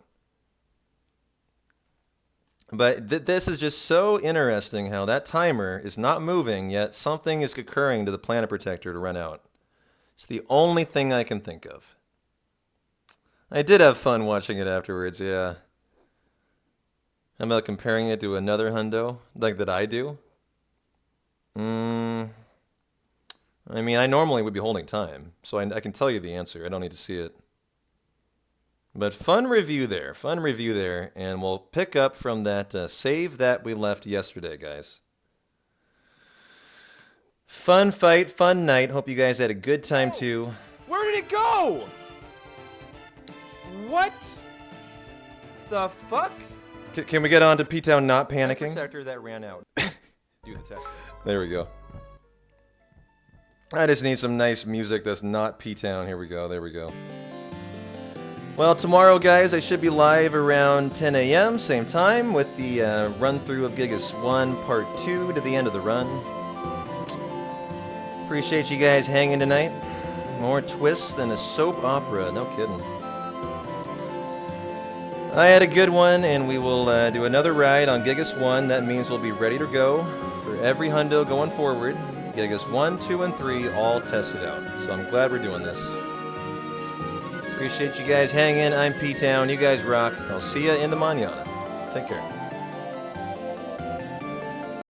But this is just so interesting how that timer is not moving, yet something is occurring to the Planet Protector to run out. It's the only thing I can think of. I did have fun watching it afterwards, yeah. How about comparing it to another hundo, like that I do? I mean, I normally would be holding time, so I can tell you the answer. I don't need to see it. But fun review there, and we'll pick up from that save that we left yesterday, guys. Fun fight, fun night. Hope you guys had a good time too. Where did it go? What the fuck? Can we get on to P-Town not panicking? Sector that ran out. Do the test. There we go. I just need some nice music that's not P-Town. Here we go. There we go. Well, tomorrow, guys, I should be live around 10 a.m., same time, with the run-through of Gigas 1 Part 2 to the end of the run. Appreciate you guys hanging tonight. More twists than a soap opera, no kidding. I had a good one, and we will do another ride on Gigas 1. That means we'll be ready to go for every hundo going forward. Gigas 1, 2, and 3 all tested out. So I'm glad we're doing this. Appreciate you guys hanging. I'm P-Town. You guys rock. I'll see you in the manana. Take care.